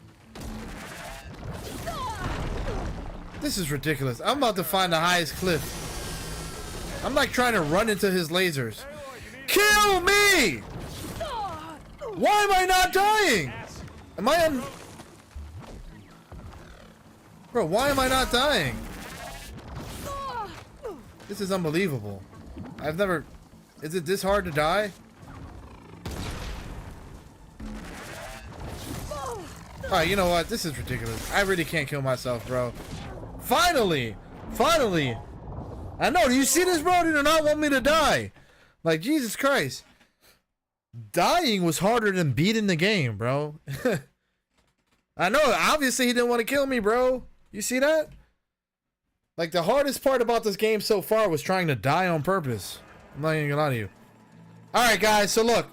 This is ridiculous. I'm about to find the highest cliff. I'm like trying to run into his lasers. Kill me! Why am I not dying? Am I on... Bro, why am I not dying? This is unbelievable. I've never... Is it this hard to die? Alright, you know what? This is ridiculous. I really can't kill myself, bro. Finally! Finally! I know, do you see this, bro? They do not want me to die. Like, Jesus Christ. Dying was harder than beating the game, bro. I know, obviously he didn't want to kill me, bro. You see that? Like, the hardest part about this game so far was trying to die on purpose. I'm not even gonna lie to you. Alright, guys, so look.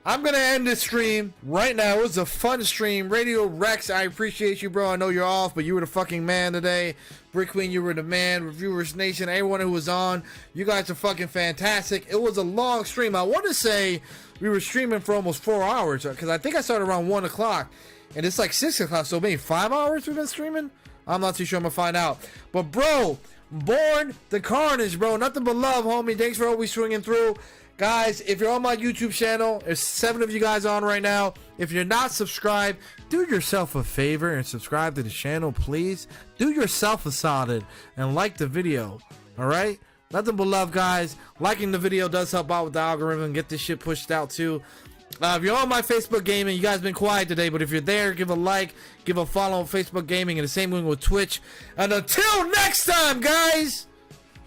I'm gonna end this stream right now. It was a fun stream. Radio Rex, I appreciate you, bro. I know you're off, but you were the fucking man today. Brick Queen, you were the man. Reviewers Nation, everyone who was on, you guys are fucking fantastic. It was a long stream. I want to say we were streaming for almost 4 hours, because I think I started around 1 o'clock, and it's like 6 o'clock, so maybe 5 hours we've been streaming? I'm not too sure. I'm gonna find out. But, bro, Born the Carnage, bro. Nothing but love, homie. Thanks for always swinging through. Guys, if you're on my YouTube channel, there's 7 of you guys on right now. If you're not subscribed, do yourself a favor and subscribe to the channel, please. Do yourself a solid and like the video, all right? Nothing but love, guys. Liking the video does help out with the algorithm and get this shit pushed out, too. If you're on my Facebook Gaming, you guys been quiet today, but if you're there, give a like, give a follow on Facebook Gaming, and the same thing with Twitch. And until next time, guys,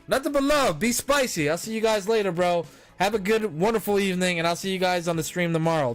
nothing but love. Be spicy. I'll see you guys later, bro. Have a good, wonderful evening, and I'll see you guys on the stream tomorrow.